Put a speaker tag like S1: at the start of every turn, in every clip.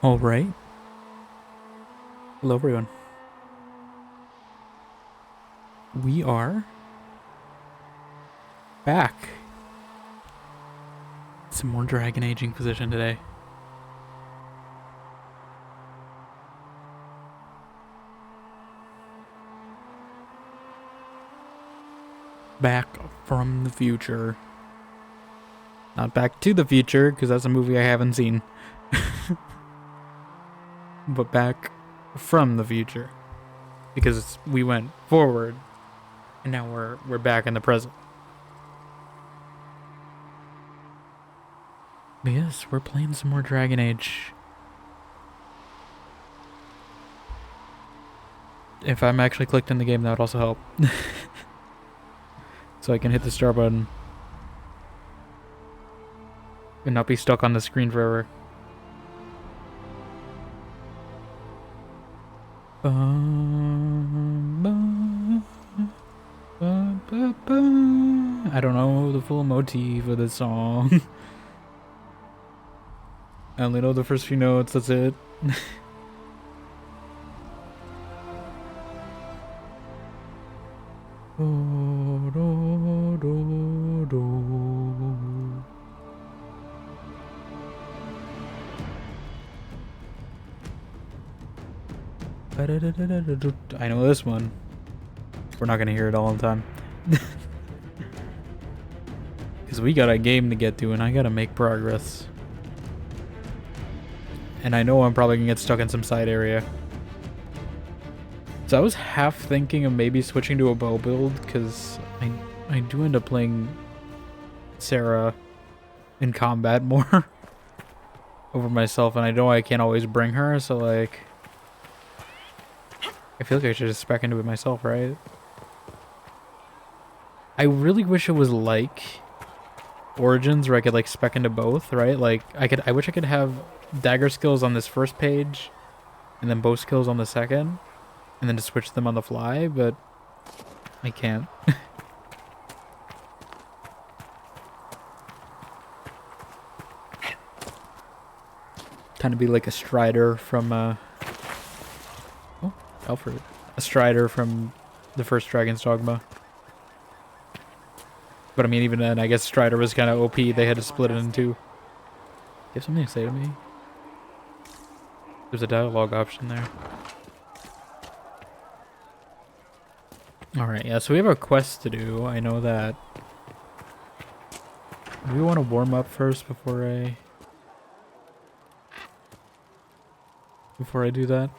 S1: All right. Hello, everyone. We are back. Some more Dragon Age Inquisition today. Back from the future. Not Back to the Future, because that's a movie I haven't seen. But back from the future. Because we went forward, and now we're back in the present. But yes, we're playing some more Dragon Age. If I'm actually clicked in the game, that would also help. So I can hit the start button. And not be stuck on the screen forever. I don't know the full motif of the song. I only know the first few notes, that's it. I know this one. We're not gonna hear it all the time. Because we got a game to get to and I gotta make progress. And I know I'm probably gonna get stuck in some side area. So I was half thinking of maybe switching to a bow build, because I do end up playing Sarah in combat more over myself, and I know I can't always bring her, so like I feel like I should just spec into it myself, right? I really wish it was like Origins, where I could like spec into both, right? Like I wish I could have dagger skills on this first page and then bow skills on the second, and then to switch them on the fly, but I can't. Kind of be like a Strider from oh, Alfred. A Strider from the first Dragon's Dogma. But I mean, even then, I guess Strider was kind of OP. They had to split it in two. You have something to say to me? There's a dialogue option there. Alright, yeah, so we have a quest to do. I know that. Do we want to warm up first before I do that?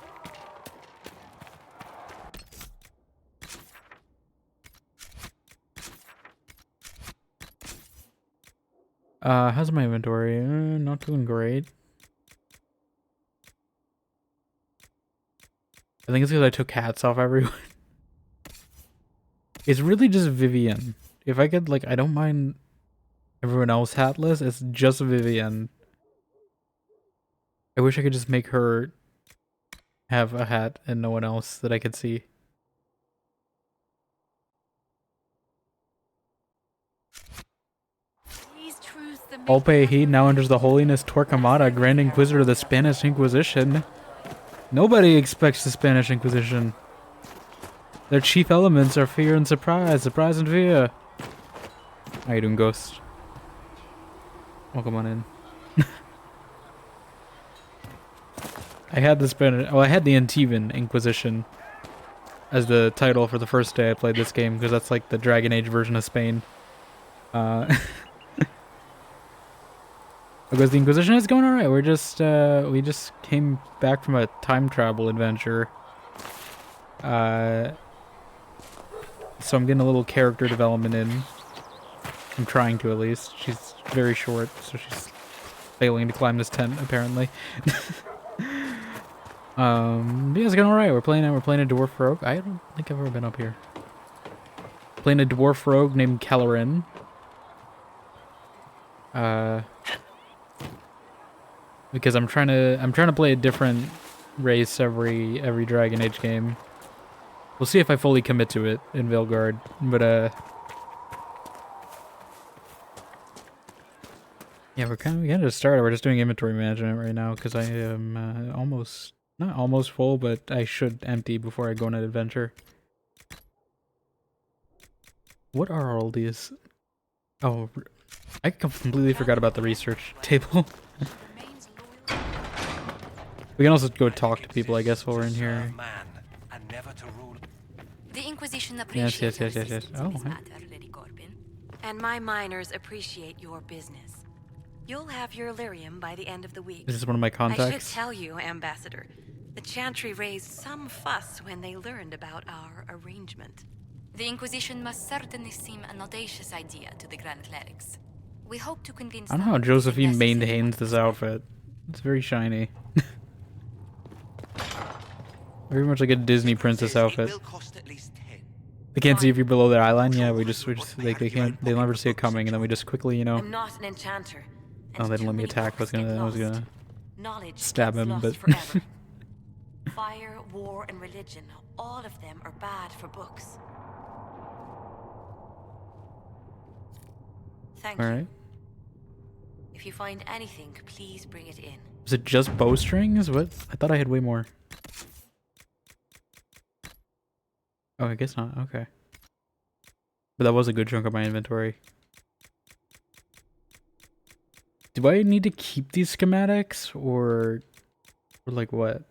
S1: How's my inventory? Not doing great. I think it's because I took hats off everyone. It's really just Vivian. If I could, like, I don't mind everyone else hatless. It's just Vivian. I wish I could just make her have a hat and no one else that I could see. Alpe, he now enters the Holiness Torquemada, Grand Inquisitor of the Spanish Inquisition. Nobody expects the Spanish Inquisition. Their chief elements are fear and surprise, surprise and fear. How you doing, Ghost? Welcome on in. I had the Spanish. Oh, I had the Antivan Inquisition as the title for the first day I played this game, because that's like the Dragon Age version of Spain. Because the Inquisition is going alright. We're just we just came back from a time travel adventure. So I'm getting a little character development in. I'm trying to, at least. She's very short, so she's failing to climb this tent apparently. Yeah, it's going alright. We're playing a dwarf rogue. I don't think I've ever been up here. Playing a dwarf rogue named Kellerin. Because I'm trying to play a different race every Dragon Age game. We'll see if I fully commit to it in Veilguard, but Yeah, we kind of just started. We're just doing inventory management right now because I am almost, not almost full, but I should empty before I go on an adventure. What are all these? Oh, I completely forgot about the research table. We can also go talk to people, I guess, while we're in here.
S2: The Inquisition
S1: Yes.
S2: appreciates your
S1: Oh,
S2: assistance in this
S1: hi.
S2: matter, Lady Corbin. And my miners appreciate your business. You'll have your lyrium by the end of the week.
S1: This is one of my
S2: I should
S1: contacts.
S2: tell you, Ambassador, the Chantry raised some fuss when they learned about our arrangement. The Inquisition must certainly seem an audacious idea to the Grand Clerics. We hope to convince
S1: I don't know how
S2: them it is
S1: Josephine
S2: necessary
S1: maintains this outfit. It's very shiny. Very much like a Disney princess outfit. They can't see if you're below their eyeline. Yeah, we just they can't, they'll never see it coming, and then we just quickly, you know.
S2: I'm not an enchanter.
S1: Oh, they didn't let me attack. I was gonna
S2: Knowledge
S1: stab
S2: gets
S1: him,
S2: lost
S1: but
S2: forever. Fire, war, and religion, all of them are bad for books. Thank
S1: all
S2: you.
S1: right.
S2: If you find anything, please bring it in.
S1: Is it just bowstrings? What? I thought I had way more. Oh, I guess not. Okay. But that was a good chunk of my inventory. Do I need to keep these schematics or like what?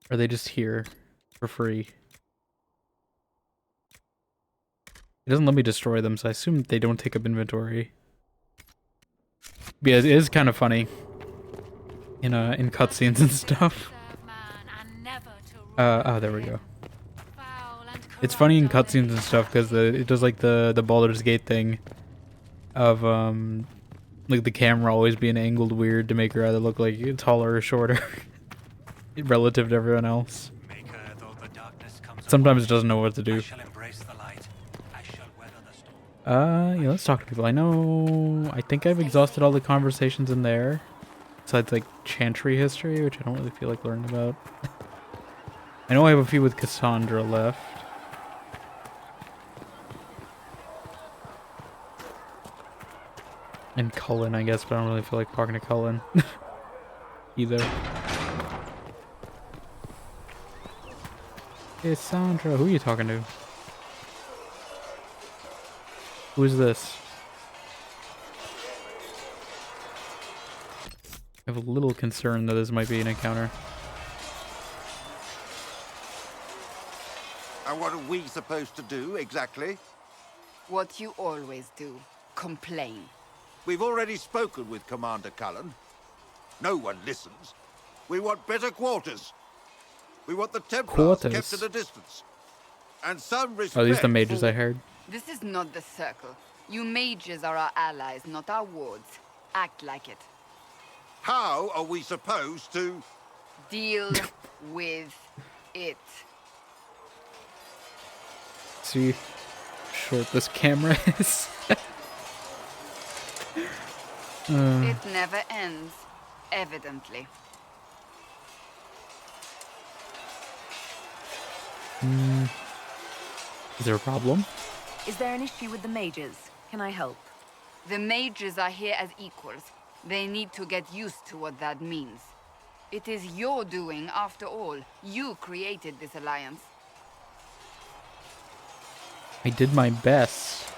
S1: Are they just here for free? It doesn't let me destroy them, so I assume they don't take up inventory. But yeah, it is kind of funny in cutscenes and stuff. Oh, there we go. It's funny in cutscenes and stuff because it does like the Baldur's Gate thing of like the camera always being angled weird to make her either look like taller or shorter relative to everyone else. Sometimes it doesn't know what to do. Yeah, let's talk to people. I think I've exhausted all the conversations in there. Besides like Chantry history, which I don't really feel like learning about. I know I have a few with Cassandra left. And Cullen, I guess, but I don't really feel like talking to Cullen either. Hey, Sandra, who are you talking to? Who is this? I have a little concern that this might be an encounter.
S3: And what are we supposed to do, exactly?
S4: What you always do. Complain.
S3: We've already spoken with Commander Cullen. No one listens. We want better quarters. We want the Templars kept at a distance. And some respect.
S1: Oh, these are the mages I heard.
S4: This is not the Circle. You mages are our allies, not our wards. Act like it.
S3: How are we supposed to...
S4: Deal with it.
S1: See how short this camera is.
S4: It never ends, evidently.
S1: Is there a problem?
S2: Is there an issue with the mages? Can I help?
S4: The mages are here as equals. They need to get used to what that means. It is your doing, after all. You created this alliance.
S1: I did my best.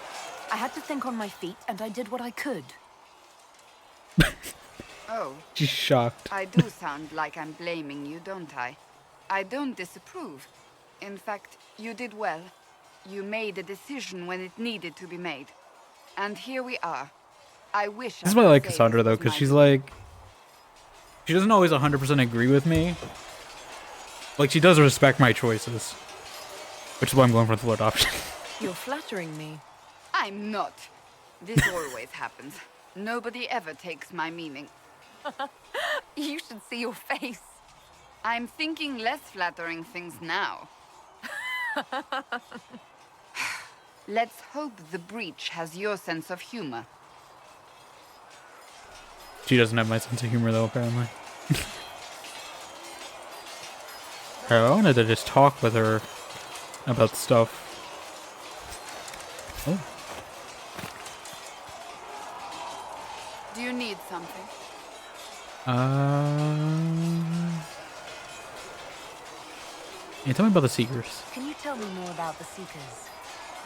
S2: I had to think on my feet, and I did what I could.
S4: Oh.
S1: She's shocked.
S4: I do sound like I'm blaming you, don't I? I don't disapprove. In fact, you did well. You made a decision when it needed to be made. And here we are. I wish
S1: This is why I like Cassandra, though, because she's like... She doesn't always 100% agree with me. Like, she does respect my choices. Which is why I'm going for the float option.
S2: You're flattering me.
S4: I'm not. This always happens. Nobody ever takes my meaning.
S2: You should see your face.
S4: I'm thinking less flattering things now. Let's hope the breach has your sense of humor.
S1: She doesn't have my sense of humor, though, apparently. I wanted to just talk with her about stuff. Oh.
S4: Do you need something?
S1: Yeah, tell me about the Seekers.
S2: Can you tell me more about the Seekers?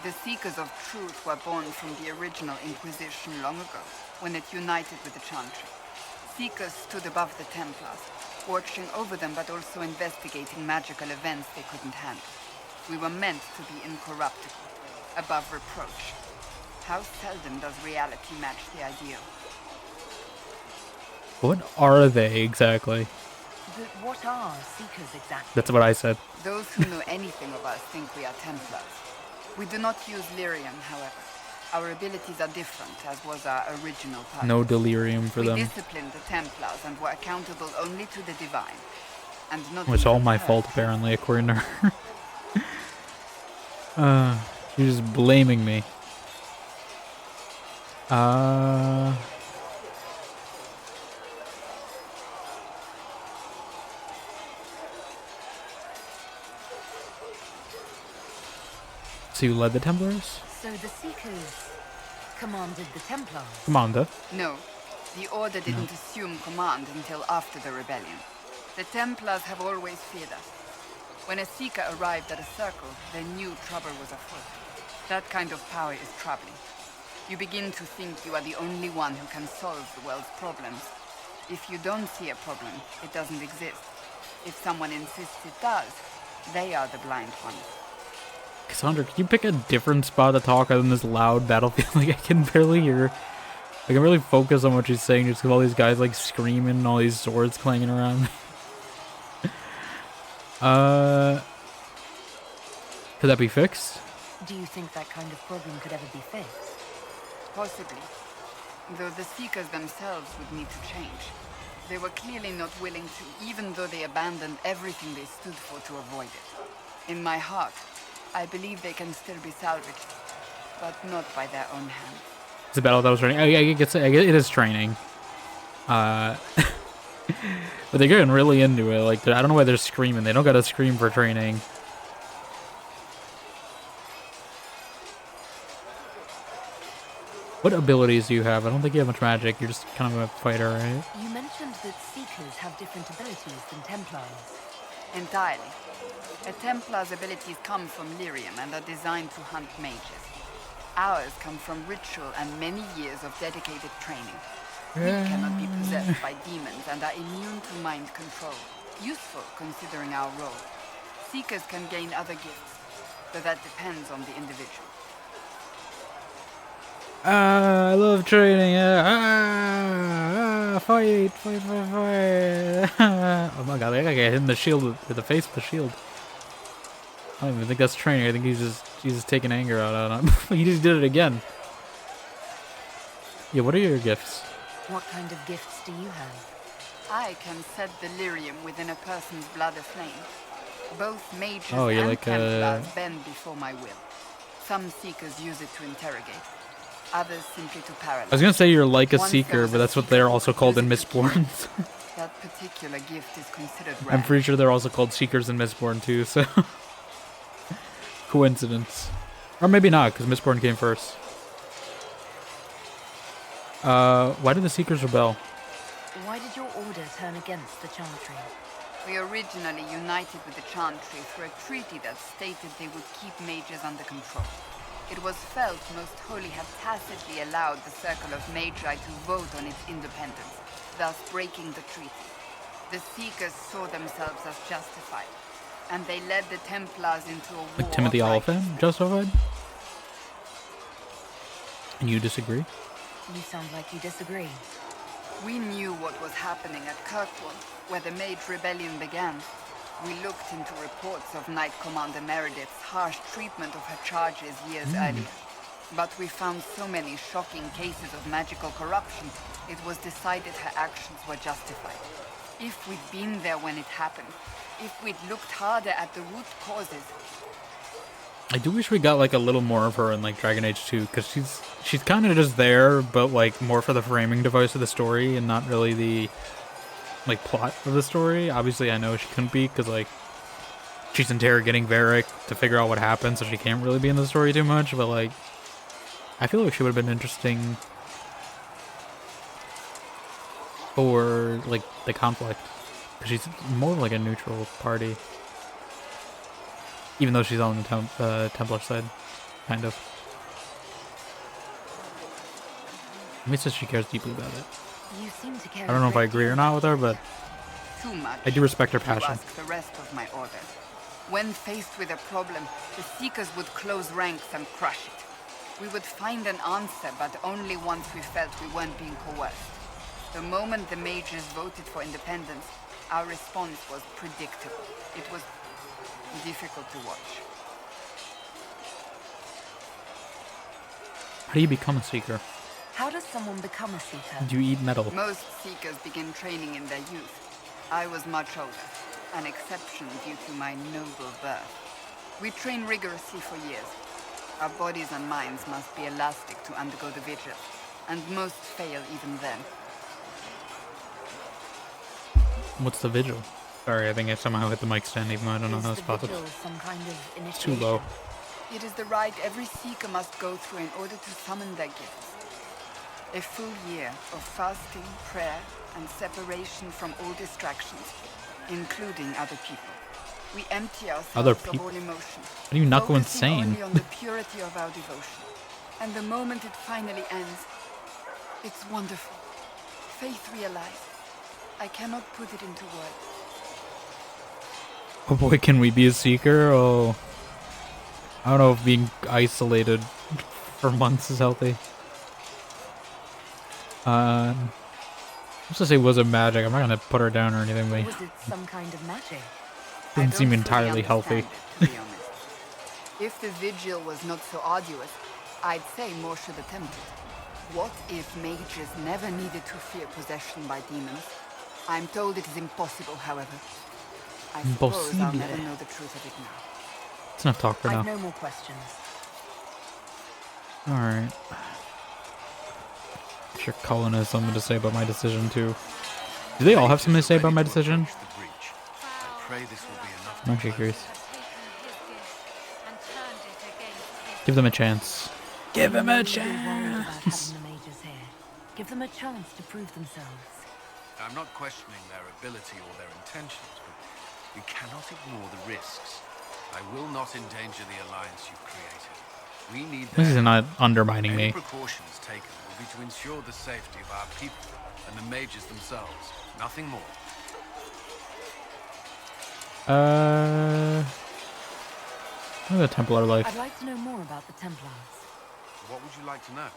S4: The Seekers of Truth were born from the original Inquisition long ago, when it united with the Chantry. Seekers stood above the Templars, watching over them but also investigating magical events they couldn't handle. We were meant to be incorruptible, above reproach. How seldom does reality match the ideal?
S1: What are they exactly?
S2: But what are Seekers exactly?
S1: That's what I said.
S4: Those who know anything of us think we are Templars. We do not use lyrium, however. Our abilities are different, as was our original purpose.
S1: No delirium for them.
S4: We disciplined the Templars and were accountable only to the divine. And not
S1: It's all
S4: even
S1: my
S4: her.
S1: fault, apparently, according to her. You're just blaming me. So you led the Templars?
S2: So the Seekers commanded the Templars?
S1: Commander.
S4: No, the Order didn't assume command until after the rebellion. The Templars have always feared us. When a Seeker arrived at a circle, they knew trouble was afoot. That kind of power is troubling. You begin to think you are the only one who can solve the world's problems. If you don't see a problem, it doesn't exist. If someone insists it does, they are the blind ones.
S1: Cassandra, can you pick a different spot to talk other than this loud battlefield? Like, I can barely hear. I can really focus on what she's saying just because all these guys, like, screaming and all these swords clanging around. Could that be fixed?
S2: Do you think that kind of problem could ever be fixed?
S4: Possibly. Though the Seekers themselves would need to change. They were clearly not willing to, even though they abandoned everything they stood for to avoid it. In my heart, I believe they can still be salvaged, but not by their own hands.
S1: It's a battle that was training. I guess it is training. But they're getting really into it. Like, I don't know why they're screaming. They don't gotta scream for training. What abilities do you have? I don't think you have much magic. You're just kind of a fighter, right?
S2: You mentioned that Seekers have different abilities than Templars.
S4: Entirely. A Templar's abilities come from lyrium and are designed to hunt mages. Ours come from ritual and many years of dedicated training. We cannot be possessed by demons and are immune to mind control. Useful considering our role. Seekers can gain other gifts, but that depends on the individual.
S1: I love training. Fight. Oh my god, I gotta get hit in the shield with the face of the shield. I don't even think that's training. I think he's just taking anger out on him. He just did it again. Yeah, what are your gifts?
S2: What kind of gifts do you have?
S4: I can set the lyrium within a person's blood aflame. Both mages
S1: Oh, you're
S4: and
S1: like
S4: Templars bend before my will. Some Seekers use it to interrogate. Others simply to paralyze.
S1: I was gonna say you're like a
S4: Once
S1: Seeker,
S4: there was
S1: but
S4: a
S1: that's what
S4: Seeker
S1: they're
S4: who
S1: also
S4: could
S1: called
S4: use
S1: in
S4: it to kill.
S1: Mistborn.
S4: That particular gift is considered rare.
S1: I'm pretty sure they're also called Seekers in Mistborn too, so... Coincidence. Or maybe not, because Mistborn came first. Why did the Seekers rebel?
S2: Why did your order turn against the Chantry?
S4: We originally united with the Chantry through a treaty that stated they would keep mages under control. It was felt Most Holy had tacitly allowed the Circle of Magi to vote on its independence, thus breaking the treaty. The Seekers saw themselves as justified, and they led the Templars into a war
S1: Like Timothy
S4: of
S1: Oliphant, justified? And you disagree?
S2: You sound like you disagree.
S4: We knew what was happening at Kirkwall, where the Mage Rebellion began. We looked into reports of Knight Commander Meredith's harsh treatment of her charges years earlier. But we found so many shocking cases of magical corruption, it was decided her actions were justified. If we'd been there when it happened, if we'd looked harder at the root causes...
S1: I do wish we got like a little more of her in like Dragon Age 2, because she's kind of just there, but like more for the framing device of the story and not really the like plot of the story. Obviously, I know she couldn't be because like she's interrogating Varric to figure out what happened, so she can't really be in the story too much. But like, I feel like she would have been interesting for like the conflict. Because she's more like a neutral party, even though she's on the Templar side, kind of. At least she cares deeply about it.
S2: You seem to care.
S1: I don't know if I agree or not with her, but
S4: Too much.
S1: I do respect her
S4: to
S1: passion.
S4: ask the rest of my order. When faced with a problem, the Seekers would close ranks and crush it. We would find an answer, but only once we felt we weren't being coerced. The moment the mages voted for independence, our response was predictable. It was difficult to watch.
S1: How do you become a Seeker?
S2: How does someone become a Seeker?
S1: Do you eat metal?
S4: Most Seekers begin training in their youth. I was much older, an exception due to my noble birth. We train rigorously for years. Our bodies and minds must be elastic to undergo the vigil, and most fail even then.
S1: What's the vigil? Sorry, I think I somehow hit the mic stand, even though I don't know how it's possible.
S2: Some kind of
S1: It's too low.
S4: It is the rite every Seeker must go through in order to summon their gifts. A full year of fasting, prayer, and separation from all distractions, including other people. We empty ourselves
S1: Other
S4: of
S1: people?
S4: all emotion.
S1: How do you not go
S4: focusing
S1: insane?
S4: only on the purity of our devotion. And the moment it finally ends, it's wonderful. Faith realized. I cannot put it into words.
S1: Oh boy, can we be a Seeker? Oh, I don't know if being isolated for months is healthy. Let's just say was it magic. I'm not gonna put her down or anything, but
S2: Was it some kind of magic?
S1: didn't
S4: I
S1: seem
S4: don't fully
S1: entirely healthy.
S4: understand it, to be honest. If the vigil was not so arduous, I'd say more should attempt it. What if mages never needed to fear possession by demons? I'm told it is impossible, however. I suppose I'll never
S1: Impossible.
S4: know the truth of it now.
S1: It's enough talk for
S2: I've
S1: now.
S2: no more questions.
S1: Alright. I'm sure Cullen has something to say about my decision too. Do they all have something to say about my decision? I'm actually curious. Give them a chance. Give him a
S2: About
S1: chance!
S2: having the mages here. Give them a chance to prove themselves.
S5: I'm not questioning their ability or their intentions, but we cannot ignore the risks. I will not endanger the alliance you've created. We need
S1: This is
S5: their
S1: not undermining
S5: Any
S1: me.
S5: precautions taken will be to ensure the safety of our people and the mages themselves. Nothing more.
S1: Look at the Templar life.
S2: I'd like to know more about the Templars.
S5: What would you like to know?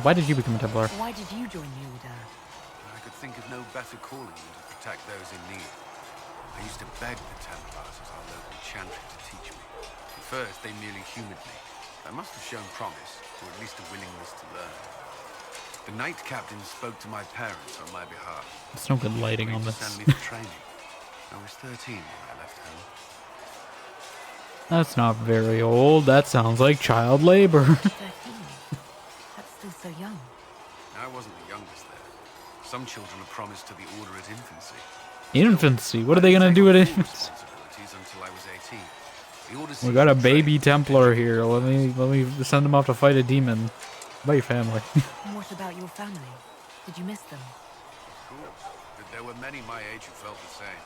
S1: Why did you become a Templar?
S2: Why did you join the Order?
S5: I could think of no better calling than to protect those in need. I used to beg the Templars as our local chantry to teach me. At first, they merely humored me. I must have shown promise, or at least a willingness to learn. The Knight Captain spoke to my parents on my behalf.
S1: There's no good lighting on
S5: Agreed
S1: this.
S5: to send me for training. I was 13 when I left home.
S1: That's not very old. That sounds like child labor.
S2: 13. That's still so young.
S5: I wasn't the youngest there. Some children are promised to the Order at infancy.
S1: Infancy? What are they gonna do at infancy?
S5: Responsibilities until I was 18. The Order
S1: We
S5: sees
S1: got a
S5: me
S1: baby
S5: trained.
S1: Templar here. Let me send him off to fight a demon. About your family.
S2: And what about your family? Did you miss them?
S5: Of course, but there were many my age who felt the same.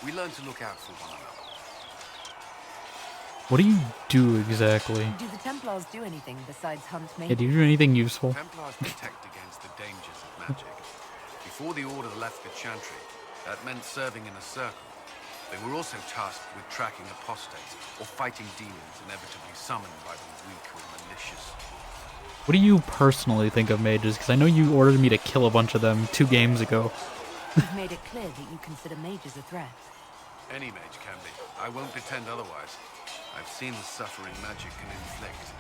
S5: We learned to look out for one another.
S1: What do you do exactly?
S2: Do the Templars do anything besides hunt
S1: Yeah,
S2: mages?
S1: do you do anything useful?
S5: Templars protect against the dangers of magic. Before the Order left the Chantry, that meant serving in a circle. They were also tasked with tracking apostates or fighting demons inevitably summoned by the weak or malicious.
S1: What do you personally think of mages? Because I know you ordered me to kill a bunch of them 2 games ago.
S2: You've made it clear that you consider mages a threat.
S5: Any mage can be. I won't pretend otherwise. I've seen the suffering magic can inflict.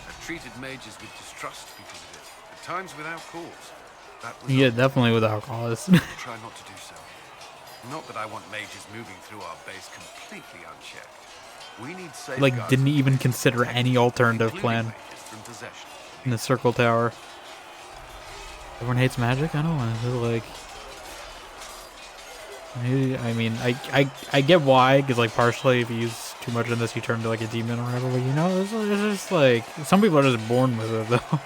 S5: I've treated mages with distrust because of it, at times without cause. That was
S1: Yeah,
S5: all.
S1: definitely without cause.
S5: Try not to do so. Not that I want mages moving through our base completely unchecked. We need safeguards.
S1: Like, didn't even consider any alternative plan
S5: including mages from possession.
S1: in the circle tower. Everyone hates magic? I don't want to, like... I mean, I get why, because, like, partially if you use too much in this, you turn into, like, a demon or whatever, but, you know, it's just, like... Some people are just born with it, though.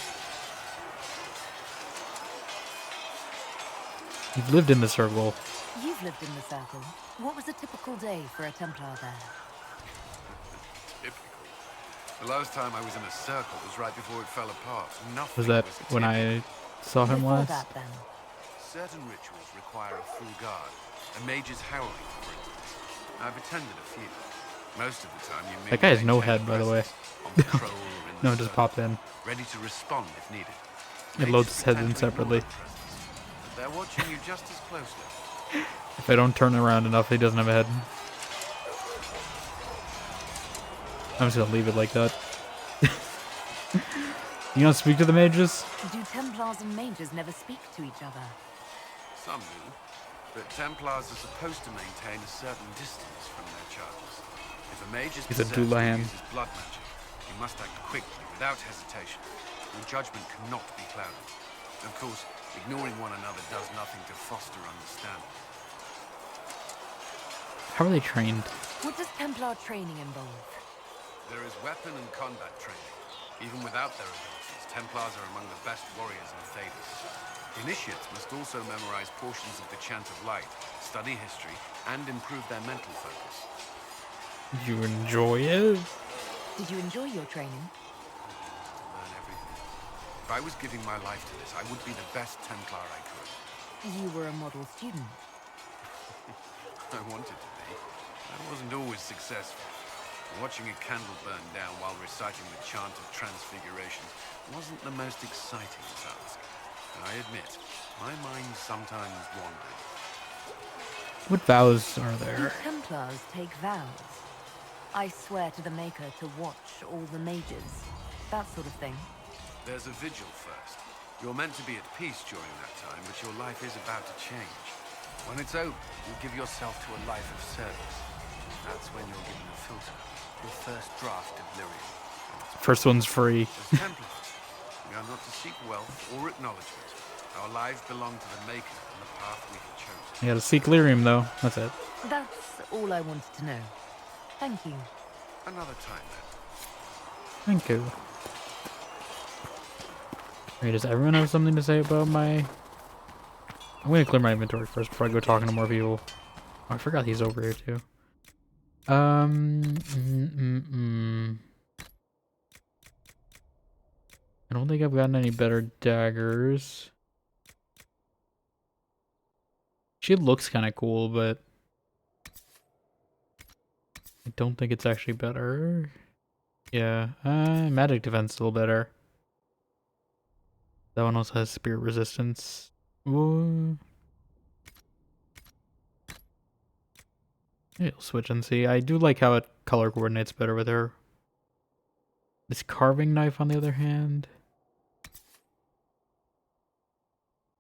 S1: You've lived in the circle.
S6: You've lived in the circle. What was a typical day for a Templar there?
S5: Typical. The last time I was in a circle was right before it fell apart. Nothing
S1: Was that
S5: was
S1: when I saw him
S6: Before
S1: last?
S6: that, then.
S5: Certain rituals require a full guard. A mage's howling, for instance. I've attended a few. Most of the time, you
S1: That guy has no
S5: maintain
S1: head, by the way.
S5: presence on patrol or in the
S1: No, it just
S5: circle,
S1: popped in.
S5: ready to respond if needed.
S1: It
S5: Mages
S1: loads his head
S5: tend
S1: in
S5: to ignore
S1: separately.
S5: that presence, but they're watching you just as closely.
S1: If I don't turn around enough, he doesn't have a head. I'm just gonna leave it like that. You don't speak to the mages?
S6: Do Templars and mages never speak to each other?
S5: Some do, but Templars are supposed to maintain a certain distance from their charges. If a mage is
S1: He's a
S5: possessed or
S1: Doulahan.
S5: uses blood magic, he must act quickly, without hesitation. Your judgment cannot be clouded. Of course, ignoring one another does nothing to foster understanding.
S1: How are they trained?
S6: What does Templar training involve?
S5: There is weapon and combat training. Even without their abilities, Templars are among the best warriors in Thedas. Initiates must also memorize portions of the Chant of Light, study history, and improve their mental focus.
S1: Did you enjoy it?
S6: Did you enjoy your training?
S5: Learn everything. If I was giving my life to this, I would be the best Templar I could.
S6: You were a model student.
S5: I wanted to be. I wasn't always successful. Watching a candle burn down while reciting the Chant of Transfiguration wasn't the most exciting task. I admit, my mind sometimes wandered.
S1: What vows are
S6: Do
S1: there?
S6: Templars take vows? I swear to the Maker to watch all the mages. That sort of thing.
S5: There's a vigil first. You're meant to be at peace during that time, but your life is about to change. When it's over, you give yourself to a life of service. That's when you're given a filter. Your first draft of lyrium.
S1: First one's free.
S5: As Templars, we are not to seek wealth or acknowledgement. Our lives belong to the Maker and the path we have chosen.
S1: You gotta seek lyrium, though. That's it.
S6: That's all I wanted to know. Thank you.
S5: Another time, then.
S1: Thank you. Wait, does everyone have something to say about my... I'm gonna clear my inventory first before I go talking to more people. Oh, I forgot he's over here, too. I don't think I've gotten any better daggers. She looks kind of cool, but I don't think it's actually better. Yeah, magic defense is a little better. That one also has spirit resistance. Ooh. Maybe I'll switch and see. I do like how it color coordinates better with her. This carving knife, on the other hand.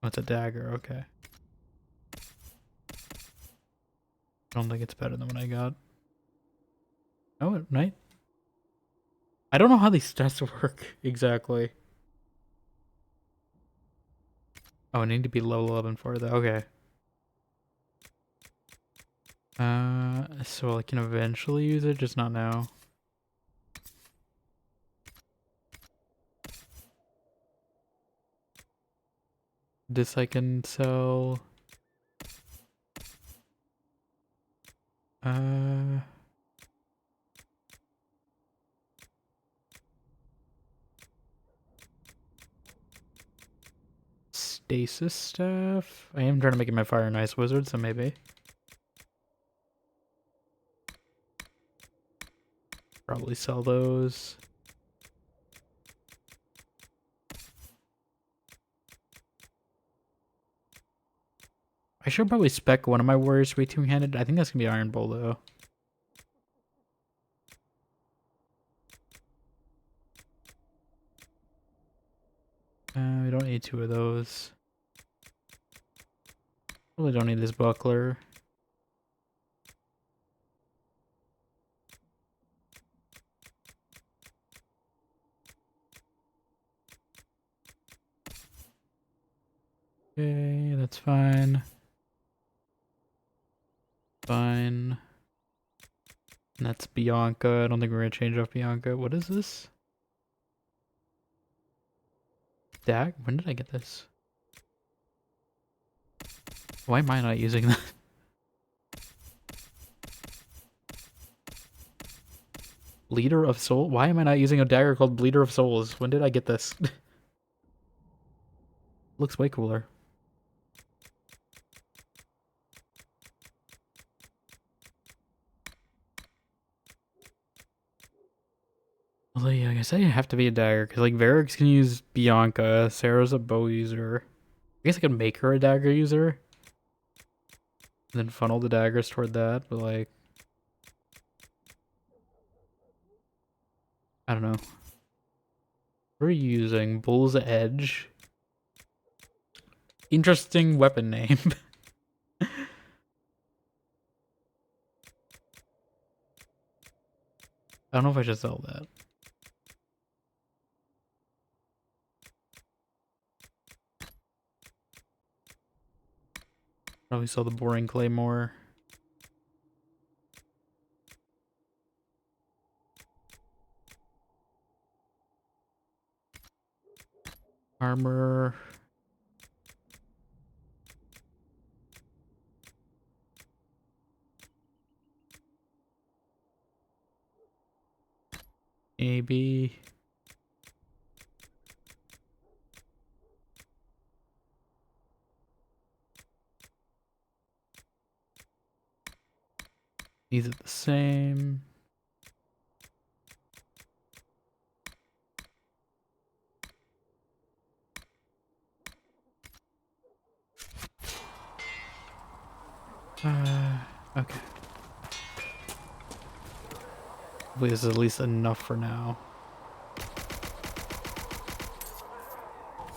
S1: Oh, it's a dagger, okay. I don't think it's better than what I got. Oh, it might. I don't know how these stats work exactly. Oh, I need to be level 11 for that. Okay. So I can eventually use it, just not now. This I can sell. Stasis staff. I am trying to make it my fire and ice wizard, so maybe. Probably sell those. I should probably spec one of my warriors to be two-handed. I think that's gonna be Iron Bull though. We don't need two of those. Probably don't need this buckler. Okay, that's fine. Fine. And that's Bianca. I don't think we're gonna change off Bianca. What is this? Dag? When did I get this? Why am I not using that? Bleeder of Soul? Why am I not using a dagger called Bleeder of Souls? When did I get this? Looks way cooler. Although, yeah, I guess I didn't have to be a dagger, because, like, Varix can use Bianca, Sarah's a bow user. I guess I could make her a dagger user. And then funnel the daggers toward that, but, like... I don't know. We're using Bull's Edge. Interesting weapon name. I don't know if I should sell that. Probably sell the boring claymore. Armor. Maybe. These are the same. Okay. Hopefully this is at least enough for now.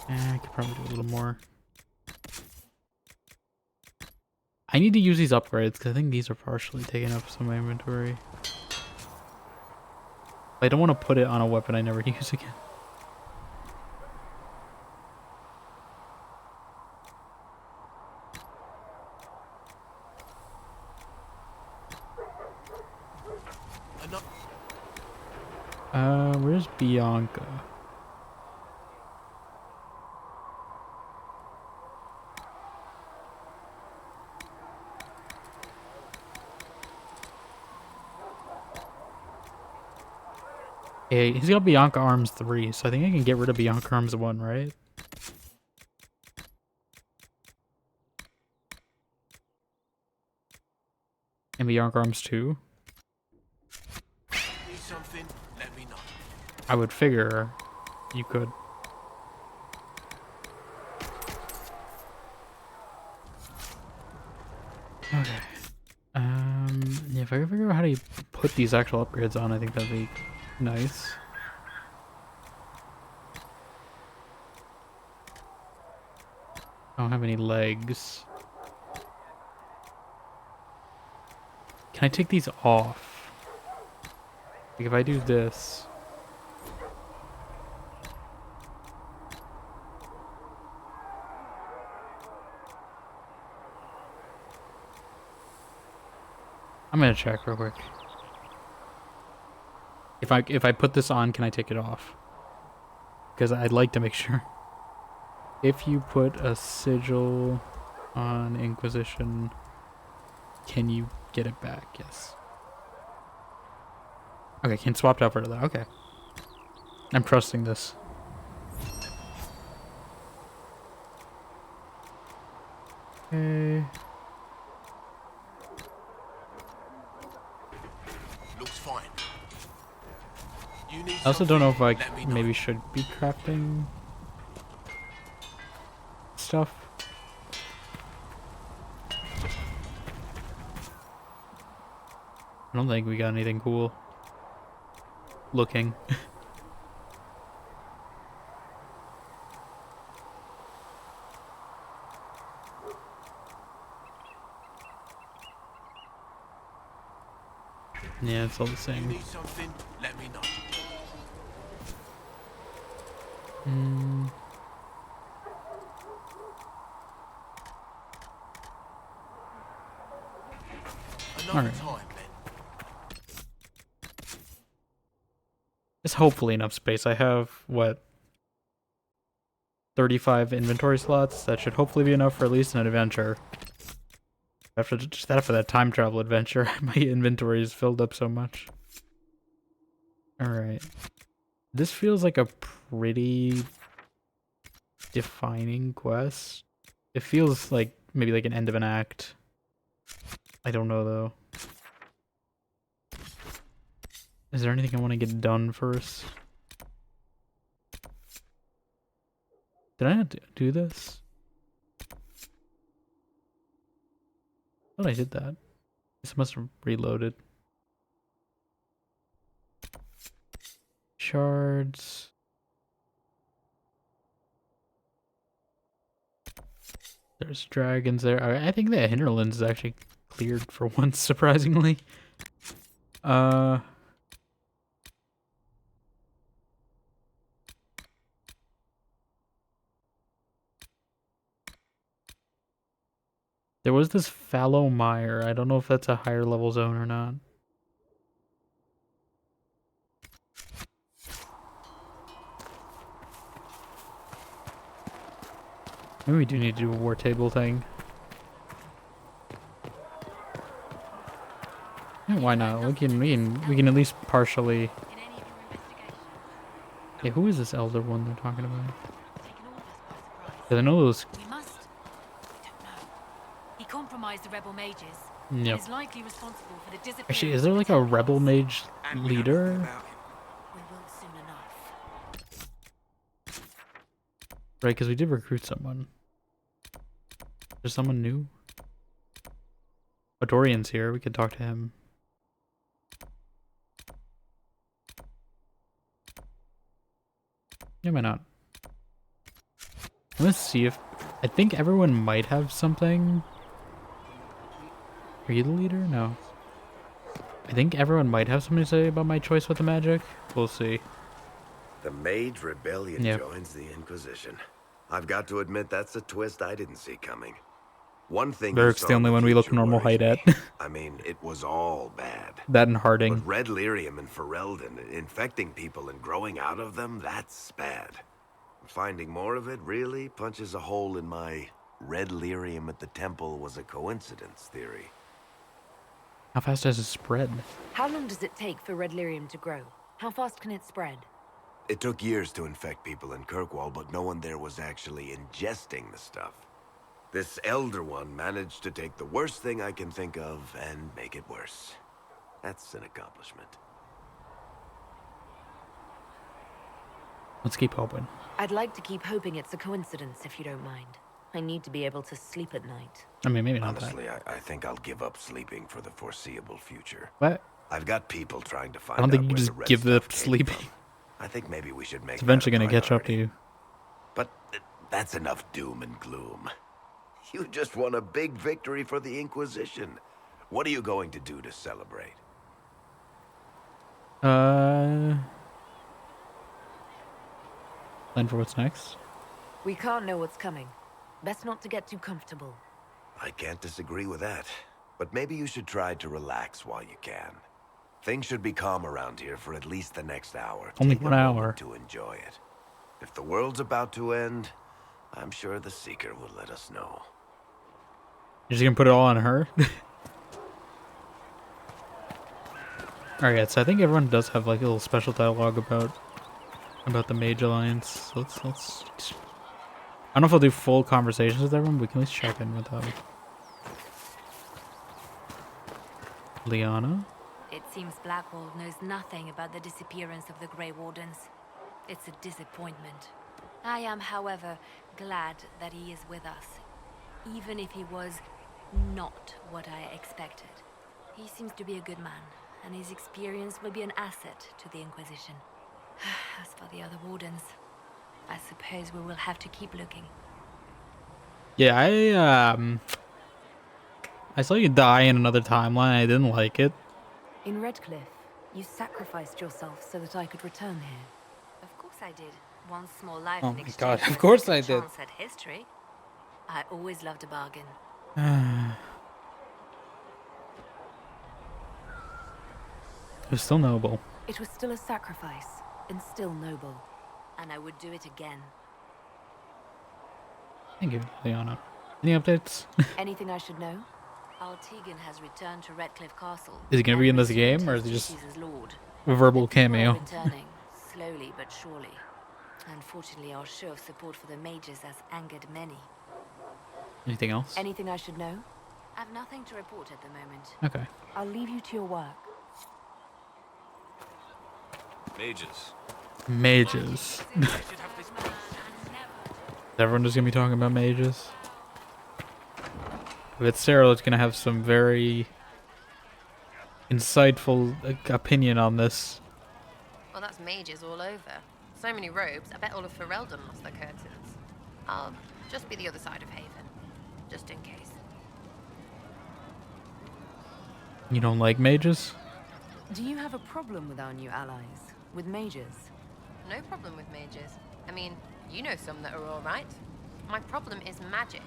S1: I could probably do a little more. I need to use these upgrades because I think these are partially taking up some of my inventory. I don't want to put it on a weapon I never use again. Where's Bianca? Yeah, he's got Bianca Arms 3, so I think I can get rid of Bianca Arms 1, right? And Bianca Arms 2?
S5: Need something? Let me know.
S1: I would figure you could. Okay. Yeah, if I could figure out how to put these actual upgrades on, I think that'd be nice. I don't have any legs. Can I take these off? Like if I do this... I'm gonna check real quick. If I put this on, can I take it off? Because I'd like to make sure. If you put a sigil on Inquisition, can you get it back? Yes. Okay, can swap out for that. Okay. I'm trusting this. Okay.
S5: Looks fine. You need
S1: I also don't know if I
S5: let me know.
S1: maybe should be crafting stuff. I don't think we got anything cool looking. Yeah, it's all the
S5: You
S1: same.
S5: need something? Let me know. Another
S1: Alright.
S5: time, then.
S1: It's hopefully enough space. I have, what, 35 inventory slots? That should hopefully be enough for at least an adventure. After that time travel adventure, my inventory is filled up so much. Alright. This feels like a pretty defining quest. It feels like maybe like an end of an act. I don't know though. Is there anything I want to get done first? Did I not do this? I thought I did that. This must have reloaded. Shards. There's dragons there. I think the hinterlands is actually cleared for once, surprisingly. There was this fallow mire. I don't know if that's a higher level zone or not. Maybe we do need to do a war table thing. Yeah, why not? We can at least partially. Yeah, who is this elder one they're talking about? Because I know those.
S6: We must. We don't know. He compromised the rebel mages.
S1: Yep.
S6: Is likely responsible for the disappearance.
S1: Actually, is there like a rebel mage leader?
S6: We will soon enough.
S1: Right, because we did recruit someone. There's someone new. Dorian's here. We could talk to him. Yeah, why not? Let's see if... I think everyone might have something. Are you the leader? No. I think everyone might have something to say about my choice with the magic. We'll see.
S7: The Mage Rebellion joins the Inquisition. I've got to admit that's a twist I didn't see coming. One thing
S1: Berg's the only one we look normal height at.
S7: I mean, it was all bad.
S1: That and Harding.
S7: But Red Lyrium and Ferelden, infecting people and growing out of them, that's bad. Finding more of it really punches a hole in my Red Lyrium at the temple was a coincidence theory.
S1: How fast does it spread?
S6: How long does it take for Red Lyrium to grow? How fast can it spread?
S7: It took years to infect people in Kirkwall, but no one there was actually ingesting the stuff. This Elder One managed to take the worst thing I can think of and make it worse. That's an accomplishment.
S1: Let's keep hoping.
S6: I'd like to keep hoping it's a coincidence, if you don't mind. I need to be able to sleep at night.
S1: I mean, maybe not.
S7: Honestly, I think I'll give up sleeping for the foreseeable future.
S1: What?
S7: I've got people trying to find
S1: I don't think
S7: out
S1: you
S7: where
S1: just
S7: the red
S1: give
S7: stuff
S1: up
S7: came
S1: sleeping.
S7: from. I think maybe we should make
S1: It's eventually
S7: that a
S1: going to catch up to
S7: priority.
S1: you.
S7: But that's enough doom and gloom. You just won a big victory for the Inquisition. What are you going to do to celebrate?
S1: Plan for what's next?
S6: We can't know what's coming. Best not to get too comfortable.
S7: I can't disagree with that. But maybe you should try to relax while you can. Things should be calm around here for at least the next hour.
S1: Only
S7: Take
S1: 1
S7: a
S1: hour.
S7: moment to enjoy it. If the world's about to end, I'm sure the Seeker will let us know.
S1: You're just gonna put it all on her? Alright, so I think everyone does have like a little special dialogue about the Mage Alliance. Let's I don't know if I'll do full conversations with everyone, but we can at least check in with them. Liana?
S2: It seems Blackwall knows nothing about the disappearance of the Grey Wardens. It's a disappointment. I am, however, glad that he is with us, even if he was not what I expected. He seems to be a good man, and his experience will be an asset to the Inquisition. As for the other Wardens, I suppose we will have to keep looking.
S1: Yeah, I saw you die in another timeline. I didn't like it.
S6: In Redcliffe, you sacrificed yourself so that I could return here.
S2: Of course I did. One small life
S1: Oh
S2: in
S1: my
S2: exchange
S1: God,
S2: for
S1: of course
S2: a
S1: I did.
S2: chance at history. I always loved a bargain.
S1: It was still noble.
S6: It was still a sacrifice, and still noble.
S2: And I would do it again.
S1: Thank you, Liana. Any updates?
S6: Anything I should know? Our Tegan has returned to Redcliffe Castle.
S1: Is he gonna be in this game, or is he just a verbal cameo?
S6: Returning, slowly but surely. Unfortunately, our show of support for the mages has angered many.
S1: Anything else?
S6: Anything I should know? I've nothing to report at the moment.
S1: Okay.
S6: I'll leave you to your work.
S5: Mages.
S1: Mages. Everyone just gonna be talking about mages. If it's Sarah, it's gonna have some very insightful opinion on this.
S8: Well, that's mages all over. So many robes, I bet all of Ferelden lost their curtains. I'll just be the other side of Haven, just in case.
S1: You don't like mages?
S6: Do you have a problem with our new allies? With mages?
S8: No problem with mages. I mean, you know some that are alright. My problem is magic.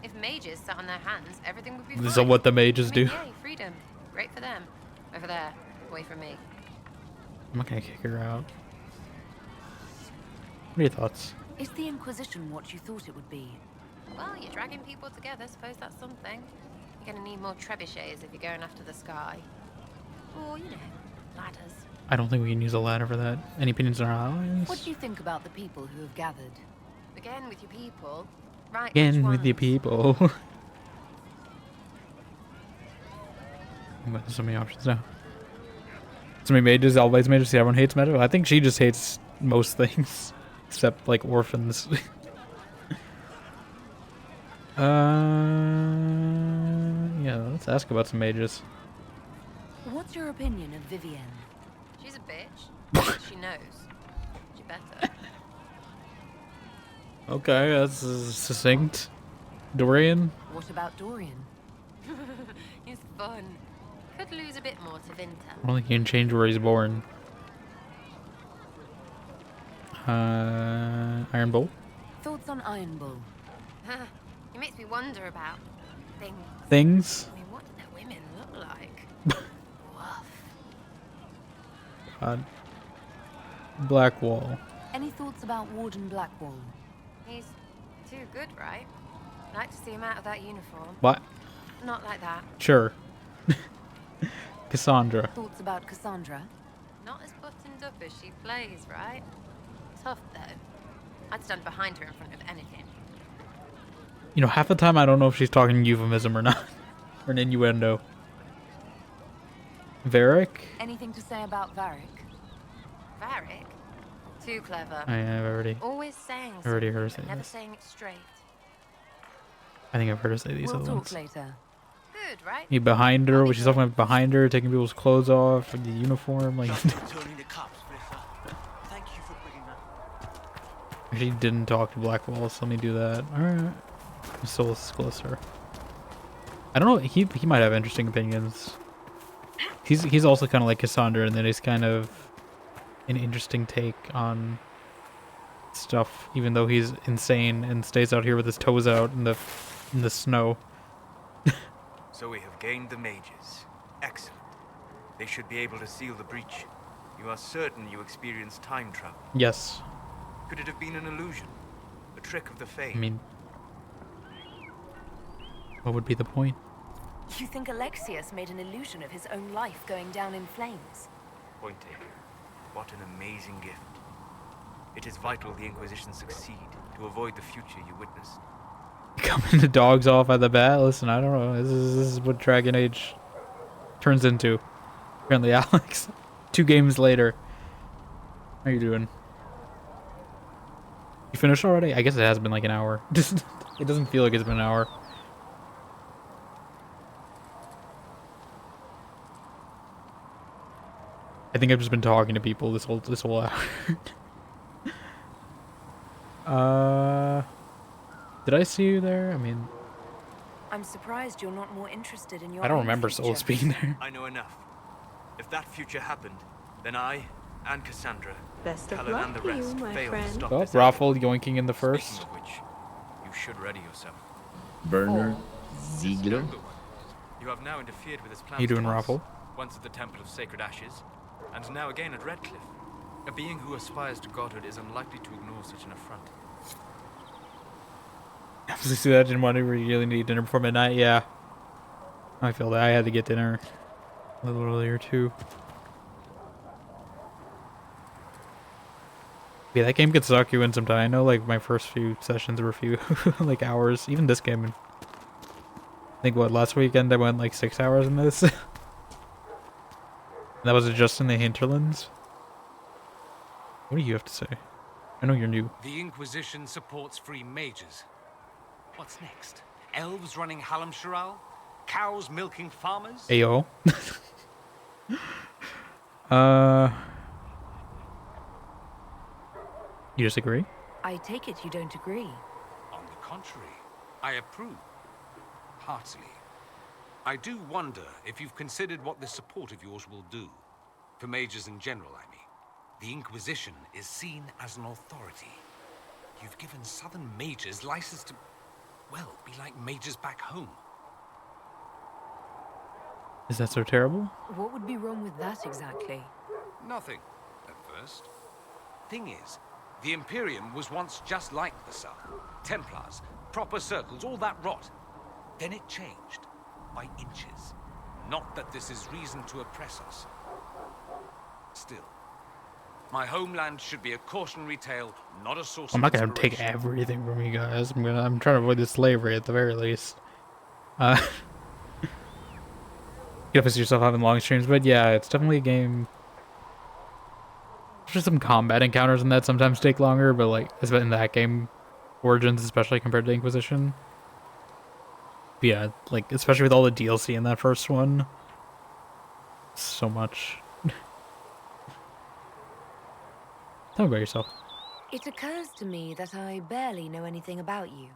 S8: If mages sat on their hands, everything would be fine.
S1: Is that what the mages do?
S8: Yay, freedom. Great for them. Over there, away from me.
S1: I'm not gonna kick her out. What are your thoughts?
S6: Is the Inquisition what you thought it would be?
S8: Well, you're dragging people together, suppose that's something. You're gonna need more trebuchets if you're going after the sky. Or, you know, ladders.
S1: I don't think we can use a ladder for that. Any opinions on our allies?
S6: What do you think about the people who have gathered?
S8: Again with your people. Right,
S1: Again
S8: which
S1: with your
S8: ones?
S1: people. There's so many options now. So many mages, always mages. See, everyone hates magic. I think she just hates most things, except like orphans. Yeah, let's ask about some mages.
S6: What's your opinion of Vivienne?
S8: She's a bitch. She knows. She better.
S1: Okay, that's succinct. Dorian?
S6: What about Dorian?
S8: He's fun. Could lose a bit more to Vinta.
S1: I don't think he can change where he's born. Iron Bolt?
S6: Thoughts on Iron Bull?
S8: He makes me wonder about things.
S1: Things?
S8: I mean, what do their women look like? Woof.
S1: Blackwall.
S6: Any thoughts about Warden Blackwall?
S8: He's too good, right? I'd like to see him out of that uniform.
S1: What?
S8: Not like that.
S1: Sure. Cassandra.
S6: Thoughts about Cassandra?
S8: Not as buttoned up as she plays, right? Tough, though. I'd stand behind her in front of anything.
S1: You know, half the time I don't know if she's talking euphemism or not. Or an innuendo. Varric?
S6: Anything to say about Varric?
S8: Varric? Too clever.
S1: I've already
S8: Always saying
S1: I've already heard her
S8: something,
S1: say
S8: but never
S1: this.
S8: saying it straight.
S1: I think I've heard her say these
S6: We'll
S1: other
S6: talk
S1: ones.
S6: later.
S8: Good, right?
S1: You behind her, when she's talking about behind her, taking people's clothes off, the uniform, like...
S9: Turning the cops, Melissa. Thank you for bringing that.
S1: She didn't talk to Blackwall, so let me do that. Alright. Solus Glisser. I don't know, he might have interesting opinions. He's also kind of like Cassandra, and then he's kind of an interesting take on stuff, even though he's insane and stays out here with his toes out in the snow.
S9: So we have gained the mages. Excellent. They should be able to seal the breach. You are certain you experienced time travel?
S1: Yes.
S9: Could it have been an illusion? A trick of the Fae?
S1: I mean, what would be the point?
S6: You think Alexius made an illusion of his own life going down in flames?
S9: Point taken. What an amazing gift. It is vital the Inquisition succeed to avoid the future you witnessed.
S1: Coming the dogs off at the bat? Listen, I don't know. This is what Dragon Age turns into. Apparently, Alex. 2 games later. How you doing? You finished already? I guess it has been like an hour. It doesn't feel like it's been an hour. I think I've just been talking to people this whole hour. Did I see you there? I mean,
S6: I'm surprised you're not more interested in your
S1: I don't
S6: own
S1: remember
S6: future.
S1: Solus being there.
S9: I know enough. If that future happened, then I and Cassandra,
S10: Best of
S9: Callan
S10: luck
S9: and the
S10: to you,
S9: rest
S10: my
S9: failed to
S10: friend.
S9: stop
S1: Oh,
S9: this.
S1: Raffle yoinking in the first.
S9: Speaking of which, you should ready yourself.
S11: Bernard Ziegler.
S9: You have now interfered with his plans.
S1: How you doing,
S9: twice.
S1: Raffle?
S9: Once at the Temple of Sacred Ashes, and now again at Redcliffe. A being who aspires to godhood is unlikely to ignore such an affront.
S1: See that in Monday where you really need dinner before midnight? Yeah. I feel that I had to get dinner a little earlier too. Yeah, that game could suck you in sometime. I know, like, my first few sessions were a few, like, hours. Even this game, I think, what, last weekend I went, like, 6 hours in this? That was just in the hinterlands? What do you have to say? I know you're new.
S10: The Inquisition supports free mages. What's next? Elves running Halamsharal? Cows milking farmers?
S1: Ayo. You disagree?
S6: I take it you don't agree.
S10: On the contrary, I approve. Heartily. I do wonder if you've considered what this support of yours will do. For mages in general, I mean. The Inquisition is seen as an authority. You've given southern mages license to, well, be like mages back home.
S1: Is that so terrible?
S6: What would be wrong with that exactly?
S10: Nothing, at first. Thing is, the Imperium was once just like the South. Templars, proper circles, all that rot. Then it changed, by inches. Not that this is reason to oppress us. Still, my homeland should be a cautionary tale, not a source
S1: I'm
S10: of
S1: not gonna take everything from you guys. I'm trying to avoid the slavery at the very least. You have to see yourself having long streams, but yeah, it's definitely a game. There's just some combat encounters in that sometimes take longer, but like in that game, Origins especially compared to Inquisition. But yeah, like especially with all the DLC in that first one, so much. Tell me about yourself.
S6: It occurs to me that I barely know anything about you.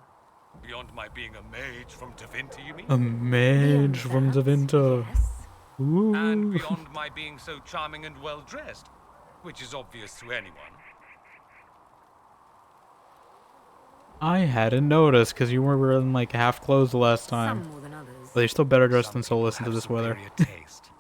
S10: Beyond my being a mage from Tevinter, you mean?
S1: A mage from Tevinter.
S6: Yes.
S1: Ooh.
S10: And beyond my being so charming and well-dressed, which is obvious to anyone.
S1: I hadn't noticed because you were wearing like half clothes the last time.
S6: Some more than others.
S1: But you're still better dressed than Solus into this weather.
S10: Taste.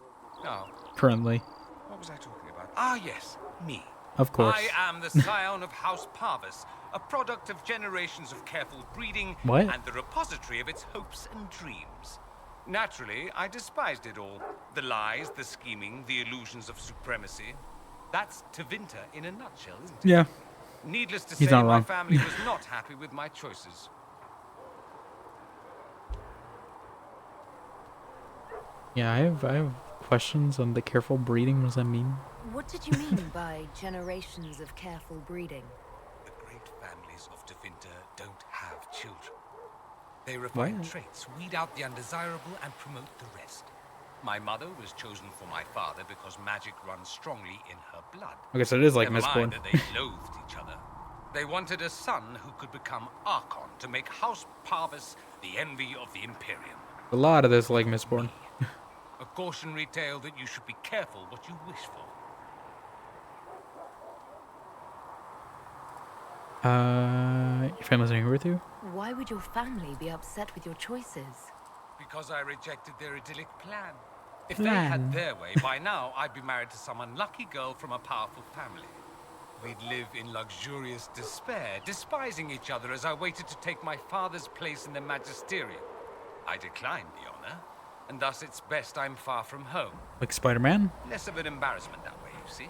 S10: Oh,
S1: Currently.
S10: what was I talking about? Ah, yes, me.
S1: Of course.
S10: I am the scion of House Parvis, a product of generations of careful breeding
S1: What?
S10: and the repository of its hopes and dreams. Naturally, I despised it all. The lies, the scheming, the illusions of supremacy. That's Tevinter in a nutshell, isn't it?
S1: Yeah.
S10: Needless to
S1: He's
S10: say,
S1: not
S10: my
S1: wrong.
S10: family was not happy with my choices.
S1: Yeah, I have questions on the careful breeding. What does that mean?
S6: What did you mean by generations of careful breeding?
S10: The great families of Tevinter don't have children. They refine
S1: What?
S10: traits, weed out the undesirable, and promote the rest. My mother was chosen for my father because magic runs strongly in her blood.
S1: Okay, so it is like
S10: Never mind
S1: Mistborn.
S10: that they loathed each other. They wanted a son who could become Archon to make House Parvis the envy of the Imperium.
S1: A lot of this like Mistborn.
S10: A cautionary tale that you should be careful what you wish for.
S1: Your family's not here with you?
S6: Why would your family be upset with your choices?
S10: Because I rejected their idyllic plan. If they had their way, by now I'd be married to some unlucky girl from a powerful family. We'd live in luxurious despair, despising each other as I waited to take my father's place in the magisterium. I declined the honor, and thus it's best I'm far from home.
S1: Like Spider-Man?
S10: Less of an embarrassment that way, you see.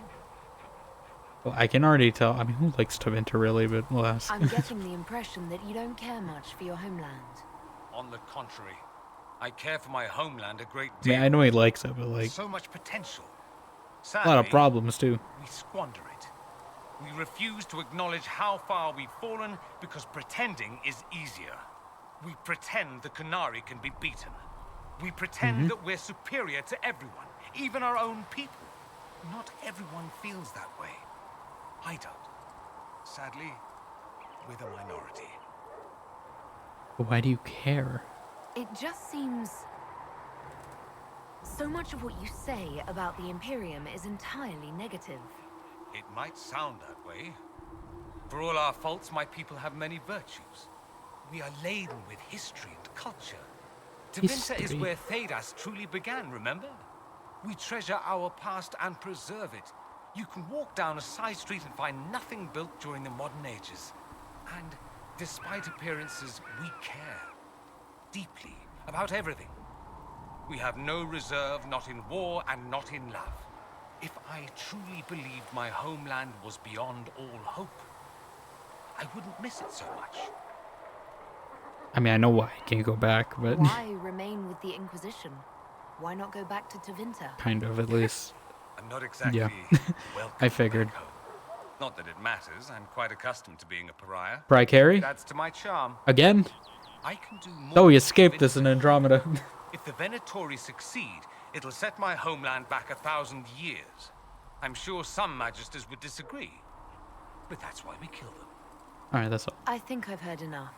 S1: Well, I can already tell. I mean, who likes Tevinter really, but we'll ask.
S6: I'm getting the impression that you don't care much for your homeland.
S10: On the contrary, I care for my homeland a great
S1: I
S10: deal.
S1: mean, I know he likes it, but like,
S10: So much potential.
S1: a lot of
S10: Sadly,
S1: problems too.
S10: we squander it. We refuse to acknowledge how far we've fallen because pretending is easier. We pretend the Qunari can be beaten. We pretend that we're superior to everyone, even our own people. Not everyone feels that way. I don't. Sadly, we're the minority.
S1: But why do you care?
S6: It just seems... So much of what you say about the Imperium is entirely negative.
S10: It might sound that way. For all our faults, my people have many virtues. We are laden with history and culture. Tevinter is
S1: History?
S10: where Thedas truly began, remember? We treasure our past and preserve it. You can walk down a side street and find nothing built during the modern ages. And despite appearances, we care. Deeply. About everything. We have no reserve, not in war and not in love. If I truly believed my homeland was beyond all hope, I wouldn't miss it so much.
S1: I mean, I know why I can't go back, but...
S6: Why remain with the Inquisition? Why not go back to Tevinter?
S1: Kind of, at least.
S10: I'm not exactly welcome
S1: I figured.
S10: back home. Not that it matters. I'm quite accustomed to being a pariah.
S1: Bri Carey?
S10: That's to my charm.
S1: Again?
S10: I can do more.
S1: Oh, he escaped this in Andromeda.
S10: If the Venatori succeed, it'll set my homeland back 1,000 years. I'm sure some magisters would disagree, but that's why we kill them.
S1: Alright, that's all.
S6: I think I've heard enough.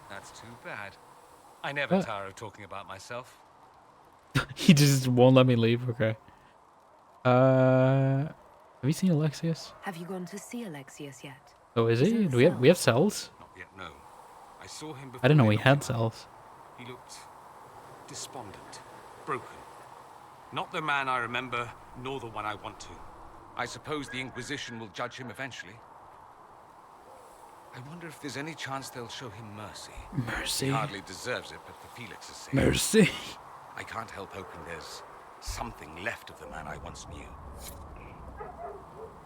S10: That's too bad. I never tire of talking about myself.
S1: He just won't let me leave? Okay. Have you seen Alexius?
S6: Have you gone to see Alexius yet?
S1: Oh, is he? Do we have cells?
S10: Not yet, no. I saw him before.
S1: I didn't know he
S10: they
S1: had
S10: locked him up.
S1: cells.
S10: He looked despondent, broken. Not the man I remember, nor the one I want to. I suppose the Inquisition will judge him eventually. I wonder if there's any chance they'll show him mercy.
S1: Mercy.
S10: He hardly deserves it, but for Felix's sake.
S1: Mercy.
S10: I can't help hoping there's something left of the man I once knew.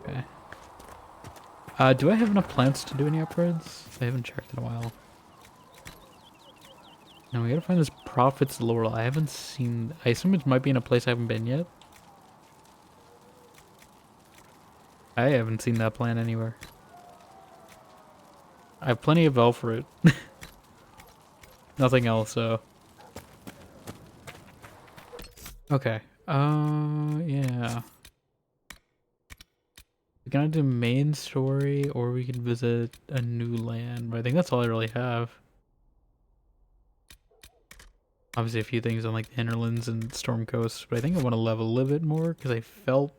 S1: Okay. Do I have enough plants to do any upgrades? I haven't checked in a while. No, we gotta find this Prophet's Laurel. I haven't seen... I assume it might be in a place I haven't been yet. I haven't seen that plant anywhere. I have plenty of elf fruit. Nothing else, so... Okay. Yeah. We can either do main story, or we can visit a new land, but I think that's all I really have. Obviously a few things on like the Hinterlands and Storm Coast, but I think I want to level a little bit more, because I felt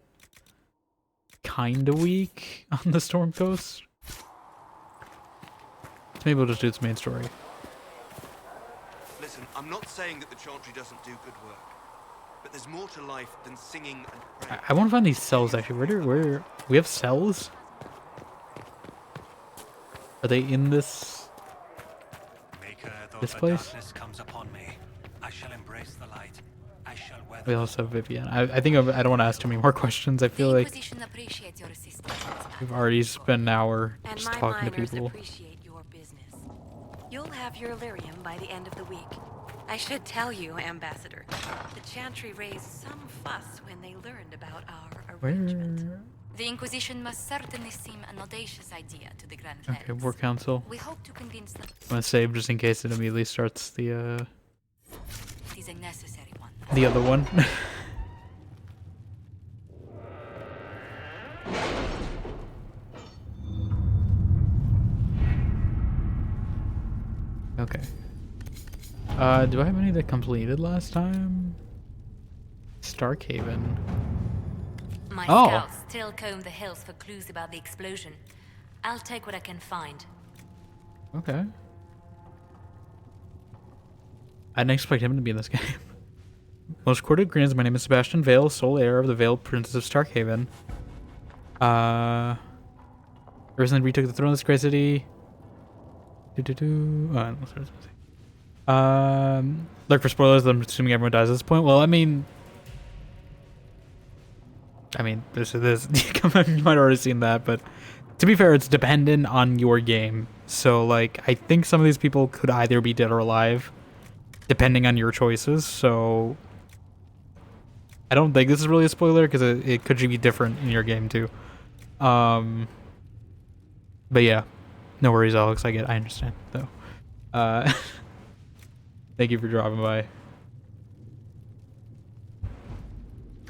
S1: kinda weak on the Storm Coast. So maybe we'll just do its main story.
S12: Listen, I'm not saying that the Chantry doesn't do good work, but there's more to life than singing and praying.
S1: I want to find these cells actually. Where we have cells? Are they in this place?
S13: Darkness comes upon me. I shall embrace the light. I shall weather.
S1: We also have Vivian. I think I don't want to ask too many more questions. I feel like we've already spent an hour just talking to people.
S2: Appreciate your business. You'll have your lyrium by the end of the week. I should tell you, Ambassador, the Chantry raised some fuss when they learned about our arrangement. The Inquisition must certainly seem an audacious idea to the Grand Clerics.
S1: Okay, War Council.
S2: We hope to convince them.
S1: I'm gonna save just in case it immediately starts the
S2: It is a necessary one.
S1: the other one. Okay. Do I have any that completed last time? Starkhaven.
S2: My scouts still comb the hills for clues about the explosion. I'll take what I can find.
S1: Okay. I didn't expect him to be in this game. Most courted greetings, my name is Sebastian Vale, sole heir of the Veiled Princess of Starkhaven. Recently retook the throne of this great city. Look for spoilers, I'm assuming everyone dies at this point. Well, I mean, this is you might have already seen that, but to be fair, it's dependent on your game. So, like, I think some of these people could either be dead or alive, depending on your choices. So, I don't think this is really a spoiler because it could be different in your game too. But yeah, no worries, Alex. I understand though. Thank you for dropping by.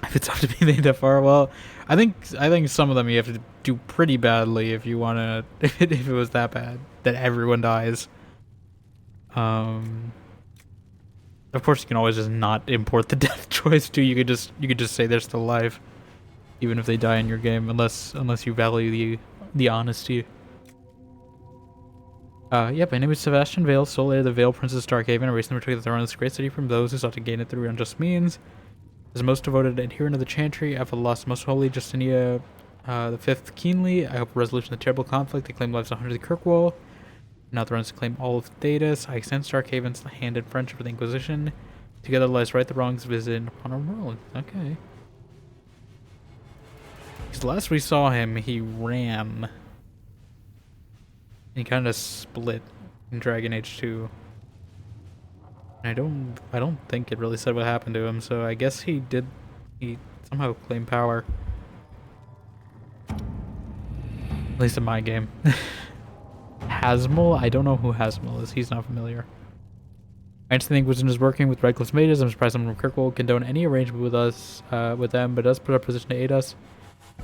S1: If it's up to be that far, well, I think some of them you have to do pretty badly if you want to. If it was that bad that everyone dies. Of course, you can always just not import the death choice too. You could just say they're still alive, even if they die in your game, unless you value the honesty. Yep, my name is Sebastian Vale, sole heir of the Veiled Princess Starkhaven. I recently retook the throne of this great city from those who sought to gain it through unjust means. As the most devoted adherent of the Chantry, I've lost most holy Justinia the Fifth keenly. I hope a resolution of the terrible conflict that claimed lives of hundreds of Kirkwall. Now thrones to claim all of Thedas. I extend Starkhaven's hand in friendship with the Inquisition. Together let's right the wrongs, visit upon our world. Okay. Because last we saw him, he ran. He kind of split in Dragon Age 2. I don't think it really said what happened to him, so I guess he somehow claimed power. At least in my game. Hasmul? I don't know who Hasmul is. He's not familiar. I just think Inquisition is working with reckless mages. I'm surprised someone from Kirkwall will condone any arrangement with us, with them, but does put our position to aid us.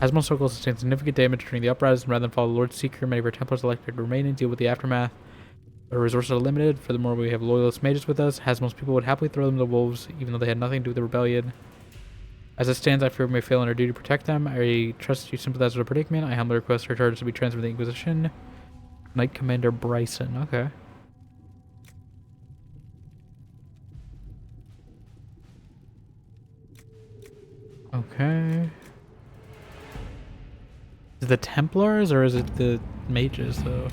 S1: Hasmul Circle sustained significant damage during the uprising. Rather than follow Lord Seeker, many of our Templars elected to remain and deal with the aftermath. Our resources are limited. Furthermore, we have loyalist mages with us. Hasmul's people would happily throw them to the wolves, even though they had nothing to do with the rebellion. As it stands, I fear we may fail in our duty to protect them. I trust you sympathize with our predicament. I humbly request her charges to be transferred to the Inquisition. Knight Commander Bryson. Okay. Okay. Is it the Templars or is it the mages, though?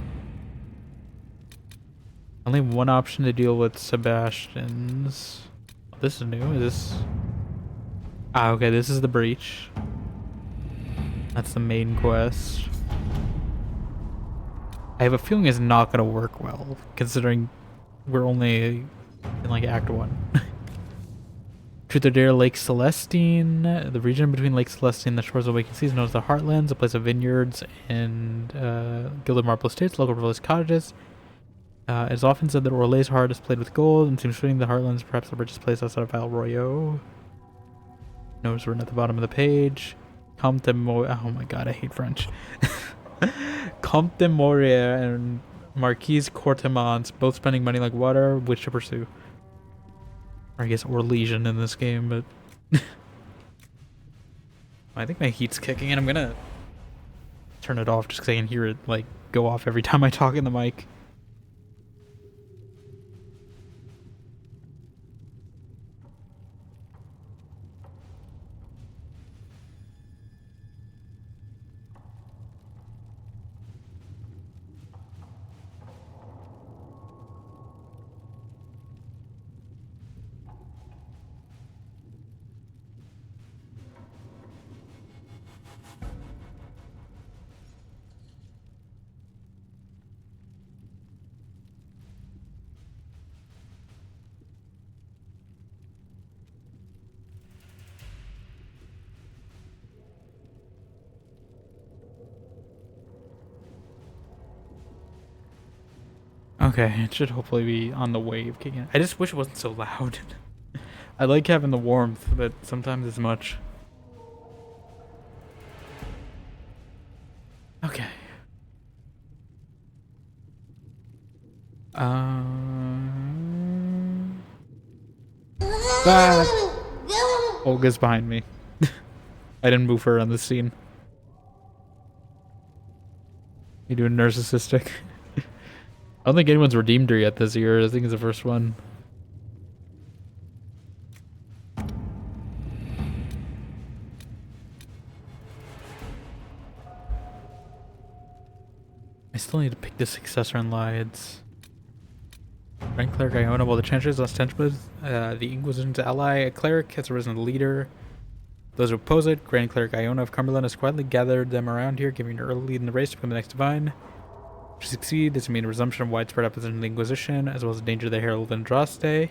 S1: Only one option to deal with Sebastians. Oh, this is new. Is this... Ah, okay, this is the breach. That's the main quest. I have a feeling it's not going to work well, considering we're only in, like, Act 1. Truth or Dare, Lake Celestine. The region between Lake Celestine and the shores of Awakened Seas known as the Heartlands, a place of vineyards and gilded marble estates, local village cottages. It is often said that Orlay's heart is played with gold, and seems fitting the Heartlands perhaps the richest place outside of Val Royeaux. Notes written at the bottom of the page. Comte de Moria. Oh my god, I hate French. Comte de Moria and Marquise Courtemans, both spending money like water. Which to pursue? Or I guess Orlesian in this game, but I think my heat's kicking in. I'm gonna turn it off just because I can hear it like go off every time I talk in the mic. Okay, it should hopefully be on the wave kicking in. I just wish it wasn't so loud. I like having the warmth, but sometimes it's much. Okay. Olga's behind me. I didn't move her on the scene. You doing narcissistic? I don't think anyone's redeemed her yet this year. I think it's the first one. I still need to pick the successor in Lides. Grand Cleric Iona, while the Chantry is ostensibly the Inquisition's ally, a cleric has arisen as a leader. Those who oppose it, Grand Cleric Iona of Cumberland has quietly gathered them around here, giving an early lead in the race to become the next divine. To succeed, this would mean a resumption of widespread opposition to the Inquisition, as well as the danger of the Herald of Andraste.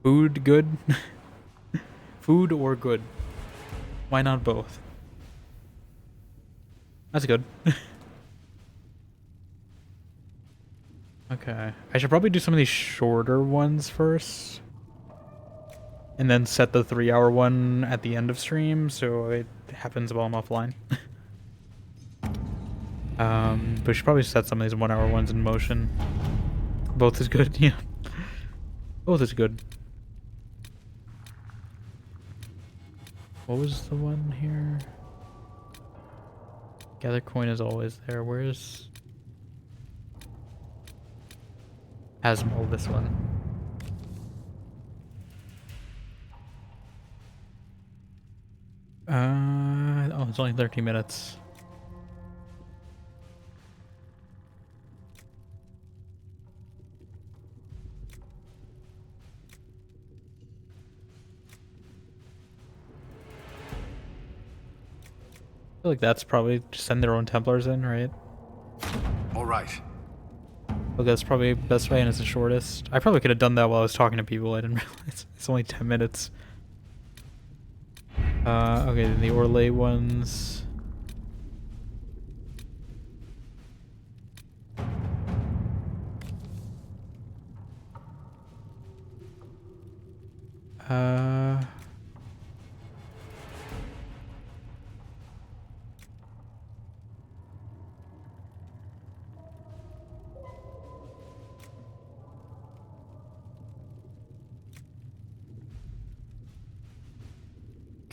S1: Food good? Food or good? Why not both? That's good. Okay. I should probably do some of these shorter ones first. And then set the 3-hour one at the end of stream, so it happens while I'm offline. But we should probably set some of these 1-hour ones in motion. Both is good, yeah. Both is good. What was the one here? Gather coin is always there. Where's Asmol, this one? Oh, it's only 13 minutes. feel like that's probably just send their own Templars in, right?
S5: All right.
S1: Okay, that's probably the best way and it's the shortest. I probably could have done that while I was talking to people. I didn't realize it's only 10 minutes. Okay, then the Orlais ones.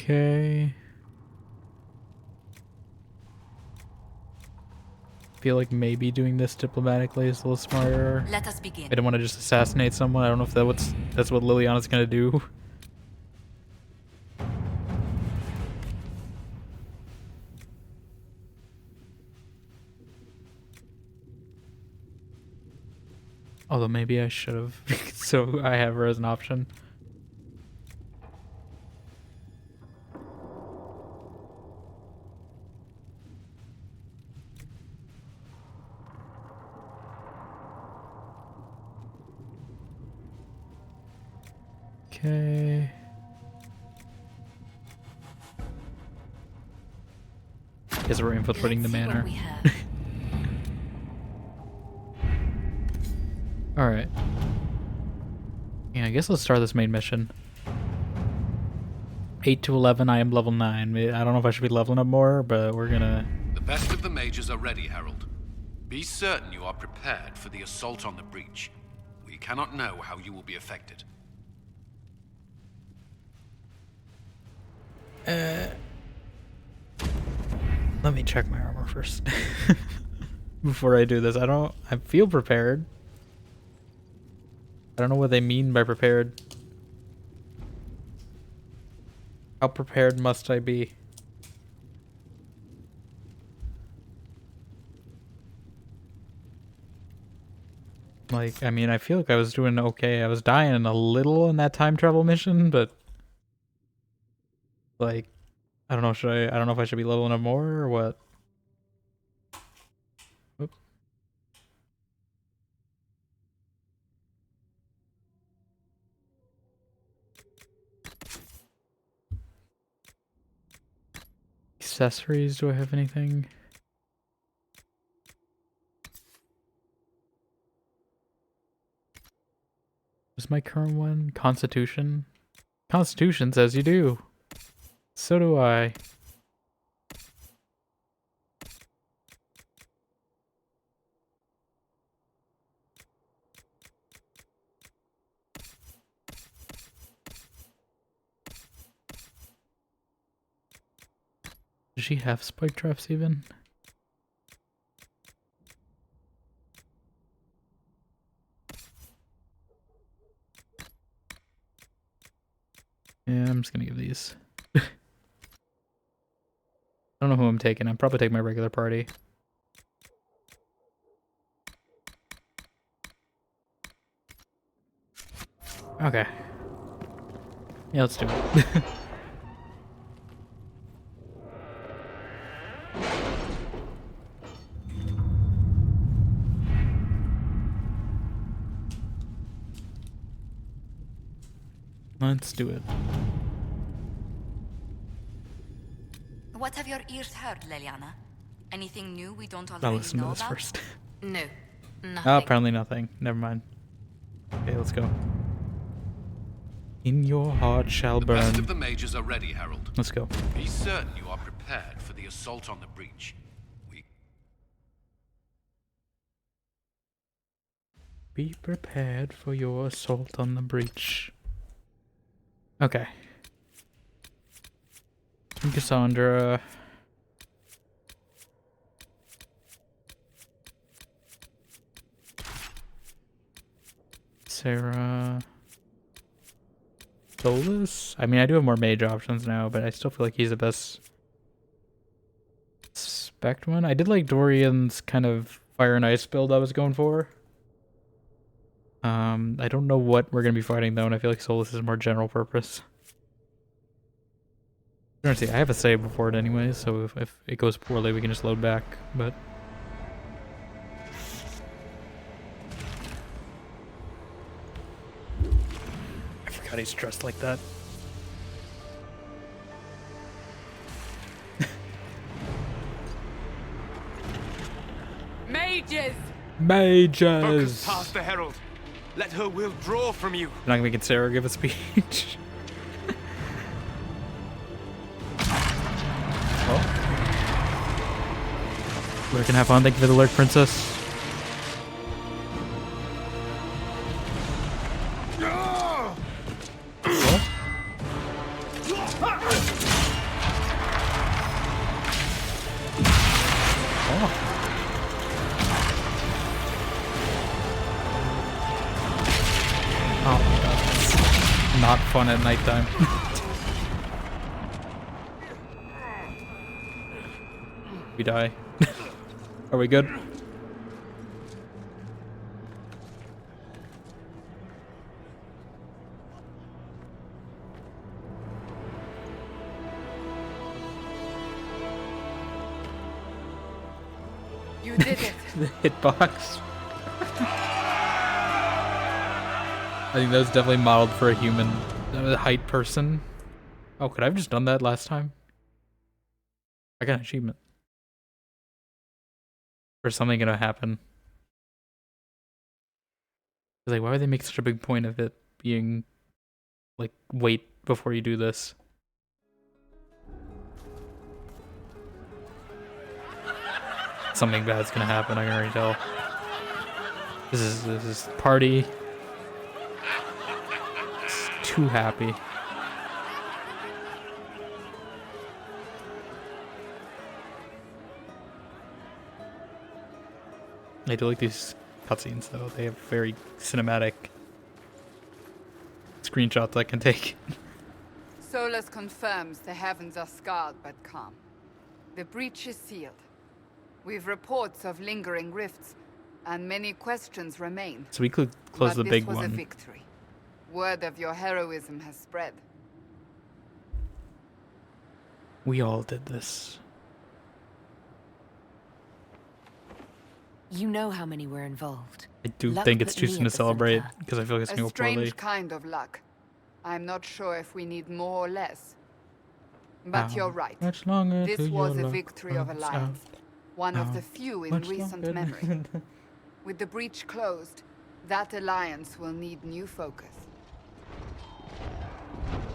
S1: Okay. Feel like maybe doing this diplomatically is a little smarter.
S2: Let us begin.
S1: I don't want to just assassinate someone. I don't know if that's what Liliana's gonna do. Although maybe I should have, so I have her as an option. Okay. Guess we're infiltrating the manor. Alright. Yeah, I guess let's start this main mission. 8 to 11, I am level 9. I don't know if I should be leveling up more, but we're gonna...
S5: The best of the mages are ready, Herald. Be certain you are prepared for the assault on the breach. We cannot know how you will be affected.
S1: Let me check my armor first. Before I do this. I feel prepared. I don't know what they mean by prepared. How prepared must I be? Like, I mean, I feel like I was doing okay. I was dying a little in that time travel mission, but like, I don't know, I don't know if I should be leveling up more or what. Oop. Accessories, do I have anything? What's my current one? Constitution? Constitution says you do. So do I. Does she have spike traps even? Yeah, I'm just gonna give these. I don't know who I'm taking. I'll probably take my regular party. Okay. Yeah, let's do it. Let's do it.
S2: What have your ears heard, Liliana? Anything new we don't
S1: I'll
S2: already
S1: listen to
S2: know
S1: this
S2: about?
S1: first.
S2: No, nothing.
S1: Oh, apparently nothing. Never mind. Okay, let's go. In your heart shall burn.
S5: The best of the mages are ready, Herald.
S1: Let's go.
S5: Be certain you are prepared for the assault on the breach.
S1: Be prepared for your assault on the breach. Okay. Cassandra. Sarah. Solus? I mean, I do have more mage options now, but I still feel like he's the best spec one. I did like Dorian's kind of fire and ice build I was going for. I don't know what we're going to be fighting though, and I feel like Solus is more general purpose. Honestly, I have a save before it anyway, so if it goes poorly, we can just load back, but... I forgot he's dressed like that.
S4: Mages!
S1: Mages!
S9: Focus past the Herald. Let her will draw from you.
S1: You're not gonna make Sarah give a speech. We can have fun. Thank you for the alert, princess. Oh my god, that's not fun at nighttime. We die. Are we good?
S4: You did it.
S1: The hitbox. I think that was definitely modeled for a human height person. Oh, could I have just done that last time? I got an achievement. Or something gonna happen. Like, why would they make such a big point of it being like, wait before you do this? Something bad's gonna happen, I can already tell. This is party. It's too happy. I do like these cutscenes though. They have very cinematic screenshots I can take.
S4: Solus confirms the heavens are scarred but calm. The breach is sealed. We've reports of lingering rifts, and many questions remain.
S1: So we could close the big
S4: one. This was a
S1: one.
S4: victory. Word of your heroism has spread.
S1: We all did this.
S6: You know how many were involved.
S1: I do
S6: Luck
S1: think it's
S6: put
S1: too
S6: me
S1: soon to
S6: at the
S1: celebrate
S6: center.
S1: because I feel like it's gonna
S4: A
S1: go poorly.
S4: strange kind of luck. I'm not sure if we need more or less. But you're right.
S1: Much longer
S4: This
S1: till
S4: was
S1: your
S4: a
S1: luck
S4: victory of
S1: runs
S4: alliance.
S1: out.
S4: One of
S1: How
S4: the few in
S1: much
S4: recent
S1: longer?
S4: memory. With the breach closed, that alliance will need new focus.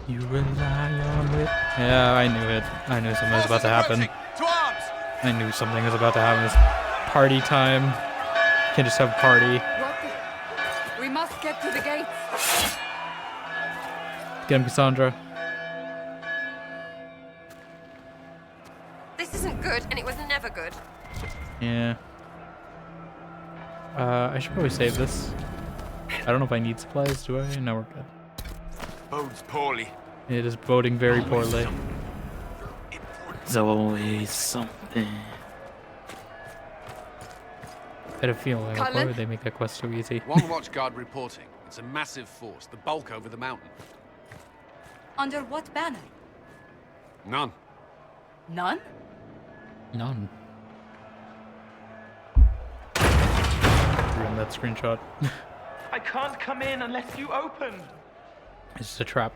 S1: You rely on it. Yeah, I knew it. I knew something was about to happen. I knew something was about to happen. It's party time. Can't just have a party.
S4: We must get to the gates.
S1: Get him, Cassandra.
S8: This isn't good, and it was never good.
S1: Yeah. I should probably save this. I don't know if I need supplies, do I? No, we're good.
S9: Bodes poorly.
S1: It is boding very poorly. There's always something. I had a feeling, like, why would they make that quest so easy?
S5: One watch guard reporting. It's a massive force, the bulk over the mountain.
S2: Under what banner?
S5: None.
S2: None?
S1: None. Ruin that screenshot.
S14: I can't come in unless you open.
S1: It's just a trap.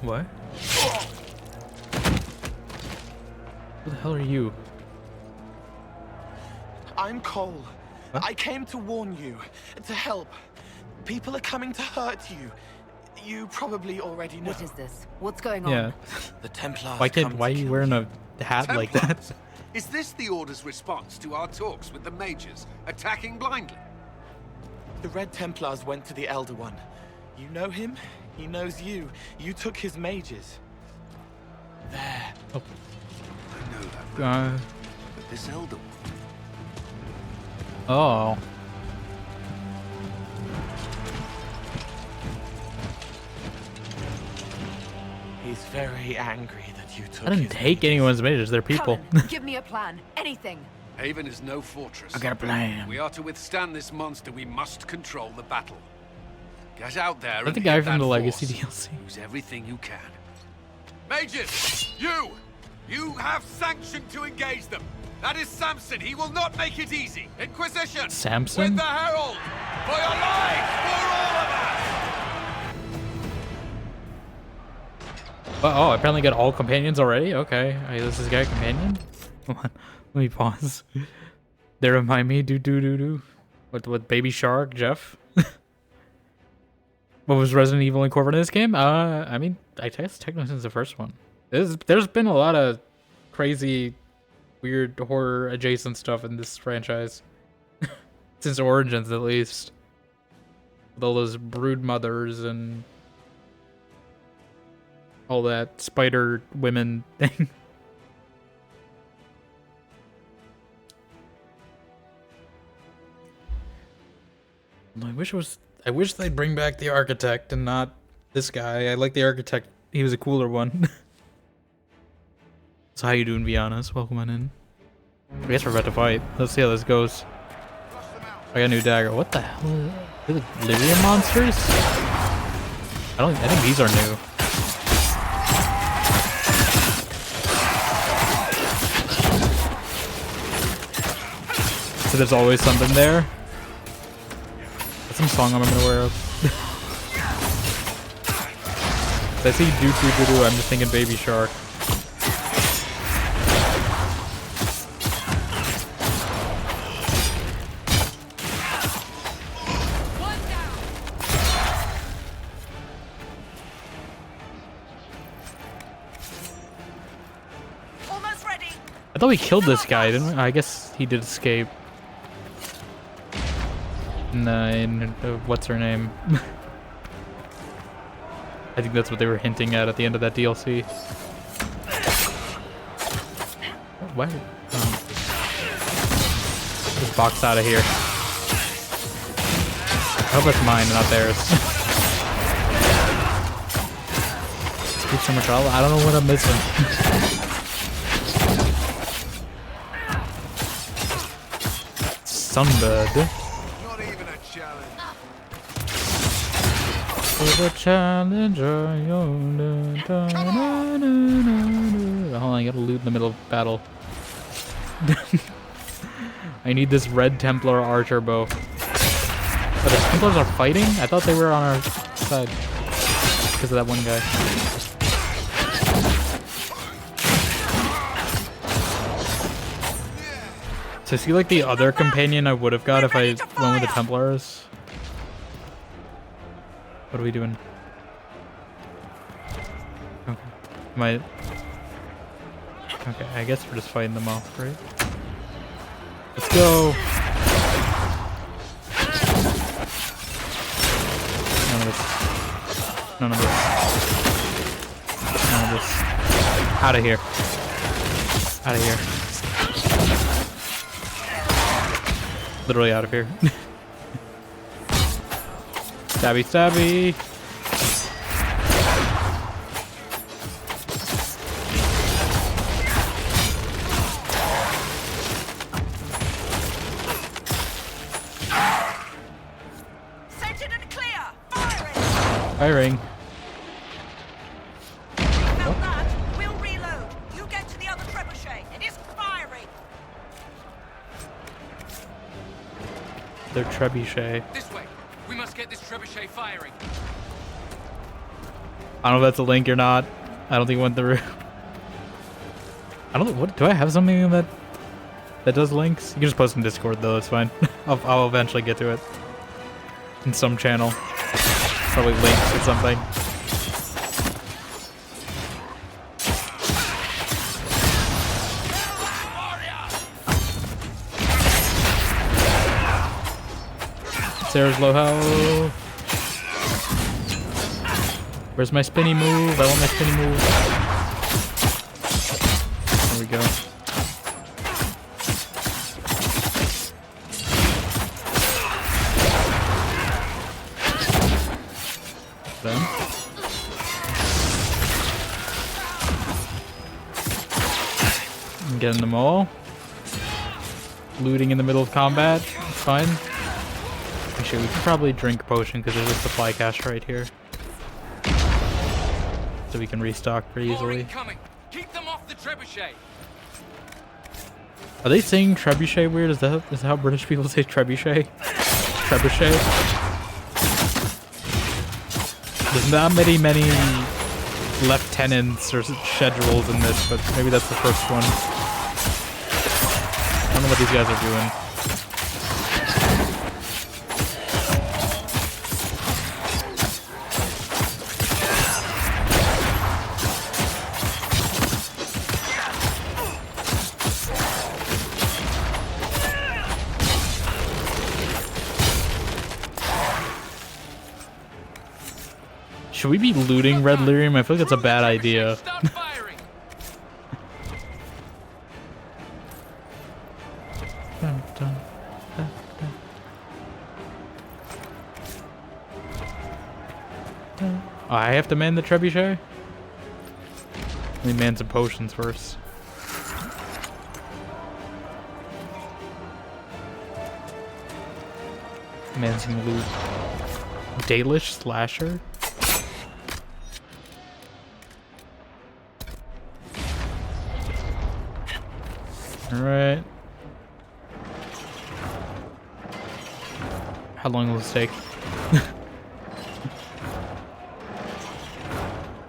S1: What? Who the hell are you?
S14: I'm Cole.
S1: What?
S14: I came to warn you, to help. People are coming to hurt you. You probably already know.
S6: What is this? What's going on?
S1: Yeah.
S14: The Templars.
S1: Why are you wearing a hat like that?
S5: Templars? Is this the Order's response to our talks with the mages, attacking blindly?
S14: The Red Templars went to the Elder One. You know him? He knows you. You took his mages. There.
S1: Oh.
S5: I know that. But this Elder One.
S1: Oh.
S14: He's very angry that you took
S1: I didn't take anyone's mages, they're people.
S6: Cullen, give me a plan. Anything.
S5: Haven is no fortress.
S1: I got a plan.
S5: We are to withstand this monster. We must control the battle. Get out there.
S1: Is that the guy from the Legacy DLC?
S5: Use everything you can. Mages, you have sanction to engage them. That is Samson. He will not make it easy. Inquisition.
S1: Samson?
S5: With the Herald. For your lives, for all of us.
S1: Oh, I apparently got all companions already? Okay. This is guy a companion? Come on. Let me pause. They remind me. Do. With Baby Shark, Jeff? What was Resident Evil incorporated in this game? I mean, I guess technically since the first one. There's been a lot of crazy, weird horror adjacent stuff in this franchise. Since Origins, at least. With all those brood mothers and all that spider women thing. I wish they'd bring back the architect and not this guy. I like the architect. He was a cooler one. So how you doing, Vianas? Welcome on in. I guess we're about to fight. Let's see how this goes. I got a new dagger. What the hell? Are the Lyrian monsters? I think these are new. So there's always something there. That's some song I'm aware of. I see do. I'm just thinking Baby Shark. I thought we killed this guy, didn't we? I guess he did escape. In what's her name? I think that's what they were hinting at the end of that DLC. Why? This box out of here. I hope it's mine and not theirs. Speak so much. I don't know what I'm missing. Sunbird.
S5: Not even a challenge.
S1: For the challenger. Hold on, I gotta loot in the middle of battle. I need this red Templar archer bow. Oh, the Templars are fighting? I thought they were on our side. Because of that one guy. So is he like the other companion I would have got if I went with the Templars? What are we doing? Okay. Okay, I guess we're just fighting them off, right? Let's go! None of this. None of this. None of this. Out of here. Out of here. Literally out of here. Stabby, stabby.
S15: Sentinel clear.
S1: Firing.
S15: We'll reload. You get to the other trebuchet. It is firing.
S1: Their trebuchet.
S10: This way. We must get this trebuchet firing.
S1: I don't know if that's a link or not. I don't think it went through. I don't know. What do I have something that does links? You can just post in Discord though. It's fine. I'll eventually get to it in some channel. Probably links or something. Sarah's low health. Where's my spinny move? I want my spinny move. There we go. Then. I'm getting them all. Looting in the middle of combat. It's fine. Actually, we could probably drink a potion because there's a supply cache right here. So we can restock pretty easily.
S16: Keep them off the trebuchet.
S1: Are they saying trebuchet weird? Is that how British people say trebuchet? Trebuchet? There's not many lieutenants or schedules in this, but maybe that's the first one. I don't know what these guys are doing. Should we be looting Red Lyrium? I feel like that's a bad idea. Oh, I have to man the trebuchet? Let me man some potions first. Man some loot. Dalish Slasher? Alright. How long will this take?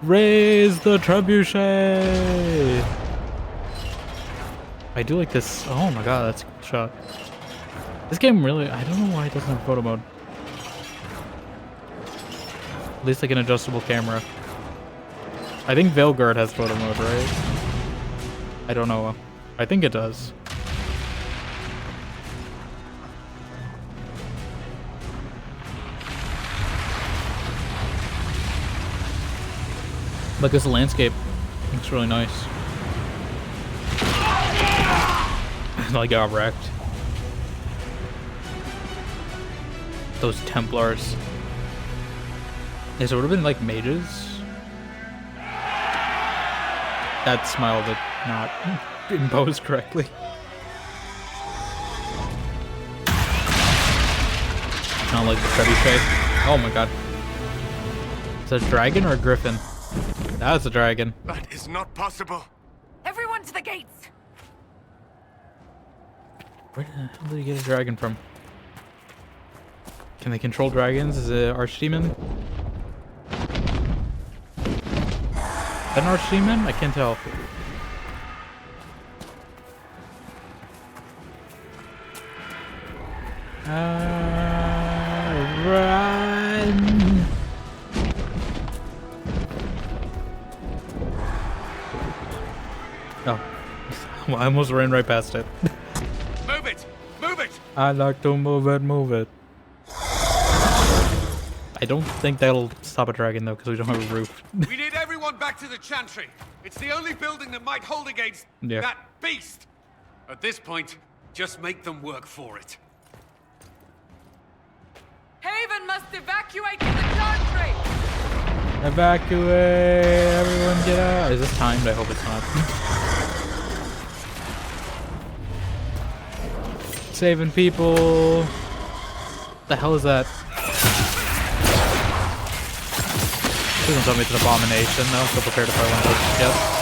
S1: Raise the trebuchet! I do like this. Oh my god, that's a cool shot. This game really, I don't know why it doesn't have photo mode. At least like an adjustable camera. I think Veilguard has photo mode, right? I don't know. I think it does. Like this landscape looks really nice. I got wrecked. Those Templars. Yeah, so it would have been like mages. That smile did not impose correctly. Not like the trebuchet. Oh my god. Is that a dragon or a griffin? That's a dragon.
S7: That is not possible.
S15: Everyone to the gates.
S1: Where the hell did you get a dragon from? Can they control dragons? Is it Archdemon? Is that an Archdemon? I can't tell. Run! Oh. Well, I almost ran right past it.
S16: Move it! Move it!
S1: I like to move it, move it. I don't think that'll stop a dragon though, because we don't have a roof.
S16: We need everyone back to the Chantry. It's the only building that might hold against that beast. At this point, just make them work for it.
S15: Haven must evacuate to the Chantry.
S1: Evacuate! Everyone get out! Is this timed? I hope it's not. Saving people. What the hell is that? Please don't tell me it's an abomination. No, so prepared to fight one of those. Yes.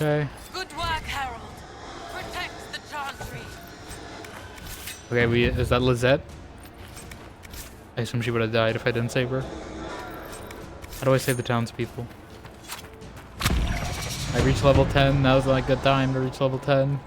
S1: Okay.
S15: Good work, Harold. Protect the Chantry.
S1: Okay, is that Lizette? I assume she would have died if I didn't save her. How do I save the townspeople? I reached level 10. That was like a good time to reach level 10.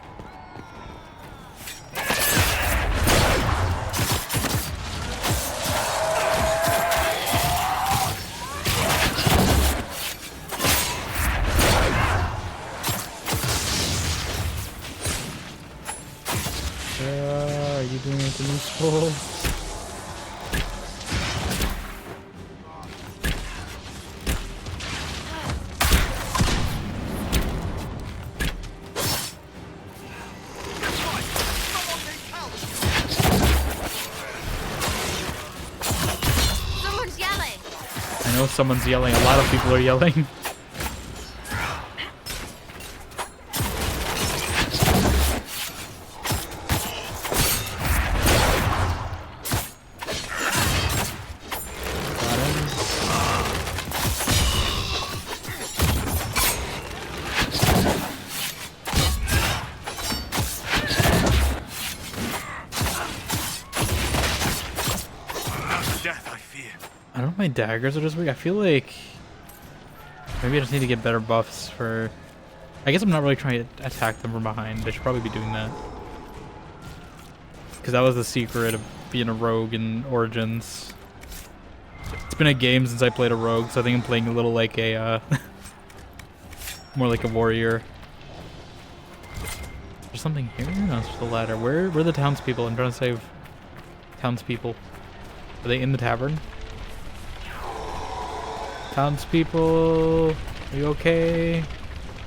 S1: Are you doing anything useful? I know someone's yelling. A lot of people are yelling. I don't know if my daggers are just weak. I feel like maybe I just need to get better buffs for... I guess I'm not really trying to attack them from behind. I should probably be doing that. Because that was the secret of being a rogue in Origins. It's been a game since I played a rogue, so I think I'm playing a little like a... more like a warrior. There's something here? No, it's just a ladder. Where are the townspeople? I'm trying to save townspeople. Are they in the tavern? Townspeople, are you okay?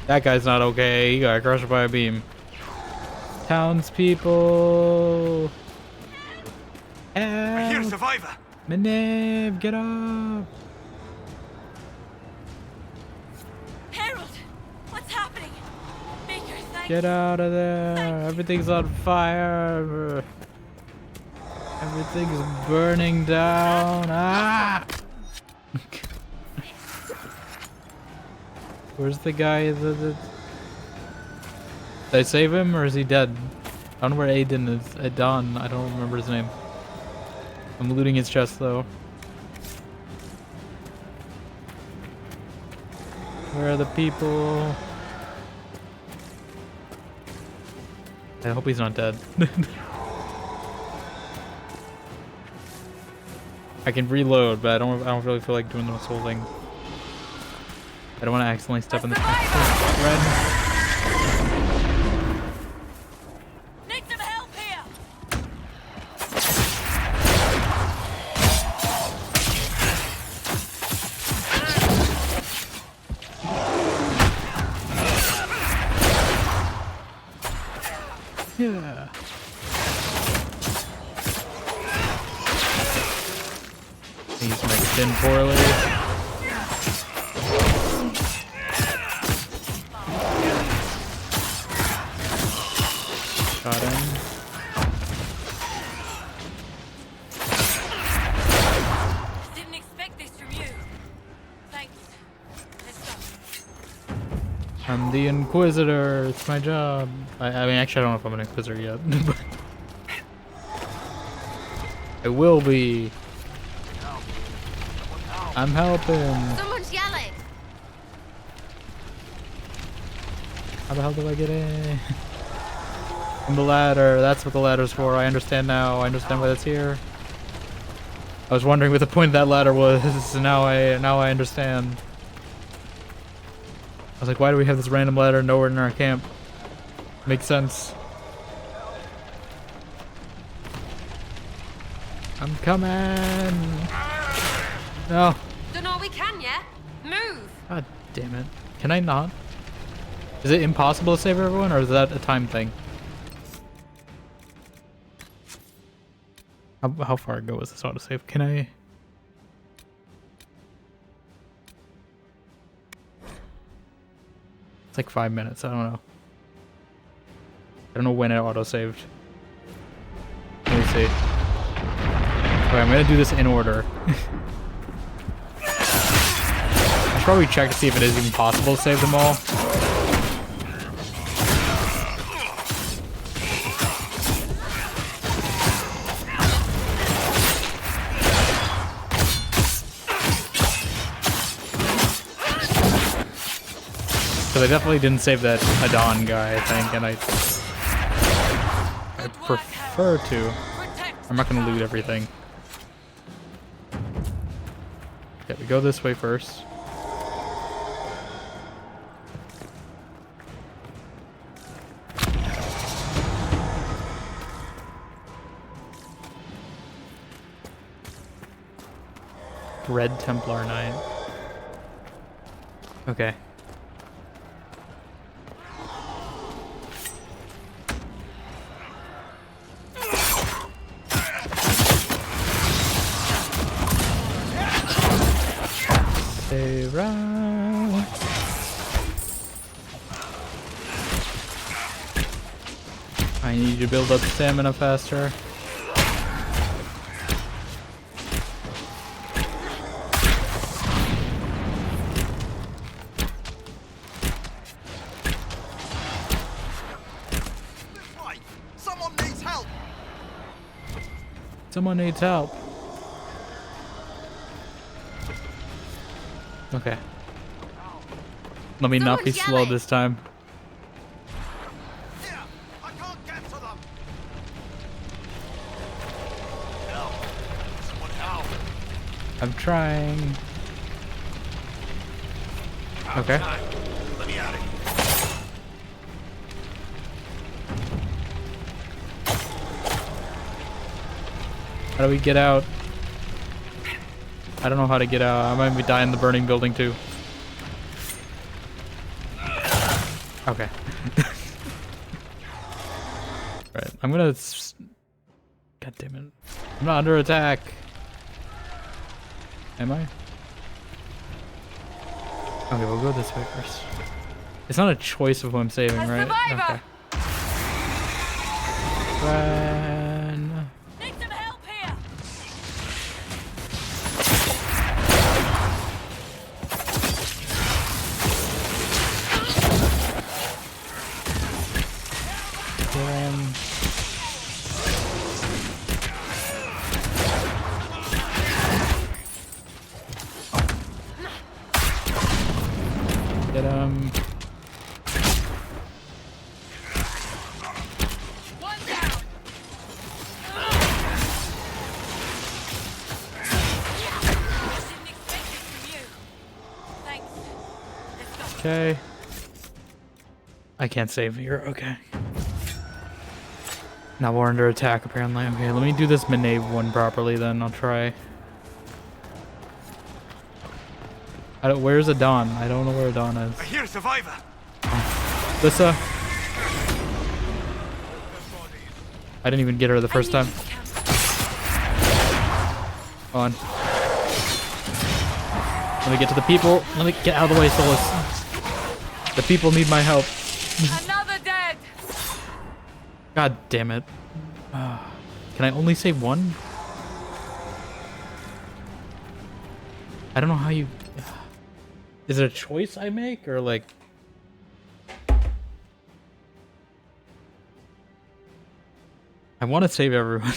S1: That guy's not okay. He got crushed by a beam. Townspeople,
S16: I hear a survivor.
S1: Manev, get up!
S15: Harold, what's happening? Baker, thank
S1: Get out of there! Everything's on fire. Everything's burning down. Ah! Where's the guy that... Did I save him or is he dead? I don't know where Aiden is. Adon, I don't remember his name. I'm looting his chest though. Where are the people? I hope he's not dead. I can reload, but I don't really feel like doing this whole thing. I don't want to accidentally step in the red.
S15: Need some help here.
S1: Yeah. These mixed in poorly. Got him.
S15: Didn't expect this from you. Thanks. Let's go.
S1: I'm the Inquisitor. It's my job. I mean, actually, I don't know if I'm an Inquisitor yet. But I will be. I'm helping.
S8: Someone's yelling.
S1: How the hell do I get in? On the ladder. That's what the ladder's for. I understand now. I understand why that's here. I was wondering what the point of that ladder was. Now I understand. I was like, why do we have this random ladder nowhere in our camp? Makes sense. I'm coming. No.
S8: Don't know we can yet. Move.
S1: God damn it. Can I not? Is it impossible to save everyone, or is that a time thing? How far ago was this autosave? Can I... It's like 5 minutes. I don't know. I don't know when it autosaved. Let me see. Okay, I'm gonna do this in order. I should probably check to see if it is even possible to save them all. Because I definitely didn't save that Adon guy, I think, and I prefer to. I'm not going to loot everything. Okay, we go this way first. Red Templar Knight. Okay. Hey, run. I need to build up stamina faster.
S17: Someone needs help.
S1: Someone needs help. Okay. Let me not be slow this time.
S17: Here, I can't get to them. Someone help.
S1: I'm trying. Okay.
S17: Let me out of here.
S1: How do we get out? I don't know how to get out. I might be dying in the burning building too. Okay. Alright, I'm gonna... God damn it. I'm not under attack. Am I? Okay, we'll go this way first. It's not a choice of who I'm saving, right? Okay. Run.
S15: Need some help here.
S1: Get him. Get him.
S15: One down. I didn't expect this from you. Thanks. Let's go.
S1: Okay. I can't save here. Okay. Now we're under attack, apparently. Okay, let me do this Manave one properly, then I'll try. Where's Adon? I don't know where Adon is.
S17: I hear a survivor.
S1: Lissa. I didn't even get her the first time. Come on. Let me get to the people. Let me get out of the way, Solus. The people need my help.
S15: Another dead.
S1: God damn it. Can I only save one? I don't know how you... Is it a choice I make, or like... I want to save everyone.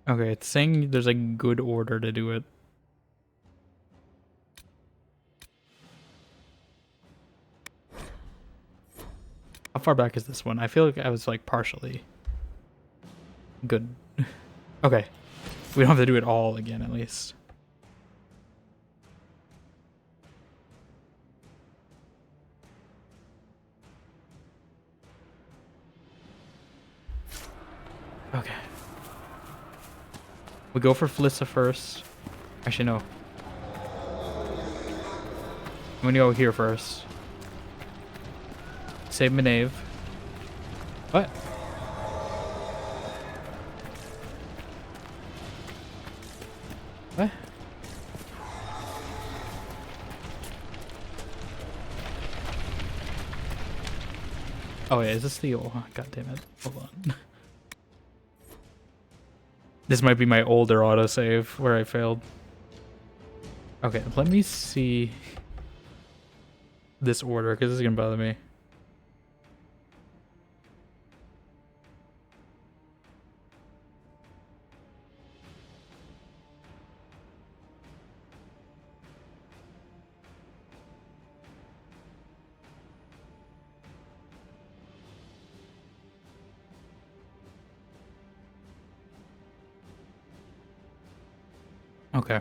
S1: Okay, it's saying there's a good order to do it. How far back is this one? I feel like I was like partially good. Okay. We don't have to do it all again, at least. Okay. We go for Felissa first. Actually, no. I'm gonna go here first. Save Manave. What? What? Oh yeah, is this the... Oh, God damn it. Hold on. This might be my older autosave where I failed. Okay, let me see this order, because this is going to bother me. Okay.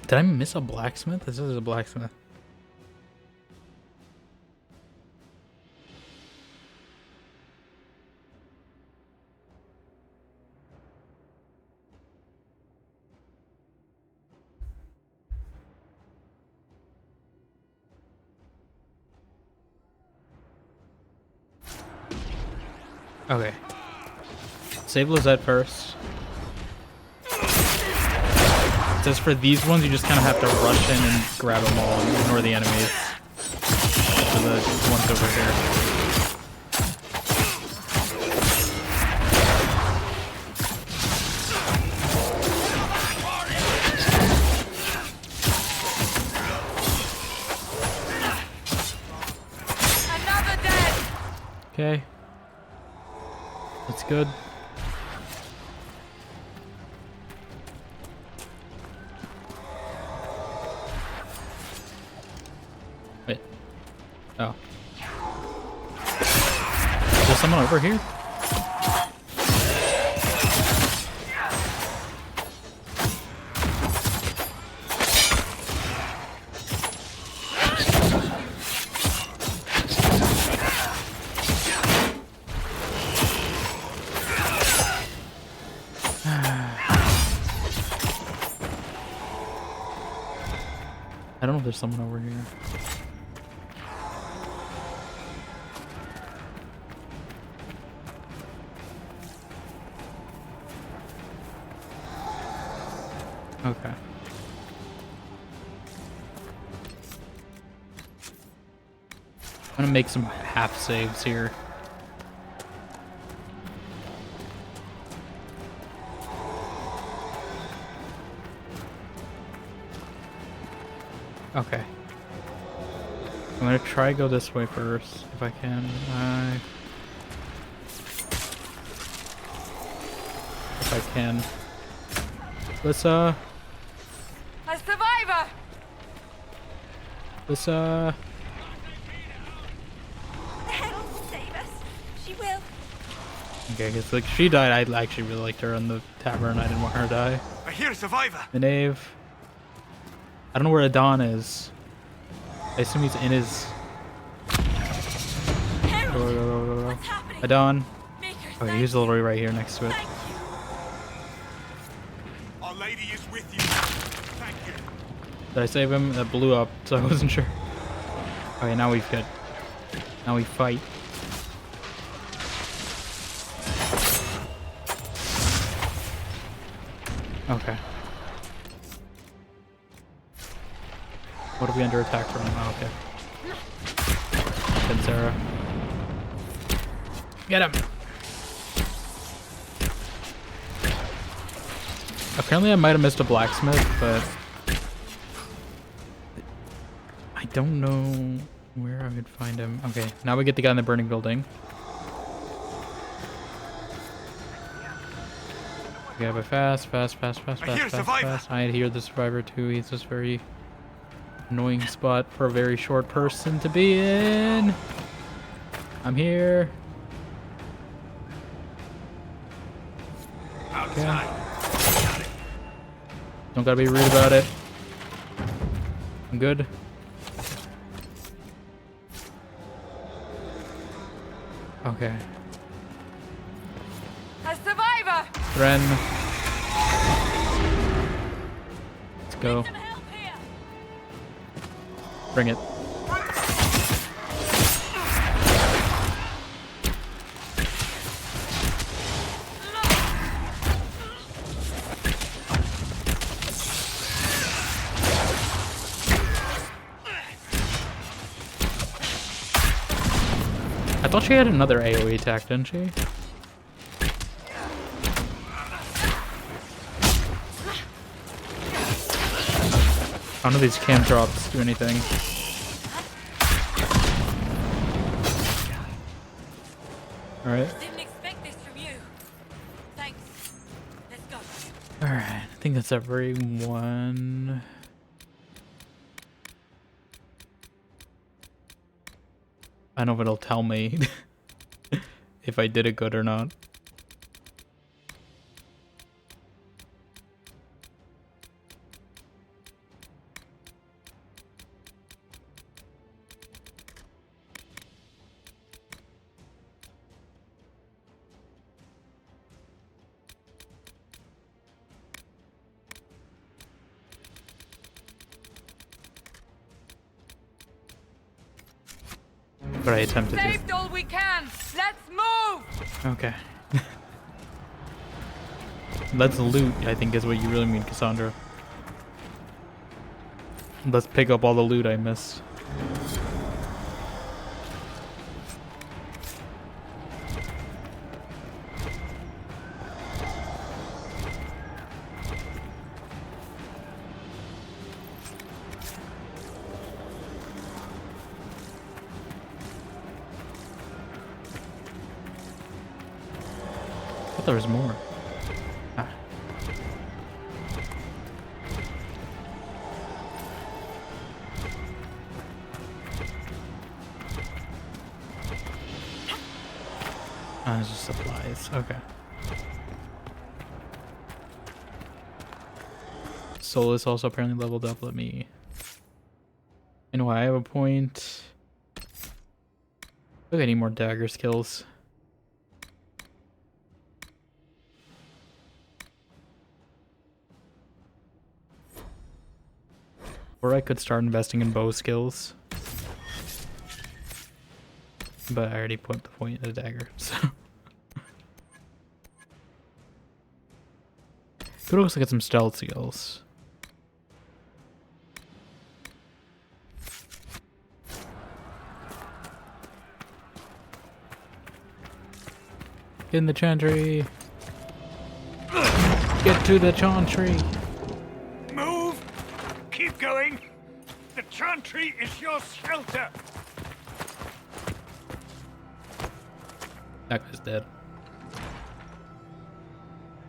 S1: Did I miss a blacksmith? This is a blacksmith. Okay. Save Lizette first. It says for these ones, you just kind of have to rush in and grab them all and ignore the enemies. For the ones over here.
S15: Another dead.
S1: Okay. That's good. Wait. Oh. Is there someone over here? I don't know if there's someone over here. Okay. I'm gonna make some half saves here. Okay. I'm gonna try go this way first, if I can. If I can. Let's
S15: A survivor.
S1: Let's
S15: The hell will save us. She will.
S1: Okay, I guess like she died. I actually really liked her in the tavern. I didn't want her to die.
S17: I hear a survivor.
S1: The knave. I don't know where Adon is. I assume he's in his. Go. Adon. Okay, he's literally right here next to it.
S17: Our lady is with you. Thank you.
S1: Did I save him? That blew up, so I wasn't sure. Okay, now we've got. Now we fight. Okay. What are we under attack from? Oh, okay. Good, Sarah. Get him! Apparently I might have missed a blacksmith, but I don't know where I would find him. Okay, now we get the guy in the burning building. Okay, but fast. I hear the survivor too. He's just very annoying spot for a very short person to be in. I'm here. Okay. Don't gotta be rude about it. I'm good. Okay.
S15: A survivor.
S1: Ren. Let's go. Bring it. I thought she had another AoE attack, didn't she? None of these cam drops do anything. Alright.
S15: Didn't expect this from you. Thanks. Let's go.
S1: Alright, I think that's everyone. I don't know if it'll tell me if I did it good or not. But I attempted to.
S15: Saved all we can. Let's move.
S1: Okay. Let's loot, I think is what you really mean, Cassandra. Let's pick up all the loot I missed. I thought there was more. Ah. It's just supplies. Okay. Soul is also apparently leveled up. Let me. Anyway, I have a point. Look, I need more dagger skills. Or I could start investing in bow skills. But I already put the point in the dagger, so. Could also get some stealth skills. Get in the chantry. Get to the chantry.
S17: Move! Keep going! The chantry is your shelter!
S1: That guy's dead.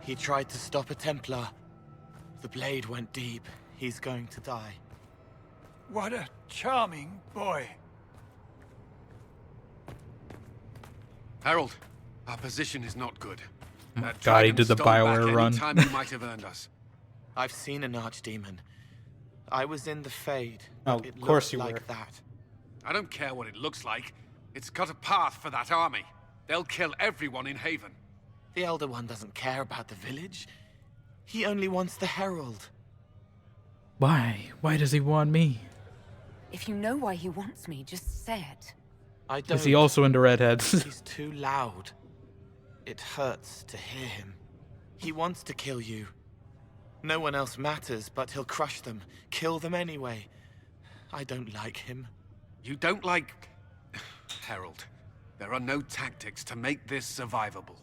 S14: He tried to stop a Templar. The blade went deep. He's going to die.
S17: What a charming boy.
S5: Harold, our position is not good.
S1: God, he did the Bioware run.
S5: Time you might have earned us.
S14: I've seen an archdemon. I was in the Fade.
S1: Oh,
S14: It
S1: of course
S14: looked
S1: you
S14: like
S1: were.
S14: that.
S5: I don't care what it looks like. It's got a path for that army. They'll kill everyone in Haven.
S14: The Elder One doesn't care about the village. He only wants the Herald.
S1: Why? Why does he want me?
S6: If you know why he wants me, just say it.
S14: I don't.
S1: Is he also into redheads?
S14: He's too loud. It hurts to hear him. He wants to kill you. No one else matters, but he'll crush them, kill them anyway. I don't like him.
S5: You don't like... Harold, there are no tactics to make this survivable.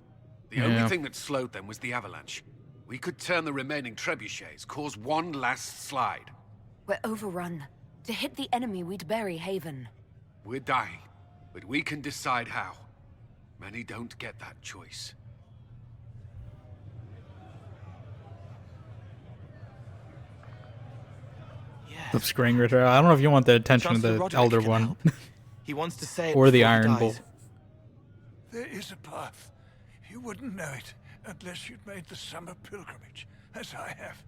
S5: The only thing that slowed them was the avalanche. We could turn the remaining trebuchets, cause one last slide.
S6: We're overrun. To hit the enemy, we'd bury Haven.
S5: We're dying, but we can decide how. Many don't get that choice.
S1: The Screen Ritter. I don't know if you want the attention of the Elder One.
S14: He wants to say it
S1: or the
S14: before he
S1: Iron
S14: dies.
S1: Bull.
S17: There is a path. You wouldn't know it unless you'd made the summer pilgrimage, as I have.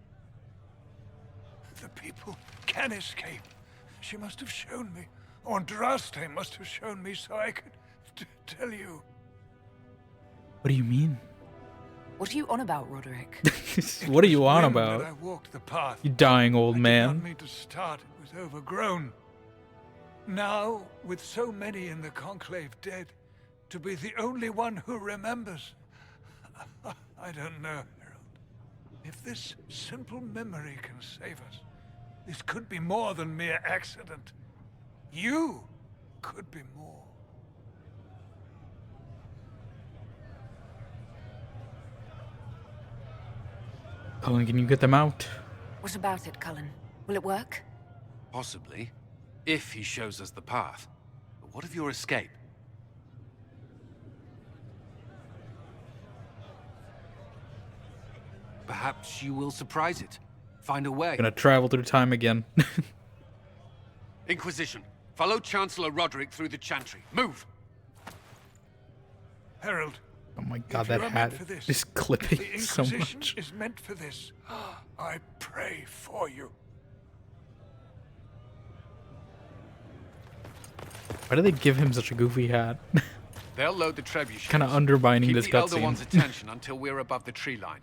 S17: The people can escape. She must have shown me. Andraste must have shown me so I could tell you.
S1: What do you mean?
S6: What are you on about, Roderick?
S1: What are you on
S17: When
S1: about?
S17: I walked the path.
S1: You dying old
S17: I did
S1: man.
S17: not mean to start. It was overgrown. Now, with so many in the Conclave dead, to be the only one who remembers. I don't know, Harold. If this simple memory can save us, this could be more than mere accident. You could be more.
S1: Cullen, can you get them out?
S6: What about it, Cullen? Will it work?
S5: Possibly, if he shows us the path. But what of your escape? Perhaps you will surprise it. Find a way.
S1: Gonna travel through time again.
S5: Inquisition, follow Chancellor Roderick through the Chantry. Move!
S17: Harold.
S1: Oh my god,
S17: if
S1: that
S17: you are
S1: hat
S17: meant for this,
S1: is clipping
S17: the
S1: so
S17: Inquisition
S1: much.
S17: is meant for this. I pray for you.
S1: Why do they give him such a goofy hat?
S5: They'll load the trebuchets.
S1: Kind of undermining
S5: Keep
S1: this
S5: the Elder
S1: cutscene.
S5: One's attention until we're above the tree line.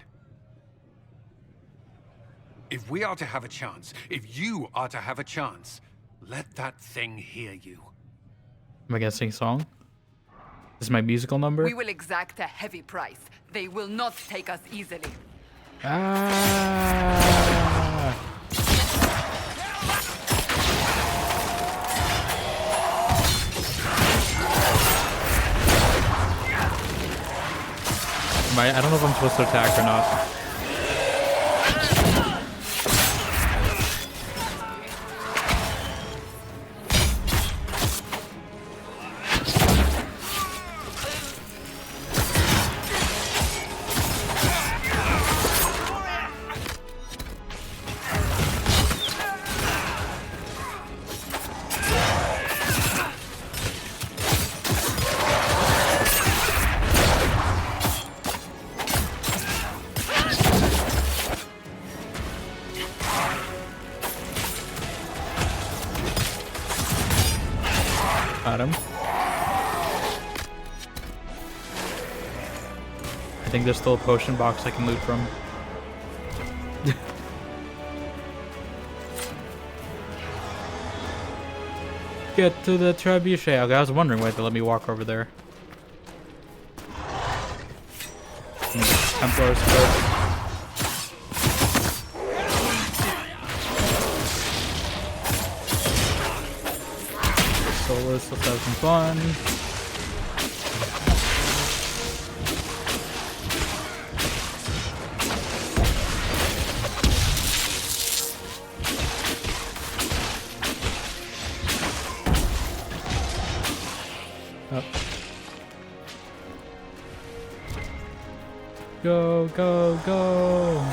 S5: If we are to have a chance, if you are to have a chance, let that thing hear you.
S1: Am I gonna sing a song? This is my musical number?
S4: We will exact a heavy price. They will not take us easily.
S1: Ah! I don't know if I'm supposed to attack or not. Got him. I think there's still a potion box I can loot from. Get to the trebuchet. Okay, I was wondering why they let me walk over there. Templars first. Let's have some fun. Up. Go, go, go.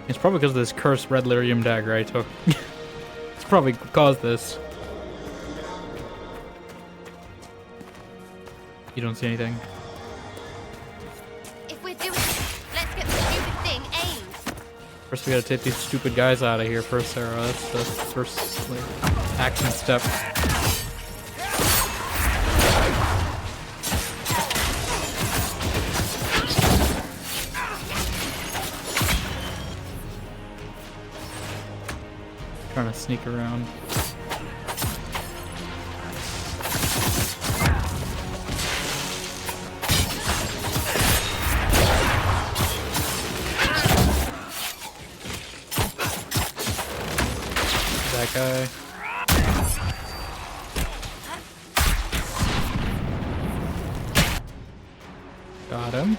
S1: It's probably because of this cursed red lyrium dagger I took. It's probably caused this. You don't see anything.
S8: If we're doing it, let's get the stupid thing aimed.
S1: First, we gotta take these stupid guys out of here first, Sarah. That's the first action step. Trying to sneak around. Guy. Got him.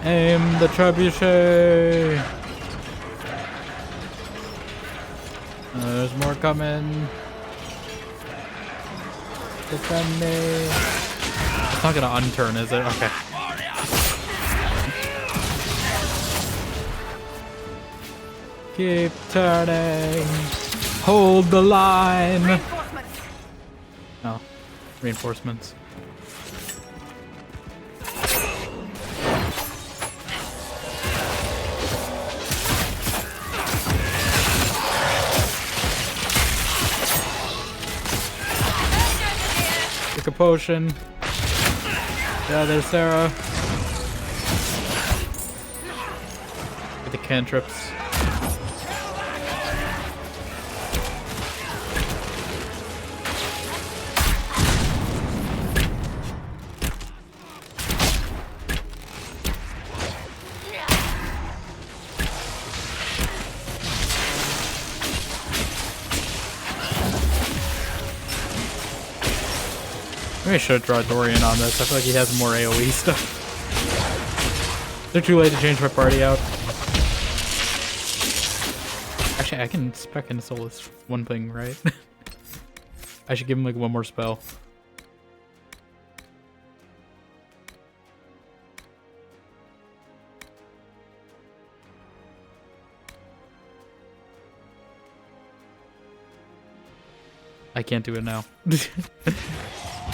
S1: Aim the trebuchet. There's more coming. Defend me. It's not gonna unturn, is it? Okay. Keep turning. Hold the line.
S4: Reinforcements.
S1: Oh, reinforcements. Take a potion. Yeah, there's Sarah. Get the cantrips. Maybe I should draw Dorian on this. I feel like he has more AoE stuff. Is it too late to change my party out? Actually, I can spec into Solus one thing, right? I should give him like one more spell. I can't do it now.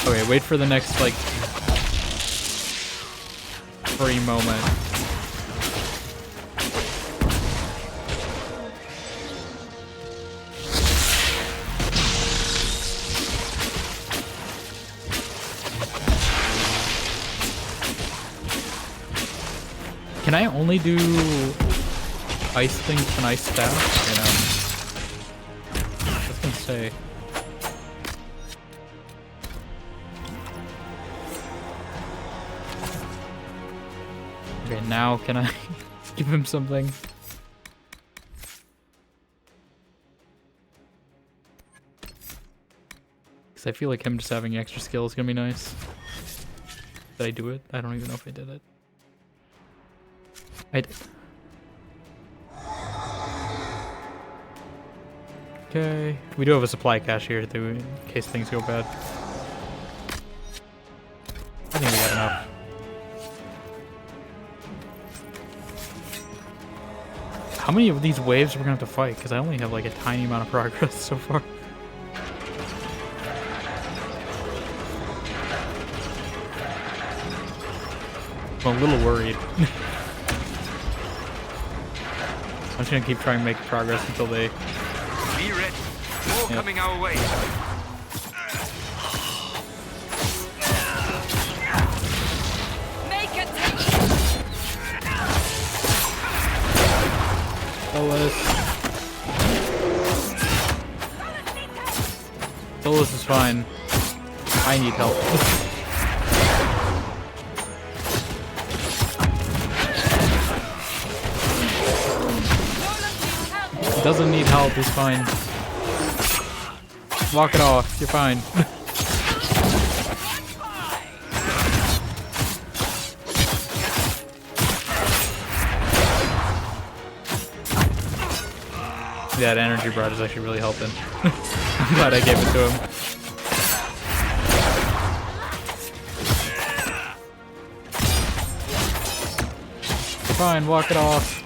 S1: Okay, wait for the next, like, free moment. Can I only do ice things and ice staff? You know? That's say. Okay, now can I give him something? Because I feel like him just having extra skill is gonna be nice. Did I do it? I don't even know if I did it. I did. Okay, we do have a supply cache here too, in case things go bad. I think we got enough. How many of these waves are we gonna have to fight? Because I only have like a tiny amount of progress so far. I'm a little worried. I'm just gonna keep trying to make progress until they...
S9: Be ready. More coming our way.
S15: Make it.
S1: Solus is fine. I need help. He doesn't need help, he's fine. Walk it off, you're fine. That energy barrage is actually really helping. I'm glad I gave it to him. Fine, walk it off.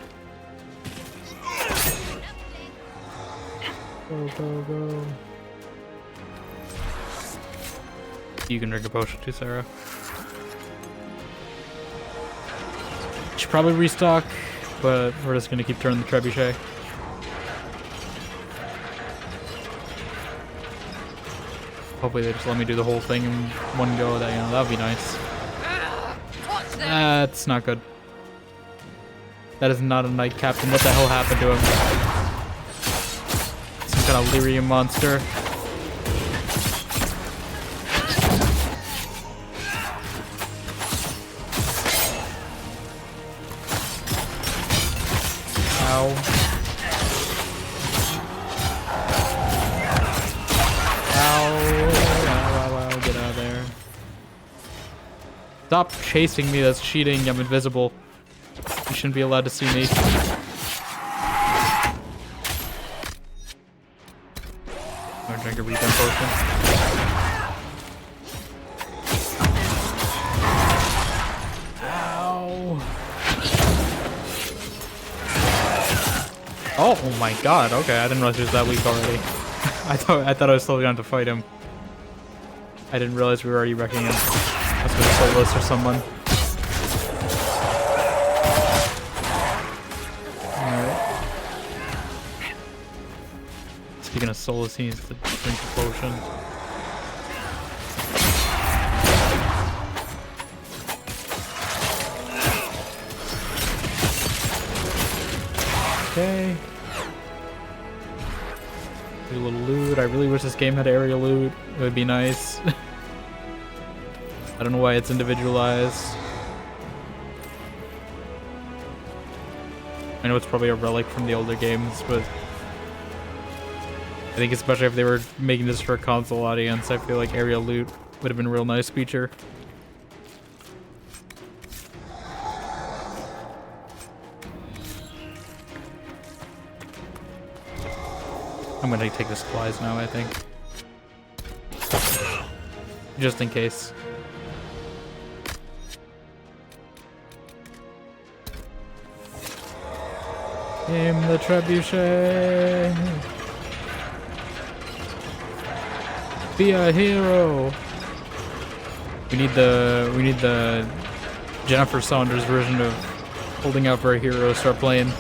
S1: Go, go, go. You can drink a potion too, Sarah. Should probably restock, but we're just gonna keep turning the trebuchet. Hopefully they just let me do the whole thing in one go. That, you know, that'd be nice. That's not good. That is not a knight captain. What the hell happened to him? Some kind of lyrium monster. Ow. Ow, get out of there. Stop chasing me, that's cheating, I'm invisible. You shouldn't be allowed to see me. I'm gonna drink a regen potion. Ow. Oh my god, okay, I didn't realize he was that weak already. I thought I was still going to fight him. I didn't realize we were already wrecking him. Must have been Solus or someone. Alright. Speaking of Solus, he needs to drink a potion. Okay. Do a little loot. I really wish this game had aerial loot. It would be nice. I don't know why it's individualized. I know it's probably a relic from the older games, but I think especially if they were making this for a console audience, I feel like aerial loot would have been a real nice feature. I'm gonna take the supplies now, I think. Just in case. Aim the trebuchet. Be a hero. We need the Jennifer Saunders version of holding out for a hero. Start playing.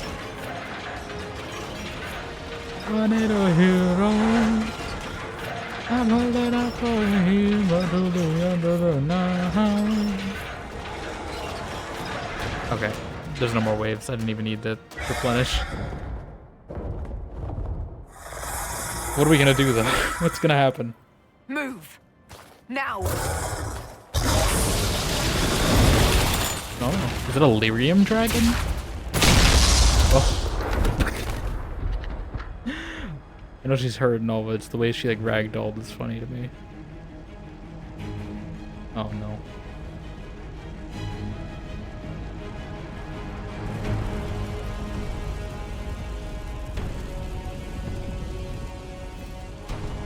S1: I need a hero. I'm holding out for a hero to the end of the night. Okay, there's no more waves. I didn't even need to replenish. What are we gonna do though? What's gonna happen?
S6: Move! Now!
S1: Oh, is it a lyrium dragon? Oh. I know she's hurt and all, but it's the way she like ragdolled that's funny to me. Oh no.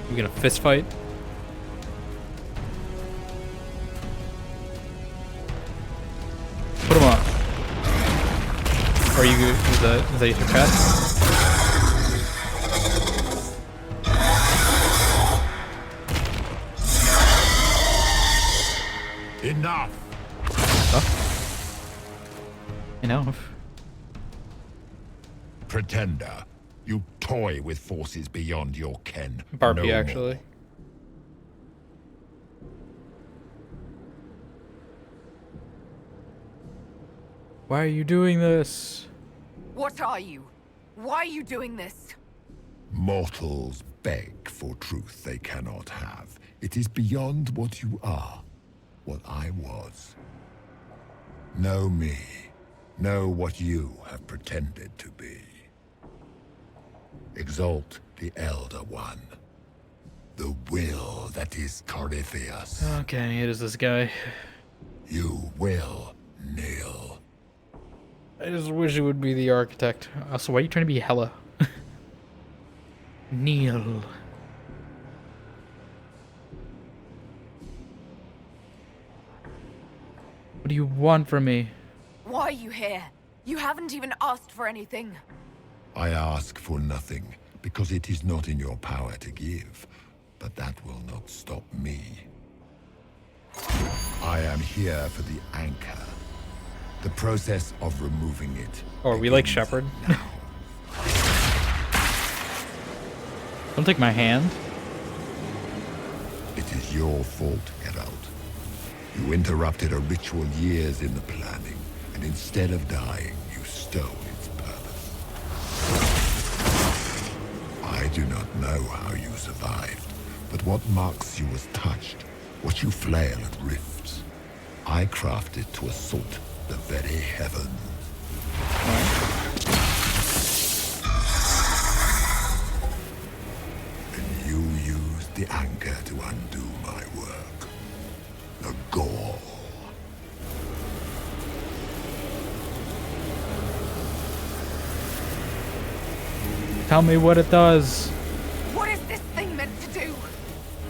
S1: We gonna fist fight? Put him on. Are you? Is that your cat?
S18: Enough.
S1: Enough.
S18: Pretender, you toy with forces beyond your ken.
S1: Barbie,
S18: no
S1: actually.
S18: More.
S1: Why are you doing this?
S6: What are you? Why are you doing this?
S18: Mortals beg for truth they cannot have. It is beyond what you are, what I was. Know me. Know what you have pretended to be. Exalt the Elder One. The will that is Corypheus.
S1: Okay, it is this guy.
S18: You will kneel.
S1: I just wish it would be the architect. Also, why are you trying to be Hela? Kneel. What do you want from me?
S6: Why are you here? You haven't even asked for anything.
S18: I ask for nothing, because it is not in your power to give. But that will not stop me. I am here for the anchor. The process of removing it.
S1: Oh, are we like Shepard? Don't take my hand.
S18: It is your fault, Geralt. You interrupted a ritual years in the planning, and instead of dying, you stole its purpose. I do not know how you survived, but what marks you as touched, what you flail at rifts, I crafted to assault the very heavens. And you used the anchor to undo my work. The gall.
S1: Tell me what it does.
S6: What is this thing meant to do?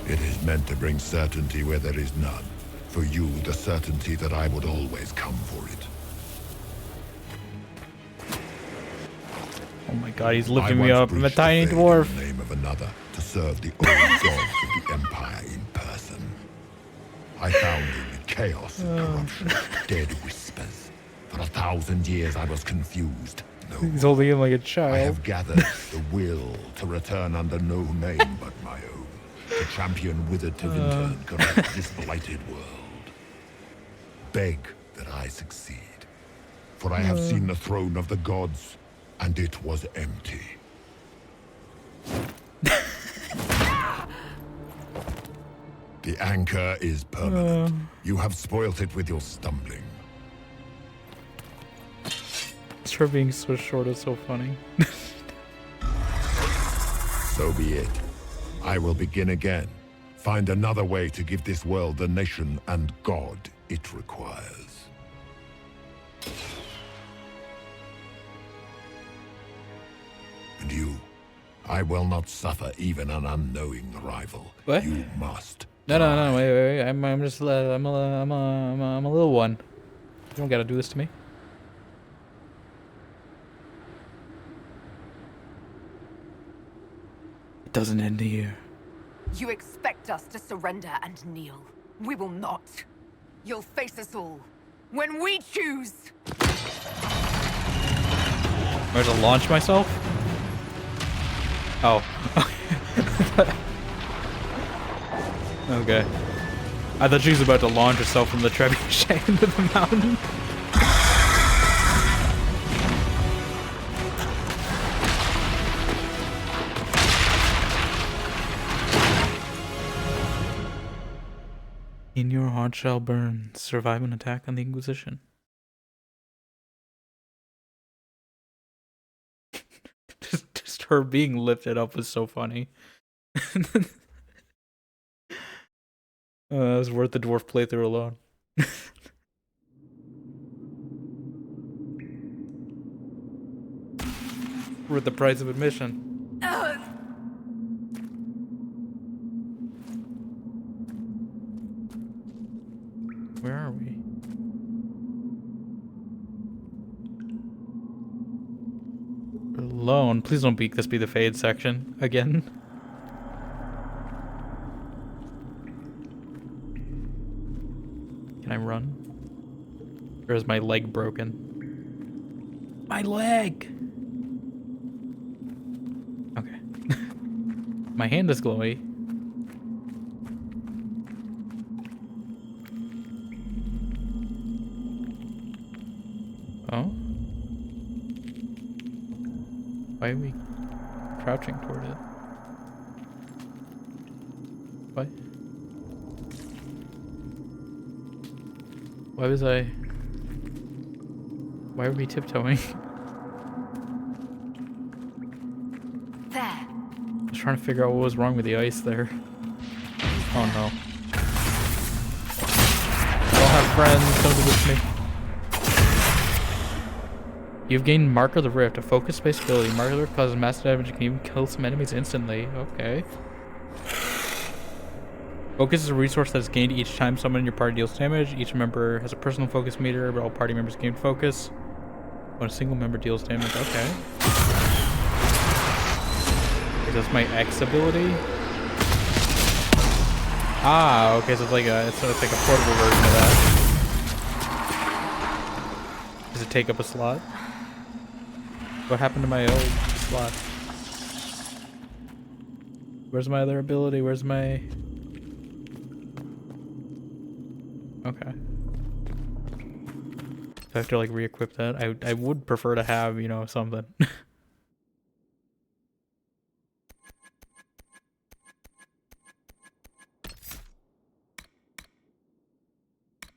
S18: It is meant to bring certainty where there is none. For you, the certainty that I would always come for it.
S1: Oh my god, he's lifting me up. I'm a tiny dwarf.
S18: In the name of another, to serve the old gods of the Empire in person. I found in the chaos and corruption dead whispers. For 1,000 years I was confused.
S1: He's holding him like a child.
S18: I have gathered the will to return under no name but my own. To champion withered to and correct this blighted world. Beg that I succeed. For I have seen the throne of the gods, and it was empty. The anchor is permanent. You have spoilt it with your stumbling.
S1: Her being so short is so funny.
S18: So be it. I will begin again. Find another way to give this world the nation and God it requires. And you, I will not suffer even an unknowing rival.
S1: What?
S18: You must.
S1: No, wait. I'm just, I'm a little one. You don't gotta do this to me. It doesn't end here.
S6: You expect us to surrender and kneel. We will not. You'll face us all. When we choose!
S1: I'm going to launch myself? Oh. Okay. I thought she was about to launch herself from the trebuchet into the mountain. In your heart shall burn. Survive an attack on the Inquisition. just her being lifted up was so funny. That was worth the dwarf playthrough alone. Worth the price of admission. Where are we? Alone. Please don't this be the fade section again. Can I run? Or is my leg broken? My leg! Okay. My hand is glowy. Oh? Why are we crouching toward it? What? Why are we tiptoeing?
S6: There.
S1: I was trying to figure out what was wrong with the ice there. Oh no. I don't have friends, don't do this to me. You've gained Mark of the Rift, a focus-based ability. Mark of the Rift causes massive damage and can even kill some enemies instantly. Okay. Focus is a resource that is gained each time someone in your party deals damage. Each member has a personal focus meter, but all party members gain focus when a single member deals damage. Okay. Is this my X ability? Ah, okay, so it's like a portable version of that. Does it take up a slot? What happened to my old slot? Where's my other ability? Where's my... Okay. So I have to like re-equip that. I would prefer to have, you know, something.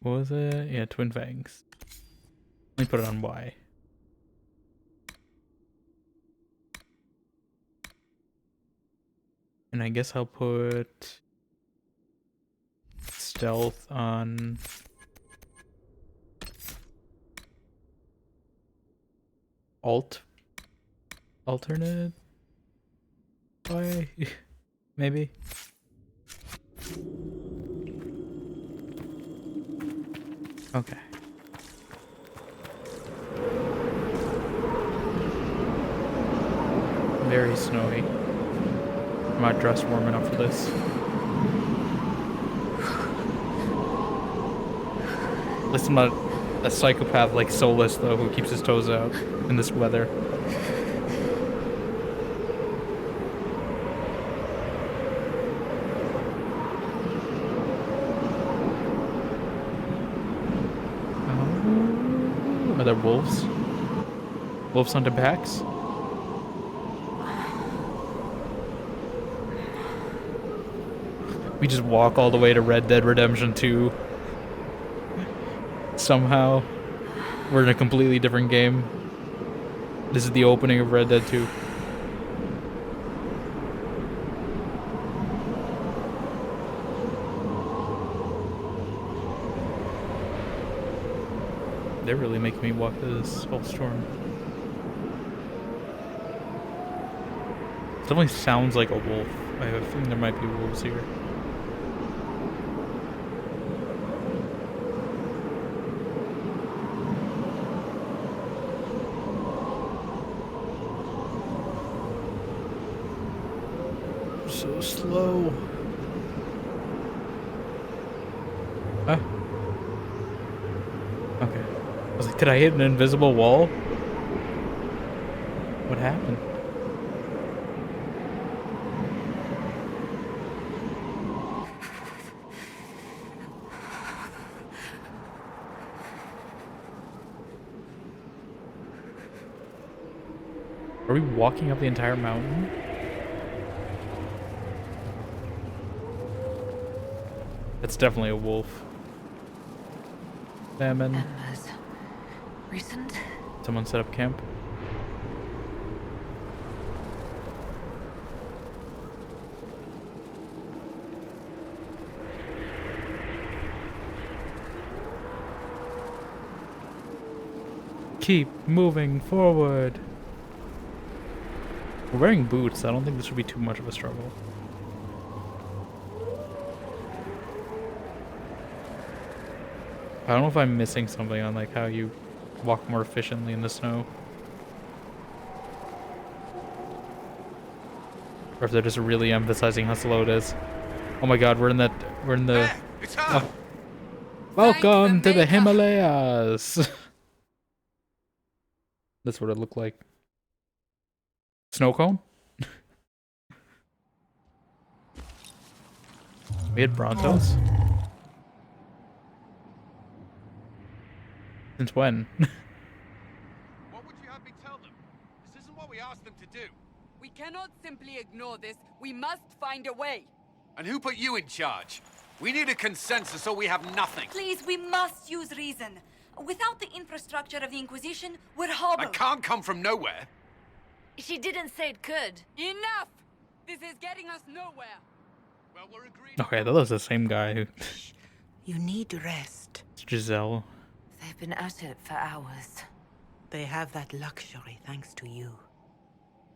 S1: What was it? Yeah, Twin Fangs. Let me put it on Y. And I guess I'll put stealth on alternate Y, maybe. Okay. Very snowy. I'm not dressed warm enough for this. At least I'm not a psychopath like Solus, though, who keeps his toes out in this weather. Are there wolves? Wolves on the backs? We just walk all the way to Red Dead Redemption 2. Somehow. We're in a completely different game. This is the opening of Red Dead 2. They're really making me walk through this whole storm. It definitely sounds like a wolf. I have a feeling there might be wolves here. So slow. Huh? Okay. I was like, did I hit an invisible wall? What happened? Are we walking up the entire mountain? It's definitely a wolf. Famine.
S6: Embers. Recent?
S1: Someone set up camp. Keep moving forward. We're wearing boots. I don't think this should be too much of a struggle. I don't know if I'm missing something on like how you walk more efficiently in the snow. Or if they're just really emphasizing how slow it is. Oh my god, we're in the oh. Welcome to the Himalayas. That's what it looked like. Snow cone? We had Brontos? Since when?
S16: What would you have me tell them? This isn't what we asked them to do.
S19: We cannot simply ignore this. We must find a way.
S16: And who put you in charge? We need a consensus or we have nothing.
S15: Please, we must use reason. Without the infrastructure of the Inquisition, we're hobbled.
S16: I can't come from nowhere.
S6: She didn't say it could.
S19: Enough! This is getting us nowhere.
S16: Well, we're agreed.
S1: Okay, that was the same guy who...
S20: You need rest.
S1: It's Giselle.
S6: They've been at it for hours.
S20: They have that luxury thanks to you.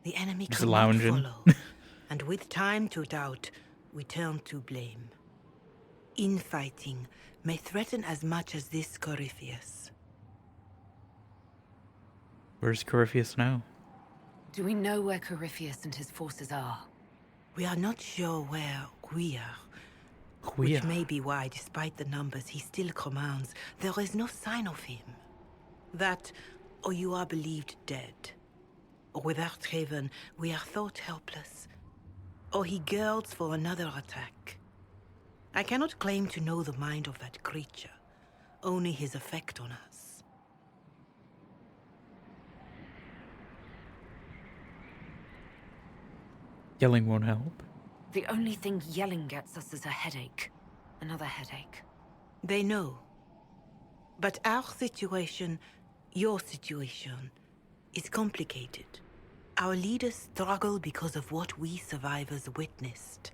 S20: The enemy
S1: Just
S20: could
S1: lounging.
S20: not follow. And with time to doubt, we turn to blame. Infighting may threaten as much as this Corypheus.
S1: Where's Corypheus now?
S6: Do we know where Corypheus and his forces are?
S20: We are not sure where we are. Which may be why, despite the numbers he still commands, there is no sign of him. That, or you are believed dead. Or without Haven, we are thought helpless. Or he girds for another attack. I cannot claim to know the mind of that creature, only his effect on us.
S1: Yelling won't help.
S6: The only thing yelling gets us is a headache. Another headache.
S20: They know. But our situation, your situation, is complicated. Our leaders struggle because of what we survivors witnessed.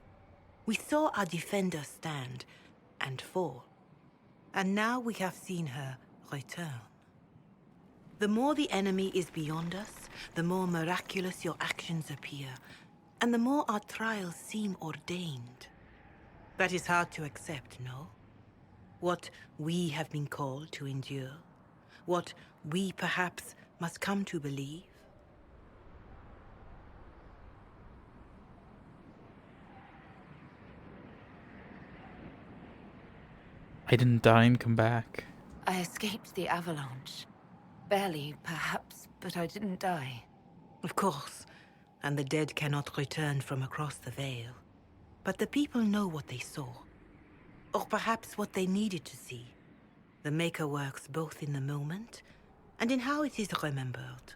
S20: We saw our defender stand and fall. And now we have seen her return. The more the enemy is beyond us, the more miraculous your actions appear, and the more our trials seem ordained. That is hard to accept, no? What we have been called to endure, what we perhaps must come to believe.
S1: I didn't die and come back.
S6: I escaped the avalanche. Barely, perhaps, but I didn't die.
S20: Of course, and the dead cannot return from across the veil. But the people know what they saw. Or perhaps what they needed to see. The Maker works both in the moment and in how it is remembered.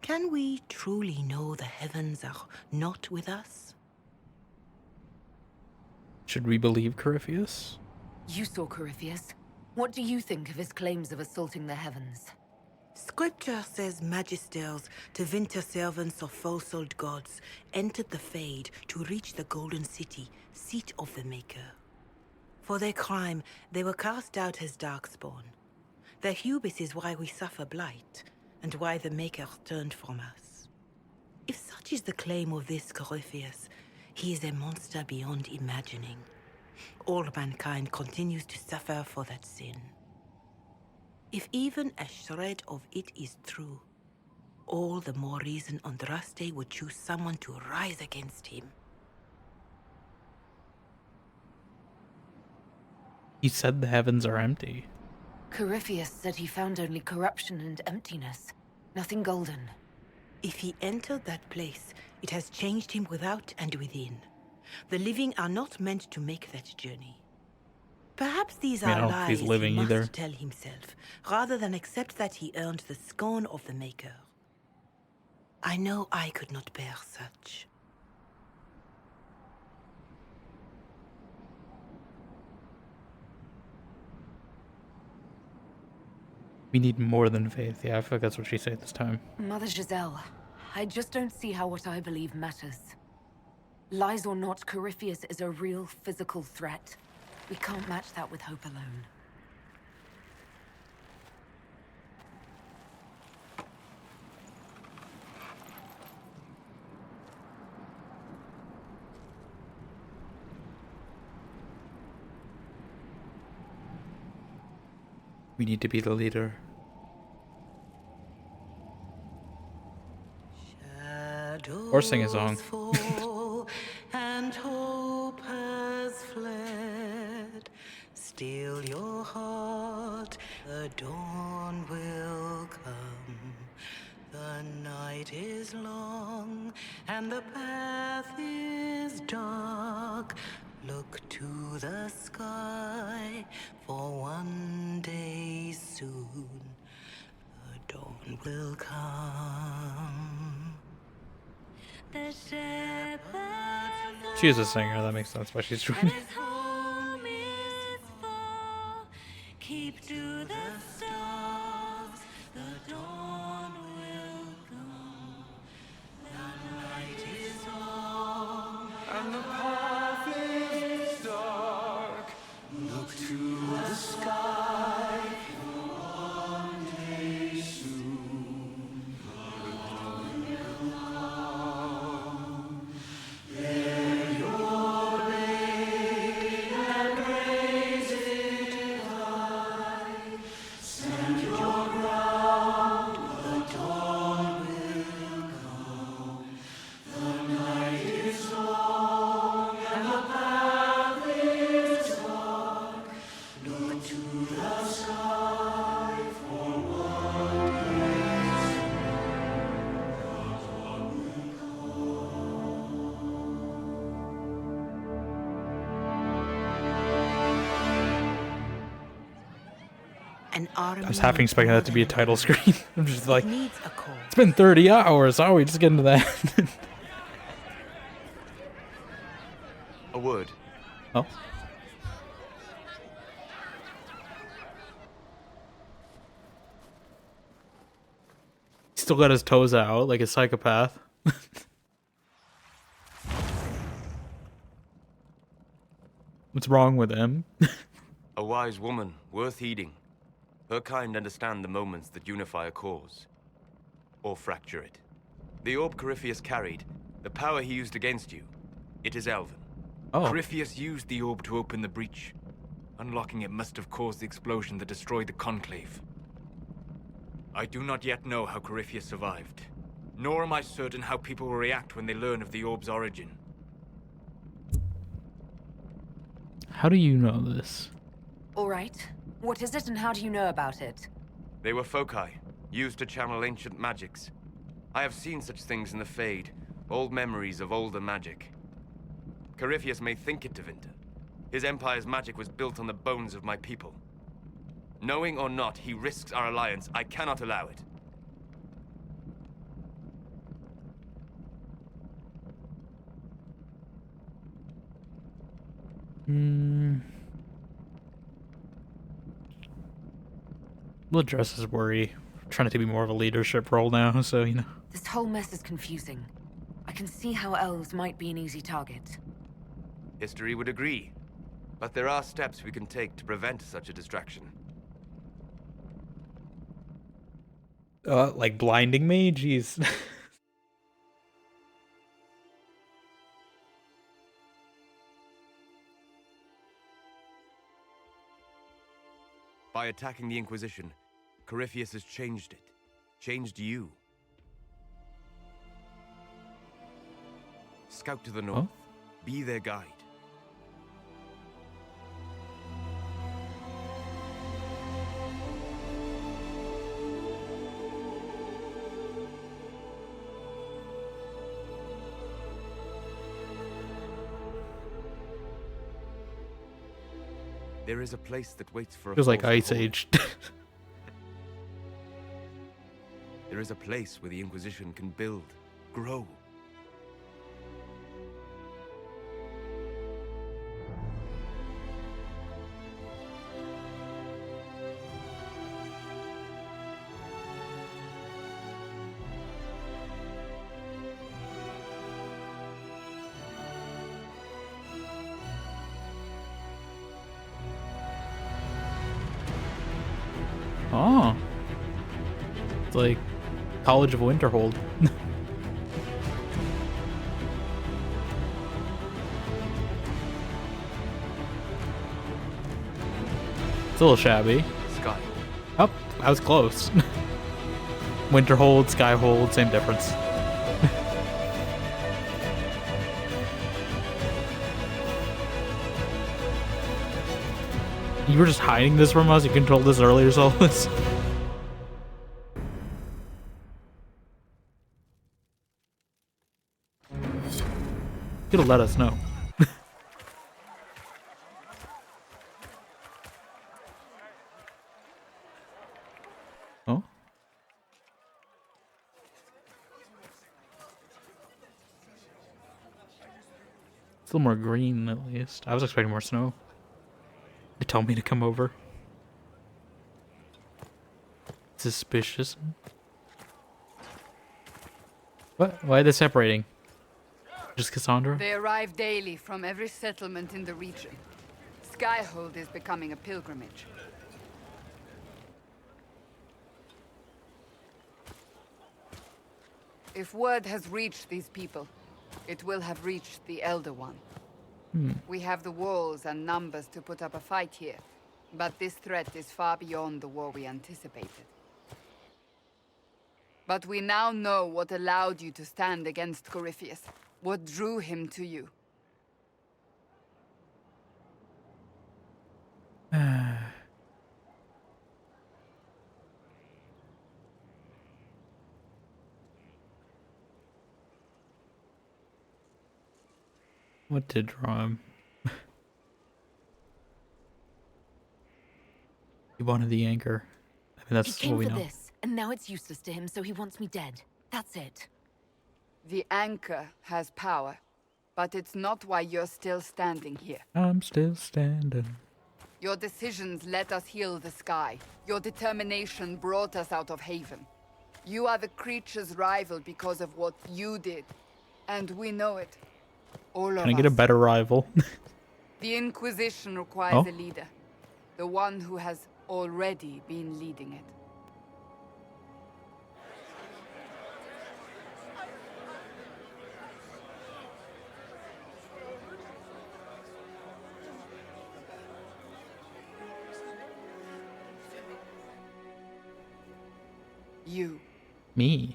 S20: Can we truly know the heavens are not with us?
S1: Should we believe Corypheus?
S6: You saw Corypheus. What do you think of his claims of assaulting the heavens?
S20: Scripture says magisters, divinter servants of false-old gods, entered the Fade to reach the Golden City, seat of the Maker. For their crime, they were cast out as darkspawn. Their hubris is why we suffer blight, and why the Maker turned from us. If such is the claim of this Corypheus, he is a monster beyond imagining. All mankind continues to suffer for that sin. If even a shred of it is true, all the more reason Andraste would choose someone to rise against him.
S1: He said the heavens are empty.
S6: Corypheus said he found only corruption and emptiness. Nothing golden.
S20: If he entered that place, it has changed him without and within. The living are not meant to make that journey. Perhaps these are lies he must tell himself, rather than accept that he earned the scorn of the Maker. I know I could not bear such.
S1: We need more than faith. Yeah, I feel like that's what she said this time.
S6: Mother Giselle, I just don't see how what I believe matters. Lies or not, Corypheus is a real physical threat. We can't match that with hope alone.
S1: We need to be the leader. Or sing a song.
S20: And hope has fled. Still your heart, the dawn will come. The night is long and the path is dark. Look to the sky, for one day soon the dawn will come. The
S1: She is a singer, that makes sense why she's doing it.
S20: Keep to the stars, the dawn will come. The night is long and the path is dark. Look to the sky, for one day soon the dawn will come. Bear your blade and raise it high. Stand your ground, the dawn will come. The night is long and the path is dark. Look to the sky, for one day soon the dawn will
S1: I was half expecting that to be a title screen. I'm just like, it's been 30 hours. How are we just getting to that?
S7: A word.
S1: Oh. Still got his toes out like a psychopath. What's wrong with him?
S7: A wise woman, worth heeding. Her kind understand the moments that unify a cause. Or fracture it. The orb Corypheus carried, the power he used against you, it is Elven.
S9: Oh. Corypheus used the orb to open the breach. Unlocking it must have caused the explosion that destroyed the Conclave. I do not yet know how Corypheus survived. Nor am I certain how people will react when they learn of the orb's origin.
S1: How do you know this?
S6: All right. What is it and how do you know about it?
S7: They were foci, used to channel ancient magics. I have seen such things in the Fade, old memories of older magic. Corypheus may think it Tevinter. His empire's magic was built on the bones of my people. Knowing or not, he risks our alliance. I cannot allow it.
S1: We'll address his worry. I'm trying to be more of a leadership role now, so, you know.
S6: This whole mess is confusing. I can see how elves might be an easy target.
S7: History would agree. But there are steps we can take to prevent such a distraction.
S1: Like blinding me? Jeez.
S7: By attacking the Inquisition, Corypheus has changed it. Changed you. Scout to the north.
S1: Huh?
S7: Be their guide. There is a place that waits for a
S1: Feels like
S7: force to
S1: Ice
S7: hold.
S1: Age.
S7: There is a place where the Inquisition can build, grow.
S1: like College of Winterhold. It's a little shabby.
S9: Sky.
S1: Oh, I was close. Winterhold, Skyhold, same difference. You were just hiding this from us? You controlled this earlier, Solus? Could have let us know. Oh? It's a little more green, at least. I was expecting more snow. They told me to come over. Suspicious. What? Why are they separating? Just Cassandra?
S4: They arrive daily from every settlement in the region. Skyhold is becoming a pilgrimage. If word has reached these people, it will have reached the Elder One. We have the walls and numbers to put up a fight here, but this threat is far beyond the war we anticipated. But we now know what allowed you to stand against Corypheus, what drew him to you.
S1: What did draw him? He wanted the anchor. I mean, that's
S6: he
S1: what
S6: came
S1: we
S6: for
S1: know.
S6: this, and now it's useless to him, so he wants me dead. That's it.
S4: The anchor has power, but it's not why you're still standing here.
S1: I'm still standing.
S4: Your decisions let us heal the sky. Your determination brought us out of Haven. You are the creature's rival because of what you did, and we know it. All of us.
S1: Can I get a better rival?
S4: The Inquisition requires
S1: Oh?
S4: a leader. The one who has already been leading it. You.
S1: Me?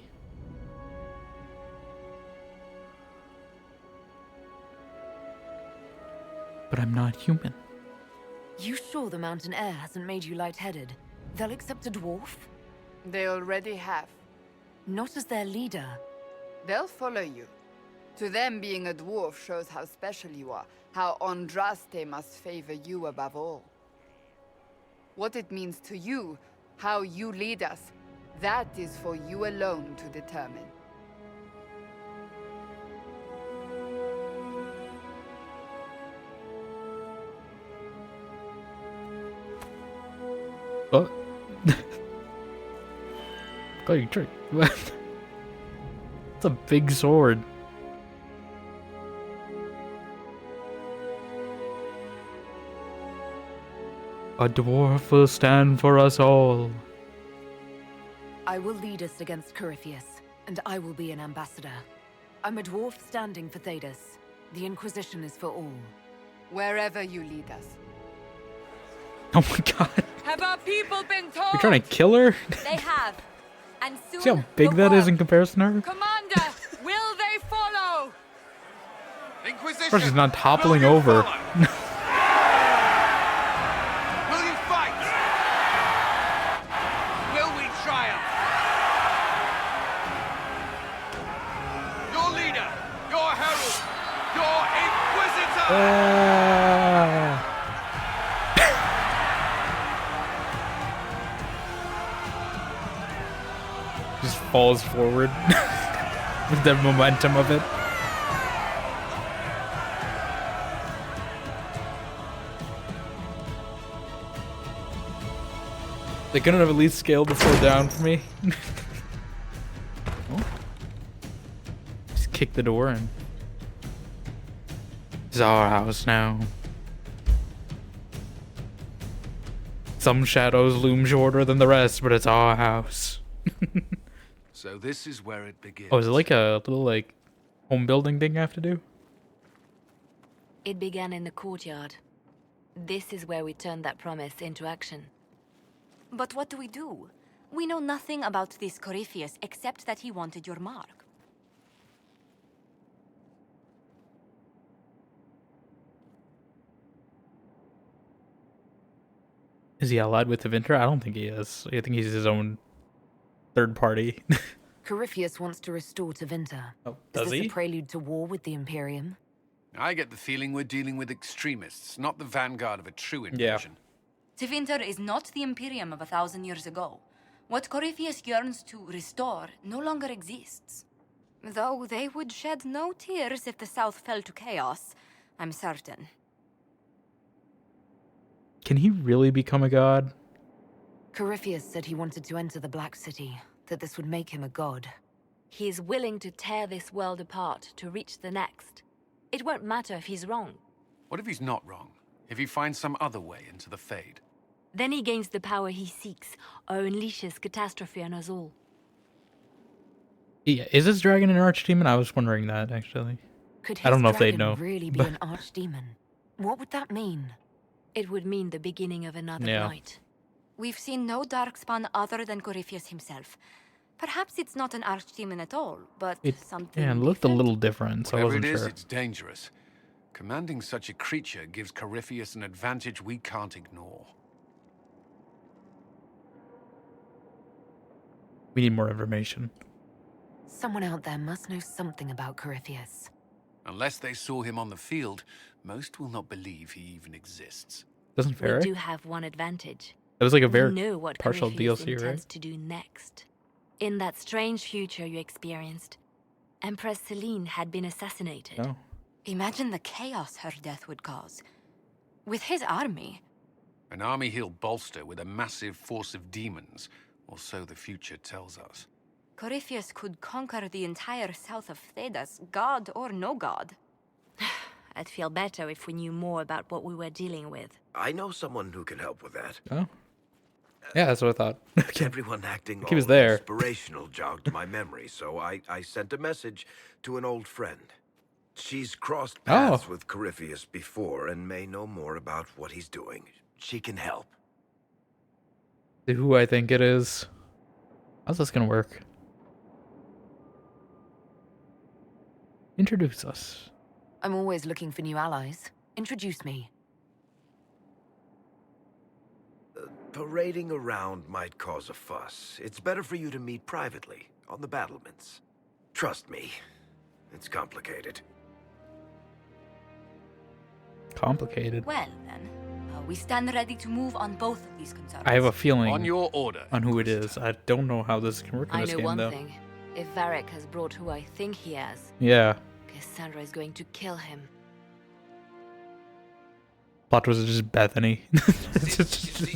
S1: But I'm not human.
S6: You sure the mountain air hasn't made you lightheaded? They'll accept a dwarf?
S4: They already have.
S6: Not as their leader.
S4: They'll follow you. To them, being a dwarf shows how special you are, how Andraste must favor you above all. What it means to you, how you lead us, that is for you alone to determine.
S1: Oh. Got you tricked. It's a big sword. A dwarf will stand for us all.
S6: I will lead us against Corypheus, and I will be an ambassador. I'm a dwarf standing for Thedas. The Inquisition is for all.
S4: Wherever you lead us.
S1: Oh my god.
S19: Have our people been told?
S1: You're trying to kill her?
S19: They have. And soon.
S1: See how big that is in comparison to her?
S19: Commander, will they follow?
S3: Inquisition!
S1: Of course she's not toppling over.
S16: Will you fight? Will we triumph? Your leader, your herald, your inquisitor!
S1: Just falls forward with the momentum of it. They couldn't have at least scaled the floor down for me. Oh. Just kick the door in. It's our house now. Some shadows loom shorter than the rest, but it's our house.
S5: So this is where it begins.
S1: Oh, is it like a little like home building thing I have to do?
S2: It began in the courtyard. This is where we turned that promise into action. But what do? We know nothing about this Corypheus except that he wanted your mark.
S1: Is he allied with Tevinter? I don't think he is. I think he's his own third party.
S6: Corypheus wants to restore Tevinter.
S1: Oh,
S6: Is this a prelude to war with the Imperium?
S5: I get the feeling we're dealing with extremists, not the vanguard of a true invasion.
S2: Tevinter is not the Imperium of 1,000 years ago. What Corypheus yearns to restore no longer exists. Though they would shed no tears if the South fell to chaos, I'm certain.
S1: Can he really become a god?
S6: Corypheus said he wanted to enter the Black City, that this would make him a god.
S2: He is willing to tear this world apart to reach the next. It won't matter if he's wrong.
S5: What if he's not wrong? If he finds some other way into the Fade?
S2: Then he gains the power he seeks, or unleashes catastrophe on us all.
S1: Yeah, is this dragon an archdemon? I was wondering that, actually.
S6: Could his
S1: I don't know if they'd
S6: dragon
S1: know.
S6: really be an archdemon? What would that mean?
S2: It would mean the beginning of another
S1: Yeah.
S2: night. We've seen no darkspawn other than Corypheus himself. Perhaps it's not an archdemon at all, but something
S1: Yeah, it looked a little different, so I
S5: Whatever
S1: wasn't
S5: it is,
S1: sure.
S5: it's dangerous. Commanding such a creature gives Corypheus an advantage we can't ignore.
S1: We need more information.
S6: Someone out there must know something about Corypheus.
S5: Unless they saw him on the field, most will not believe he even exists.
S1: Doesn't
S2: We
S1: Varric?
S2: do have one advantage.
S1: That was like a
S2: We
S1: very
S2: know what
S1: partial
S2: Corypheus
S1: DLC, right?
S2: intends to do next. In that strange future you experienced, Empress Celine had been assassinated.
S1: Oh.
S2: Imagine the chaos her death would cause. With his army.
S5: An army he'll bolster with a massive force of demons, or so the future tells us.
S2: Corypheus could conquer the entire south of Thedas, god or no god. I'd feel better if we knew more about what we were dealing with.
S7: I know someone who can help with that.
S1: Oh. Yeah, that's what I thought.
S7: Everyone acting
S1: he was
S7: all
S1: there.
S7: inspirational jogged my memory, so I sent a message to an old friend. She's crossed paths with Corypheus before and may know more about what he's doing. She can help.
S1: Who I think it is. How's this gonna work? Introduce us.
S6: I'm always looking for new allies. Introduce me.
S7: Parading around might cause a fuss. It's better for you to meet privately, on the battlements. Trust me, it's complicated.
S1: Complicated.
S2: Well, then, we stand ready to move on both of these concerns.
S1: I have a feeling
S5: On your order,
S1: on who it is. I don't know how this can work in
S2: I
S1: this
S2: know
S1: game,
S2: one
S1: though.
S2: thing. If Varric has brought who I think he has,
S1: Yeah.
S2: Cassandra is going to kill him.
S1: Plot was just Bethany. It's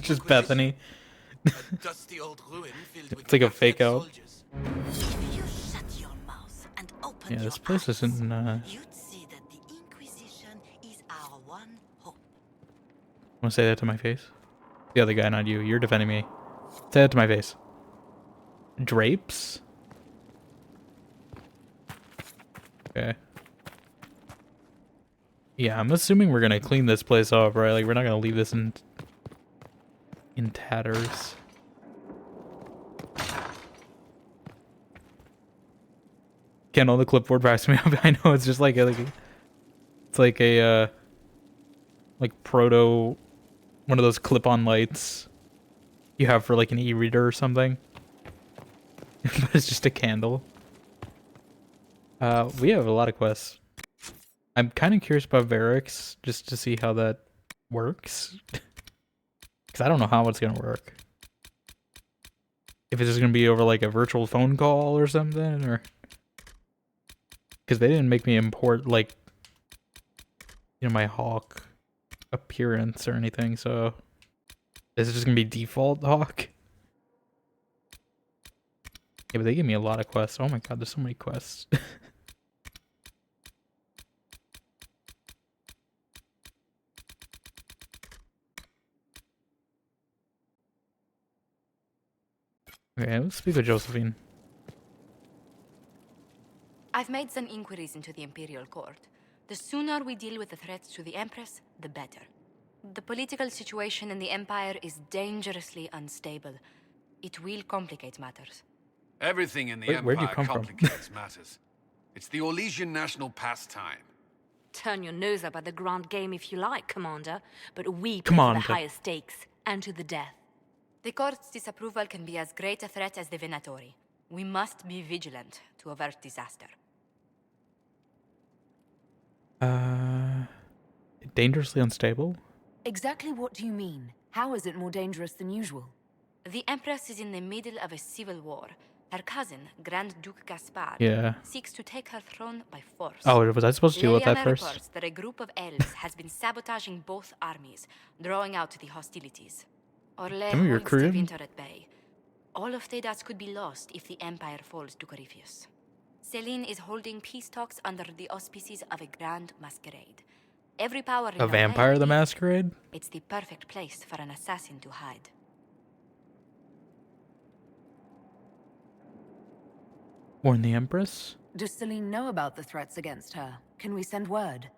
S1: just Bethany.
S14: Dusty old ruin filled with
S1: It's like a fake out.
S14: soldiers.
S15: If you shut your mouth and open
S1: Yeah,
S15: your
S1: this place
S15: eyes,
S1: isn't.
S15: you'd see that the Inquisition is our one hope.
S1: Want to say that to my face? The other guy, not you. You're defending me. Say that to my face. Drapes? Okay. Yeah, I'm assuming we're gonna clean this place up, right? Like, we're not gonna leave this in tatters. Can't on the clipboard backs me up. I know it's just like it's like a like proto one of those clip-on lights you have for like an e-reader or something. But it's just a candle. We have a lot of quests. I'm kind of curious about Varric's, just to see how that works. Because I don't know how it's going to work. If it's just going to be over like a virtual phone call or something, or... Because they didn't make me import like, you know, my Hawk appearance or anything, so... Is it just going to be default Hawk? Yeah, but they give me a lot of quests. Oh my god, there's so many quests. Okay, let's speak with Josephine.
S2: I've made some inquiries into the Imperial Court. The sooner we deal with the threats to the Empress, the better. The political situation in the Empire is dangerously unstable. It will complicate matters.
S16: Everything in the
S1: Wait, where'd you
S16: Empire
S1: come from?
S16: complicates matters. It's the Orlesian national pastime.
S15: Turn your nose up at the grand game if you like, Commander, but we play for
S1: Commander.
S15: the higher stakes, and to the death.
S2: The Court's disapproval can be as great a threat as the Venatori. We must be vigilant to avert disaster.
S1: Dangerously unstable?
S6: Exactly what do you mean? How is it more dangerous than usual?
S2: The Empress is in the middle of a civil war. Her cousin, Grand Duke Gaspard,
S1: Yeah.
S2: seeks to take her throne by force.
S1: Oh, was I supposed to deal with that
S2: Leliana
S1: first?
S2: reports that a group of elves has been sabotaging both armies, drawing out the hostilities. Orle
S1: Some of your
S2: holds
S1: crew
S2: the
S1: didn't-
S2: winter at bay. All of Thedas could be lost if the Empire falls to Corypheus. Selene is holding peace talks under the auspices of a grand masquerade. Every power in
S1: A
S2: Orle
S1: Vampire the
S2: believes
S1: Masquerade?
S2: It's the perfect place for an assassin to hide.
S1: Warn the Empress?
S6: Does Selene know about the threats against her? Can we send word?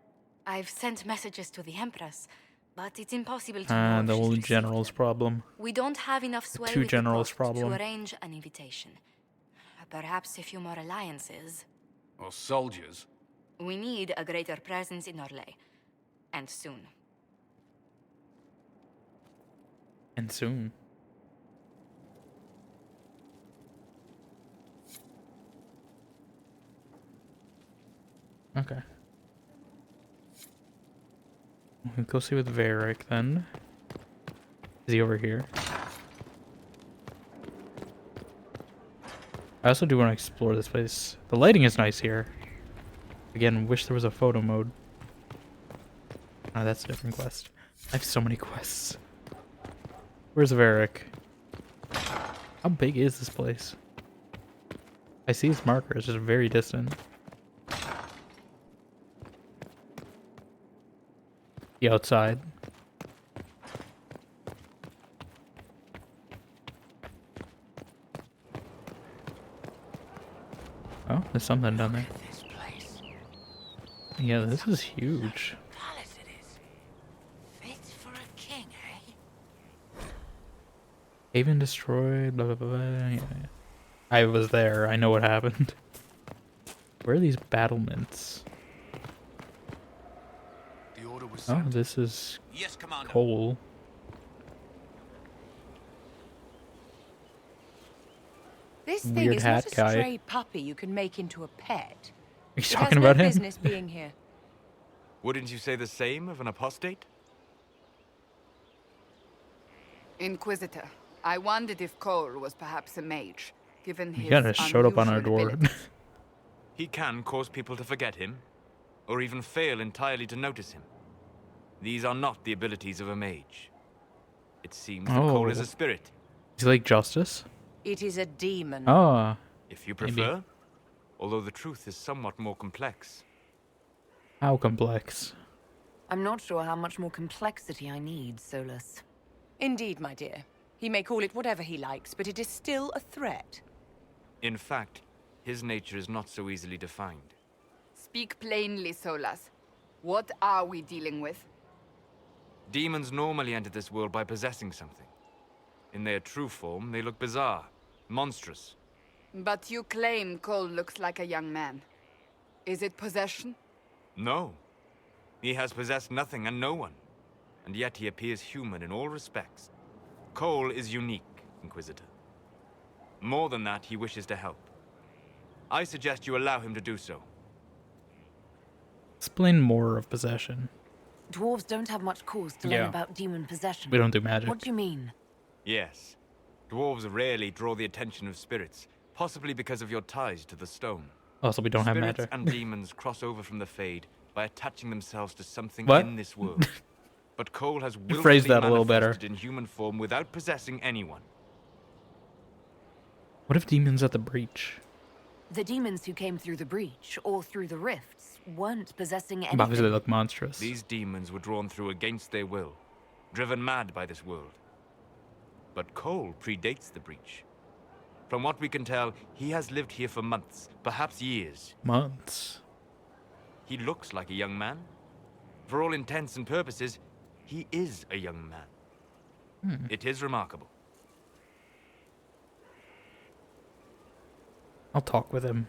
S2: I've sent messages to the Empress, but it's impossible to
S1: Ah,
S2: know
S1: the
S2: if she's
S1: old
S2: received
S1: general's problem.
S2: We don't have enough sway
S1: two
S2: with the
S1: generals
S2: court
S1: problem.
S2: to arrange an invitation. Perhaps a few more alliances.
S16: Or soldiers.
S2: We need a greater presence in Orlais. And soon.
S1: And soon. Okay. We'll go see with Varric then. Is he over here? I also do want to explore this place. The lighting is nice here. Again, wish there was a photo mode. Oh, that's a different quest. I have so many quests. Where's Varric? How big is this place? I see his marker, it's just very distant. The outside. Oh, there's something down there. Yeah, this is huge.
S15: Fit for a king, eh?
S1: Haven destroyed, blah, blah, blah, blah. Yeah, yeah. I was there, I know what happened. Where are these battlements?
S12: The order was
S1: Oh,
S12: sent.
S1: this is
S12: Yes, Commander.
S1: Cole.
S21: This thing
S1: Weird
S21: is
S1: hat
S21: not a
S1: guy.
S21: stray puppy you can make into a pet.
S1: Are you
S21: It
S1: talking
S21: has
S1: about
S21: no
S1: him?
S21: business being here.
S9: Wouldn't you say the same of an apostate?
S4: Inquisitor, I wondered if Cole was perhaps a mage, given his
S1: He kinda showed up on our
S4: unusual
S1: door.
S4: abilities.
S9: He can cause people to forget him, or even fail entirely to notice him. These are not the abilities of a mage. It seems that Cole is
S1: Oh.
S9: a spirit.
S1: Is he like Justice?
S21: It is a demon.
S1: Ah.
S9: If you
S1: maybe.
S9: prefer, although the truth is somewhat more complex.
S1: How complex?
S6: I'm not sure how much more complexity I need, Solus.
S21: Indeed, my dear. He may call it whatever he likes, but it is still a threat.
S9: In fact, his nature is not so easily defined.
S4: Speak plainly, Solas. What are we dealing with?
S9: Demons normally enter this world by possessing something. In their true form, they look bizarre, monstrous.
S4: But you claim Cole looks like a young man. Is it possession?
S9: No. He has possessed nothing and no one. And yet he appears human in all respects. Cole is unique, Inquisitor. More than that, he wishes to help. I suggest you allow him to do so.
S1: Explain more of possession.
S6: Dwarves don't have much cause to
S1: Yeah.
S6: learn about demon possession.
S1: We don't do magic.
S6: What do you mean?
S9: Yes. Dwarves rarely draw the attention of spirits, possibly because of your ties to the stone.
S1: Also, we don't have
S9: Spirits
S1: magic.
S9: and demons cross over from the Fade by attaching themselves to something
S1: What?
S9: in this world. But Cole has
S1: You phrased
S9: willfully
S1: that a little better.
S9: manifested in human form without possessing anyone.
S1: What if demons at the breach?
S6: The demons who came through the breach, or through the rifts, weren't possessing anything.
S1: Obviously, they look monstrous.
S9: These demons were drawn through against their will, driven mad by this world. But Cole predates the breach. From what we can tell, he has lived here for months, perhaps years.
S1: Months.
S9: He looks like a young man. For all intents and purposes, he is a young man. It is remarkable.
S1: I'll talk with him.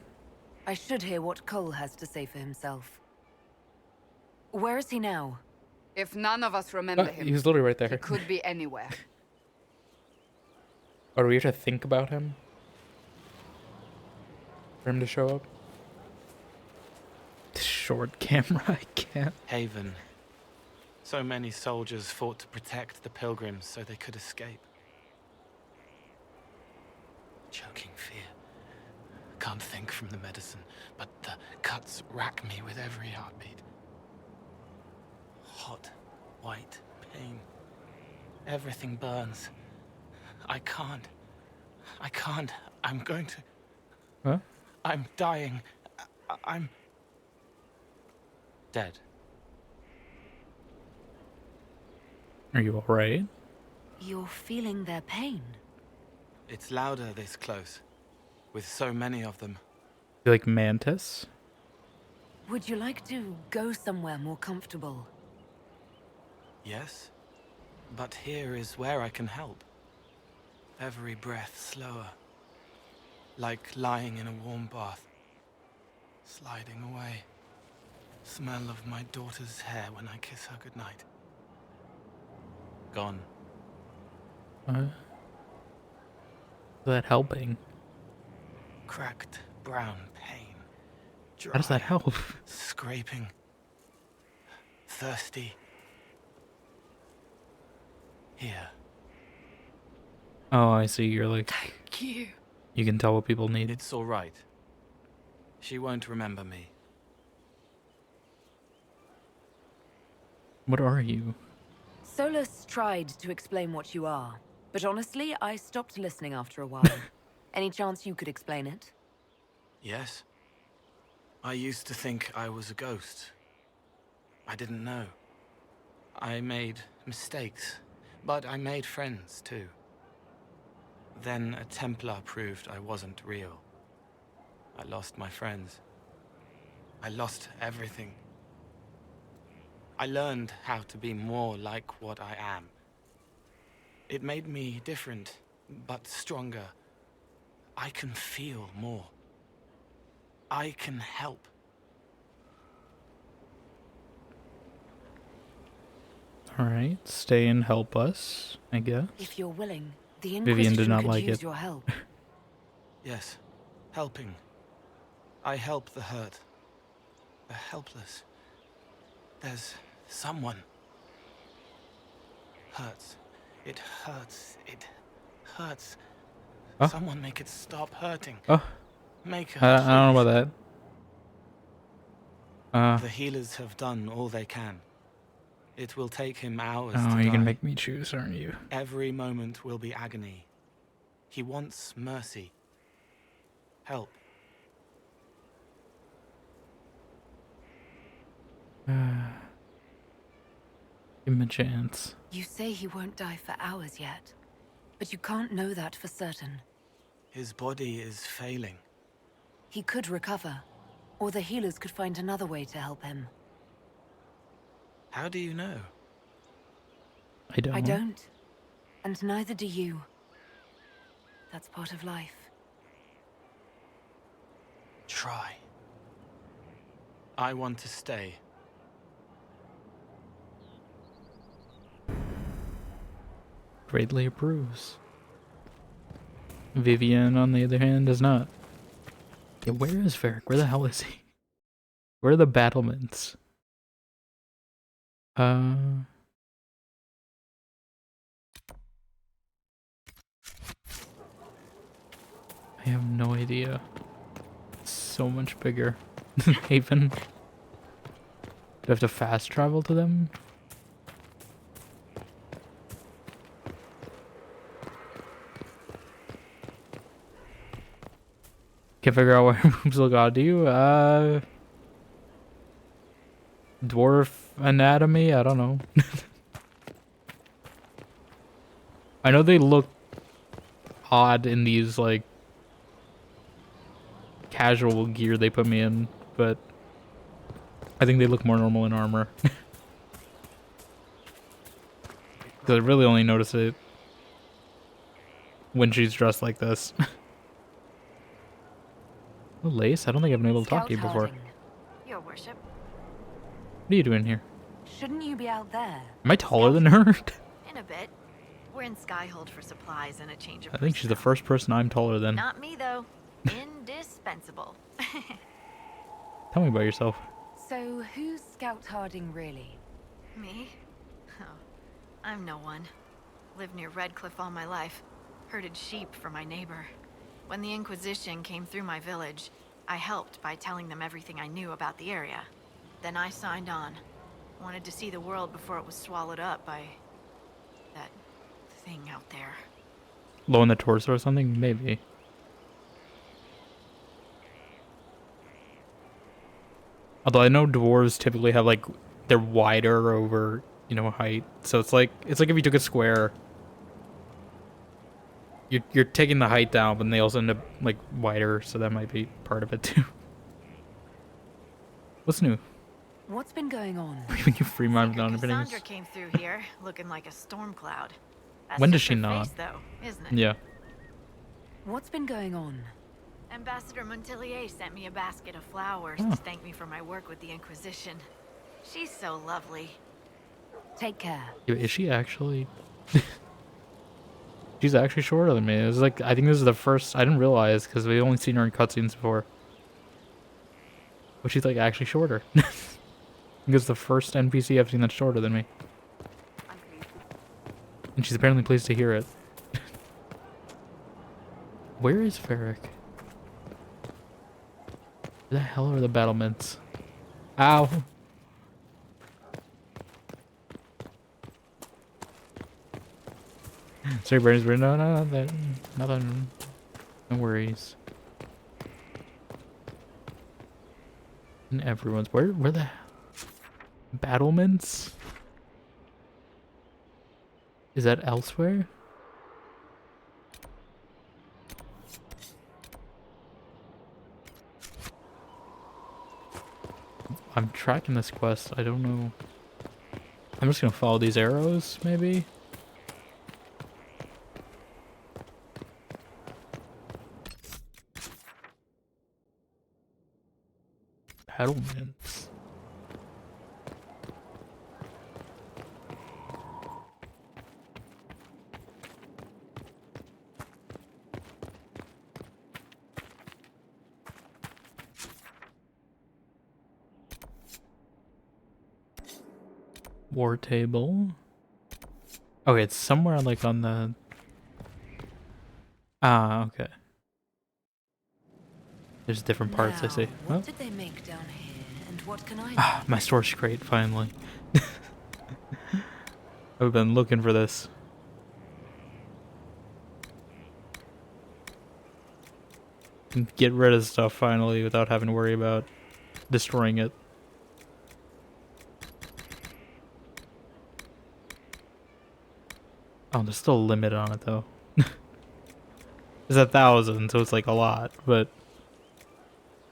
S6: I should hear what Cole has to say for himself. Where is he now?
S4: If none of us remember him,
S1: he's literally right there.
S4: he could be anywhere.
S1: Or do we have to think about him? For him to show up? Short camera, I can't.
S14: Haven. So many soldiers fought to protect the pilgrims so they could escape. Choking fear. Can't think from the medicine, but the cuts rack me with every heartbeat. Hot, white pain. Everything burns. I can't. I'm going to...
S1: Huh?
S14: I'm dying. I'm... dead.
S1: Are you alright?
S6: You're feeling their pain.
S14: It's louder this close, with so many of them.
S1: You like Mantis?
S6: Would you like to go somewhere more comfortable?
S14: Yes, but here is where I can help. Every breath slower, like lying in a warm bath, sliding away. Smell of my daughter's hair when I kiss her goodnight. Gone.
S1: Is that helping?
S14: Cracked brown pain. Dry,
S1: How does that help?
S14: Scraping. Thirsty. Here.
S1: Oh, I see. You're like...
S6: Thank you.
S1: You can tell what people need.
S14: It's all right. She won't remember me.
S1: What are you?
S6: Solus tried to explain what you are, but honestly, I stopped listening after a while. Any chance you could explain it?
S14: Yes. I used to think I was a ghost. I didn't know. I made mistakes, but I made friends too. Then a Templar proved I wasn't real. I lost my friends. I lost everything. I learned how to be more like what I am. It made me different, but stronger. I can feel more. I can help.
S1: Alright, stay and help us, I guess.
S6: If you're willing, the
S1: Vivian did
S6: Inquisition
S1: not
S6: could
S1: like
S6: use
S1: it.
S6: your help.
S14: Yes, helping. I help the hurt, the helpless. There's someone. Hurts. It hurts. It hurts.
S1: Oh.
S14: Someone make it stop hurting.
S1: Oh.
S14: Make her.
S1: I don't know about that.
S14: The healers have done all they can. It will take him hours
S1: Oh,
S14: to
S1: you're
S14: die.
S1: gonna make me choose, aren't you?
S14: Every moment will be agony. He wants mercy. Help.
S1: Give him a chance.
S6: You say he won't die for hours yet, but you can't know that for certain.
S14: His body is failing.
S6: He could recover, or the healers could find another way to help him.
S14: How do you know?
S1: I don't.
S6: I don't, and neither do you. That's part of life.
S14: Try. I want to stay.
S1: Greatly approves. Vivian, on the other hand, does not. Yeah, where is Varric? Where the hell is he? Where are the battlements? I have no idea. It's so much bigger than Haven. Do I have to fast travel to them? Can't figure out where moves look odd to you. Dwarf anatomy? I don't know. I know they look odd in these, like, casual gear they put me in, but I think they look more normal in armor. Because I really only notice it when she's dressed like this. Oh, Lace, I don't think I've been able to talk to you before.
S2: Your worship.
S1: What are you doing here?
S6: Shouldn't you be out there?
S1: Am I taller than her?
S2: In a bit. We're in Skyhold for supplies and a change of
S1: I think she's the first person I'm taller than.
S2: Not me, though. Indispensable.
S1: Tell me about yourself.
S6: So, who's Scout Harding really?
S2: Me? Oh, I'm no one. Lived near Redcliffe all my life. Herded sheep for my neighbor. When the Inquisition came through my village, I helped by telling them everything I knew about the area. Then I signed on. Wanted to see the world before it was swallowed up by that thing out there.
S1: Low in the torso or something? Maybe. Although I know dwarves typically have like, they're wider over, you know, height. So it's like if you took a square, you're taking the height down, but they also end up like wider, so that might be part of it too. What's new?
S6: What's been going on?
S1: You free mind on everything.
S2: Cassandra came through here, looking like a storm cloud. That's
S1: When does
S2: just
S1: she
S2: her
S1: not?
S2: face, though, isn't it?
S1: Yeah.
S6: What's been going on?
S2: Ambassador Montelier sent me a basket of flowers
S1: Oh.
S2: to thank me for my work with the Inquisition. She's so lovely.
S6: Take care.
S1: Yo, is she actually? She's actually shorter than me. It was like, I think this is the first. I didn't realize because we've only seen her in cutscenes before. But she's like actually shorter. I think it's the first NPC I've seen that's shorter than me. And she's apparently pleased to hear it. Where is Ferric? Where the hell are the battlements? Ow! Sorry, Brady's no, nothing. No worries. And everyone's where the battlements? Is that elsewhere? I'm tracking this quest. I don't know. I'm just gonna follow these arrows, maybe. Battlements. War table. Okay, it's somewhere like on the. Ah, okay. There's different parts. I see.
S6: What did they make down here, and what can I?
S1: Ah, my storage crate finally. I've been looking for this. Get rid of stuff finally without having to worry about destroying it. Oh, there's still a limit on it though. It's 1,000, so it's like a lot, but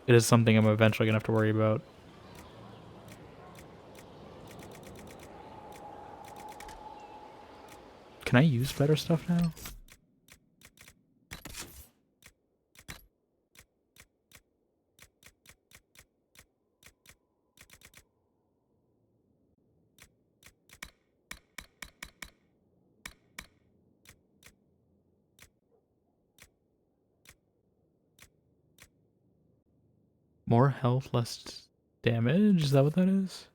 S1: it is something I'm eventually gonna have to worry about. Can I use better stuff now? More health, less damage? Is that what that is?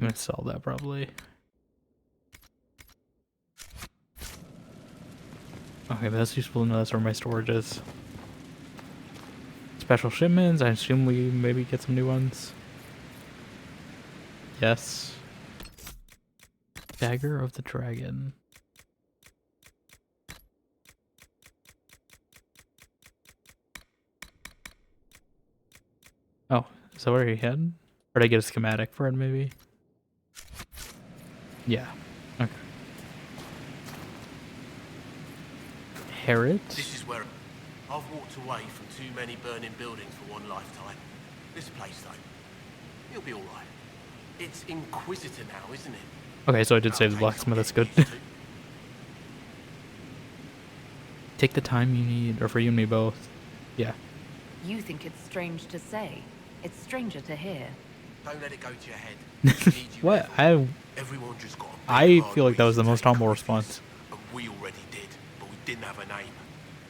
S1: I'm gonna sell that probably. Okay, that's useful to know that's where my storage is. Special shipments, I assume we maybe get some new ones. Yes. Dagger of the Dragon. Oh, is that where he had? Or did I get a schematic for it maybe? Yeah. Okay. Herod?
S11: This is where I've walked away from too many burning buildings for one lifetime. This place, though, it'll be all right. It's Inquisitor now, isn't it?
S1: Okay, so I did save the blacksmith. That's good. Take the time you need, or for you and me both. Yeah.
S6: You think it's strange to say. It's stranger to hear.
S11: Don't let it go to your head.
S1: What?
S11: Everyone just got
S1: I feel like that was the most humble response.
S11: and we already did, but we didn't have a name.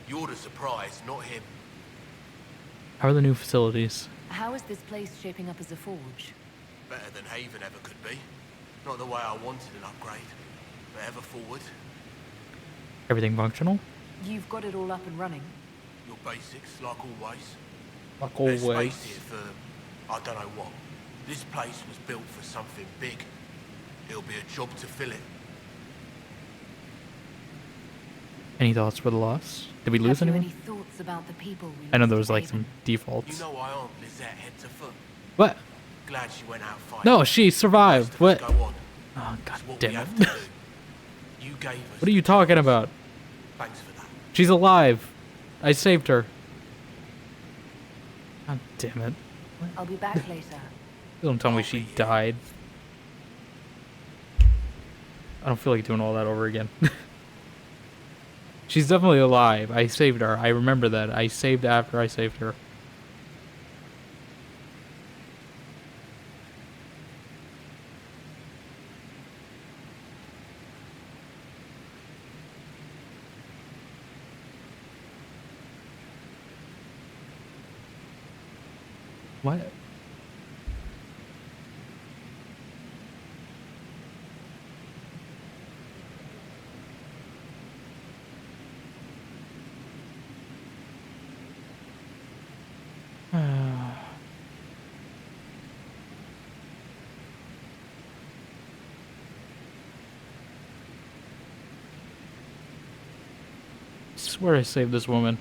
S11: You're the surprise, not him.
S1: How are the new facilities?
S6: How is this place shaping up as a forge?
S11: Better than Haven ever could be. Not the way I wanted an upgrade, but ever forward.
S1: Everything functional?
S6: You've got it all up and running.
S11: Your basics, like always.
S1: Like
S11: There's
S1: always.
S11: space here for, I don't know what. This place was built for something big. It'll be a job to fill it.
S1: Any thoughts for the loss? Did we lose
S6: Have you
S1: anyone?
S6: any thoughts about the people we
S1: I know
S6: lost
S1: there was
S6: at
S1: like
S6: Haven?
S1: some defaults.
S11: You know I armed Lizette head to foot.
S1: What?
S11: Glad she went out fighting.
S1: No, she survived. What?
S11: Go on.
S1: Oh, god
S11: It's what
S1: damn
S11: we
S1: it.
S11: have to do. You gave us.
S1: What are you talking about?
S11: Thanks for that.
S1: She's alive. I saved her. God damn it.
S6: I'll be back later.
S1: Don't tell me she died. I don't feel like doing all that over again. She's definitely alive. I saved her. I remember that. I saved after I saved her. What? I swear I saved this woman.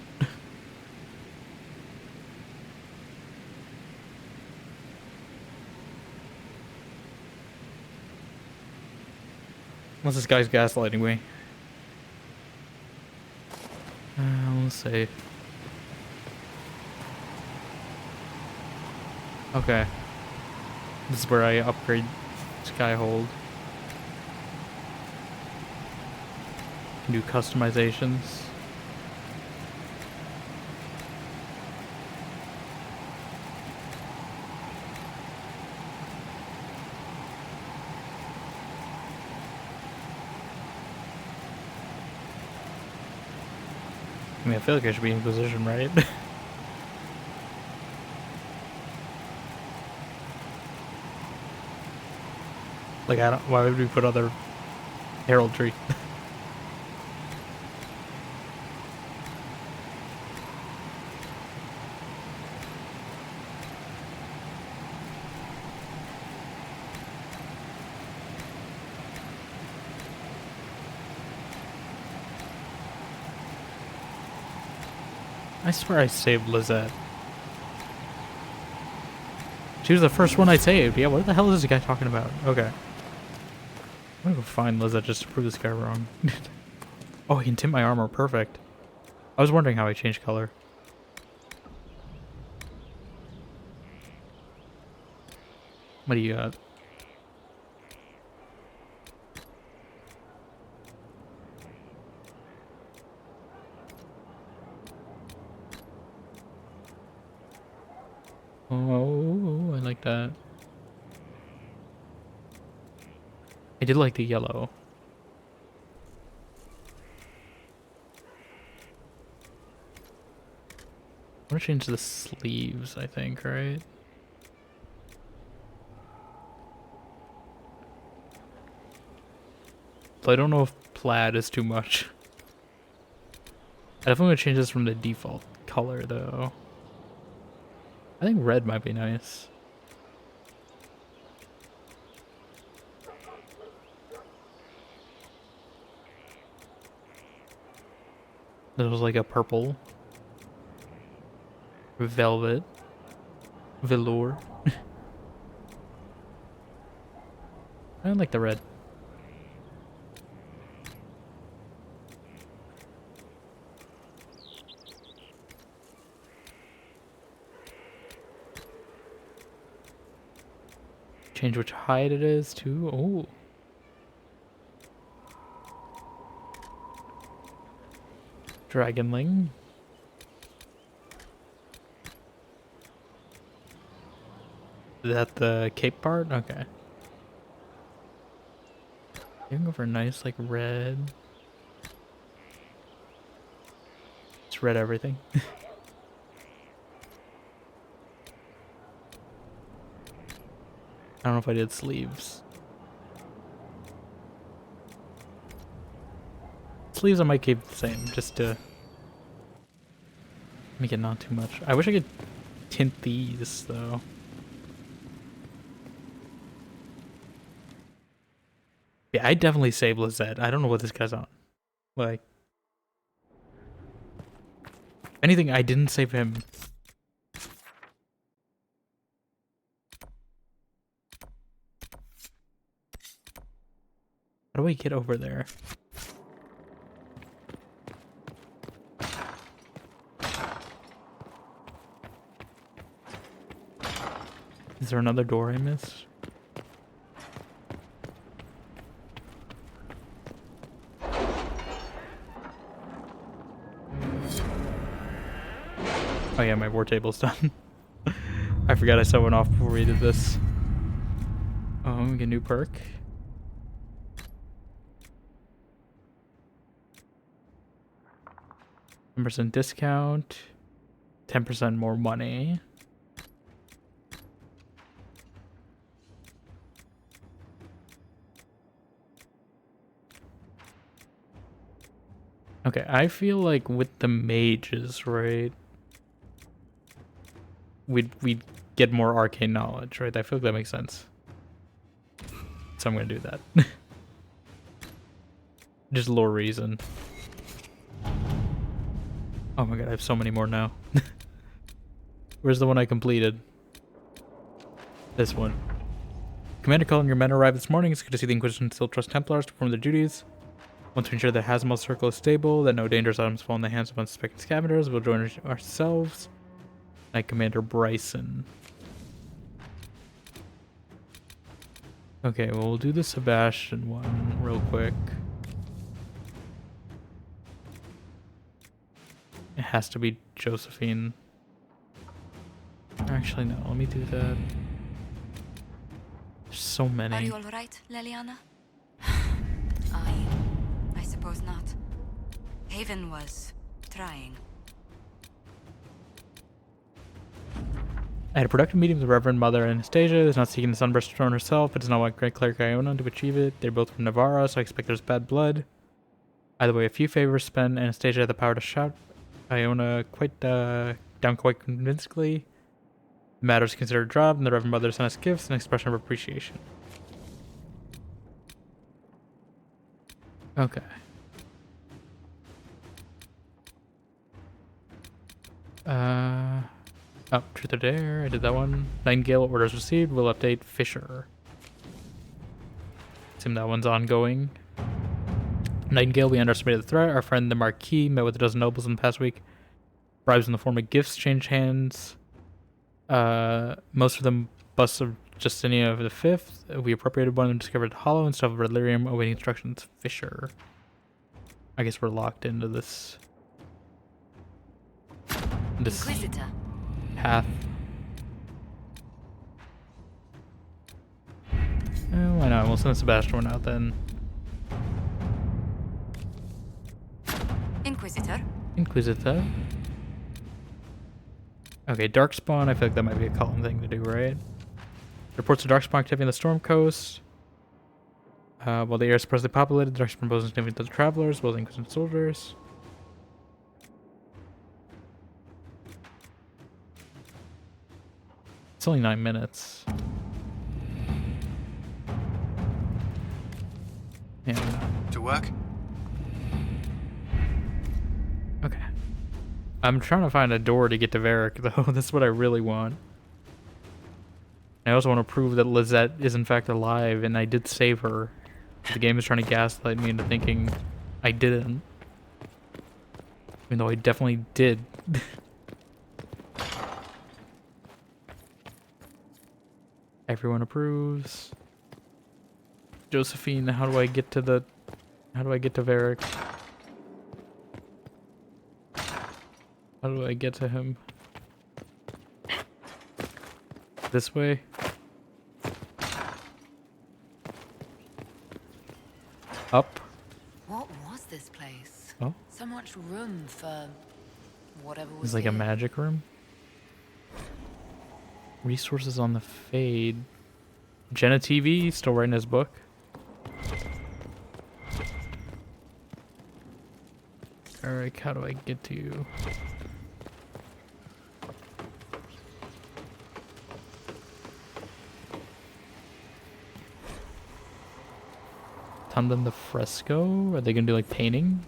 S1: Unless this guy's gaslighting me. Let's see. Okay. This is where I upgrade Skyhold. Can do customizations. I mean, I feel like I should be in position, right? Like, I don't. Why would we put other heraldry? I swear I saved Lizette. She was the first one I saved. Yeah, what the hell is this guy talking about? Okay. I'm gonna go find Lizette just to prove this guy wrong. Oh, he can tint my armor. Perfect. I was wondering how I changed color. What do you got? Oh, I like that. I did like the yellow. I'm gonna change the sleeves, I think, right? So I don't know if plaid is too much. I definitely want to change this from the default color, though. I think red might be nice. There was like a purple. Velvet. Velour. I like the red. change which hide it is too. Oh. Dragonling. Is that the cape part? Okay. You can go for a nice like red. It's red everything. I don't know if I did sleeves. Sleeves I might keep the same, just to make it not too much. I wish I could tint these, though. Yeah, I definitely save Lizette. I don't know what this guy's on. Like, if anything, I didn't save him. How do I get over there? Is there another door I missed? Oh yeah, my war table's done. I forgot I set one off before we did this. Oh, we get a new perk. 10% discount. 10% more money. Okay, I feel like with the mages, right? We'd get more arcane knowledge, right? I feel like that makes sense. So I'm gonna do that. Just lore reason. Oh my god, I have so many more now. Where's the one I completed? This one. Commander Cullen, your men arrived this morning. It's good to see the Inquisition still trust Templars to perform their duties. Want to ensure that Hazmal's circle is stable, that no dangerous items fall in the hands of unsuspecting scavengers. We'll join ourselves. Knight Commander Bryson. Okay, well, we'll do the Sebastian one real quick. It has to be Josephine. Actually, no, let me do that. There's so many.
S2: Are you alright, Leliana? I suppose not. Haven was trying.
S1: I had a productive meeting with the Reverend Mother Anastasia, who's not seeking the Sunburst throne herself, but does not want Great Cleric Iona to achieve it. They're both from Navarra, so I expect there's bad blood. Either way, a few favors spent. Anastasia had the power to shout Iona down quite convincingly. The matter is considered dropped, and the Reverend Mother sent us gifts, an expression of appreciation. Okay. Oh, Truth or Dare, I did that one. Nightingale, orders received, will update Fisher. Assume that one's ongoing. Nightingale, we underestimated the threat. Our friend the Marquis met with a dozen nobles in the past week. Bribes in the form of gifts changed hands. Most of them busts of Justinian the Fifth. We appropriated one and discovered the hollow and stuff of Relirium awaiting instructions. Fisher. I guess we're locked into this
S2: Inquisitor.
S1: Path. Why not? We'll send Sebastian one out then. Inquisitor. Okay, Darkspawn. I feel like that might be a Cullen thing to do, right? Reports of Darkspawn activity on the Storm Coast. While the air is supposedly populated, the Darkspawn poses significant to the travelers, as well as Inquisition soldiers. It's only 9 minutes. Yeah.
S5: To work?
S1: Okay. I'm trying to find a door to get to Varric, though. That's what I really want. I also want to prove that Lizette is in fact alive, and I did save her. The game is trying to gaslight me into thinking I didn't. Even though I definitely did. I Everyone approves. Josephine, how do I get to Varric? How do I get to him? This way? Up?
S6: What was this place?
S1: Oh?
S6: So much room for whatever was
S1: It's like a
S6: here.
S1: magic room. Resources on the Fade. Jenna TV, still writing his book. Alright, how do I get to you? Tandem the Fresco? Are they gonna do like painting?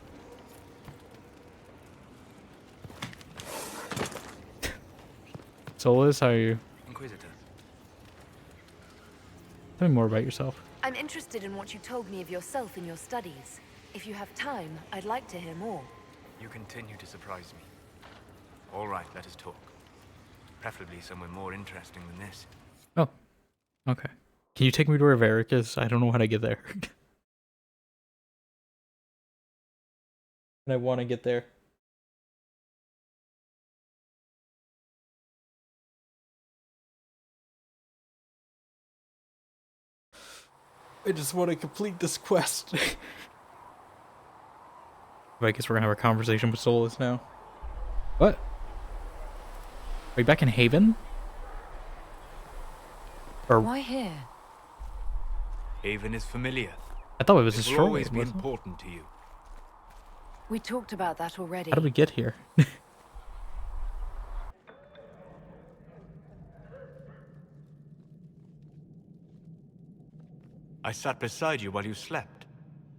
S1: Solus, how are you?
S9: Inquisitor.
S1: Tell me more about yourself.
S6: I'm interested in what you told me of yourself in your studies. If you have time, I'd like to hear more.
S9: You continue to surprise me. All right, let us talk. Preferably somewhere more interesting than this.
S1: Oh, okay. Can you take me to where Varric is? I don't know how to get there. And I want to get there. I just want to complete this quest. I guess we're gonna have a conversation with Solus now. What? Are we back in Haven? Or
S6: why here?
S9: Haven is familiar.
S1: I thought it was
S9: It
S1: destroyed.
S9: will always be
S1: wasn't it?
S9: important to you.
S6: We talked about that already.
S1: How did we get here?
S9: I sat beside you while you slept,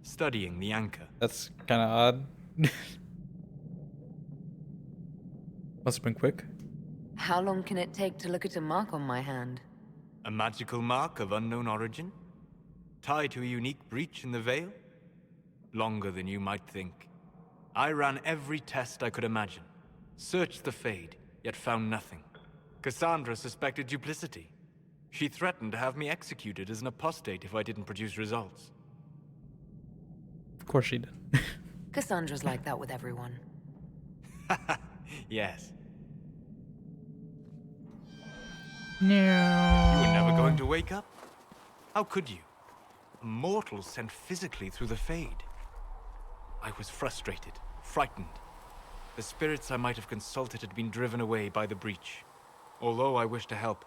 S9: studying the anchor.
S1: That's kind of odd. Must have been quick.
S6: How long can it take to look at a mark on my hand?
S9: A magical mark of unknown origin? Tied to a unique breach in the veil? Longer than you might think. I ran every test I could imagine. Searched the Fade, yet found nothing. Cassandra suspected duplicity. She threatened to have me executed as an apostate if I didn't produce results.
S1: Of course she did.
S6: Cassandra's like that with everyone.
S9: Yes.
S1: No.
S9: You were never going to wake up? How could you? A mortal sent physically through the Fade. I was frustrated, frightened. The spirits I might have consulted had been driven away by the breach. Although I wished to help,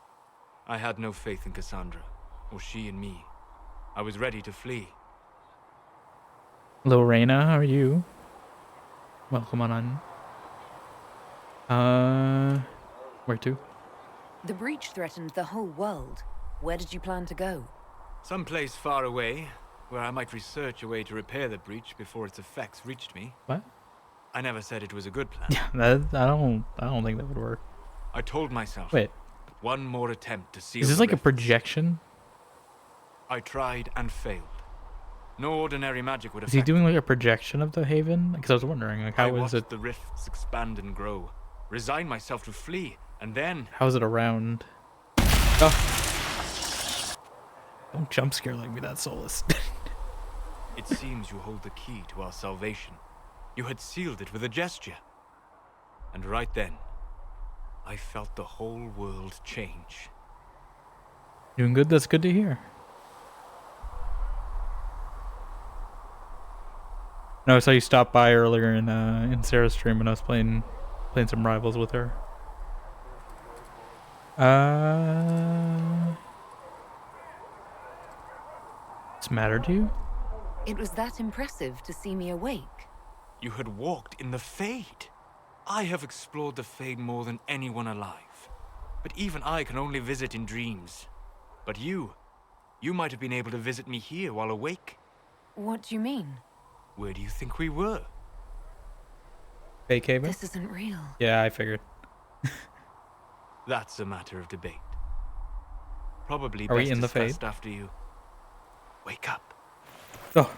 S9: I had no faith in Cassandra, or she in me. I was ready to flee.
S1: Lorena, how are you? Welcome on. Where to?
S6: The breach threatened the whole world. Where did you plan to go?
S9: Someplace far away, where I might research a way to repair the breach before its effects reached me.
S1: What?
S9: I never said it was a good plan.
S1: Yeah, I don't think that would work.
S9: I told myself.
S1: Wait.
S9: One more attempt to seal.
S1: Is this like a projection?
S9: I tried and failed. No ordinary magic would affect.
S1: Is he doing like a projection of the Haven? Because I was wondering, like, how
S9: I
S1: is
S9: watched
S1: it?
S9: the rifts expand and grow. Resigned myself to flee, and then.
S1: How is it around? Oh. Don't jump scare like me, that Solus.
S9: It seems you hold the key to our salvation. You had sealed it with a gesture. And right then, I felt the whole world change.
S1: Doing good. That's good to hear. No, I saw you stop by earlier in Sarah's stream when I was playing some Rivals with her. What's matter to you?
S6: It was that impressive to see me awake.
S9: You had walked in the Fade. I have explored the Fade more than anyone alive. But even I can only visit in dreams. But you might have been able to visit me here while awake.
S6: What do you mean?
S9: Where do you think we were?
S1: Fake Haven?
S6: This isn't real.
S1: Yeah, I figured.
S9: That's a matter of debate. Probably
S1: Are we
S9: best
S1: in the
S9: discussed
S1: Fade?
S9: after you wake up.
S1: Oh.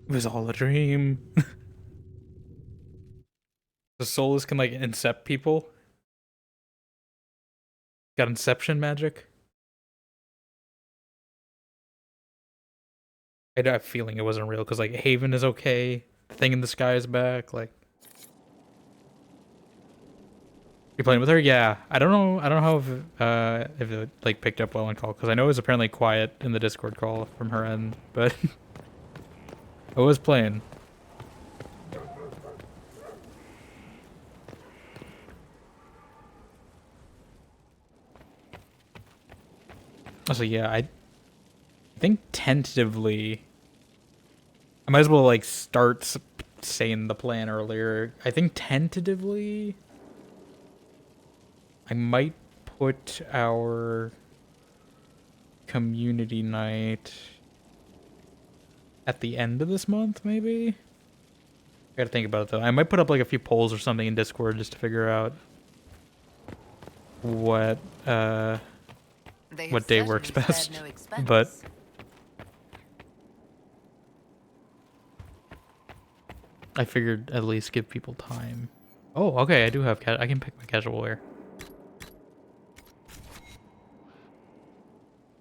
S1: It was all a dream. The Solus can like incept people. Got inception magic. I had a feeling it wasn't real because like Haven is okay, the thing in the sky is back. Like, you're playing with her? Yeah. I don't know if it like picked up well on call because I know it was apparently quiet in the Discord call from her end, but I was playing. So yeah, I think tentatively, I might as well like start saying the plan earlier. I think tentatively, I might put our community night at the end of this month, maybe? I gotta think about it though. I might put up like a few polls or something in Discord just to figure out what day works best. But I figured at least give people time. Oh, okay, I do have I can pick my casual wear.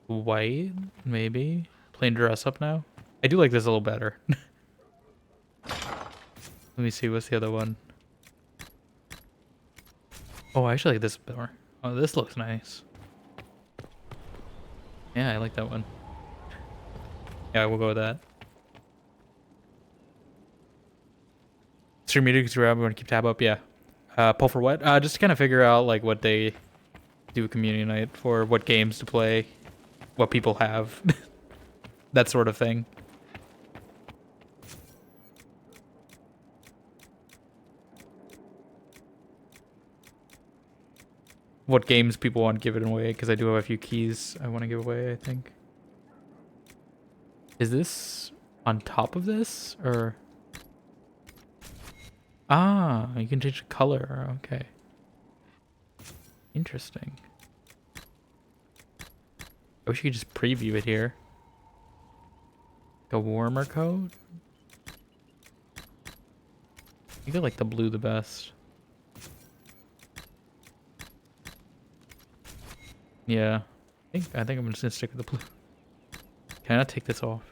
S1: White, maybe. Plain dress up now. I do like this a little better. Let me see, what's the other one? Oh, I actually like this better. Oh, this looks nice. Yeah, I like that one. Yeah, we'll go with that. Stream media because we're going to keep tab up. Yeah. Pull for what? Just to kind of figure out like what day do a community night for, what games to play, what people have, that sort of thing. What games people want to give it away, because I do have a few keys I want to give away, I think. Is this on top of this, or? Ah, you can change the color, okay. Interesting. I wish you could just preview it here. A warmer coat? I think I like the blue the best. Yeah. I think I'm just gonna stick with the blue. Can I not take this off?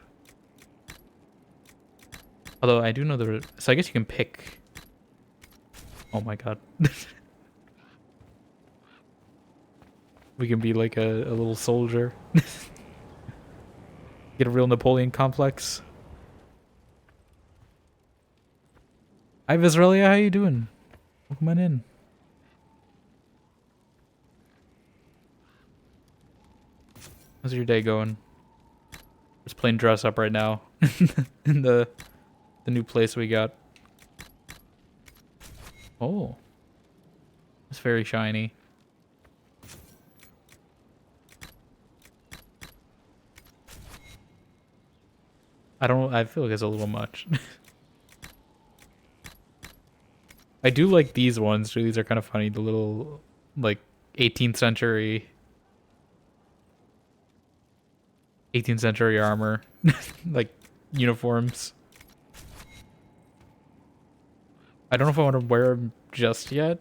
S1: Although I do know so I guess you can pick. Oh my god. We can be like a little soldier. Get a real Napoleon complex. Hi Visrelia, how you doing? Welcome on in. How's your day going? Just playing dress up right now. In the new place we got. Oh. It's very shiny. I feel like it's a little much. I do like these ones too. These are kind of funny. The little, like, 18th century armor. Like, uniforms. I don't know if I want to wear them just yet.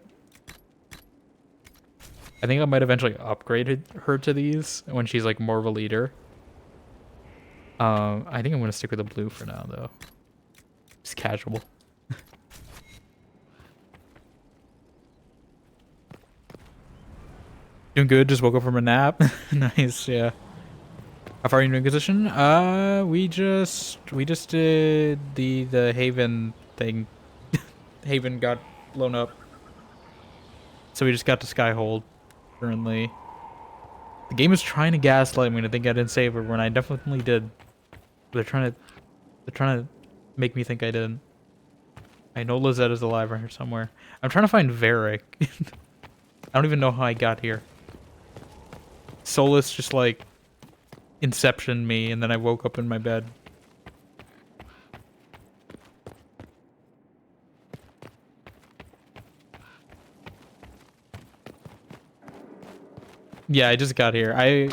S1: I think I might eventually upgrade her to these when she's, like, more of a leader. I think I'm going to stick with the blue for now, though. Just casual. Doing good, just woke up from a nap. Nice, yeah. How far are you in Inquisition? We just did the Haven thing. Haven got blown up. So we just got to Skyhold currently. The game is trying to gaslight me to think I didn't save her when I definitely did. They're trying to make me think I didn't. I know Lizette is alive right here somewhere. I'm trying to find Varric. I don't even know how I got here. Solus just like inceptioned me and then I woke up in my bed. Yeah, I just got here. I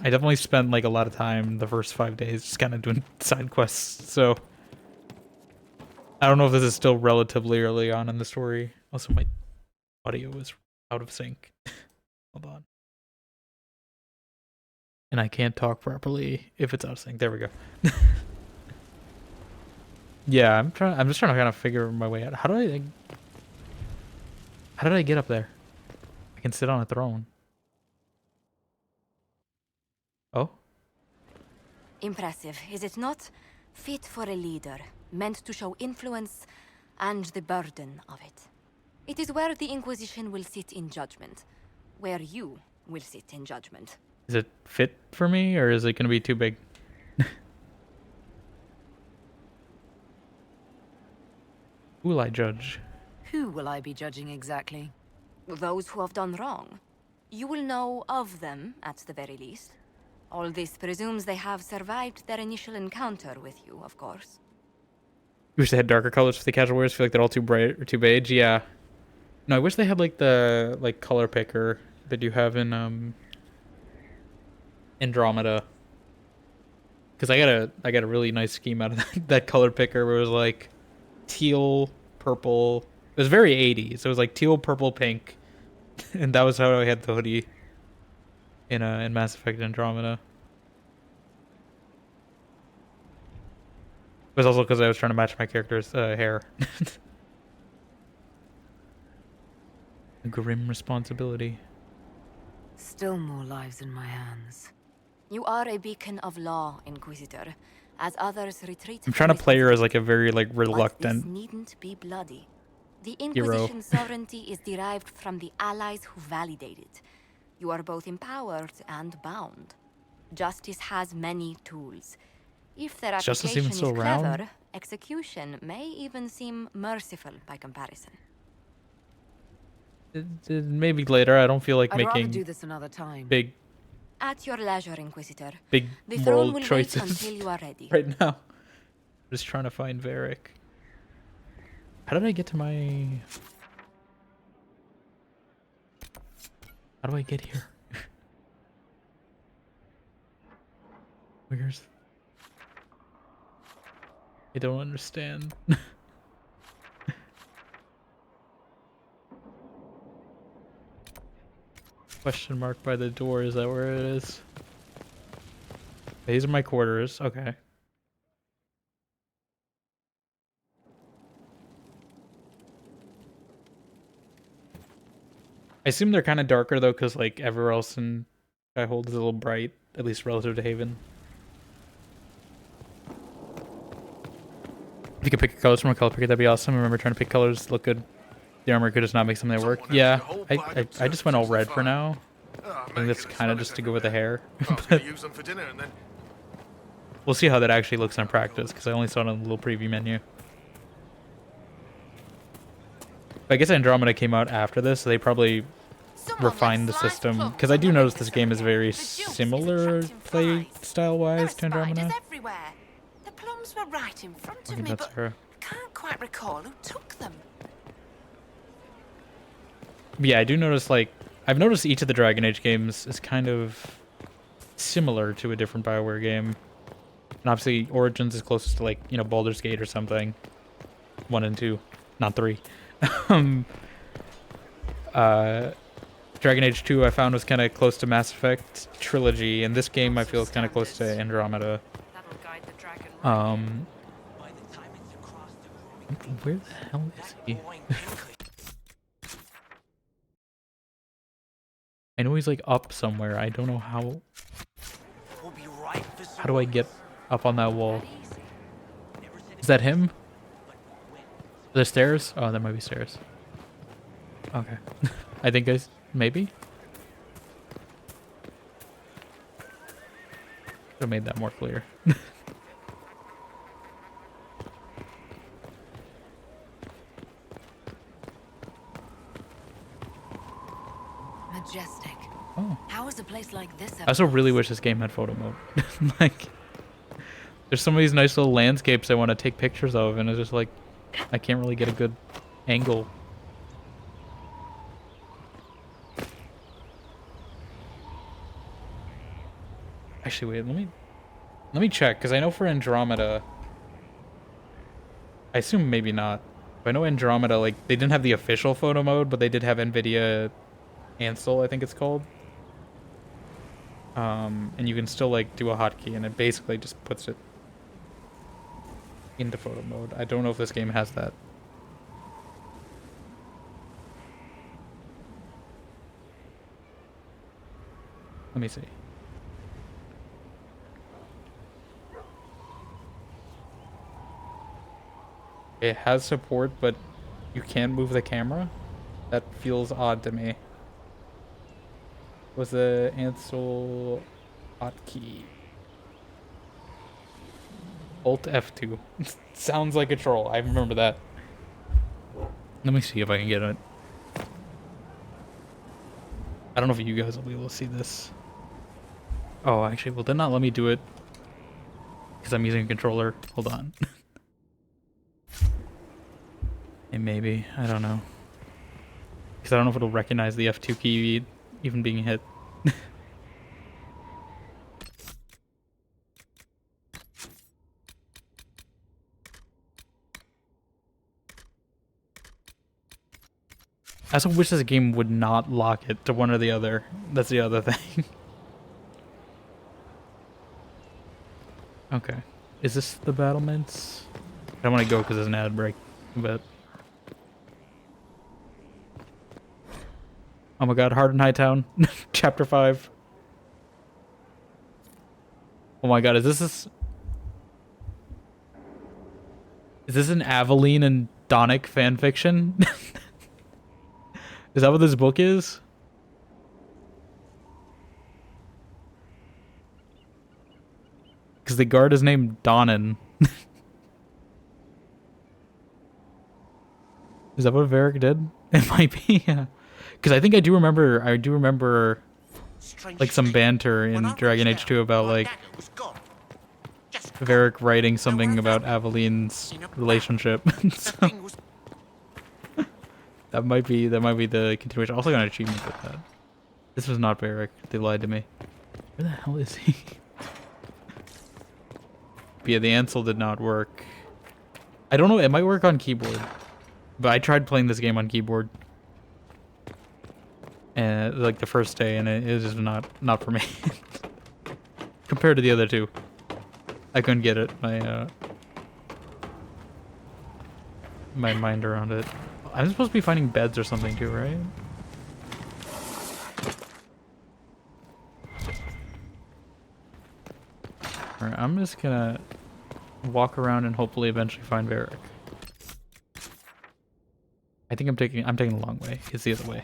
S1: definitely spent like a lot of time the first 5 days just kind of doing side quests, so I don't know if this is still relatively early on in the story. Also, my audio is out of sync. Hold on. And I can't talk properly if it's out of sync. There we go. Yeah, I'm just trying to kind of figure my way out. How did I get up there? I can sit on a throne. Oh?
S2: Impressive, is it not? Fit for a leader, meant to show influence and the burden of it. It is where the Inquisition will sit in judgment. Where you will sit in judgment.
S1: Is it fit for me, or is it going to be too big? Who will I judge?
S6: Who will I be judging exactly?
S2: Those who have done wrong. You will know of them, at the very least. All this presumes they have survived their initial encounter with you, of course.
S1: You wish they had darker colors for the casual wearers. Feel like they're all too bright or too beige. Yeah. No, I wish they had like the color picker that you have in Andromeda. Because I got a really nice scheme out of that color picker where it was like teal, purple. It was very 80s. It was like teal, purple, pink, and that was how I had the hoodie in Mass Effect Andromeda. It was also because I was trying to match my character's hair. A grim responsibility.
S6: Still more lives in my hands.
S2: You are a beacon of law, Inquisitor, as others retreat.
S1: I'm trying to play her as like a very like reluctant.
S2: But this needn't be bloody. The Inquisition's sovereignty is derived from the allies who validate it. You are both empowered and bound. Justice has many tools. If their application is clever, execution may even seem merciful by comparison.
S1: Maybe later. I don't feel like
S6: I'd rather
S1: making
S6: do this another time.
S1: big.
S2: At your leisure, Inquisitor.
S1: Big
S2: the
S1: moral
S2: throne will
S1: choices
S2: wait until you are ready.
S1: right now. Just trying to find Varric. How did I get to my? How do I get here? Where's? I don't understand. Question mark by the door, is that where it is? These are my quarters, okay. I assume they're kind of darker though, because like everywhere else in Skyhold is a little bright, at least relative to Haven. If you could pick colors from a color picker, that'd be awesome. Remember trying to pick colors that look good. The armor could just not make something that work. Yeah, I just went all red for now. I think that's kind of just to go with the hair. But we'll see how that actually looks in practice, because I only saw it on the little preview menu. But I guess Andromeda came out after this, so they probably refined the system. Because I do notice this game is very similar play style-wise to Andromeda.
S15: The plums were right in front of me,
S1: That's
S15: but
S1: her.
S15: I can't quite recall who took them.
S1: Yeah, I do notice, like, I've noticed each of the Dragon Age games is kind of similar to a different BioWare game. And obviously, Origins is closest to, like, you know, Baldur's Gate or something. 1 and 2, not 3. Dragon Age 2 I found was kind of close to Mass Effect Trilogy, and this game I feel is kind of close to Andromeda. Where the hell is he? I know he's like up somewhere. I don't know how. How do I get up on that wall? Is that him? Are there stairs? Oh, there might be stairs. Okay. I think maybe? Could have made that more clear.
S6: Majestic.
S1: Oh.
S6: How is a place like this ever?
S1: I also really wish this game had photo mode. Like, there's some of these nice little landscapes I want to take pictures of, and it's just like, I can't really get a good angle. Actually, wait, let me check, because I know for Andromeda, I assume maybe not. But I know Andromeda, like, they didn't have the official photo mode, but they did have NVIDIA Ansel, I think it's called. And you can still, like, do a hotkey, and it basically just puts it into photo mode. I don't know if this game has that. Let me see. It has support, but you can't move the camera? That feels odd to me. Was the Ansel hotkey? Alt F2. Sounds like a troll. I remember that. Let me see if I can get it. I don't know if you guys will be able to see this. Oh, actually, well, did not let me do it because I'm using a controller. Hold on. And maybe, I don't know. Because I don't know if it'll recognize the F2 key even being hit. I also wish this game would not lock it to one or the other. That's the other thing. Okay. Is this the battlements? I don't want to go because there's an ad break, but... Oh my god, Hard in Hightown, Chapter 5. Oh my god, is this an Aveline and Donic fanfiction? Is that what this book is? Because the guard is named Donan. Is that what Varric did? It might be, yeah. Because I think I do remember like some banter in Dragon Age 2 about like Varric writing something about Aveline's relationship. So, that might be the continuation. Also got an achievement with that. This was not Varric. They lied to me. Where the hell is he? But yeah, the Ansel did not work. I don't know, it might work on keyboard. But I tried playing this game on keyboard. And like the first day, and it is just not for me. Compared to the other two. I couldn't get it. My mind around it. I'm supposed to be finding beds or something too, right? Alright, I'm just gonna walk around and hopefully eventually find Varric. I think I'm taking the long way. It's the other way.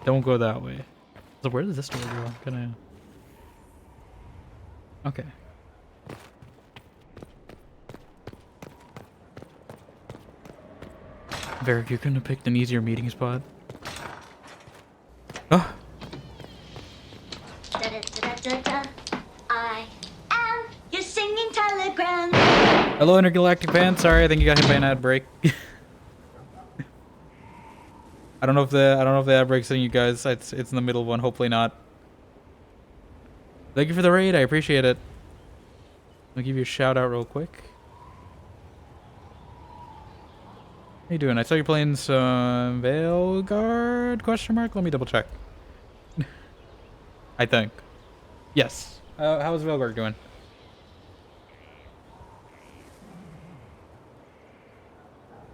S1: Don't go that way. So where does this door go? I'm gonna... Okay. Varric, you couldn't have picked an easier meeting spot. Oh!
S13: I am your singing telegram.
S1: Hello, intergalactic fan. Sorry, I think you got hit by an ad break. I don't know if the ad break's hitting you guys. It's in the middle of one. Hopefully not. Thank you for the raid. I appreciate it. I'll give you a shout out real quick. How you doing? I saw you playing some Veilguard? Question mark. Let me double check. I think. Yes. How's Veilguard going?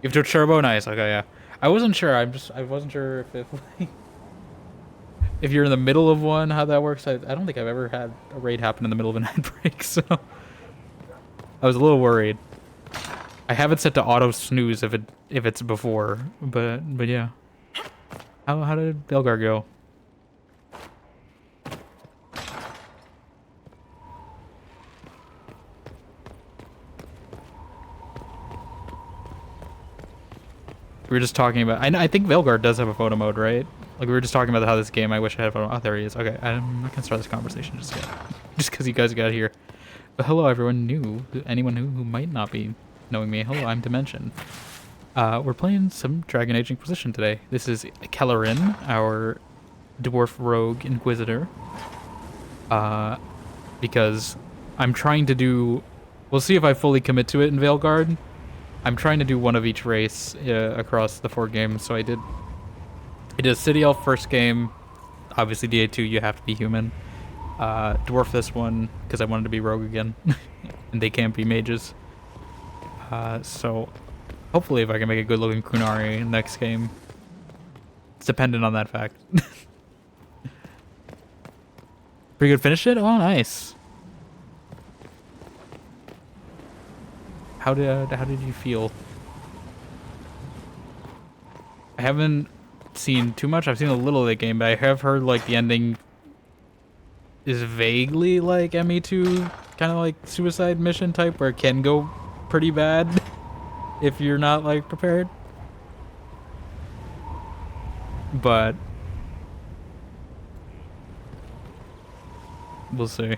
S1: You have to turbo? Nice. Okay, yeah. I wasn't sure. I wasn't sure if like, if you're in the middle of one, how that works. I don't think I've ever had a raid happen in the middle of an ad break, so I was a little worried. I have it set to auto snooze if it's before, but yeah. How did Veilguard go? We were just talking about... I think Veilguard does have a photo mode, right? Like, we were just talking about how this game, I wish I had a photo... Oh, there he is. Okay, I'm not gonna start this conversation just yet. Just because you guys got here. But hello, everyone new. Anyone who might not be knowing me. Hello, I'm Dimension. We're playing some Dragon Age Inquisition today. This is Kellerin, our dwarf rogue inquisitor. Because I'm trying to do... We'll see if I fully commit to it in Veilguard. I'm trying to do one of each race across the 4 games, so I did a City Elf first game. Obviously, DA2, you have to be human. Dwarf this one because I wanted to be rogue again. And they can't be mages. So hopefully if I can make a good looking Kunari next game. It's dependent on that fact. Pretty good finish it? Oh, nice. How did you feel? I haven't seen too much. I've seen a little of the game, but I have heard like the ending is vaguely like ME2, kind of like suicide mission type, where it can go pretty bad if you're not like prepared. But we'll see.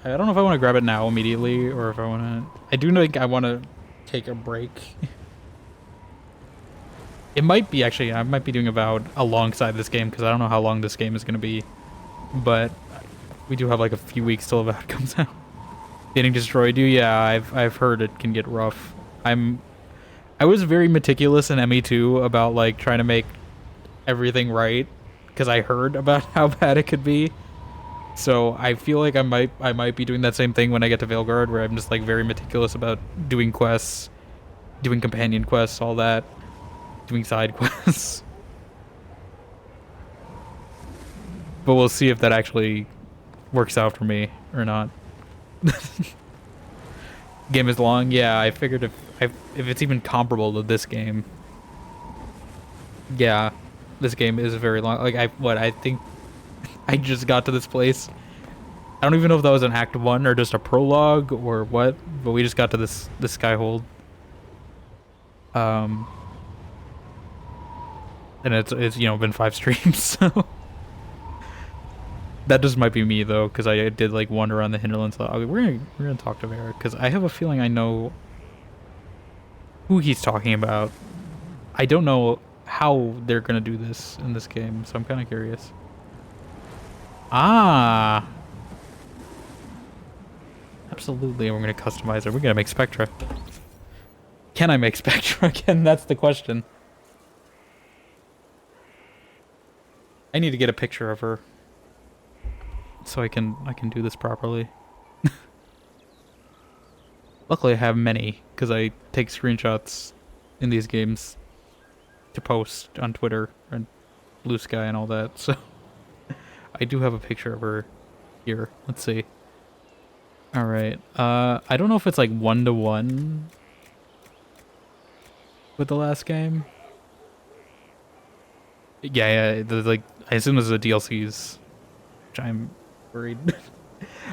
S1: I don't know if I want to grab it now immediately or if I want to. I do think I want to take a break. It might be actually. I might be doing Avowed alongside this game because I don't know how long this game is going to be. But we do have like a few weeks till Avowed comes out. Getting destroyed, yeah. I've heard it can get rough. I was very meticulous in ME2 about like trying to make everything right because I heard about how bad it could be. So I feel like I might be doing that same thing when I get to Veilguard, where I'm just like very meticulous about doing quests, doing companion quests, all that, doing side quests. But we'll see if that actually works out for me or not. Game is long, yeah. I figured if it's even comparable to this game, yeah, this game is very long. Like I think I just got to this place. I don't even know if that was an Act 1 or just a prologue or what, but we just got to this skyhold. And it's you know been 5 streams, so that just might be me though, because I did like wander around the hinterlands. So we're gonna talk to Vera because I have a feeling I know who he's talking about. I don't know how they're gonna do this in this game, so I'm kind of curious. Ah, absolutely. We're gonna customize it. We're gonna make Spectra. Can I make Spectra again? That's the question. I need to get a picture of her so I can do this properly. Luckily, I have many because I take screenshots in these games to post on Twitter and Blue Sky and all that. So. I do have a picture of her here. Let's see. All right. I don't know if it's like 1-to-1 with the last game. Yeah. Like I assume this is a DLCs, which I'm worried.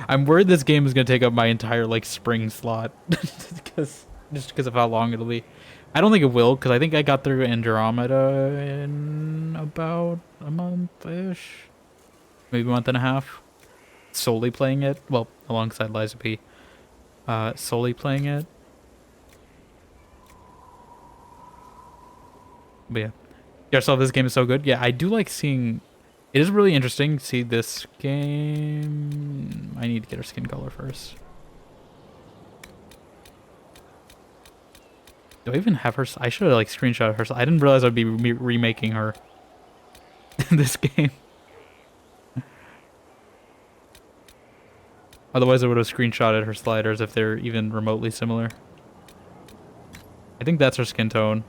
S1: I'm worried this game is gonna take up my entire like spring slot because of how long it'll be. I don't think it will because I think I got through Andromeda in about a month-ish. Maybe a month and a half, solely playing it. Well, alongside Liza P. Solely playing it. But yeah. Yourself, this game is so good. Yeah, I do like seeing... It is really interesting to see this game... I need to get her skin color first. Do I even have her... I should have like screenshot her. I didn't realize I'd be remaking her in this game. Otherwise, I would have screenshotted her sliders if they're even remotely similar. I think that's her skin tone.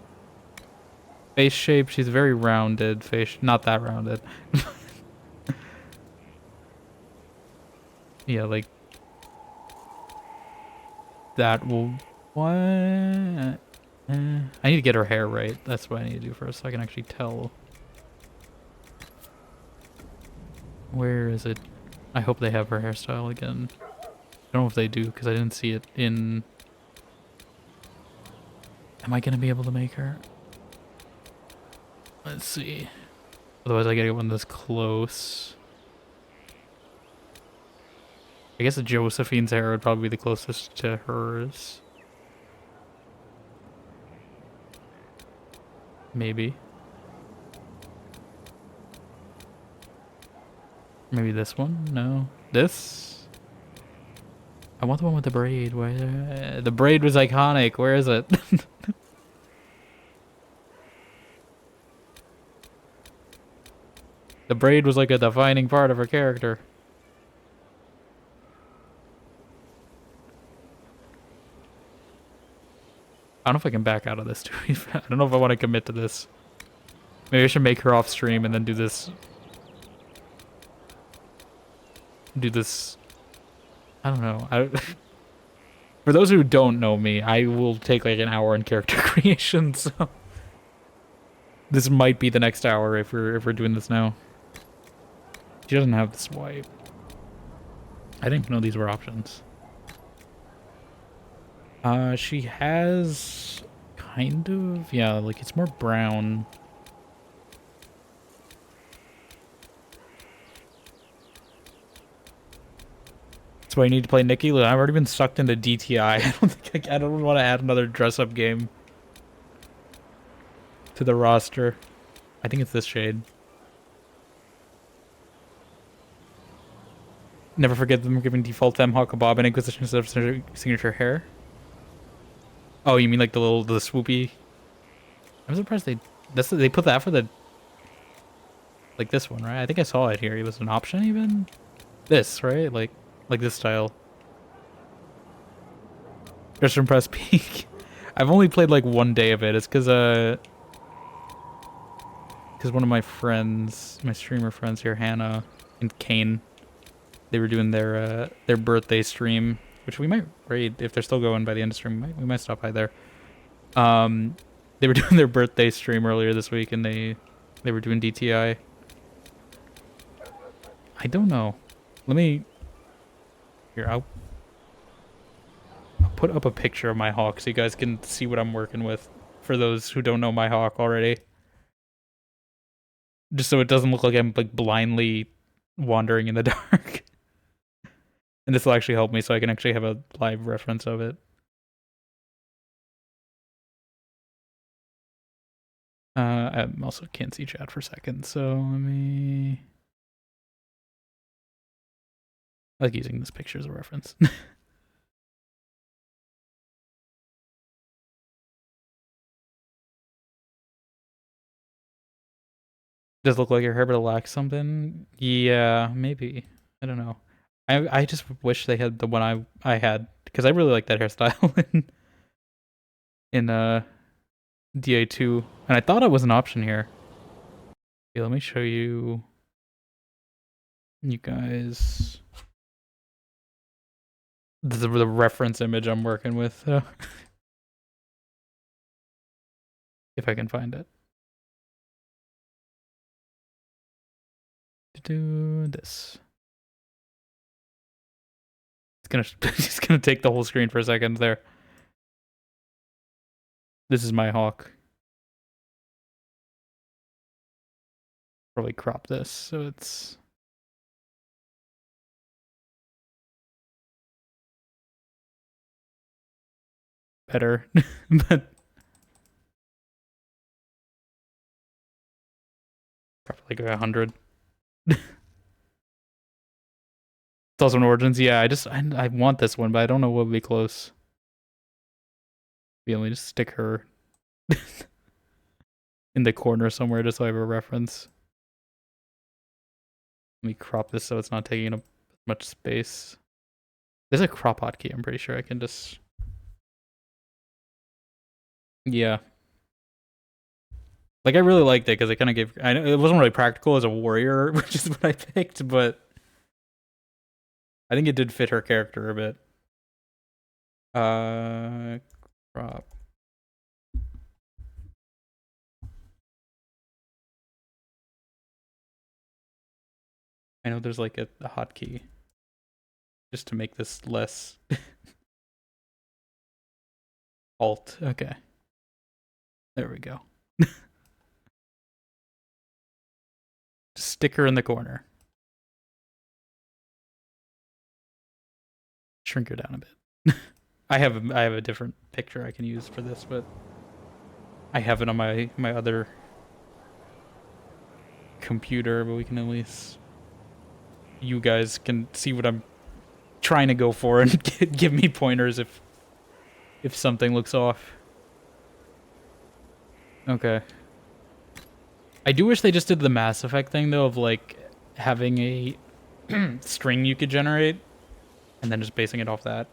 S1: Face shape, she's very rounded. Face, not that rounded. Yeah, like... That will... What? I need to get her hair right. That's what I need to do first, so I can actually tell. Where is it? I hope they have her hairstyle again. I don't know if they do, because I didn't see it in... Am I going to be able to make her? Let's see. Otherwise I gotta get one this close. I guess Josephine's hair would probably be the closest to hers. Maybe. Maybe this one? No. This? I want the one with the braid. Where? The braid was iconic. Where is it? The braid was like a defining part of her character. I don't know if I can back out of this, too. I don't know if I want to commit to this. Maybe I should make her off stream and then do this. I don't know. For those who don't know me, I will take like an hour in character creation, so this might be the next hour if we're doing this now. She doesn't have the swipe. I didn't even know these were options. She has kind of, yeah, like it's more brown. That's why you need to play Nikki. I've already been sucked into DTI. I don't want to add another dress-up game to the roster. I think it's this shade. Never forget them giving default Femhawk Kebab and Inquisition instead of signature hair. Oh, you mean like the swoopy? I'm surprised they put that for the, like this one, right? I think I saw it here. It was an option even. This, right? Like this style. Just from Press Peak. I've only played like one day of it. It's because one of my friends, my streamer friends here, Hannah and Kane, they were doing their birthday stream, which we might raid if they're still going by the end of stream. We might stop by there. They were doing their birthday stream earlier this week, and they were doing DTI. I don't know. Let me. Here, I'll put up a picture of my hawk so you guys can see what I'm working with. For those who don't know my hawk already, just so it doesn't look like I'm like blindly wandering in the dark. And this will actually help me so I can actually have a live reference of it. I also can't see chat for a second, so let me... I like using this picture as a reference. Does it look like your hair but it lacks something? Yeah, maybe. I don't know. I just wish they had the one I had, because I really like that hairstyle in DA2, and I thought it was an option here. Okay, let me show you guys the reference image I'm working with. If I can find it. Do this. It's gonna take the whole screen for a second there. This is my hawk. Probably crop this so it's better, but probably like 100. It's also an Origins. Yeah, I want this one, but I don't know what would be close. Let me just stick her in the corner somewhere just so I have a reference. Let me crop this so it's not taking up much space. There's a crop hotkey. I'm pretty sure I can just... Yeah. Like, I really liked it because it kind of gave... I know it wasn't really practical as a warrior, which is what I picked, but I think it did fit her character a bit. Crop. I know there's like a hotkey just to make this less. Alt. Okay. There we go. Just stick her in the corner. Shrink her down a bit. I have a different picture I can use for this, but I have it on my other computer, but we can at least... You guys can see what I'm trying to go for and give me pointers if something looks off. Okay. I do wish they just did the Mass Effect thing, though, of, like, having a string you could generate, and then just basing it off that.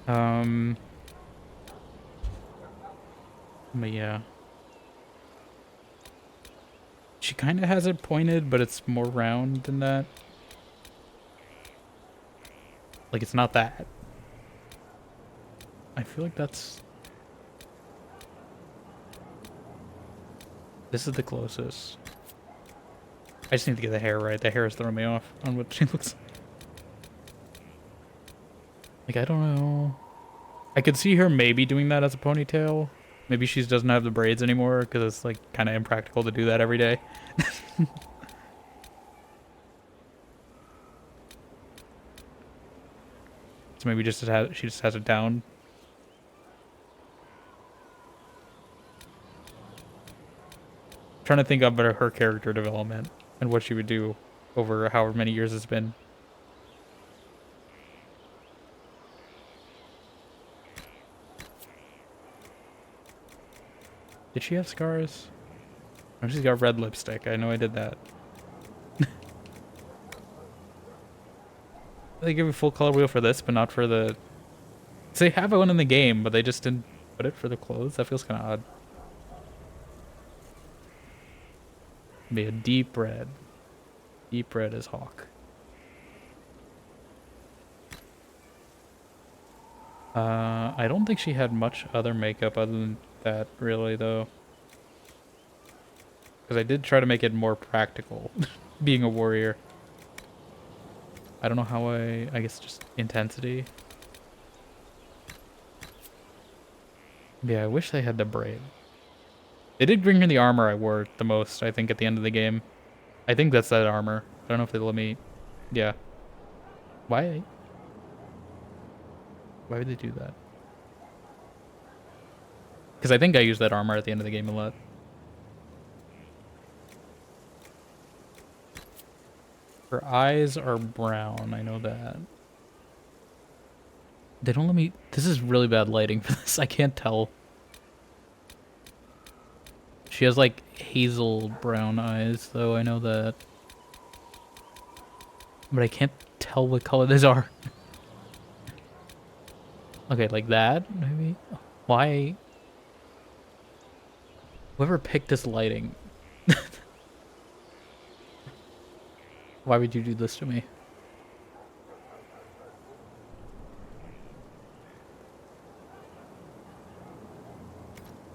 S1: But yeah. She kind of has it pointed, but it's more round than that. Like, it's not that. I feel like that's... This is the closest. I just need to get the hair right. The hair is throwing me off on what she looks like. I don't know. I could see her maybe doing that as a ponytail. Maybe she doesn't have the braids anymore because it's like kind of impractical to do that every day. So maybe she just has it down. I'm trying to think of her character development and what she would do over however many years it's been. Did she have scars? Oh, she's got red lipstick. I know I did that. They give a full color wheel for this, but not for the... So they have one in the game, but they just didn't put it for the clothes. That feels kind of odd. Be a deep red. Deep red is Hawk. I don't think she had much other makeup other than that, really, though. Because I did try to make it more practical, being a warrior. I don't know how I guess just intensity. Yeah, I wish they had the braid. They did bring her the armor I wore the most, I think, at the end of the game. I think that's that armor. I don't know if they let me... Yeah. Why? Why would they do that? Because I think I used that armor at the end of the game a lot. Her eyes are brown, I know that. They don't let me... This is really bad lighting for this. I can't tell. She has, like, hazel brown eyes, though. I know that. But I can't tell what color these are. Okay, like that, maybe? Why? Whoever picked this lighting. Why would you do this to me?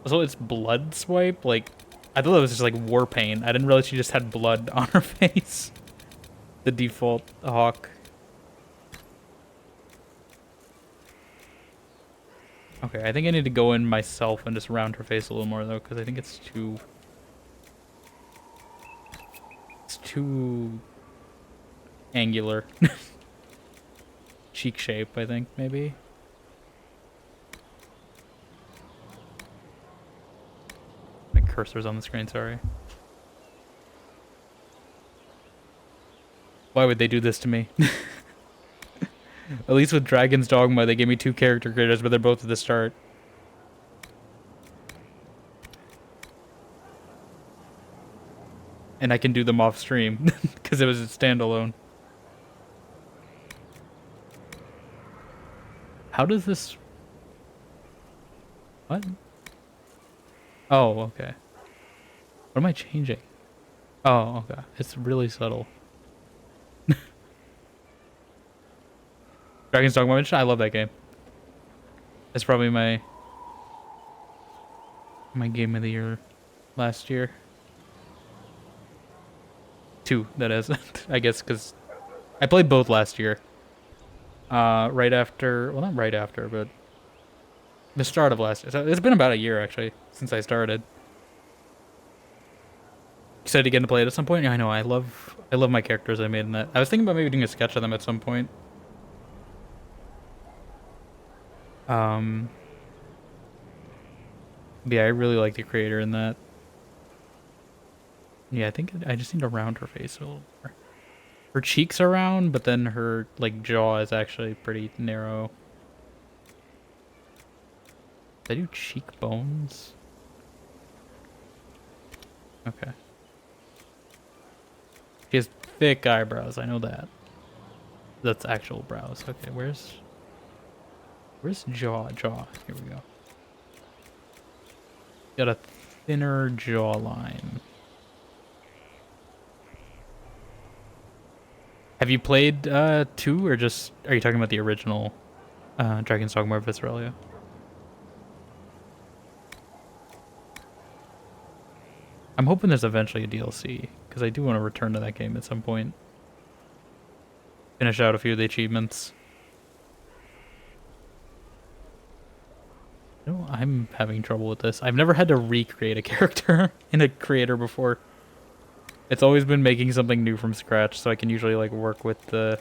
S1: So it's blood swipe? Like, I thought it was just like war paint. I didn't realize she just had blood on her face. The default Hawk. Okay, I think I need to go in myself and just round her face a little more, though, because I think it's too... It's too... angular. Cheek shape, I think, maybe. My cursor's on the screen, sorry. Why would they do this to me? At least with Dragon's Dogma, they gave me 2 character creators, but they're both at the start. And I can do them off stream, because it was a standalone. How does this... What? Oh, okay. What am I changing? Oh, okay. It's really subtle. Dragon's Dogma, I love that game. That's probably my game of the year last year. 2, that is. I guess, because I played both last year. Right after... Well, not right after, but... the start of last year. So it's been about a year, actually, since I started. Excited to get to play it at some point? Yeah, I know. I love my characters I made in that. I was thinking about maybe doing a sketch of them at some point. Yeah, I really like the creator in that. Yeah, I think I just need to round her face a little more. Her cheeks are round, but then her, like, jaw is actually pretty narrow. Did I do cheekbones? Okay. She has thick eyebrows, I know that. That's actual brows. Okay, where's jaw? Jaw. Here we go. Got a thinner jawline. Have you played 2 or just are you talking about the original Dragon's Dogma Visceralia? I'm hoping there's eventually a DLC because I do want to return to that game at some point. Finish out a few of the achievements. No, I'm having trouble with this. I've never had to recreate a character in a creator before. It's always been making something new from scratch, so I can usually like work with the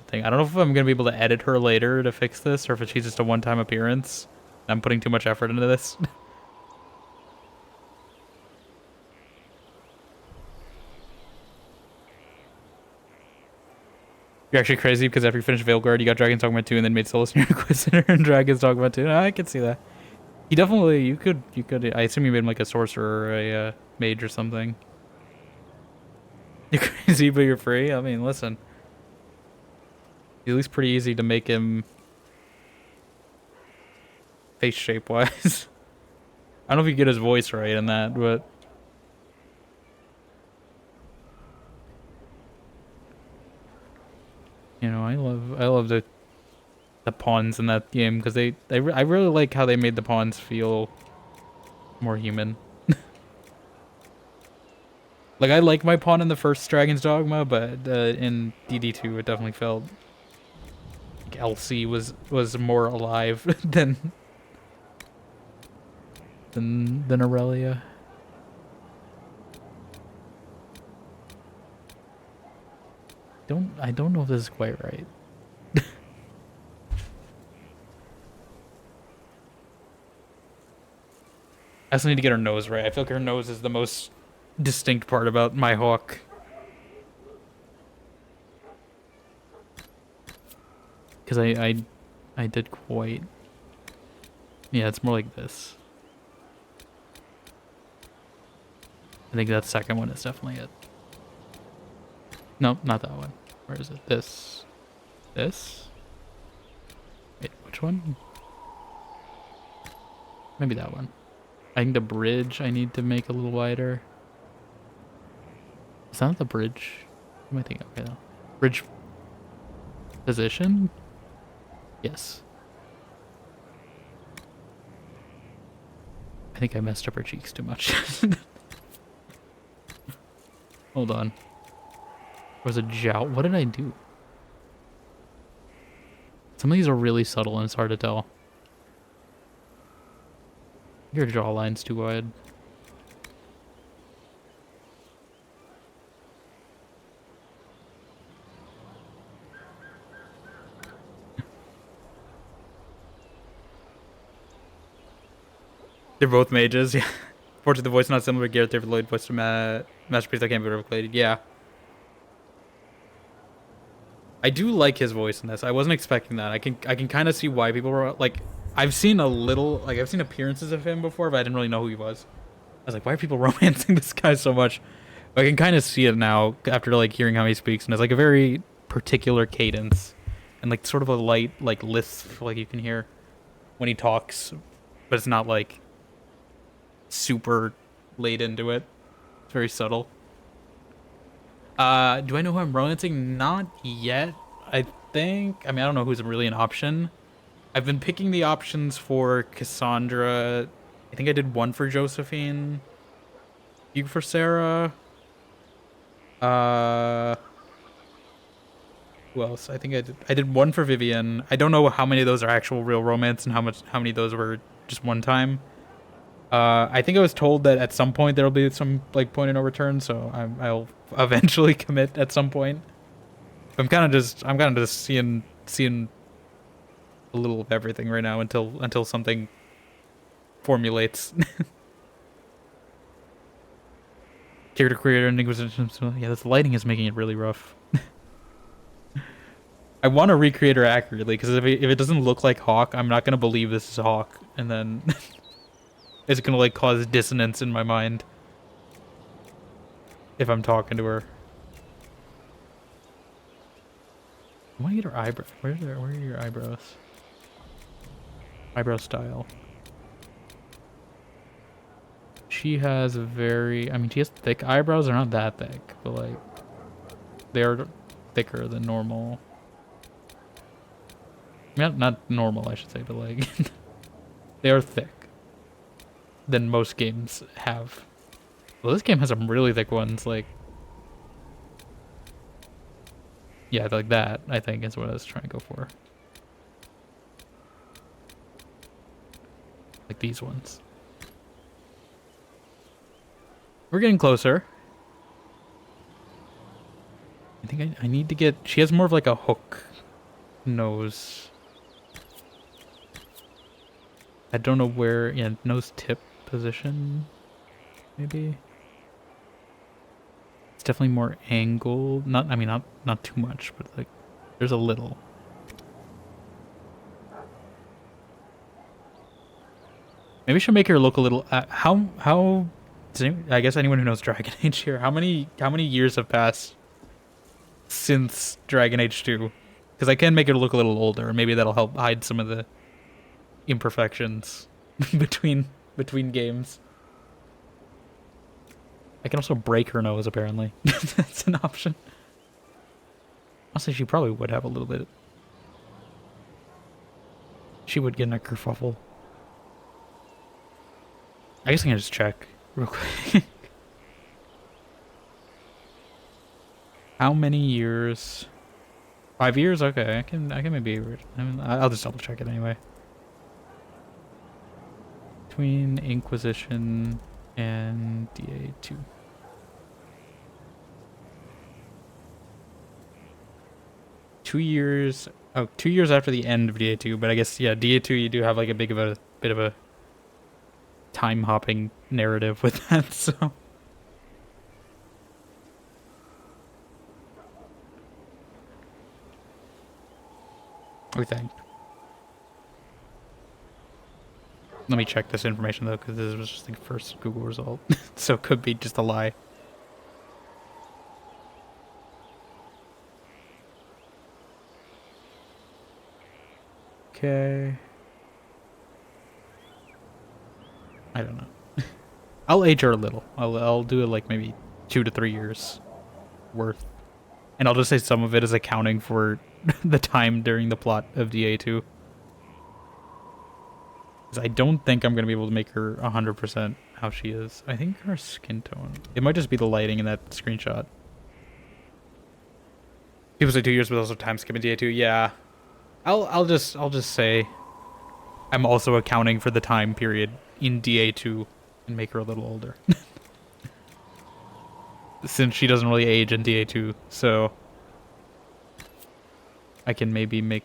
S1: thing. I don't know if I'm gonna be able to edit her later to fix this, or if she's just a one-time appearance. I'm putting too much effort into this. You're actually crazy because after you finished Veilguard, you got Dragon's Dogma 2 and then made Solus your Inquisitor and Dragon's Dogma 2. I can see that. You definitely, you could, I assume you made him like a sorcerer or a mage or something. You're crazy, but you're free? I mean, listen. He's at least pretty easy to make him face shape-wise. I don't know if you get his voice right in that, but... You know, I love the pawns in that game because I really like how they made the pawns feel more human. Like I like my pawn in the first Dragon's Dogma, but in DD2 it definitely felt like Elsie was more alive than Aurelia. I don't know if this is quite right. I also need to get her nose right. I feel like her nose is the most distinct part about my hawk. Because I did quite... Yeah, it's more like this. I think that second one is definitely it. No, not that one. Where is it? This. This? Wait, which one? Maybe that one. I think the bridge I need to make a little wider. Is that the bridge? What am I thinking? Okay, though. Bridge position? Yes. I think I messed up her cheeks too much. Hold on. Was a jowl? What did I do? Some of these are really subtle and it's hard to tell. Your jawline's too wide. They're both mages, yeah. Fortunately, the voice not similar to Garrett. They've related voice to Masterpiece that can't be replicated. Yeah. I do like his voice in this. I wasn't expecting that. I can kind of see why people were like. I've seen I've seen appearances of him before, but I didn't really know who he was. I was like, why are people romancing this guy so much? But I can kind of see it now after like hearing how he speaks, and it's like a very particular cadence, and like sort of a light like lisp like you can hear when he talks, but it's not like super laid into it. It's very subtle. Do I know who I'm romancing? Not yet. I mean, I don't know who's really an option. I've been picking the options for Cassandra. I think I did one for Josephine. You for Sarah. Who else? I think I did one for Vivian. I don't know how many of those are actual real romance and how many of those were just one time. I think I was told that at some point there'll be some like point of no return, so I'll eventually commit at some point. I'm kind of just seeing a little of everything right now until something formulates. Character creator and Inquisition. Yeah, this lighting is making it really rough. I want to recreate her accurately because if it doesn't look like Hawk, I'm not gonna believe this is Hawk, and then. is gonna like cause dissonance in my mind if I'm talking to her. I want to get her eyebrow. Where are your eyebrows? Eyebrow style. She has a very, I mean, she has thick eyebrows. They're not that thick, but like, they're thicker than normal. Not normal, I should say, but like, they are thick than most games have. Well, this game has some really thick ones, like, yeah, like that, I think is what I was trying to go for. Like these ones. We're getting closer. I think I need to get... She has more of like a hook nose. I don't know where... Yeah, nose tip position, maybe. It's definitely more angled. Not, I mean, not too much, but like, there's a little. Maybe she'll make her look a little... how... I guess anyone who knows Dragon Age here, how many years have passed since Dragon Age 2? Because I can make it look a little older, and maybe that'll help hide some of the imperfections between games. I can also break her nose, apparently. That's an option. Honestly, she probably would have a little bit. She would get in a kerfuffle. I guess I can just check real quick. How many years? 5 years? Okay, I can maybe. I mean, I'll just double check it anyway. Between Inquisition and DA2. Two years. Oh, 2 years after the end of DA2, but I guess yeah, DA2 you do have like a bit of a time hopping narrative with that, so. We think. Let me check this information though, because this was just the first Google result, so it could be just a lie. Okay. I don't know. I'll age her a little. I'll do it like maybe 2 to 3 years worth. And I'll just say some of it is accounting for the time during the plot of DA2. Because I don't think I'm going to be able to make her 100% how she is. I think her skin tone... It might just be the lighting in that screenshot. People say 2 years, but also time skip in DA2. Yeah. I'll just say I'm also accounting for the time period in DA2 and make her a little older. Since she doesn't really age in DA2, so I can maybe make...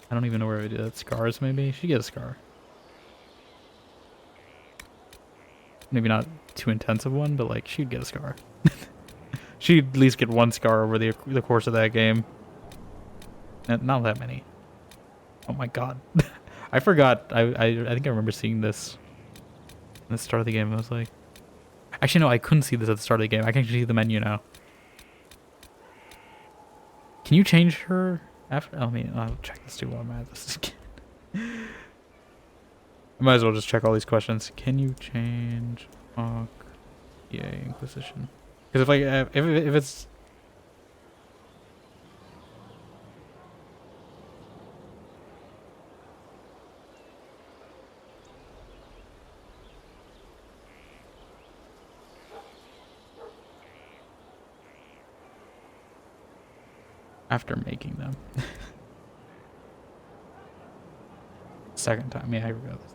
S1: I don't even know where I do that. Scars, maybe? She get a scar. Maybe not too intensive one, but like she'd get a scar. She'd at least get one scar over the course of that game. Not that many. Oh my god. I forgot. I think I remember seeing this at the start of the game. I was like... Actually, no, I couldn't see this at the start of the game. I can actually see the menu now. Can you change her after? I mean, I'll check this too while I'm at this again. I might as well just check all these questions. Can you change Hawk? Yeah, Inquisition. Because if like if it's... After making them. Second time, yeah, I forgot this.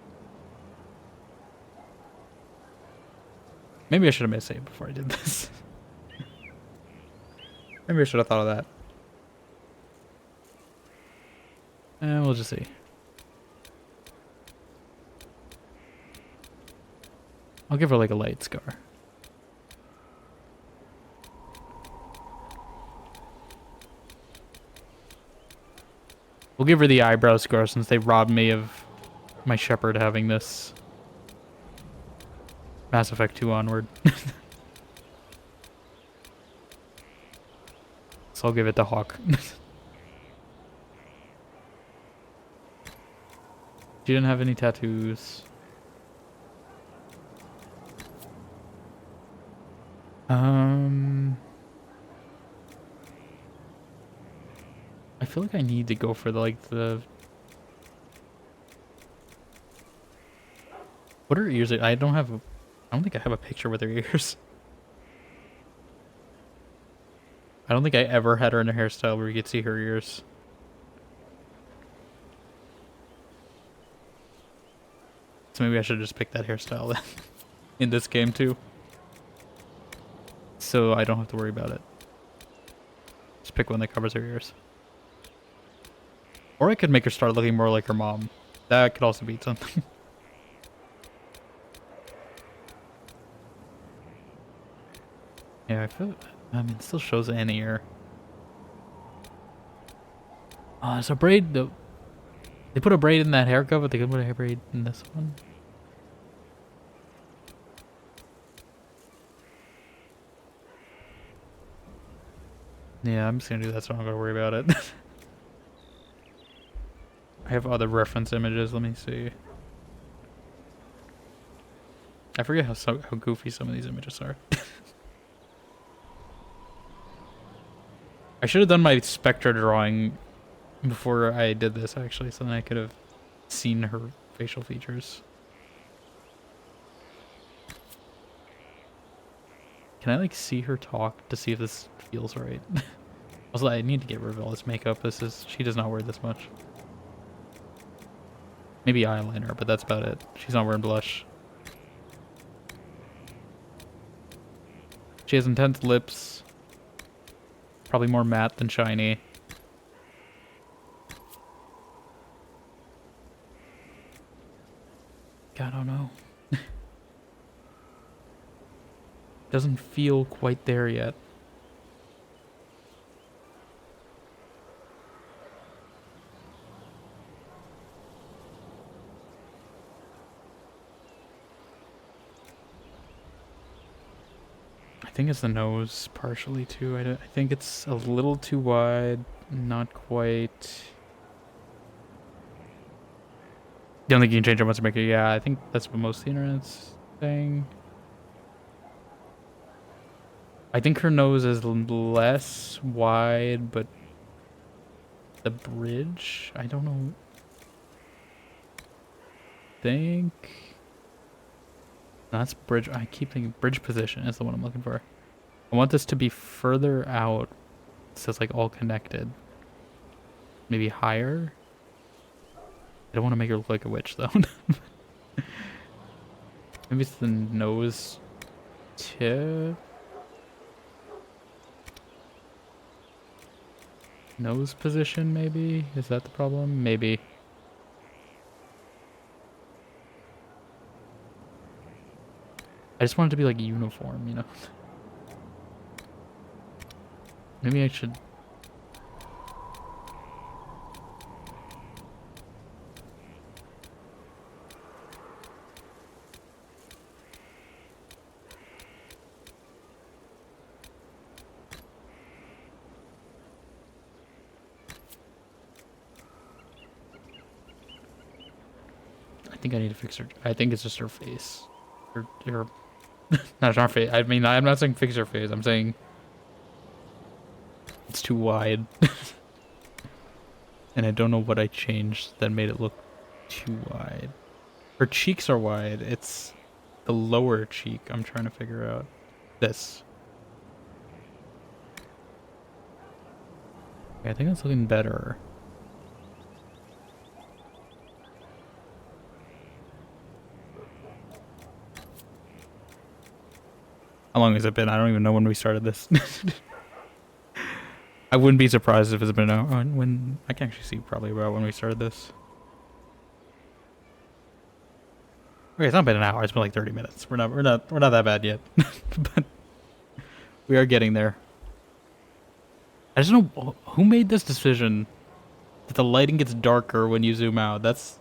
S1: Maybe I should have made a save before I did this. Maybe I should have thought of that. And we'll just see. I'll give her like a light scar. We'll give her the eyebrow scar since they robbed me of my shepherd having this. Mass Effect 2 onward. So I'll give it to Hawk. She didn't have any tattoos. I feel like I need to go for the what are her ears? I don't think I have a picture with her ears. I don't think I ever had her in a hairstyle where you could see her ears. So maybe I should just pick that hairstyle then in this game too. So I don't have to worry about it. Just pick one that covers her ears. Or I could make her start looking more like her mom. That could also beat something. Yeah, I feel... I mean, it still shows an ear. So braid... They put a braid in that haircut, but they could put a braid in this one. Yeah, I'm just gonna do that so I'm not gonna worry about it. I have other reference images, let me see. I forget how goofy some of these images are. I should have done my Spectre drawing before I did this, actually, so then I could have seen her facial features. Can I, like, see her talk to see if this feels right? Also, I need to get rid of all this makeup. She does not wear this much. Maybe eyeliner, but that's about it. She's not wearing blush. She has intense lips. Probably more matte than shiny. God, I don't know. Doesn't feel quite there yet. I think it's the nose partially too. I think it's a little too wide, not quite. You don't think you can change it once to make it? Yeah, I think that's what most of the internet's saying. I think her nose is less wide, but the bridge, I don't know. That's bridge. I keep thinking bridge position is the one I'm looking for. I want this to be further out, so it's like all connected. Maybe higher. I don't want to make her look like a witch though. Maybe it's the nose tip. Nose position, maybe? Is that the problem? Maybe. I just want it to be like uniform, you know? Maybe I should... I think I need to fix her. I think it's just her face. Her not her face. I mean, I'm not saying fix her face. I'm saying it's too wide. And I don't know what I changed that made it look too wide. Her cheeks are wide. It's the lower cheek I'm trying to figure out. This. Okay, I think that's looking better. How long has it been? I don't even know when we started this. I wouldn't be surprised if it's been when I can actually see probably about when we started this. Okay, it's not been an hour. It's been like 30 minutes. We're not that bad yet, but we are getting there. I just don't know who made this decision that the lighting gets darker when you zoom out. That's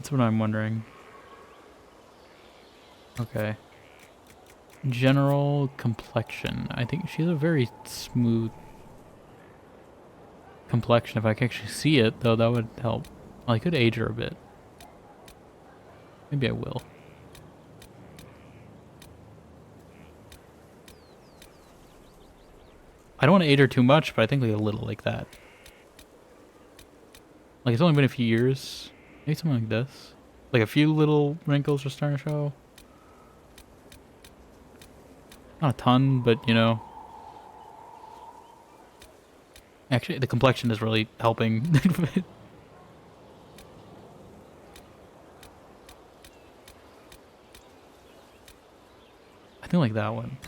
S1: what I'm wondering. Okay. General complexion. I think she has a very smooth complexion. If I could actually see it, though, that would help. Well, I could age her a bit. Maybe I will. I don't want to age her too much, but I think like a little like that. Like it's only been a few years. Maybe something like this. Like a few little wrinkles are starting to show. Not a ton, but you know. Actually, the complexion is really helping. I think like that one.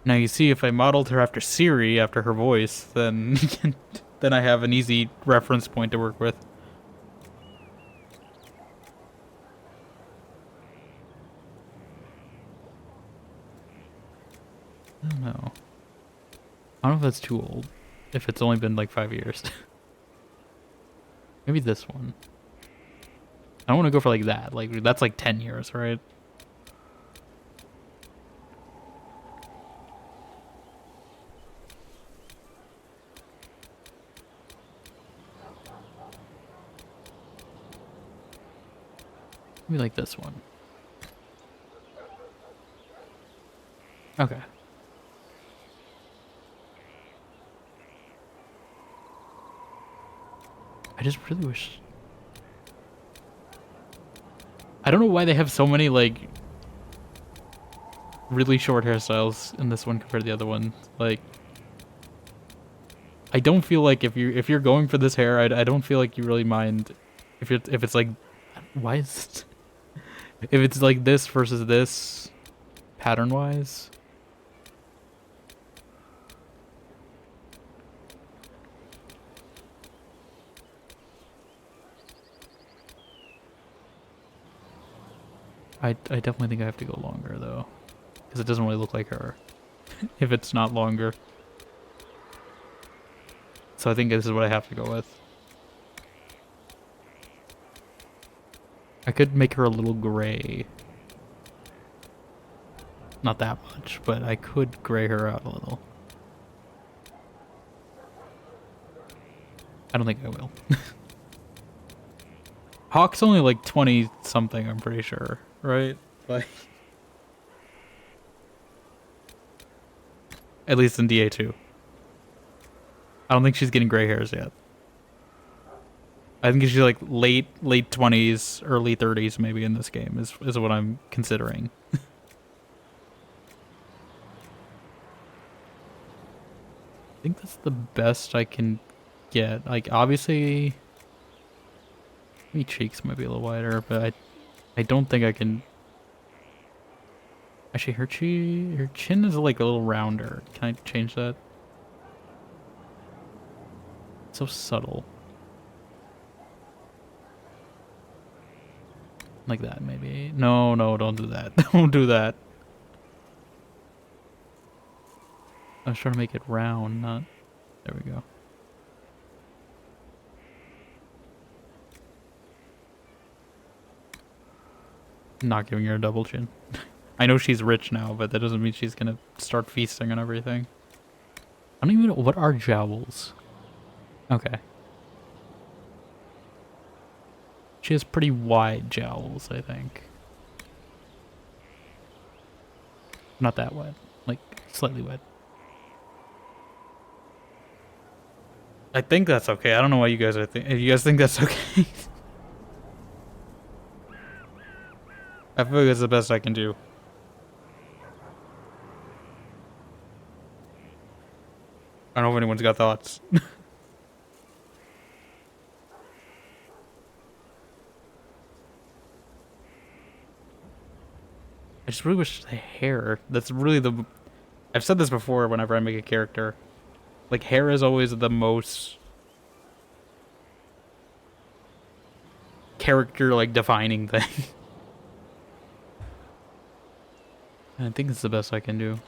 S1: Now you see, if I modeled her after Siri, after her voice, then then I have an easy reference point to work with. I don't know. I don't know if that's too old. If it's only been like 5 years. Maybe this one. I don't want to go for like that. Like that's like 10 years, right? Maybe like this one. Okay. I just really wish... I don't know why they have so many, like, really short hairstyles in this one compared to the other one. Like, I don't feel like if you're going for this hair, I don't feel like you really mind if it's like, why is if it's like this versus this pattern wise. I definitely think I have to go longer though, because it doesn't really look like her if it's not longer. So I think this is what I have to go with. I could make her a little gray. Not that much, but I could gray her out a little. I don't think I will. Hawk's only like 20 something, I'm pretty sure, right? Like, at least in DA2. I don't think she's getting gray hairs yet. I think she's like late 20s, early 30s maybe in this game is what I'm considering. I think that's the best I can get. Like obviously maybe cheeks might be a little wider, but I don't think I can. Actually her chin is like a little rounder. Can I change that? It's so subtle. Like that, maybe. No, don't do that. Don't do that. I was trying to make it round, not... There we go. Not giving her a double chin. I know she's rich now, but that doesn't mean she's gonna start feasting on everything. I don't even know... What are jowls? Okay. She has pretty wide jowls, I think. Not that wide. Like, slightly wide. I think that's okay. I don't know why you guys are if you guys think that's okay. I feel like that's the best I can do. I don't know if anyone's got thoughts. I just really wish the hair. That's really the... I've said this before whenever I make a character. Like, hair is always the most... character, like, defining thing. And I think it's the best I can do.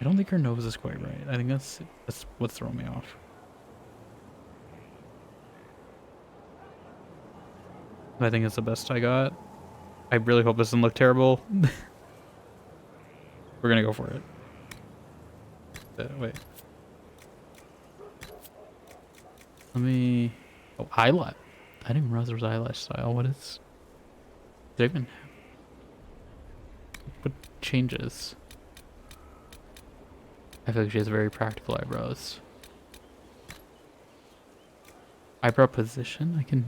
S1: I don't think her nose is quite right. I think that's what's throwing me off. I think it's the best I got. I really hope this doesn't look terrible. We're gonna go for it. Wait. Let me... Oh, eyelash. I didn't even realize there was eyelash style. What is... Did I even... What changes? I feel like she has very practical eyebrows. Eyebrow position? I can...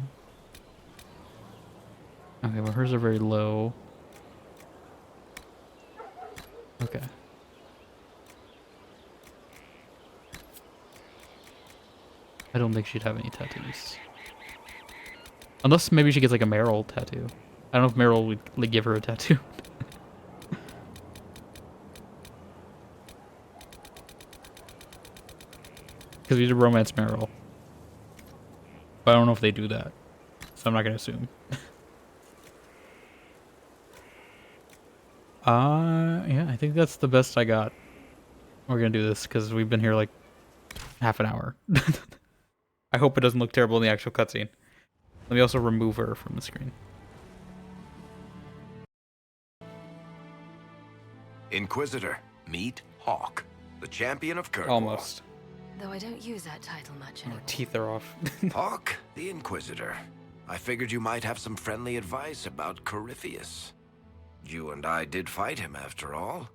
S1: Okay, well hers are very low. Okay. I don't think she'd have any tattoos. Unless maybe she gets like a Meryl tattoo. I don't know if Meryl would like, give her a tattoo. Because we did romance Meryl. But I don't know if they do that. So I'm not going to assume. Yeah, I think that's the best I got. We're going to do this because we've been here like half an hour. I hope it doesn't look terrible in the actual cutscene. Let me also remove her from the screen.
S7: Inquisitor, meet Hawk, the champion of Kirkwall.
S1: Almost.
S2: Though I don't use that title much anymore.
S1: Our teeth are off.
S7: Hawk, the Inquisitor. I figured you might have some friendly advice about Corypheus. You and I did fight him after all.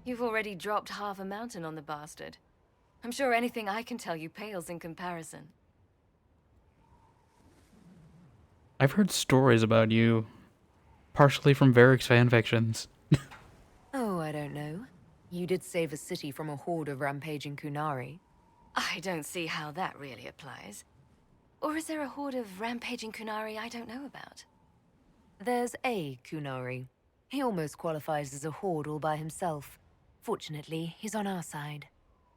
S2: You've already dropped half a mountain on the bastard. I'm sure anything I can tell you pales in comparison.
S1: I've heard stories about you, partially from Varric's fanfictions.
S6: Oh, I don't know. You did save a city from a horde of rampaging Kunari.
S2: I don't see how that really applies. Or is there a horde of rampaging Kunari I don't know about?
S6: There's a Kunari. He almost qualifies as a horde all by himself. Fortunately, he's on our side.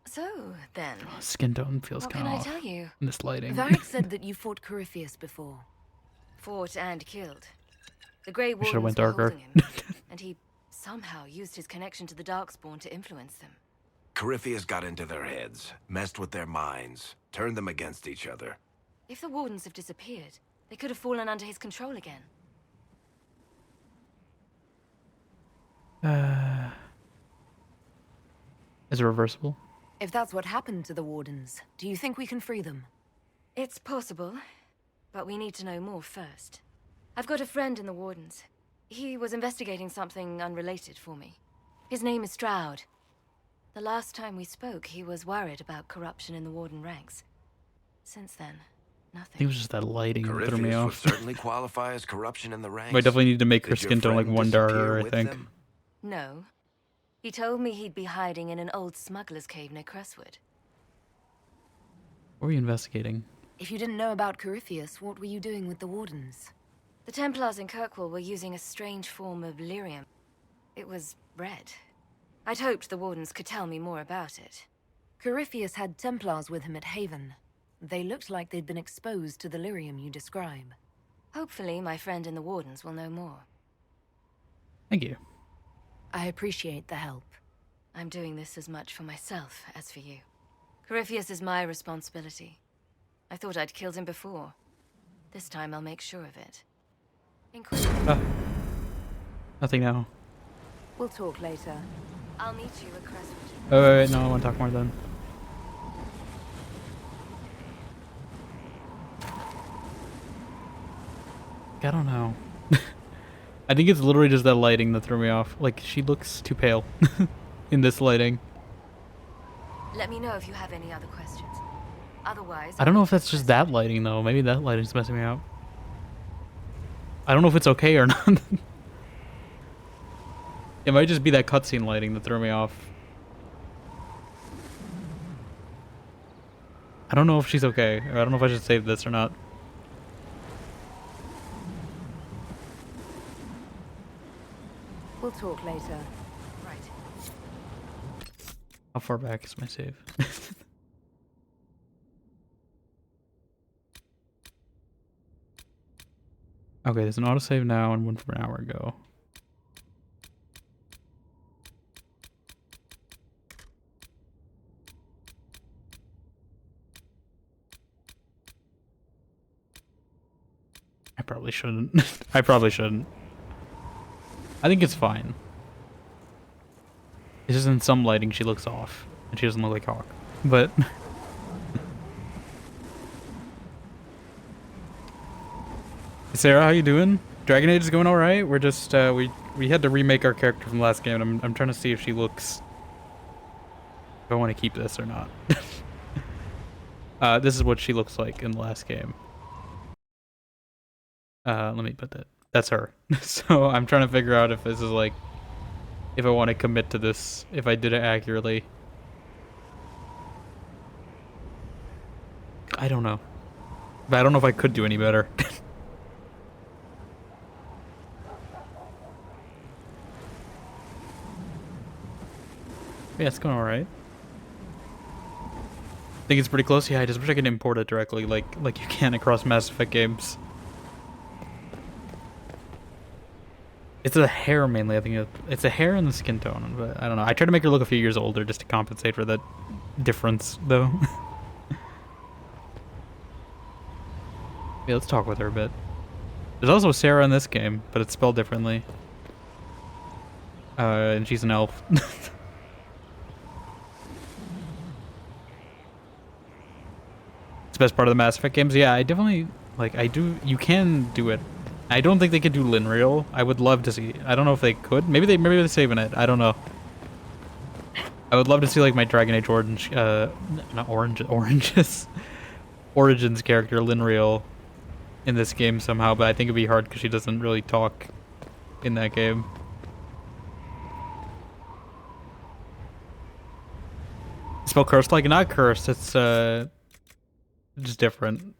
S2: So, then...
S1: Skin tone feels
S2: what
S1: kind
S2: can
S1: of
S2: I
S1: off
S2: tell you?
S1: in this lighting.
S6: Varric said that you fought Corypheus before.
S2: Fought and killed. The Grey
S1: We should've
S2: Wardens
S1: went
S2: were
S1: darker.
S2: holding him, and he somehow used his connection to the Darkspawn to influence them.
S7: Corypheus got into their heads, messed with their minds, turned them against each other.
S2: If the Wardens have disappeared, they could have fallen under his control again.
S1: Is it reversible?
S6: If that's what happened to the Wardens, do you think we can free them?
S2: It's possible, but we need to know more first. I've got a friend in the Wardens. He was investigating something unrelated for me. His name is Stroud. The last time we spoke, he was worried about corruption in the Warden ranks. Since then,
S1: I
S2: nothing.
S1: think it was just that lighting that threw me
S7: Corypheus would
S1: off.
S7: certainly qualify as corruption in the ranks.
S1: I definitely need to make her
S7: Did your
S1: skin tone like
S7: friend
S1: one
S7: disappear
S1: darker, I
S7: with
S1: think.
S7: them?
S2: No. He told me he'd be hiding in an old smuggler's cave near Crestwood.
S1: What were you investigating?
S6: If you didn't know about Corypheus, what were you doing with the Wardens?
S2: The Templars in Kirkwall were using a strange form of lyrium. It was red. I'd hoped the Wardens could tell me more about it.
S6: Corypheus had Templars with him at Haven. They looked like they'd been exposed to the lyrium you describe.
S2: Hopefully, my friend in the Wardens will know more.
S1: Thank you.
S6: I appreciate the help.
S2: I'm doing this as much for myself as for you. Corypheus is my responsibility. I thought I'd killed him before. This time I'll make sure of it.
S1: Nothing now.
S6: We'll talk later.
S2: I'll meet you at Crestwood.
S1: Oh, wait, no, I want to talk more then. I don't know. I think it's literally just that lighting that threw me off. Like, she looks too pale in this lighting.
S2: Let me know if you have any other questions. Otherwise,
S1: I don't know if that's just that lighting, though. Maybe that lighting's messing me up. I don't know if it's okay or not. It might just be that cutscene lighting that threw me off. I don't know if she's okay, or I don't know if I should save this or not.
S6: We'll talk later.
S2: Right.
S1: How far back is my save? Okay, there's an autosave now and one from an hour ago. probably shouldn't. I probably shouldn't. I think it's fine. It's just in some lighting she looks off. And she doesn't look like Hawk. But... Sarah, how you doing? Dragon Age is going alright. We're just, we had to remake our character from the last game, and I'm trying to see if she looks... If I want to keep this or not. This is what she looks like in the last game. Let me put that. That's her. So I'm trying to figure out if this is like... If I want to commit to this, if I did it accurately. I don't know. But I don't know if I could do any better. Yeah, it's going alright. I think it's pretty close. Yeah, I just wish I could import it directly, like you can across Mass Effect games. It's a hair mainly. I think it's a hair and the skin tone, but I don't know. I tried to make her look a few years older just to compensate for that difference, though. Yeah, let's talk with her a bit. There's also Sarah in this game, but it's spelled differently. And she's an elf. It's the best part of the Mass Effect games. Yeah, I definitely, like, you can do it. I don't think they could do Linreal. I would love to see. I don't know if they could. Maybe they're saving it. I don't know. I would love to see like my Dragon Age Origins character Linreal in this game somehow, but I think it'd be hard because she doesn't really talk in that game. Spell cursed like not cursed. It's just different.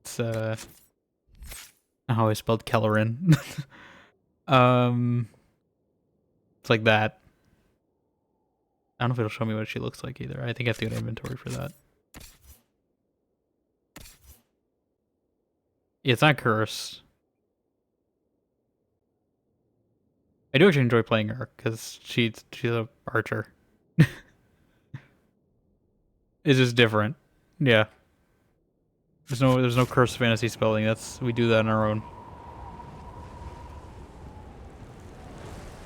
S1: It's how I spelled Kellerin. It's like that. I don't know if it'll show me what she looks like either. I think I have to go to inventory for that. Yeah, it's not cursed. I do actually enjoy playing her because she's a archer. It's just different. Yeah. There's no cursed fantasy spelling. We do that on our own.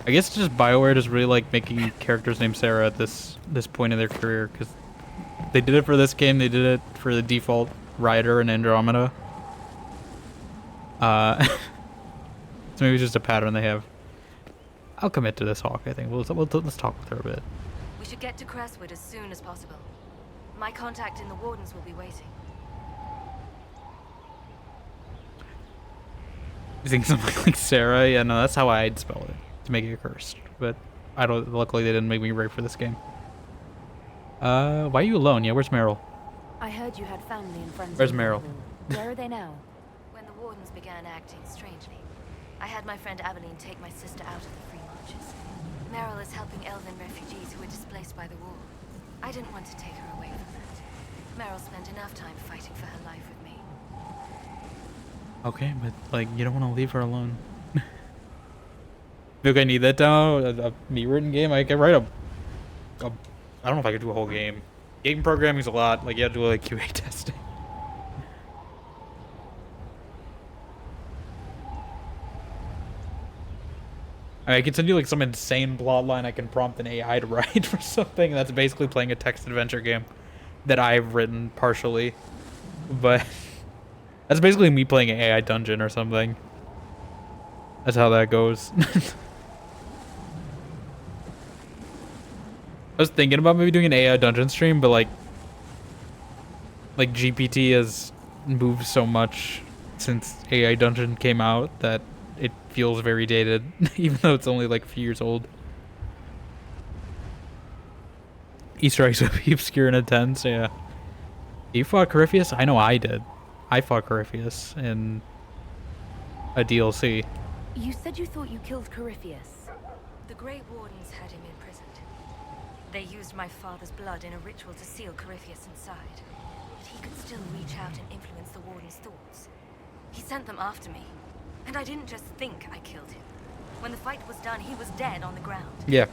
S1: I guess it's just BioWare just really like making characters named Sarah at this point in their career, because they did it for this game. They did it for the default Rider and Andromeda. So maybe it's just a pattern they have. I'll commit to this Hawk. I think let's talk with her a bit.
S2: We should get to Crestwood as soon as possible. My contact in the Wardens will be waiting.
S1: You think something like Sarah? Yeah, no, that's how I'd spell it to make it cursed. But I don't. Luckily, they didn't make me write for this game. Why are you alone? Yeah, where's Meryl?
S6: I heard you had family and friends.
S1: Where's Meryl?
S6: Where are they now?
S2: When the Wardens began acting strangely, I had my friend Aveline take my sister out of the Free Marches. Meryl is helping Elven refugees who were displaced by the war. I didn't want to take her away from that. Meryl spent enough time fighting for her life with me.
S1: Okay, but like you don't want to leave her alone. Look, I need that down. A me-written game. I can write a. I don't know if I could do a whole game. Game programming is a lot. Like you have to do like QA testing. I can send you like some insane plot line I can prompt an AI to write for something. That's basically playing a text adventure game that I've written partially, but that's basically me playing an AI dungeon or something. That's how that goes. I was thinking about maybe doing an AI dungeon stream, but like GPT has moved so much since AI dungeon came out that it feels very dated, even though it's only like a few years old. Easter eggs would be obscure and intense, yeah. You fought Corypheus? I know I did. I fought Corypheus in a DLC.
S6: You said you thought you killed Corypheus.
S2: The Grey Wardens had him imprisoned. They used my father's blood in a ritual to seal Corypheus inside. But he could still reach out and influence the Warden's thoughts. He sent them after me. And I didn't just think I killed him. When the fight was done, he was dead on the ground.
S1: Yeah,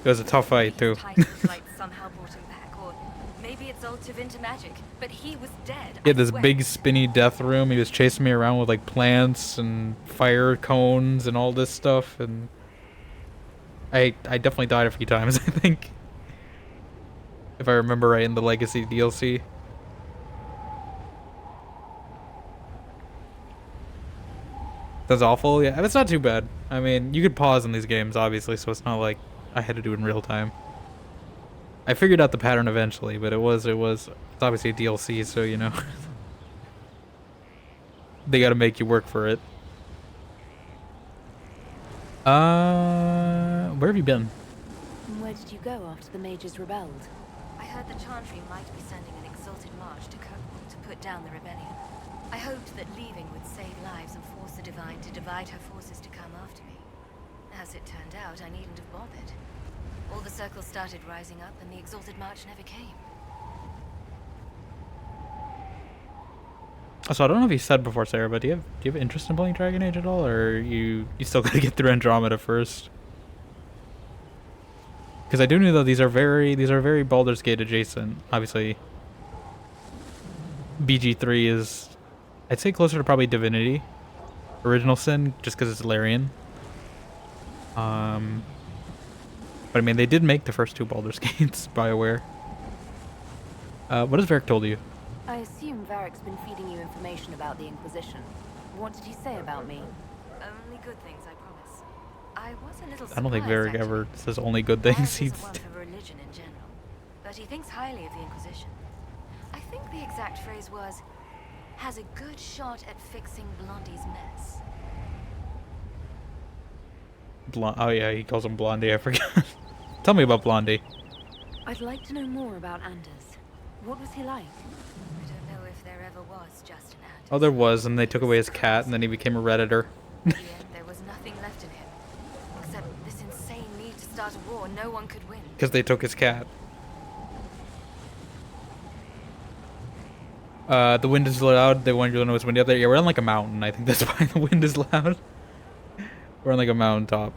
S1: it was a tough fight too.
S2: Titan's light somehow brought him back, or Maybe it's all Tevinter magic, but he was dead.
S1: He had this big spinny death room. He was chasing me around with like plants and fire cones and all this stuff, and I definitely died a few times, I think. If I remember right in the Legacy DLC. That's awful, yeah. It's not too bad. I mean, you could pause in these games, obviously, so it's not like I had to do it in real time. I figured out the pattern eventually, but it's obviously a DLC, so you know. They gotta make you work for it. Where have you been?
S6: Where did you go after the mages rebelled?
S2: I heard the Chantry might be sending an exalted march to Kirkwall to put down the rebellion. I hoped that leaving would save lives and force the Divine to divide her forces to come after me. As it turned out, I needn't have bothered. All the circles started rising up, and the exalted march never came.
S1: So I don't know if you said before, Sarah, but do you have interest in playing Dragon Age at all, or you still gotta get through Andromeda first? Because I do know that these are very Baldur's Gate adjacent. Obviously, BG3 is, I'd say, closer to probably Divinity, Original Sin, just because it's Larian. But I mean, they did make the first two Baldur's Gates, BioWare. What has Varric told you?
S6: I assume Varric's been feeding you information about the Inquisition. What did he say about me?
S2: Only good things, I promise. I was a little surprised,
S1: I don't think Varric
S2: actually.
S1: ever says only good things.
S2: He's one for religion in general, but he thinks highly of the Inquisition. I think the exact phrase was, has a good shot at fixing Blondie's mess.
S1: Oh yeah, he calls him Blondie, I forgot. Tell me about Blondie.
S6: I'd like to know more about Anders. What was he like?
S2: I don't know if there ever was just an Anders.
S1: Oh, there was, and they took away his cat, and then he became a Redditor.
S2: In the end, there was nothing left in him, except this insane need to start a war no one could win.
S1: Because they took his cat. The wind is loud. They want you to know it's windy up there. Yeah, we're on like a mountain. I think that's why the wind is loud. We're on like a mountaintop.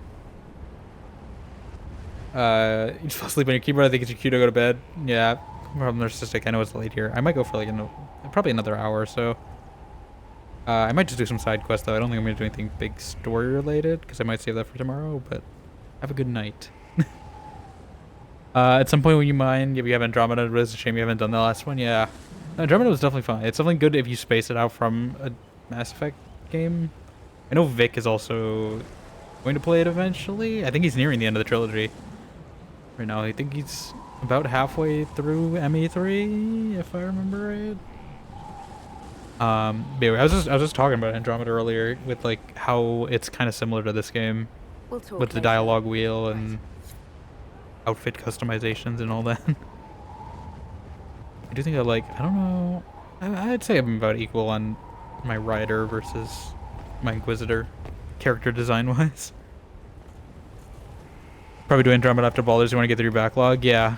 S1: You just fall asleep on your keyboard. I think it's your cue to go to bed. Yeah, I'm narcissistic. I know it's late here. I might go for like probably another hour or so. I might just do some side quests though. I don't think I'm gonna do anything big story related because I might save that for tomorrow. But have a good night. At some point, when you mind, if you have Andromeda, it's a shame you haven't done the last one. Yeah, Andromeda was definitely fun. It's definitely good if you space it out from a Mass Effect game. I know Vic is also going to play it eventually. I think he's nearing the end of the trilogy right now. I think he's about halfway through ME3, if I remember right. But anyway, I was just talking about Andromeda earlier with like how it's kind of similar to this game,
S6: We'll talk
S1: with the
S6: later.
S1: dialogue wheel and outfit customizations and all that. I do think I don't know, I'd say I'm about equal on my Rider versus my Inquisitor, character design wise. Probably do Andromeda after Baldur's. You want to get through your backlog? Yeah.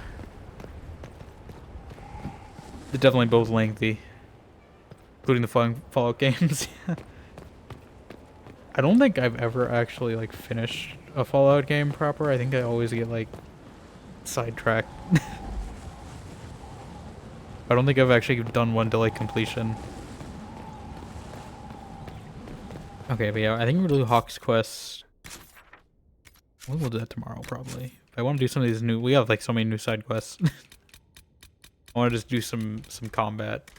S1: They're definitely both lengthy, including the Fallout games. I don't think I've ever actually like finished a Fallout game proper. I think I always get like sidetracked. I don't think I've actually done one to like completion. Okay, but yeah, I think we'll do Hawk's Quest. We'll do that tomorrow, probably. If I want to do some of these new... We have, like, so many new side quests. I want to just do some combat.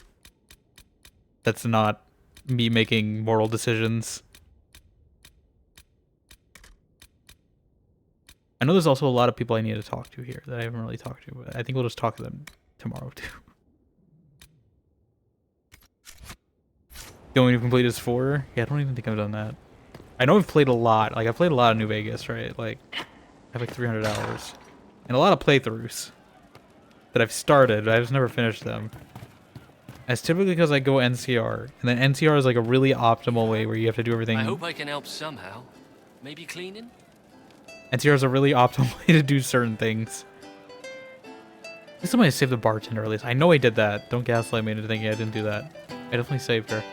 S1: That's not me making moral decisions. I know there's also a lot of people I need to talk to here that I haven't really talked to, but I think we'll just talk to them tomorrow, too. The only new complete is 4? Yeah, I don't even think I've done that. I know I've played a lot. Like, I've played a lot of New Vegas, right? Like, I have like 300 hours. And a lot of playthroughs that I've started, but I've just never finished them. That's typically because I go NCR. And then NCR is like a really optimal way where you have to do everything.
S10: I hope I can help somehow. Maybe cleaning?
S1: NCR is a really optimal way to do certain things. I think somebody saved the bartender at least. I know I did that. Don't gaslight me into thinking I didn't do that. I definitely saved her.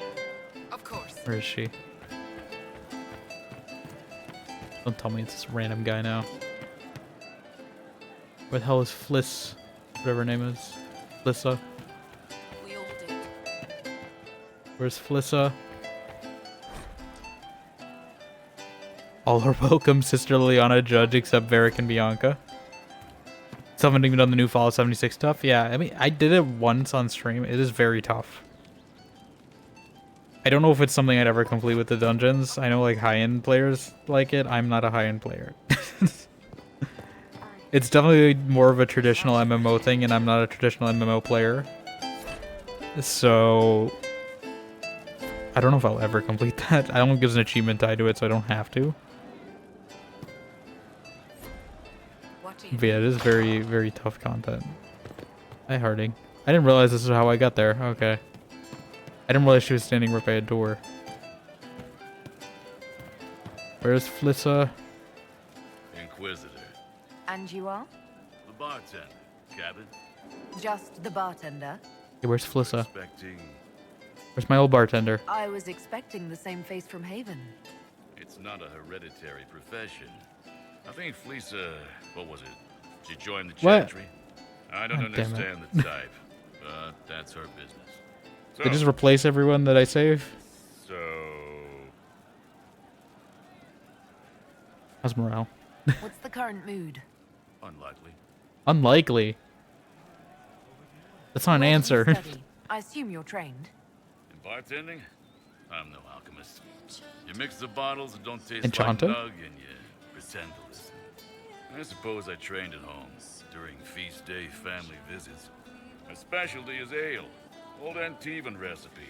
S10: Of course.
S1: Where is she? Don't tell me it's this random guy now. Where the hell is Fliss? Whatever her name is. Flissa?
S15: We all did.
S1: Where's Flissa? All are welcome, Sister Liliana, Judge, except Varric and Bianca. Someone even done the new Fallout 76 stuff? Yeah, I mean, I did it once on stream. It is very tough. I don't know if it's something I'd ever complete with the dungeons. I know, like, high-end players like it. I'm not a high-end player. It's definitely more of a traditional MMO thing, and I'm not a traditional MMO player. So I don't know if I'll ever complete that. I don't think there's an achievement tied to it, so I don't have to. But yeah, it is very, very tough content. Hi, Harding. I didn't realize this is how I got there. Okay. I didn't realize she was standing right by a door. Where's Flissa?
S17: Inquisitor.
S6: And you are?
S17: The bartender. Cabin.
S6: Just the bartender?
S1: Hey, where's Flissa?
S17: Expecting...
S1: Where's my old bartender?
S6: I was expecting the same face from Haven.
S17: It's not a hereditary profession. I think Fleesa... What was it? She joined the Chantry? I don't understand the type, but that's her business. So,
S1: They just replace everyone that I save?
S17: So...
S1: How's morale?
S6: What's the current mood?
S17: Unlikely.
S1: Unlikely? That's not an answer.
S6: I assume you're trained.
S17: In bartending, I'm no alchemist. You mix the bottles that don't taste
S1: Enchanted?
S17: like nug and you pretend to listen. I suppose I trained at home during feast day family visits. My specialty is ale. Old Antivan recipe.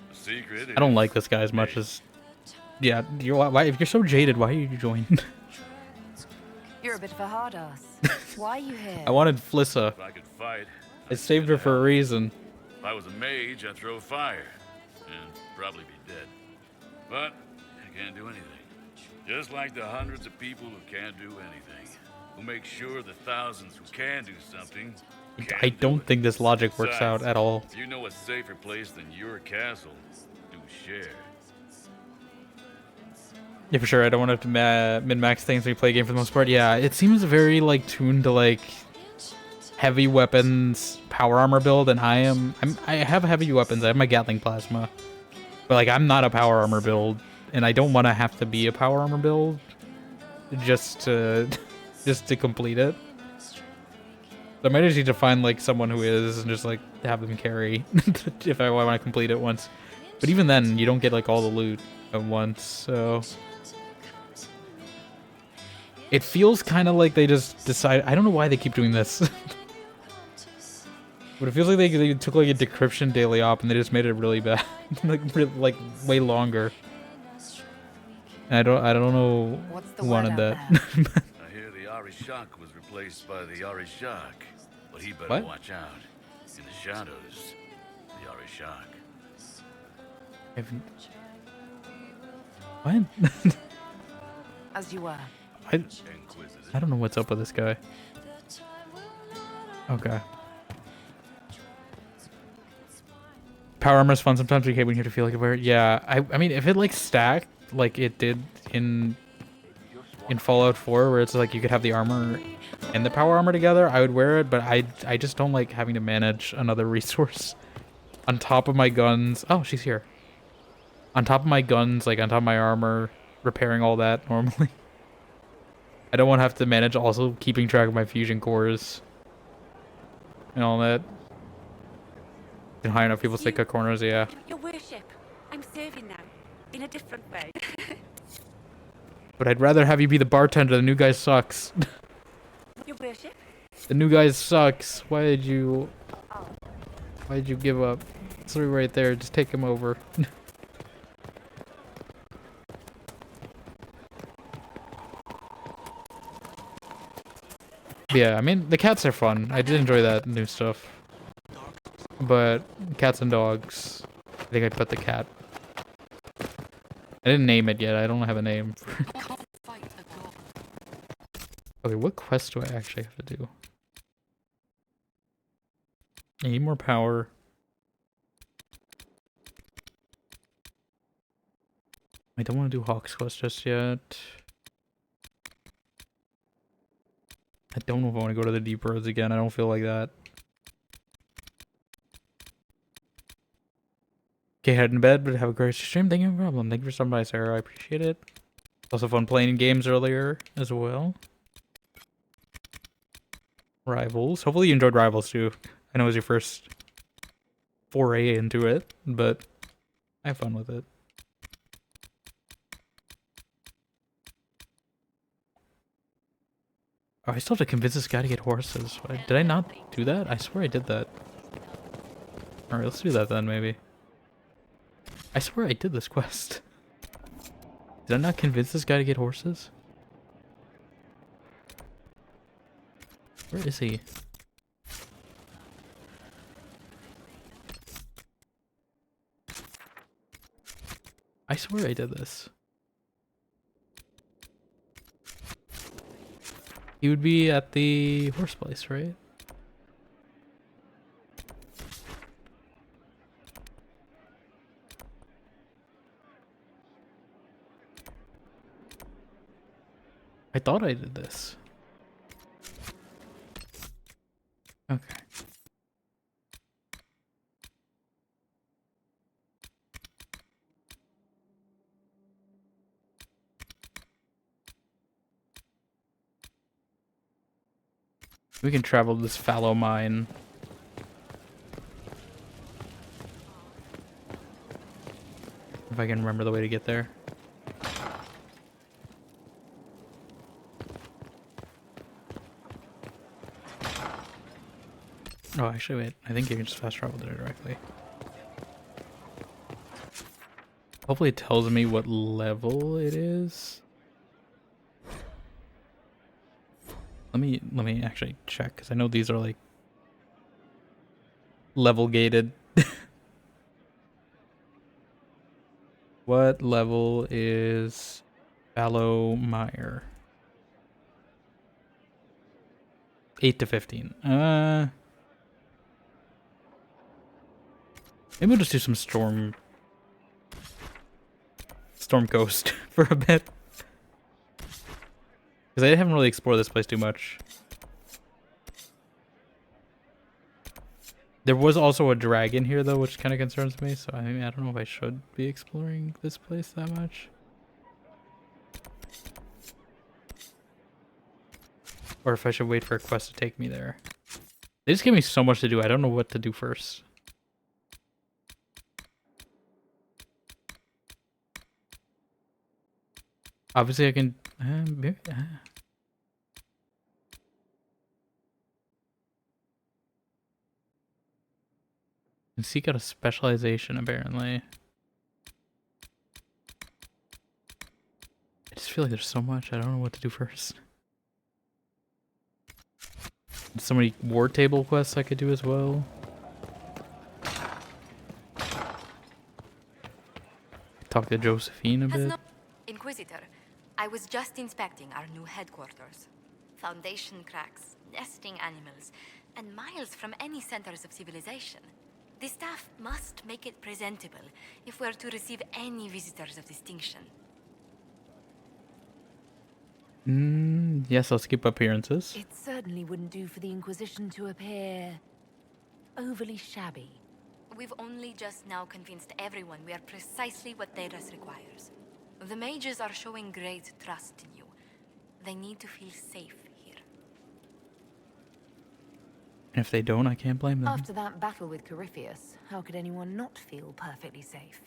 S17: The secret is...
S1: I don't like this guy as much as... Yeah, if you're so jaded, why did you join?
S6: You're a bit of a hard ass. Why are you here?
S1: I wanted Flissa.
S17: If I could fight,
S1: I saved her for a reason.
S17: if I was a mage, I'd throw fire. And probably be dead. But I can't do anything. Just like the hundreds of people who can't do anything. Who make sure the thousands who can do something
S1: I don't think this logic works out at all.
S17: If you know a safer place than your castle, do share.
S1: Yeah, for sure. I don't want to have to min-max things when you play a game for the most part. Yeah, it seems very, like, tuned to, like, heavy weapons, power armor build, and I have heavy weapons. I have my Gatling plasma. But, like, I'm not a power armor build, and I don't want to have to be a power armor build just to complete it. So I might just need to find, like, someone who is and just, like, have them carry if I want to complete it once. But even then, you don't get, like, all the loot at once, so... It feels kind of like they just decided... I don't know why they keep doing this. But it feels like they took, like, a decryption daily op and they just made it really bad. like, way longer. And I don't know who wanted that.
S17: I hear the Arishak was replaced by the Arishak. But he better
S1: What?
S17: watch out. In the shadows, the Arishak.
S1: What?
S6: As you were.
S1: I don't know what's up with this guy. Okay. Power armor is fun. Sometimes we hate when you have to feel like it wear it. Yeah, I mean, if it like stacked like it did in Fallout 4, where it's like you could have the armor and the power armor together, I would wear it. But I just don't like having to manage another resource on top of my guns. Oh, she's here. On top of my guns, like on top of my armor, repairing all that normally. I don't want to have to manage also keeping track of my fusion cores and all that. And high enough people say cut corners, yeah.
S15: Your worship, I'm serving now, in a different way.
S1: But I'd rather have you be the bartender. The new guy sucks.
S15: Your worship?
S1: The new guy sucks. Why did you give up? Three right there. Just take him over. Yeah, I mean, the cats are fun. I did enjoy that new stuff. But cats and dogs. I think I put the cat. I didn't name it yet. I don't have a name. Okay, what quest do I actually have to do? I need more power. I don't want to do Hawk's quest just yet. I don't know if I want to go to the deep roads again. I don't feel like that. Okay, head in bed, but have a great stream. Thank you, no problem. Thank you for stopping by, Sarah. I appreciate it. Also fun playing games earlier as well. Rivals. Hopefully you enjoyed Rivals too. I know it was your first foray into it, but I have fun with it. Oh, I still have to convince this guy to get horses. Did I not do that? I swear I did that. Alright, let's do that then, maybe. I swear I did this quest. Did I not convince this guy to get horses? Where is he? I swear I did this. He would be at the horse place, right? I thought I did this. Okay. We can travel to this fallow mine. If I can remember the way to get there. Oh, actually, wait. I think you can just fast travel there directly. Hopefully it tells me what level it is. Let me actually check, because I know these are like level gated. What level is Fallow Mire? 8 to 15. Maybe we'll just do some Storm Coast for a bit. Because I haven't really explored this place too much. There was also a dragon here, though, which kind of concerns me. So I mean, I don't know if I should be exploring this place that much. Or if I should wait for a quest to take me there. They just give me so much to do. I don't know what to do first. Obviously, I can... maybe, and seek out a specialization, apparently. I just feel like there's so much. I don't know what to do first. There's so many war table quests I could do as well. Talk to Josephine a bit.
S2: Inquisitor, I was just inspecting our new headquarters. Foundation cracks, nesting animals, and miles from any centers of civilization. The staff must make it presentable if we're to receive any visitors of distinction.
S1: Yes, let's keep appearances.
S6: It certainly wouldn't do for the Inquisition to appear overly shabby.
S2: We've only just now convinced everyone we are precisely what Thedas requires. The mages are showing great trust in you. They need to feel safe here.
S1: And if they don't, I can't blame them.
S6: After that battle with Corypheus, how could anyone not feel perfectly safe?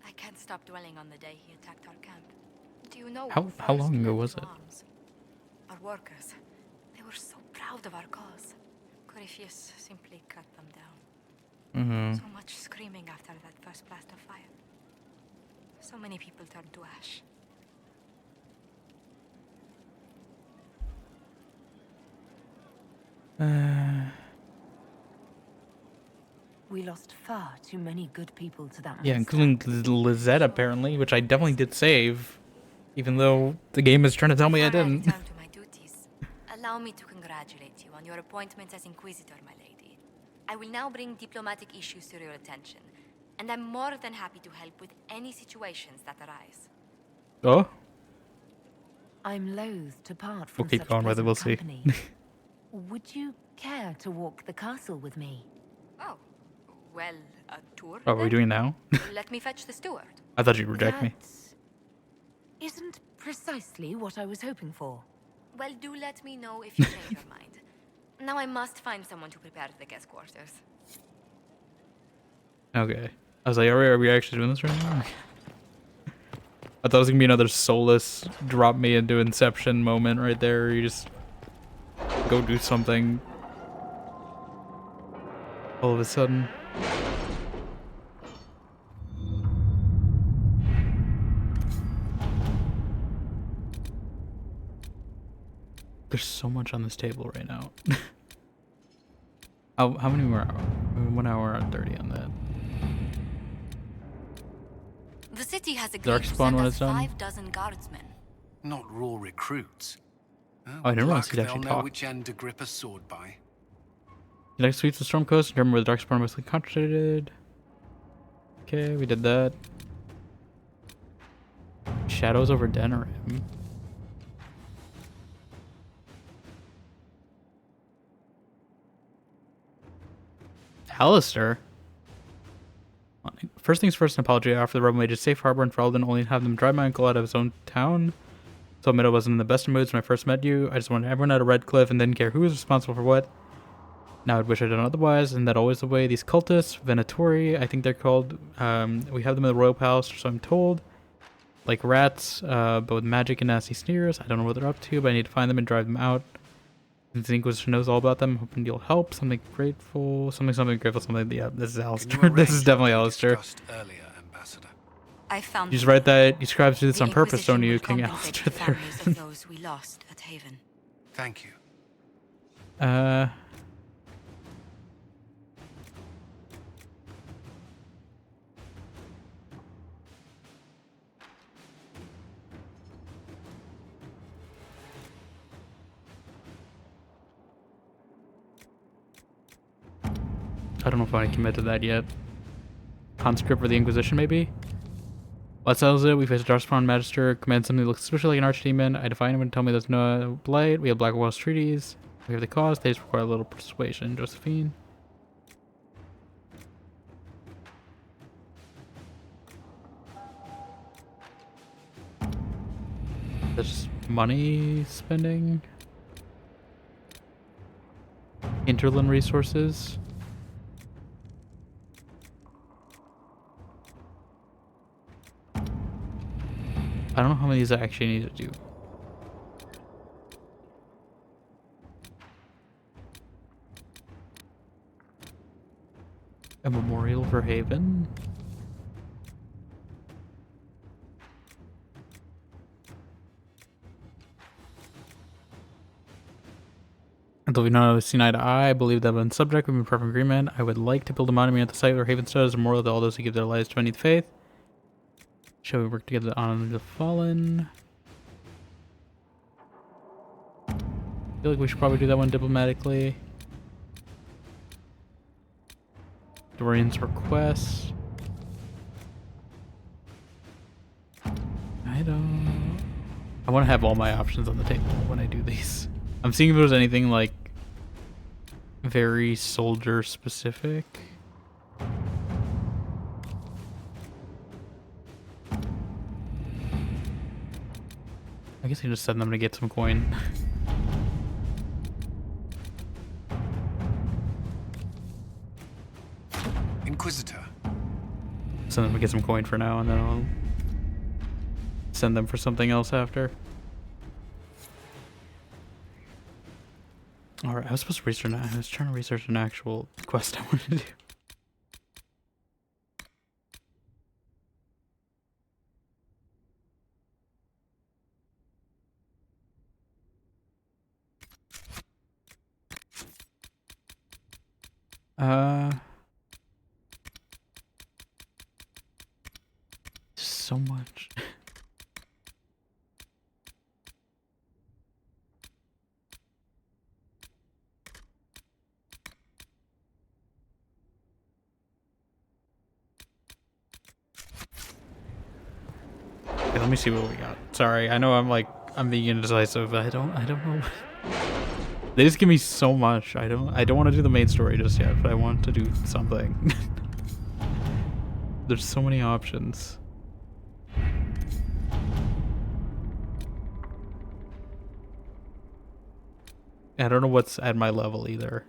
S2: I can't stop dwelling on the day he attacked our camp. Do you know
S1: How long ago was it?
S2: Our workers. They were so proud of our cause. Corypheus simply cut them down. So much screaming after that first blast of fire. So many people turned to ash.
S6: We lost far too many good people to that monster.
S1: Yeah, including Lizette, apparently, which I definitely did save. Even though the game is trying to tell me I didn't.
S2: Allow me to congratulate you on your appointment as Inquisitor, my lady. I will now bring diplomatic issues to your attention, and I'm more than happy to help with any situations that arise.
S1: Oh?
S6: I'm loath to part from
S1: We'll keep
S6: such
S1: going with it, we'll see.
S6: Would you care to walk the castle with me?
S2: Oh, Well, a tour?
S1: Oh, are we doing now?
S2: Let me fetch the steward.
S1: I thought you'd reject me.
S6: Isn't precisely what I was hoping for.
S2: Well, do let me know if you change your mind. Now I must find someone to prepare the guest quarters.
S1: Okay. I was like, are we actually doing this right now? I thought it was gonna be another soulless drop me into Inception moment right there. Where you just go do something all of a sudden. There's so much on this table right now. How many more hours? 1 hour and 30 on that.
S2: The city has agreed
S1: Dark
S2: to
S1: spawn
S2: send
S1: when
S2: us
S1: it's done.
S2: 5 dozen guardsmen.
S5: Not raw recruits.
S1: Oh, I never want to see
S5: They'll
S1: actually
S5: know
S1: talk.
S5: which end to grip a sword by.
S1: You like sweeps the storm coast, determine where the dark spawn mostly concentrated. Okay, we did that. Shadows over Denerim. Alistair? First things first, an apology after the rebel made a safe harbor and for Alden only have them drive my uncle out of his own town. So I admit I wasn't in the best of moods when I first met you. I just wanted everyone out of Redcliffe and didn't care who was responsible for what. Now I'd wish I'd done otherwise, and that always the way. These cultists, Venatori, I think they're called, we have them in the Royal Palace, so I'm told. Like rats, but with magic and nasty sneers. I don't know what they're up to, but I need to find them and drive them out. Since the Inquisition knows all about them, hoping you'll help. Something grateful, something grateful, something. Yeah, this is Alistair. This is definitely Alistair.
S5: Earlier, Ambassador.
S2: I found
S1: You just write that. You subscribe to this
S2: the
S1: on purpose, don't you,
S2: Inquisition
S1: King
S2: will compensate
S1: Alistair?
S2: the
S1: There.
S2: families of those we lost at Haven.
S5: Thank you.
S1: I don't know if I commit to that yet. Conscript for the Inquisition, maybe? What settles it? We face a Darkspawn Magister, command something that looks especially like an archdemon. I defy anyone to tell me there's no blight. We have Blackwell's treaties. We have the cause. They just require a little persuasion. Josephine. That's just money spending. Interland resources. I don't know how many of these I actually need to do. A memorial for Haven? Although we not always seen eye to eye, I believe that when subject we've been perfect agreement. I would like to build a monument at the site where Haven stood as a memorial to all those who give their lives to beneath faith. Shall we work together to honor the fallen? I feel like we should probably do that one diplomatically. Dorian's request. I want to have all my options on the table when I do these. I'm seeing if there's anything like very soldier specific. I guess I just send them to get some coin.
S5: Inquisitor.
S1: Send them to get some coin for now, and then I'll send them for something else after. Alright, I was supposed to research I was trying to research an actual quest I wanted to do. So much. Okay, let me see what we got. Sorry, I know I'm being indecisive, but I don't know. They just give me so much. I don't want to do the main story just yet, but I want to do something. There's so many options. I don't know what's at my level either.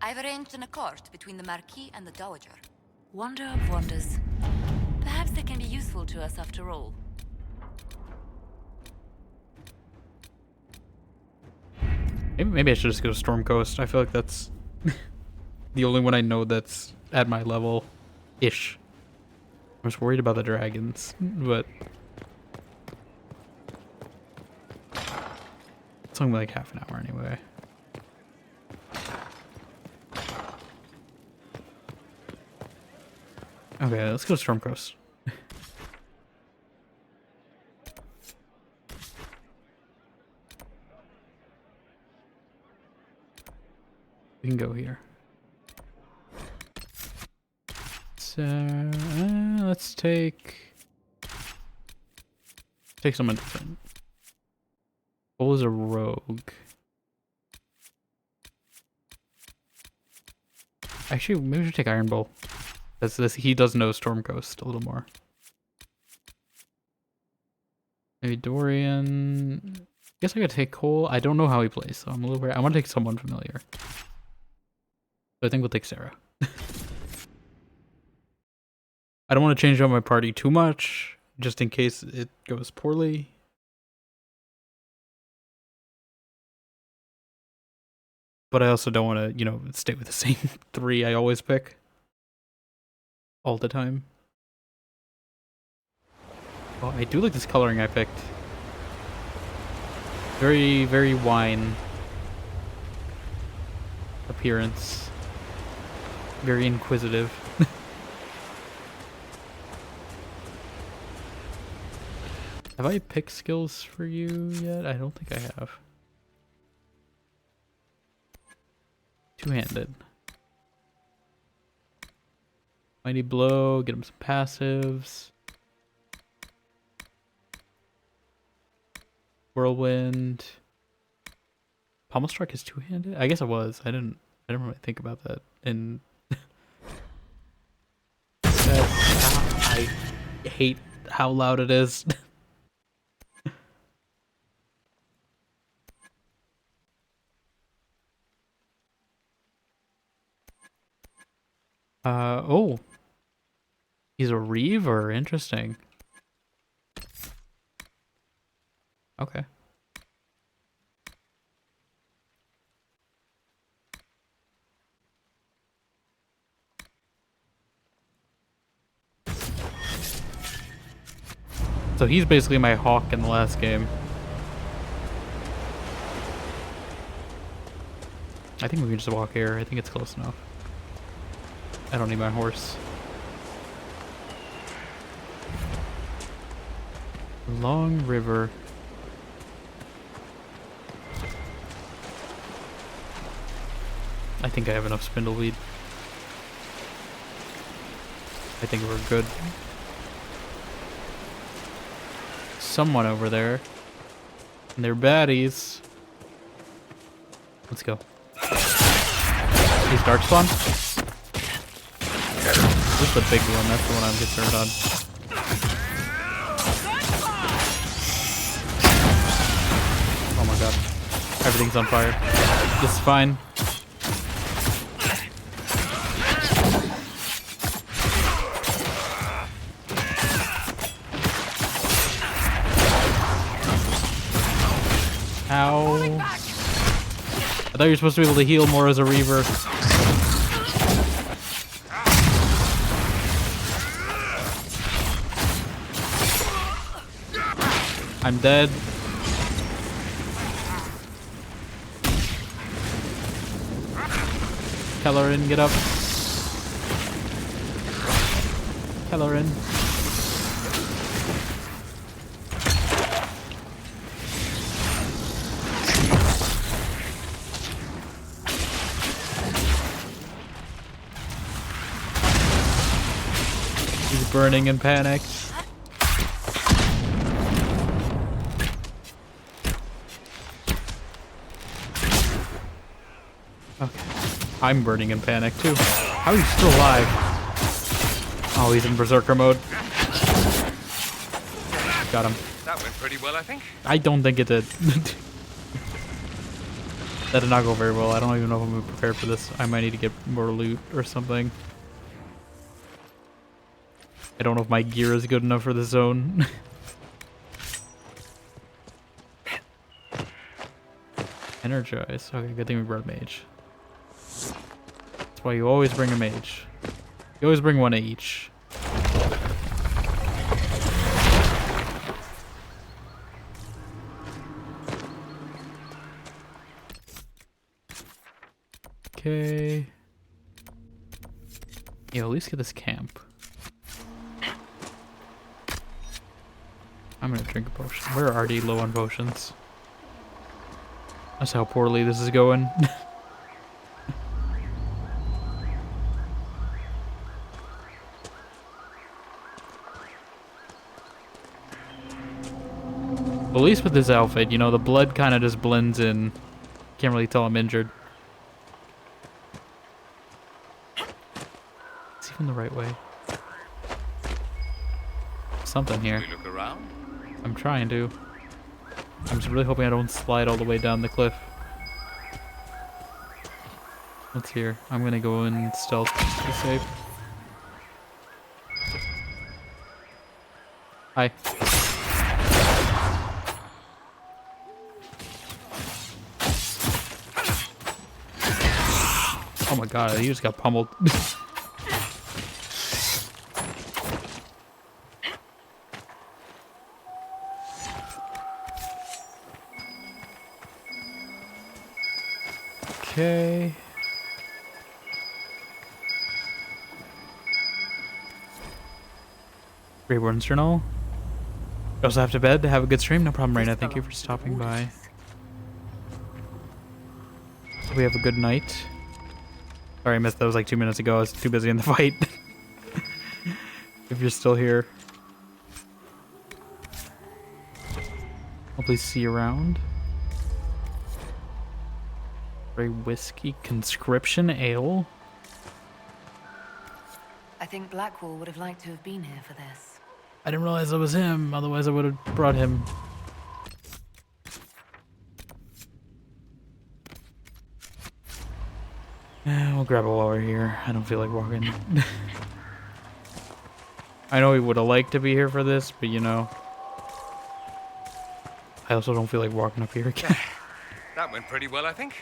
S2: I've arranged an accord between the Marquis and the Dowager. Wonder of wonders. Perhaps they can be useful to us after all.
S1: Maybe I should just go to Storm Coast. I feel like that's the only one I know that's at my level-ish. I was worried about the dragons, but it's only like half an hour anyway. Okay, let's go to Storm Coast. We can go here. So let's take someone different. Cole is a rogue. Actually, maybe we should take Iron Bull. This he does know Storm Coast a little more. Maybe Dorian. Guess I could take Cole. I don't know how he plays, so I'm a little worried. I want to take someone familiar. So I think we'll take Sarah. I don't want to change out my party too much, just in case it goes poorly. But I also don't want to, you know, stay with the same 3 I always pick. All the time. Oh, I do like this coloring I picked. Very, very wine appearance. Very inquisitive. Have I picked skills for you yet? I don't think I have. Two-handed. Mighty Blow, get him some passives. Whirlwind. Pommel Strike is two-handed? I guess it was. I didn't really think about that. And I hate how loud it is. Oh. He's a Reaver, interesting. Okay. So he's basically my Hawk in the last game. I think we can just walk here. I think it's close enough. I don't need my horse. Long river. I think I have enough spindleweed. I think we're good. Someone over there. And they're baddies. Let's go. Is Darkspawn? This is the big one, that's the one I'm concerned on. Oh my god. Everything's on fire. This is fine. Ow. I thought you were supposed to be able to heal more as a Reaver. I'm dead. Kellerin, get up. Kellerin. He's burning in panic. Okay. I'm burning in panic too. How are you still alive? Oh, he's in berserker mode. Got him.
S16: That went pretty well, I think.
S1: I don't think it did. That did not go very well. I don't even know if I'm prepared for this. I might need to get more loot or something. I don't know if my gear is good enough for this zone. Energize. Okay, good thing we brought a mage. That's why you always bring a mage. You always bring one of each. Okay. Yeah, at least get this camp. I'm gonna drink a potion. We're already low on potions. That's how poorly this is going. At least with this outfit, you know, the blood kind of just blends in. Can't really tell I'm injured. It's even the right way. Something here.
S16: Look around.
S1: I'm trying to. I'm just really hoping I don't slide all the way down the cliff. What's here? I'm gonna go in stealth just to be safe. Hi. Oh my god, he just got pummeled. Okay. Reborn's Journal. You also have to bed to have a good stream. No problem, Raina. Thank you for stopping by. We have a good night. Sorry, I missed that. Was like 2 minutes ago. I was too busy in the fight. If you're still here. Hopefully see you around. Whiskey conscription ale.
S6: I think Blackwall would have liked to have been here for this.
S1: I didn't realize it was him, otherwise I would have brought him. We'll grab it while we're here. I don't feel like walking. I know he would have liked to be here for this, but you know. I also don't feel like walking up here again.
S16: That went pretty well, I think.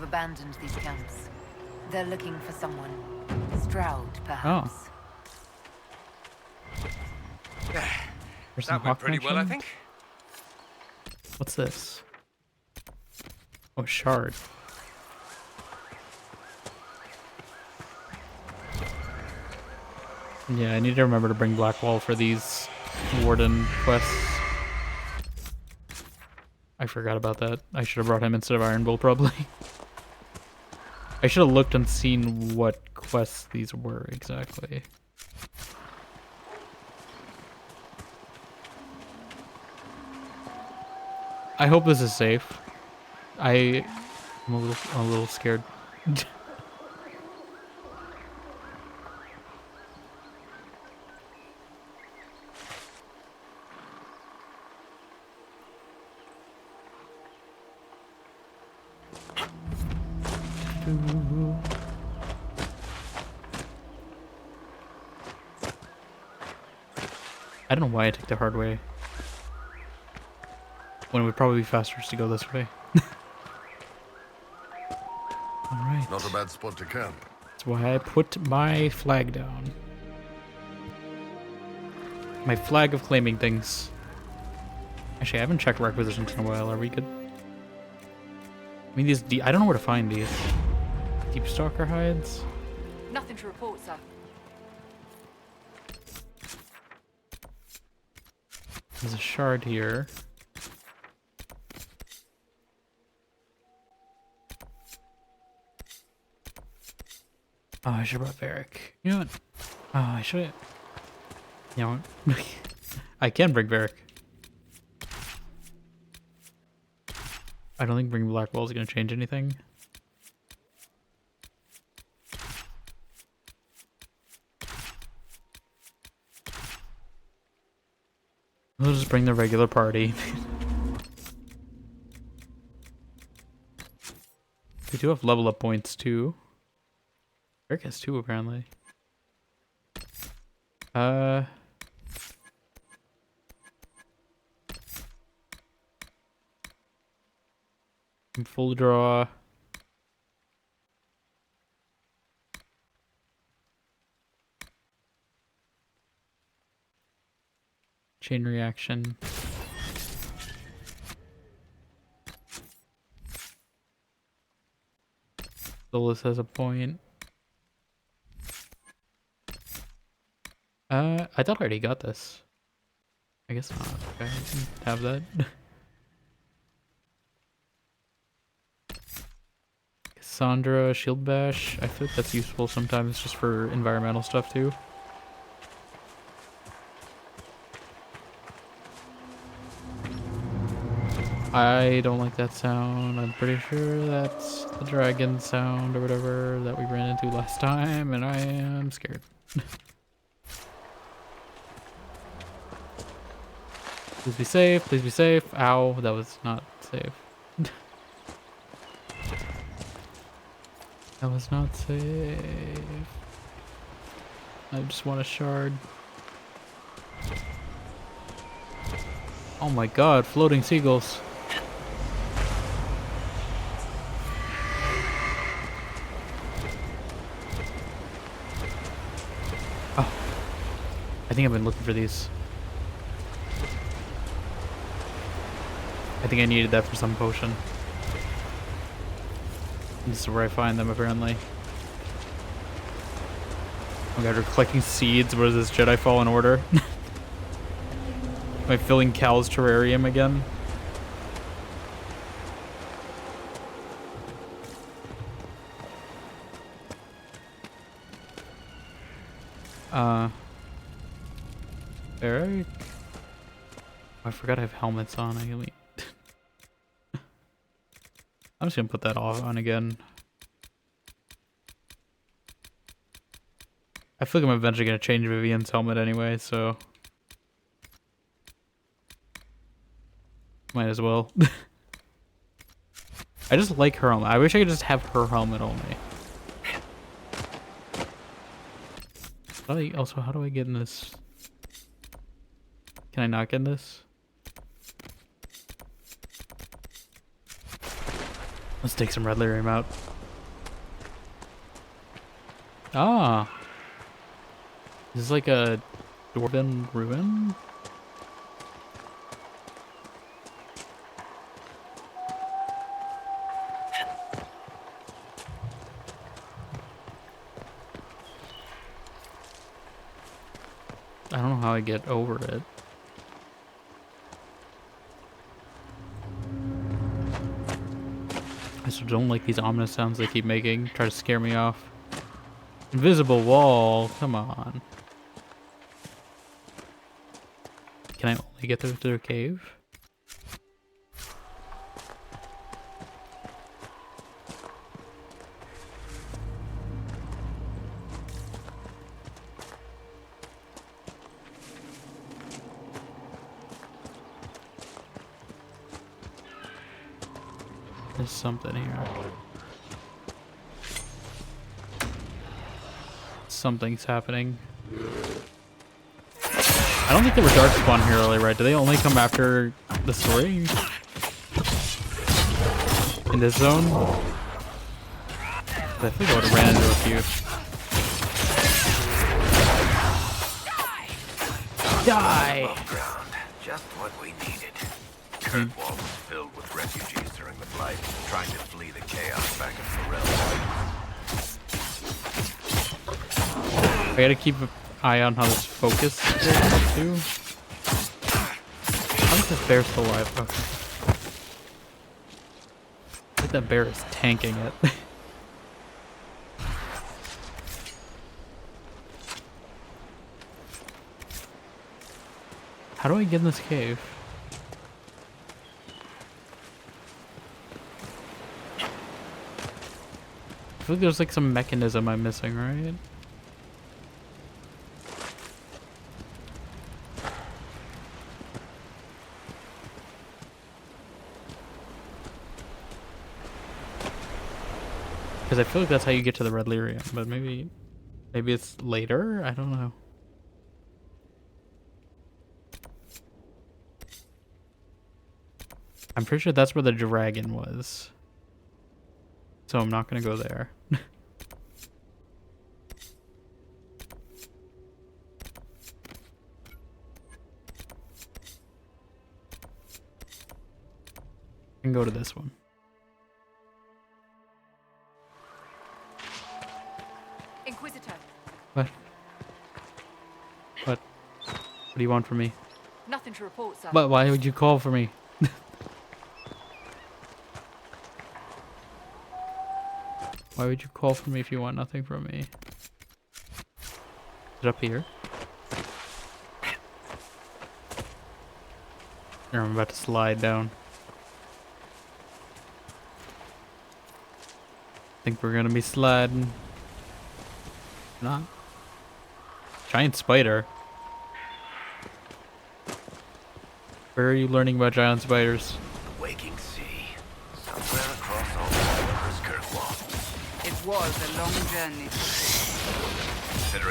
S6: Abandoned these camps. They're looking for someone. Stroud, perhaps.
S1: Oh.
S16: That went pretty well, I think.
S1: What's this? Oh, shard. Yeah, I need to remember to bring Blackwall for these warden quests. I forgot about that. I should have brought him instead of Iron Bull, probably. I should have looked and seen what quests these were exactly. I hope this is safe. I'm a little scared. I don't know why I took the hard way. When it would probably be faster just to go this way. Alright.
S18: Not a bad spot to camp.
S1: That's why I put my flag down. My flag of claiming things. Actually, I haven't checked requisitions in a while. Are we good? I mean, these I don't know where to find these. Deep Stalker hides?
S21: Nothing to report, sir.
S1: There's a shard here. Oh, I should have brought Varric. You know what? Oh, I should. You know what? I can bring Varric. I don't think bringing Blackwall is going to change anything. We'll just bring the regular party. We do have level up points too. Varric has 2 apparently. Full draw. Chain reaction. Solus has a point. I thought I already got this. I guess not. Okay, I can have that. Cassandra, Shield Bash. I feel like that's useful sometimes just for environmental stuff too. I don't like that sound. I'm pretty sure that's the dragon sound or whatever that we ran into last time, and I am scared. Please be safe, please be safe. Ow, that was not safe. That was not safe. I just want a shard. Oh my god, floating seagulls. Oh. I think I've been looking for these. I think I needed that for some potion. This is where I find them, apparently. Oh god, we're collecting seeds. What is this, Jedi Fallen Order? Am I filling Cal's terrarium again? Eric? Oh, I forgot I have helmets on. I'm just gonna put that all on again. I feel like I'm eventually gonna change Vivian's helmet anyway, so might as well. I just like her helmet. I wish I could just have her helmet only. Also, how do I get in this? Can I not get in this? Let's take some red lyrium out. Ah! This is like a dwarven ruin? I don't know how I get over it. I just don't like these ominous sounds they keep making. Try to scare me off. Invisible wall, come on. Can I only get through their cave? There's something here. Something's happening. I don't think they were dark spawn here earlier, right? Do they only come after the story? In this zone? I think I would have ran into a few. Die!
S7: Ground. Just what we needed. Kirkwall was filled with refugees during the Blight, trying to flee the chaos back in Pharrell.
S1: I gotta keep an eye on how this focus goes too. How is this bear still alive? Okay. I think that bear is tanking it. How do I get in this cave? I feel like there's like some mechanism I'm missing, right? Because I feel like that's how you get to the red lyrium, but maybe it's later? I don't know. I'm pretty sure that's where the dragon was. So I'm not gonna go there. I can go to this one.
S21: Inquisitor.
S1: What? What? What do you want from me?
S21: Nothing to report, sir.
S1: But why would you call for me? Why would you call for me if you want nothing from me? Is it up here? Here, I'm about to slide down. Think we're gonna be sliding. Not. Giant spider. Where are you learning about giant spiders?
S7: The waking sea. Somewhere across all of Kirkwall.
S4: It was a long journey.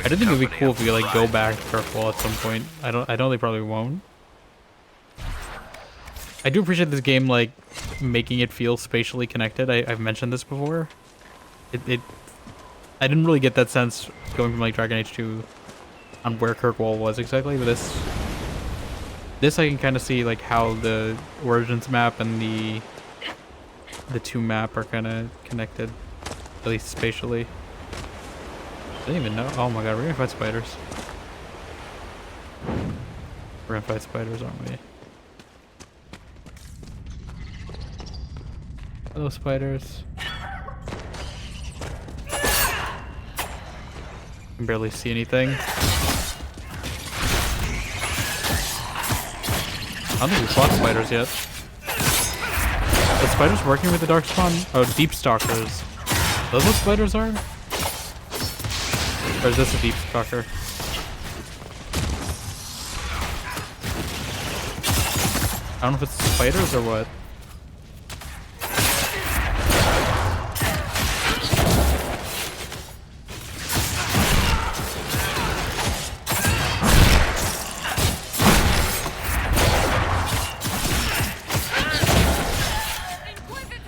S1: I do think it would be cool if we like go back to Kirkwall at some point. I know they probably won't. I do appreciate this game like making it feel spatially connected. I've mentioned this before. I didn't really get that sense going from like Dragon Age 2 on where Kirkwall was exactly, but this I can kind of see like how the Origins map and the 2 map are kind of connected, at least spatially. I didn't even know. Oh my god, we're gonna fight spiders. We're gonna fight spiders, aren't we? Hello, spiders. Can barely see anything. I don't think we fought spiders yet. The spiders working with the Darkspawn? Oh, Deep Stalkers. Those what spiders are? Or is this a Deep Stalker? I don't know if it's spiders or what.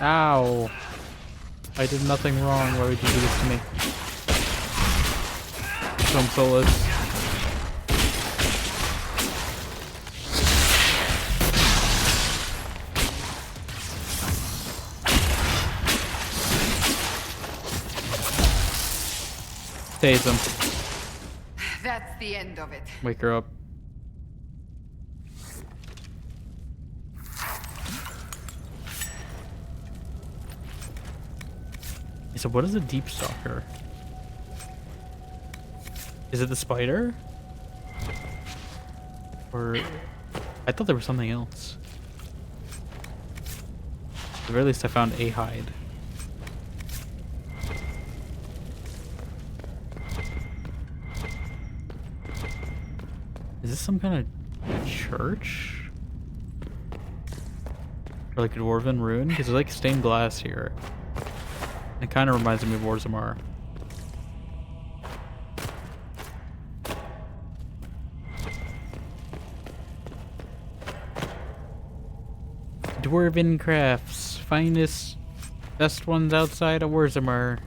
S1: Ow. I did nothing wrong. Why would you do this to me? Some soulless. Tase him.
S4: That's the end of it.
S1: Wake her up. So what is a Deep Stalker? Is it the spider? Or I thought there was something else. At the very least I found a hide. Is this some kind of church? Or like a dwarven ruin? Because there's like stained glass here. It kind of reminds me of Orzammar. Dwarven crafts. Finest, best ones outside of Orzammar.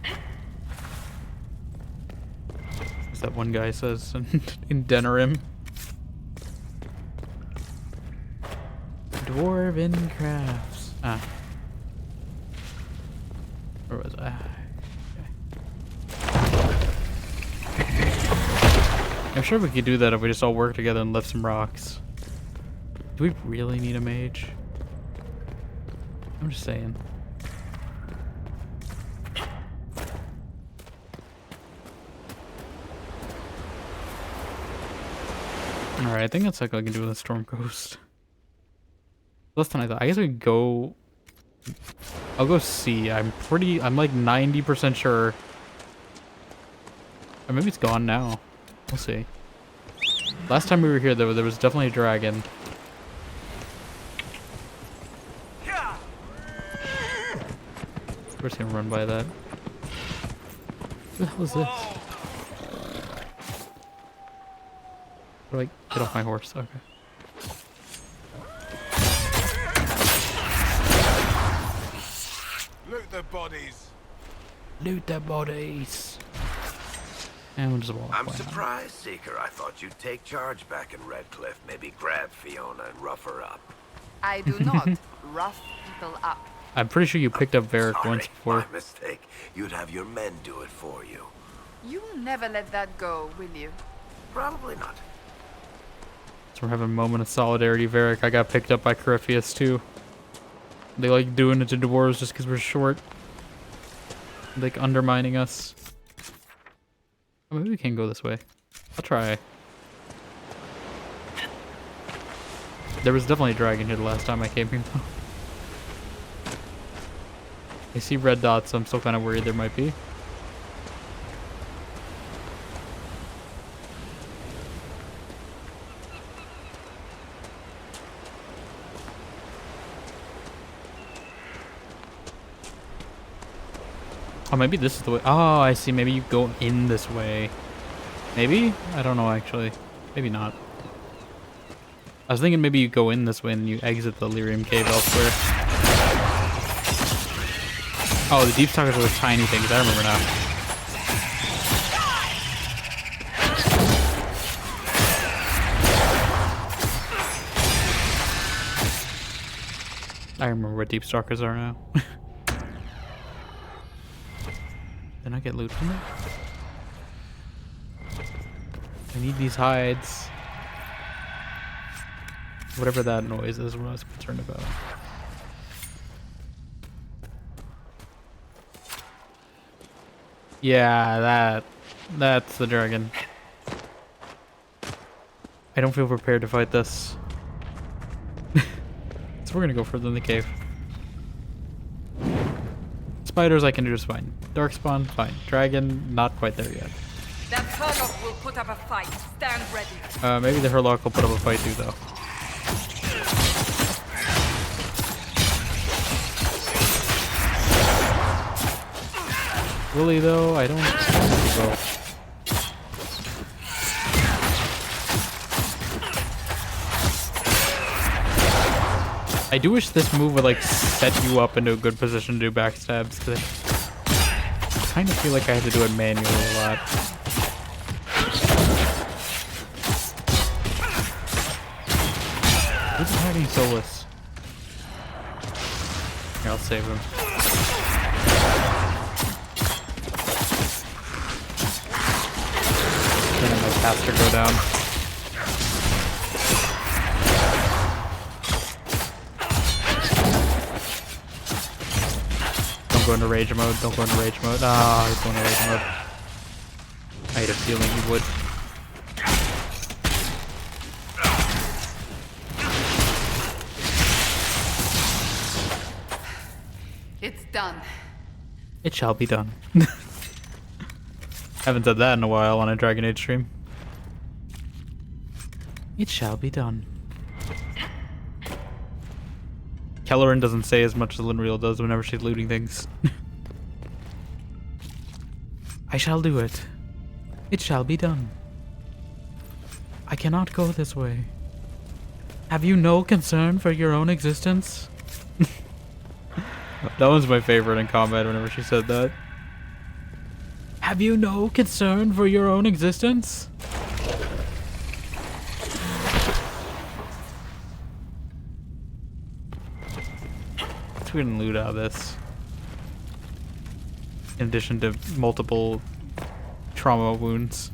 S1: As that one guy says in Denerim. Dwarven crafts. Ah. Where was I? Okay. I'm sure we could do that if we just all work together and lift some rocks. Do we really need a mage? I'm just saying. Alright, I think that's like all I can do with a Storm Coast. Less than I thought. I guess we could go... I'll go C. I'm like 90% sure. Or maybe it's gone now. We'll see. Last time we were here, though, there was definitely a dragon. We're just gonna run by that. What the hell is this? How do I get off my horse? Okay.
S7: Loot the bodies.
S1: Loot the bodies. And we'll just walk.
S7: I'm surprised, Seeker. I thought you'd take charge back in Redcliffe. Maybe grab Fiona and rough her up.
S4: I do not rough people up.
S1: I'm pretty sure you picked up Varric once before.
S7: My mistake. You'd have your men do it for you.
S4: You will never let that go, will you?
S7: Probably not.
S1: So we're having a moment of solidarity, Varric. I got picked up by Corypheus too. They like doing it to dwarves just because we're short. Like undermining us. Oh, maybe we can go this way. I'll try. There was definitely a dragon here the last time I came here. I see red dots, so I'm still kind of worried there might be. Oh, maybe this is the way. Oh, I see. Maybe you go in this way. Maybe? I don't know, actually. Maybe not. I was thinking maybe you go in this way and you exit the Lyrium Cave elsewhere. Oh, the Deep Stalkers are the tiny things. I remember now. I remember what Deep Stalkers are now. Did I get loot from it? I need these hides. Whatever that noise is, what I was concerned about. Yeah, that's the dragon. I don't feel prepared to fight this. So we're gonna go further in the cave. Spiders I can do just fine. Darkspawn, fine. Dragon, not quite there yet.
S19: That Herlock will put up a fight. Stand ready.
S1: Maybe the Herlock will put up a fight too, though. Really, though, I don't think so. I do wish this move would, like, set you up into a good position to do backstabs, because I kind of feel like I have to do it manually a lot. Who's hiding Solus? Here, I'll save him. Then I might caster go down. Don't go into rage mode. Don't go into rage mode. Ah, he's going into rage mode. I had a feeling he would.
S4: It's done.
S1: It shall be done. Haven't said that in a while on a Dragon Age stream. It shall be done. Kelleran doesn't say as much as Linreal does whenever she's looting things. I shall do it. It shall be done. I cannot go this way. Have you no concern for your own existence? That one's my favorite in combat whenever she said that. Have you no concern for your own existence? We can loot out of this. In addition to multiple trauma wounds.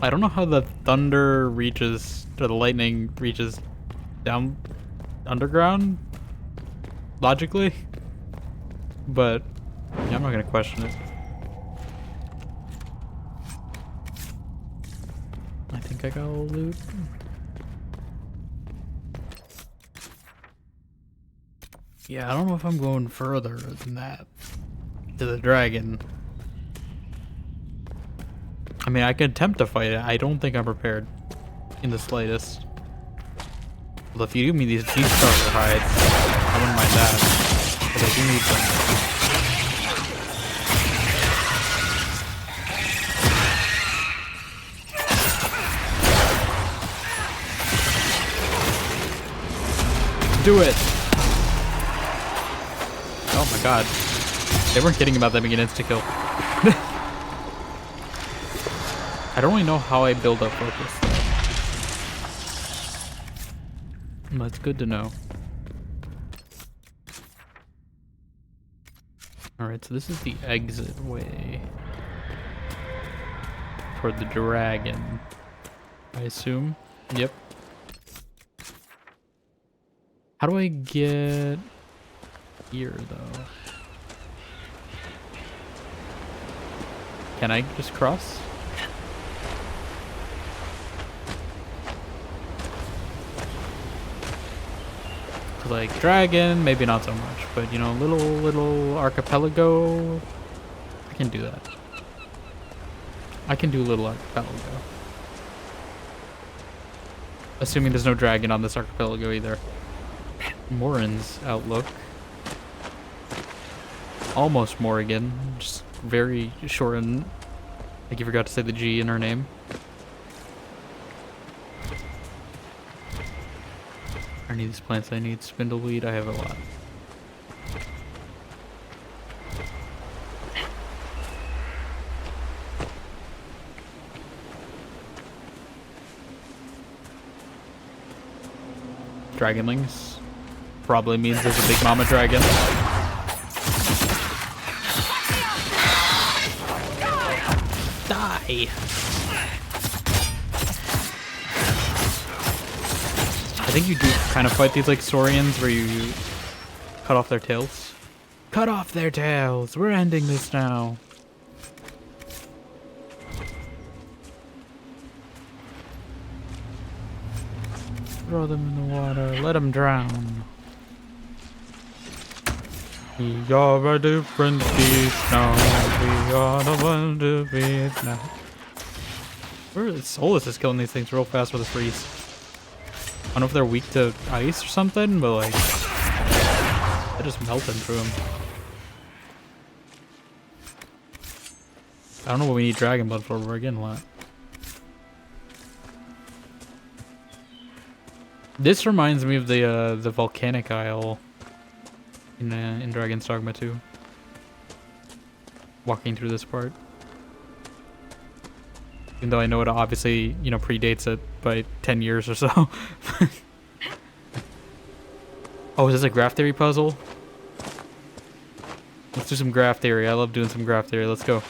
S1: I don't know how the thunder reaches, or the lightning reaches down underground. logically. But yeah, I'm not gonna question it. I think I got all loot. Yeah, I don't know if I'm going further than that to the dragon. I mean, I can attempt to fight it. I don't think I'm prepared in the slightest. Well, if you give me these G starter hides, I wouldn't mind that. But I do need them. Do it! Oh my god. They weren't kidding about that being an insta-kill. I don't really know how I build up focus though. That's good to know. Alright, so this is the exit way. Toward the dragon. I assume. Yep. How do I get here though? Can I just cross? Like dragon, maybe not so much, but you know, little archipelago, I can do that. I can do little archipelago. Assuming there's no dragon on this archipelago either. Morin's outlook. Almost Morrigan, just very shortened. Like you forgot to say the G in her name. Any of these plants I need spindleweed, I have a lot. Dragonlings. Probably means there's a big mama dragon. Die! I think you do kind of fight these like saurians where you cut off their tails. Cut off their tails! We're ending this now. Throw them in the water. Let them drown. We are a different beast now. We are the one to beat now. Solus is killing these things real fast with a freeze. I don't know if they're weak to ice or something, but like, I just melted through them. I don't know what we need dragon blood for, but we're getting a lot. This reminds me of the volcanic isle in Dragon's Dogma 2. Walking through this part. Even though I know it obviously, you know, predates it by 10 years or so. Oh, is this a graph theory puzzle? Let's do some graph theory. I love doing some graph theory. Let's go.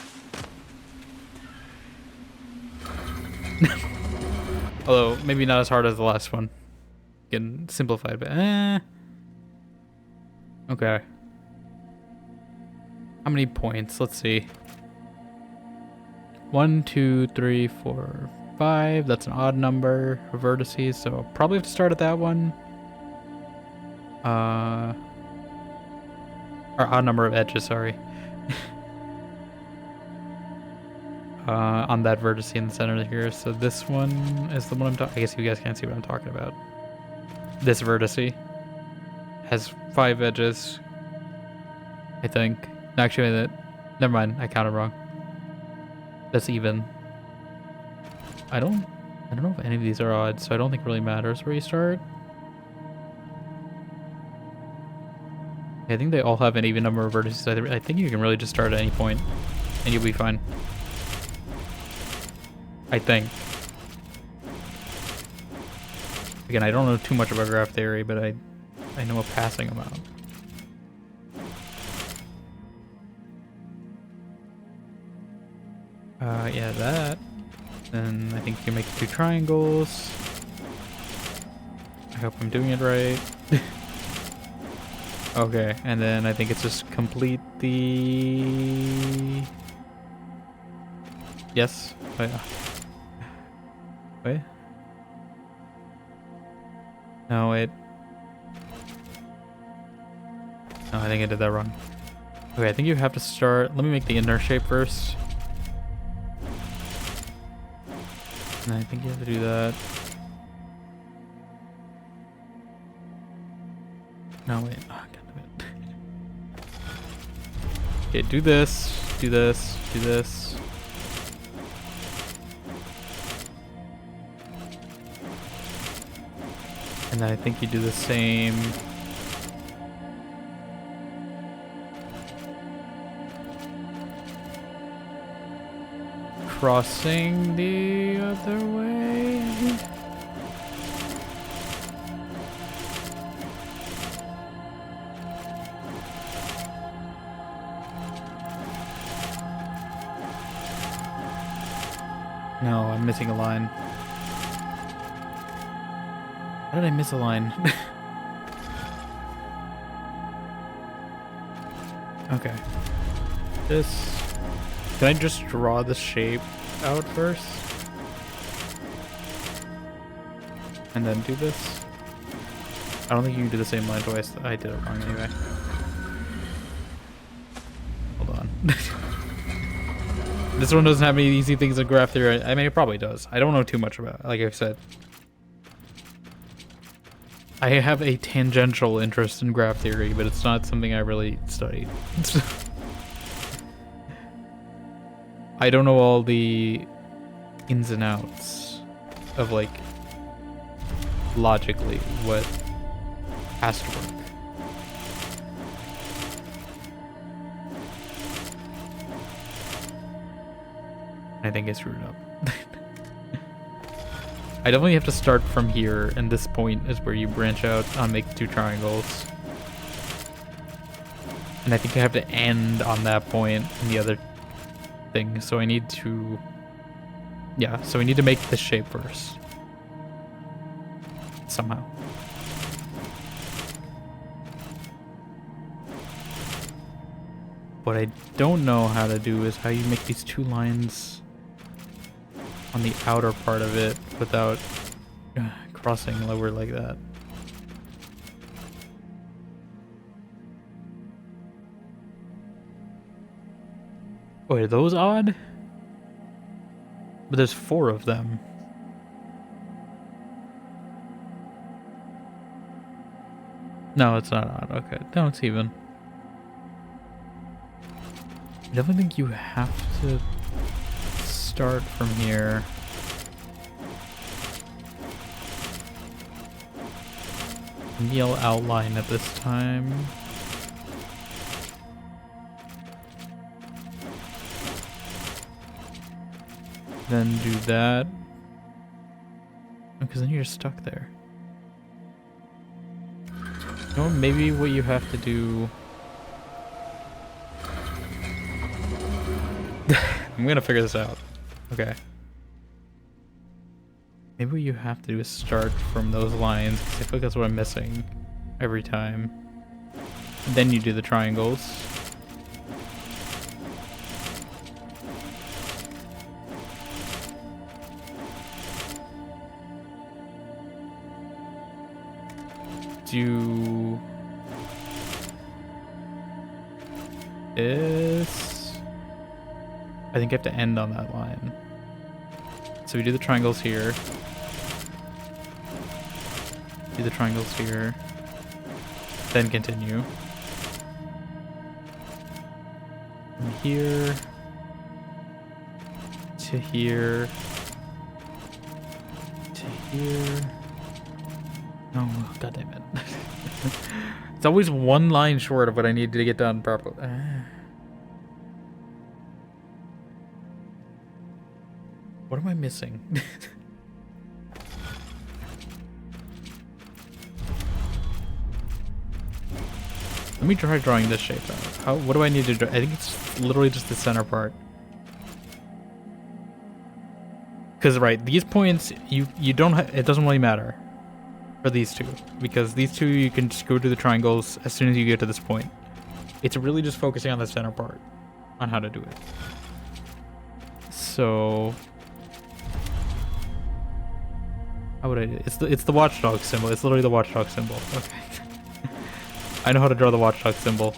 S1: Although, maybe not as hard as the last one. Getting simplified, but okay. How many points? Let's see. 1, 2, 3, 4, 5. That's an odd number of vertices, so I'll probably have to start at that one. Or odd number of edges, sorry. On that vertex in the center here. So this one is the one I'm talking. I guess you guys can't see what I'm talking about. This vertex has 5 edges, I think. Actually, never mind. I counted wrong. That's even. I don't know if any of these are odd, so I don't think it really matters where you start. I think they all have an even number of vertices. I think you can really just start at any point, and you'll be fine. I think. Again, I don't know too much about graph theory, but I know a passing amount. Yeah, that. Then I think you can make 2 triangles. I hope I'm doing it right. Okay, and then I think it's just complete the... Yes? Wait. Wait. No, wait. No, I think I did that wrong. Okay, I think you have to start... Let me make the inner shape first. And I think you have to do that. No, wait. Oh, God damn it. Okay, do this. Do this. Do this. And then I think you do the same. Crossing the other way. No, I'm missing a line. How did I miss a line? Okay. This... Can I just draw the shape out first? And then do this? I don't think you can do the same line twice. I did it wrong anyway. Hold on. This one doesn't have any easy things in graph theory. I mean, it probably does. I don't know too much about it, like I've said. I have a tangential interest in graph theory, but it's not something I really studied. I don't know all the ins and outs of, like, logically what has to work. I think I screwed up. I definitely have to start from here, and this point is where you branch out on make 2 triangles. And I think I have to end on that point in the other thing, so I need to... Yeah, so we need to make this shape first. Somehow. What I don't know how to do is how you make these 2 lines on the outer part of it without crossing lower like that. Wait, are those odd? But there's 4 of them. No, it's not odd. Okay, no, it's even. I definitely think you have to start from here. Maybe I'll outline it this time. Then do that. Because then you're stuck there. You know, maybe what you have to do... I'm gonna figure this out. Okay. Maybe what you have to do is start from those lines, because I feel like that's what I'm missing every time. Then you do the triangles. Do this. I think I have to end on that line. So we do the triangles here. Do the triangles here. Then continue. From here to here to here. Oh, god damn it. It's always one line short of what I need to get done properly. What am I missing? Let me try drawing this shape out. What do I need to do? I think it's literally just the center part. Because right, these points you don't it doesn't really matter. For these two. Because these two you can just go to the triangles as soon as you get to this point. It's really just focusing on the center part. On how to do it. So... how would I do it? It's the watchdog symbol. It's literally the watchdog symbol. Okay. I know how to draw the watchdog symbol.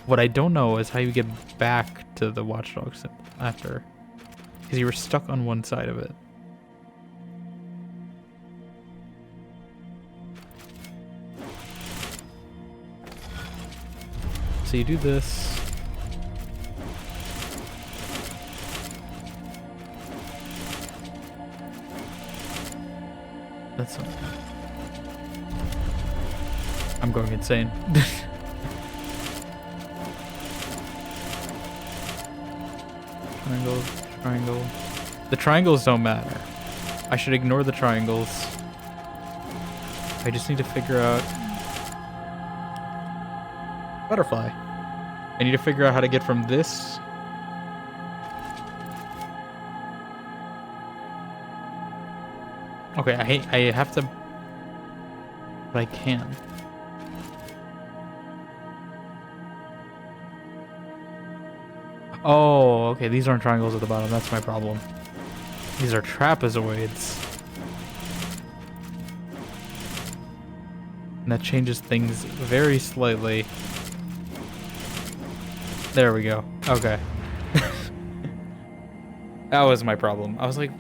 S1: What I don't know is how you get back to the watchdog symbol after. Because you were stuck on one side of it. So you do this. That's something. I'm going insane. Triangle, triangle. The triangles don't matter. I should ignore the triangles. I just need to figure out... butterfly. I need to figure out how to get from this... okay, I have to... but I can. Oh, okay, these aren't triangles at the bottom, that's my problem. These are trapezoids. And that changes things very slightly. There we go. Okay. That was my problem. I was like,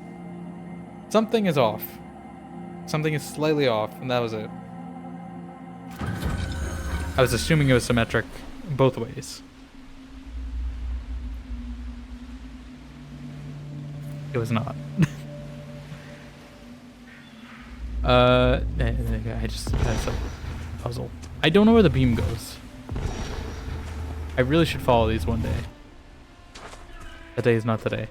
S1: something is off. Something is slightly off, and that was it. I was assuming it was symmetric both ways. It was not. That's a puzzle. I don't know where the beam goes. I really should follow these one day. That day is not today.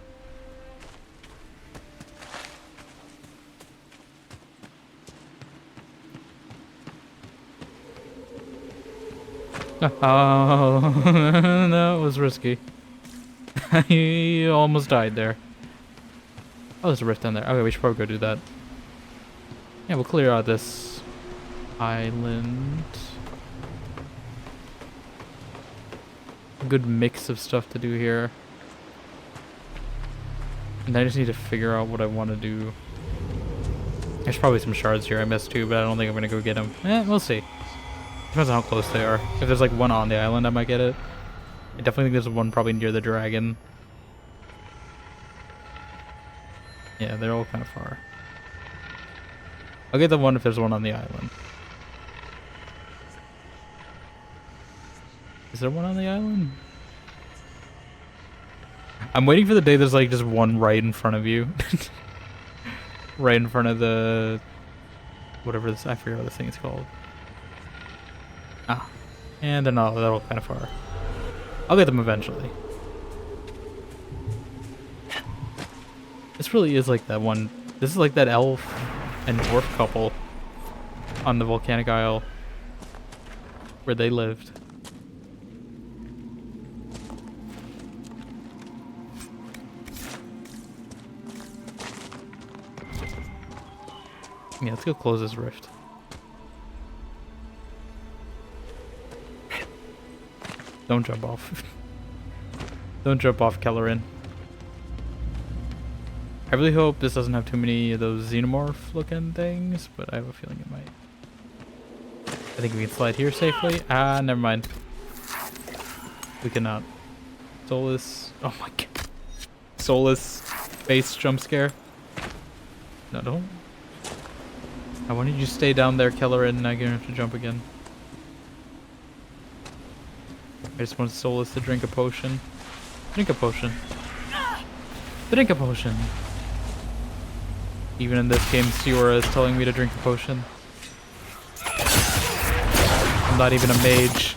S1: Oh, that was risky. He almost died there. Oh, there's a rift down there. Okay, we should probably go do that. Yeah, we'll clear out this island. A good mix of stuff to do here. And I just need to figure out what I want to do. There's probably some shards here I missed too, but I don't think I'm going to go get them. We'll see. Depends on how close they are. If there's like one on the island, I might get it. I definitely think there's one probably near the dragon. Yeah, they're all kind of far. I'll get the one if there's one on the island. Is there one on the island? I'm waiting for the day there's like just one right in front of you. Right in front of the... whatever this... I forget what this thing is called. Ah. And then they're all kind of far. I'll get them eventually. This really is like that one. This is like that elf and dwarf couple on the volcanic isle where they lived. Yeah, let's go close this rift. Don't jump off. Don't jump off, Kellerin. I really hope this doesn't have too many of those xenomorph looking things, but I have a feeling it might. I think we can slide here safely. Ah, never mind. We cannot. Soulless. Oh my god. Soulless face jump scare. No, don't. I wanted you to stay down there, Kellerin, and now you're gonna have to jump again. I just want Soulless to drink a potion. Drink a potion. Drink a potion. Even in this game, Siora is telling me to drink a potion. I'm not even a mage.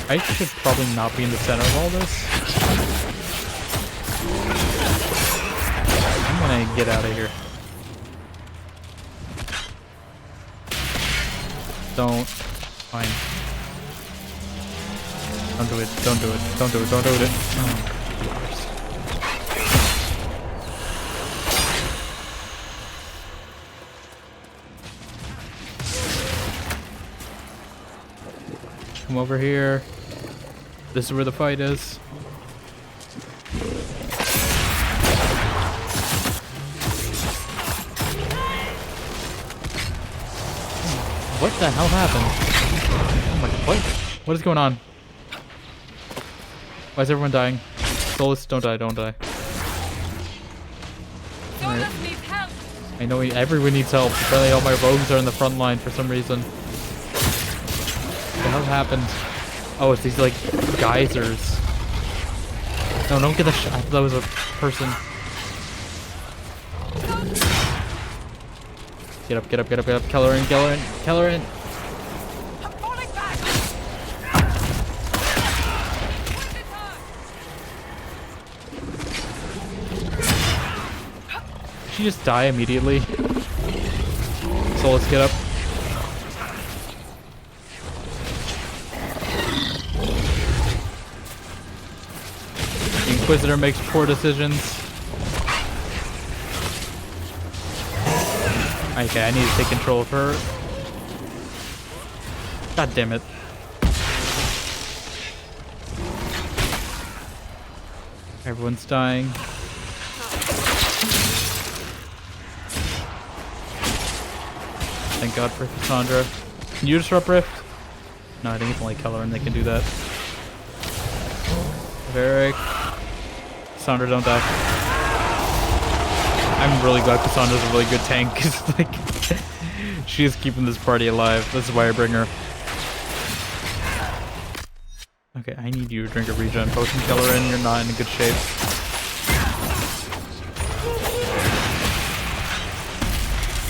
S1: I should probably not be in the center of all this. I'm gonna get out of here. Don't. Fine. Don't do it. Don't do it. Don't do it. Don't do it. Oh, Come over here. This is where the fight is. What the hell happened? Oh my god, what is going on? Why is everyone dying? Solus, don't die, don't die. Right. I know everyone needs help. Apparently all my rogues are in the front line for some reason. What the hell happened? Oh, it's these like geysers. No, don't get the shot. I thought that was a person. Get up, get up, get up, get up. Keller in, Keller in, Keller in. Did she just die immediately? So let's get up. The Inquisitor makes poor decisions. Okay, I need to take control of her. God damn it. Everyone's dying. Thank God for Cassandra. Can you disrupt Rift? No, I think it's only Keller and they can do that. Varric. Cassandra, don't die. I'm really glad Cassandra's a really good tank, because like, she is keeping this party alive. This is why I bring her. Okay, I need you to drink a regen potion, Keller in. You're not in good shape.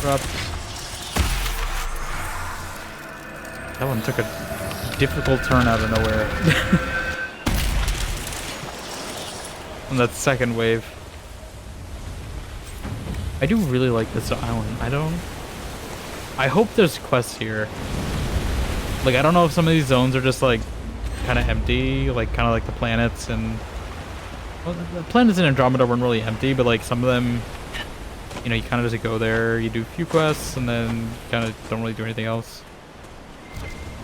S1: Drop. That one took a difficult turn out of nowhere. On that second wave. I do really like this island. I hope there's quests here. Like, I don't know if some of these zones are just like kind of empty, like kind of like the planets and... Well, the planets in Andromeda weren't really empty, but like some of them, you know, you kind of just go there, you do a few quests, and then you kind of don't really do anything else.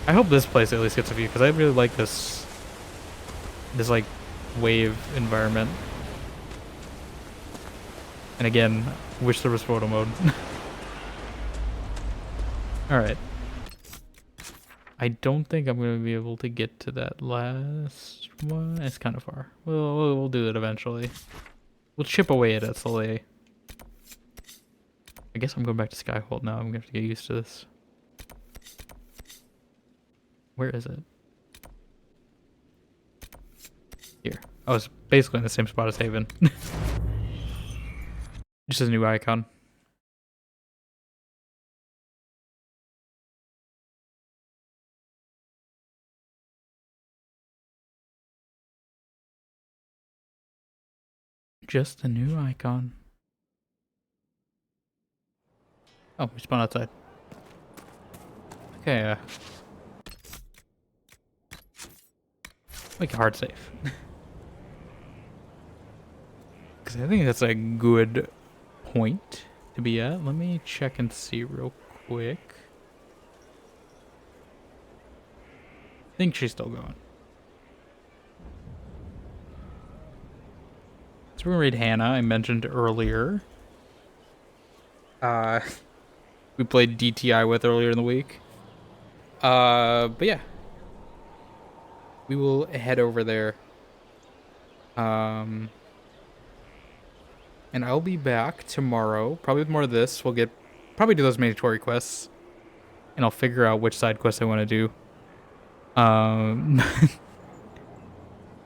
S1: I hope this place at least gets a view, because I really like this like wave environment. And again, wish there was photo mode. Alright. I don't think I'm going to be able to get to that last one. It's kind of far. We'll do it eventually. We'll chip away at it slowly. I guess I'm going back to Skyhold now. I'm going to have to get used to this. Where is it? Here. I was basically in the same spot as Haven. Just a new icon. Just a new icon. Oh, we spawn outside. Okay, make a hard save. Because I think that's a good point to be at. Let me check and see real quick. I think she's still going. So we're gonna read Hannah, I mentioned earlier. We played DTI with earlier in the week. But yeah. We will head over there. And I'll be back tomorrow, probably with more of this. We'll probably do those mandatory quests. And I'll figure out which side quests I want to do.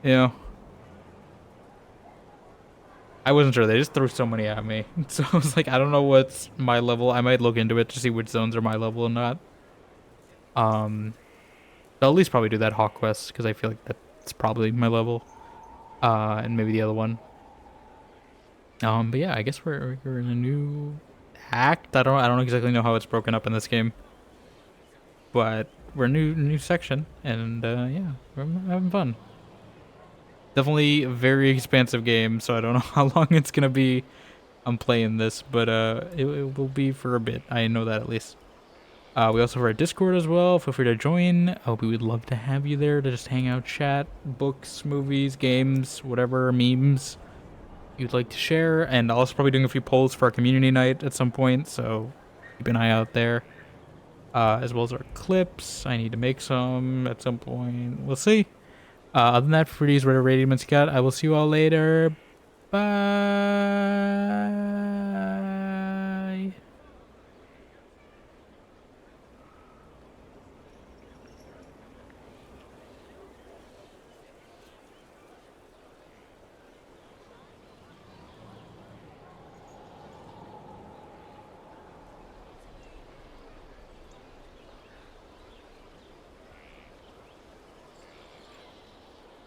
S1: You know. I wasn't sure. They just threw so many at me. So I was like, I don't know what's my level. I might look into it to see which zones are my level or not. I'll at least probably do that Hawk quest because I feel like that's probably my level. And maybe the other one. But yeah, I guess we're in a new act. I don't exactly know how it's broken up in this game. But we're in a new section, and yeah, we're having fun. Definitely a very expansive game, so I don't know how long it's gonna be. I'm playing this, but it will be for a bit. I know that at least. We also have our Discord as well. Feel free to join. We would love to have you there to just hang out, chat, books, movies, games, whatever, memes you'd like to share. And also probably doing a few polls for our community night at some point, so keep an eye out there. As well as our clips. I need to make some at some point. We'll see. Other than that, for these Reddit Radiant Scout, I will see you all later. Bye.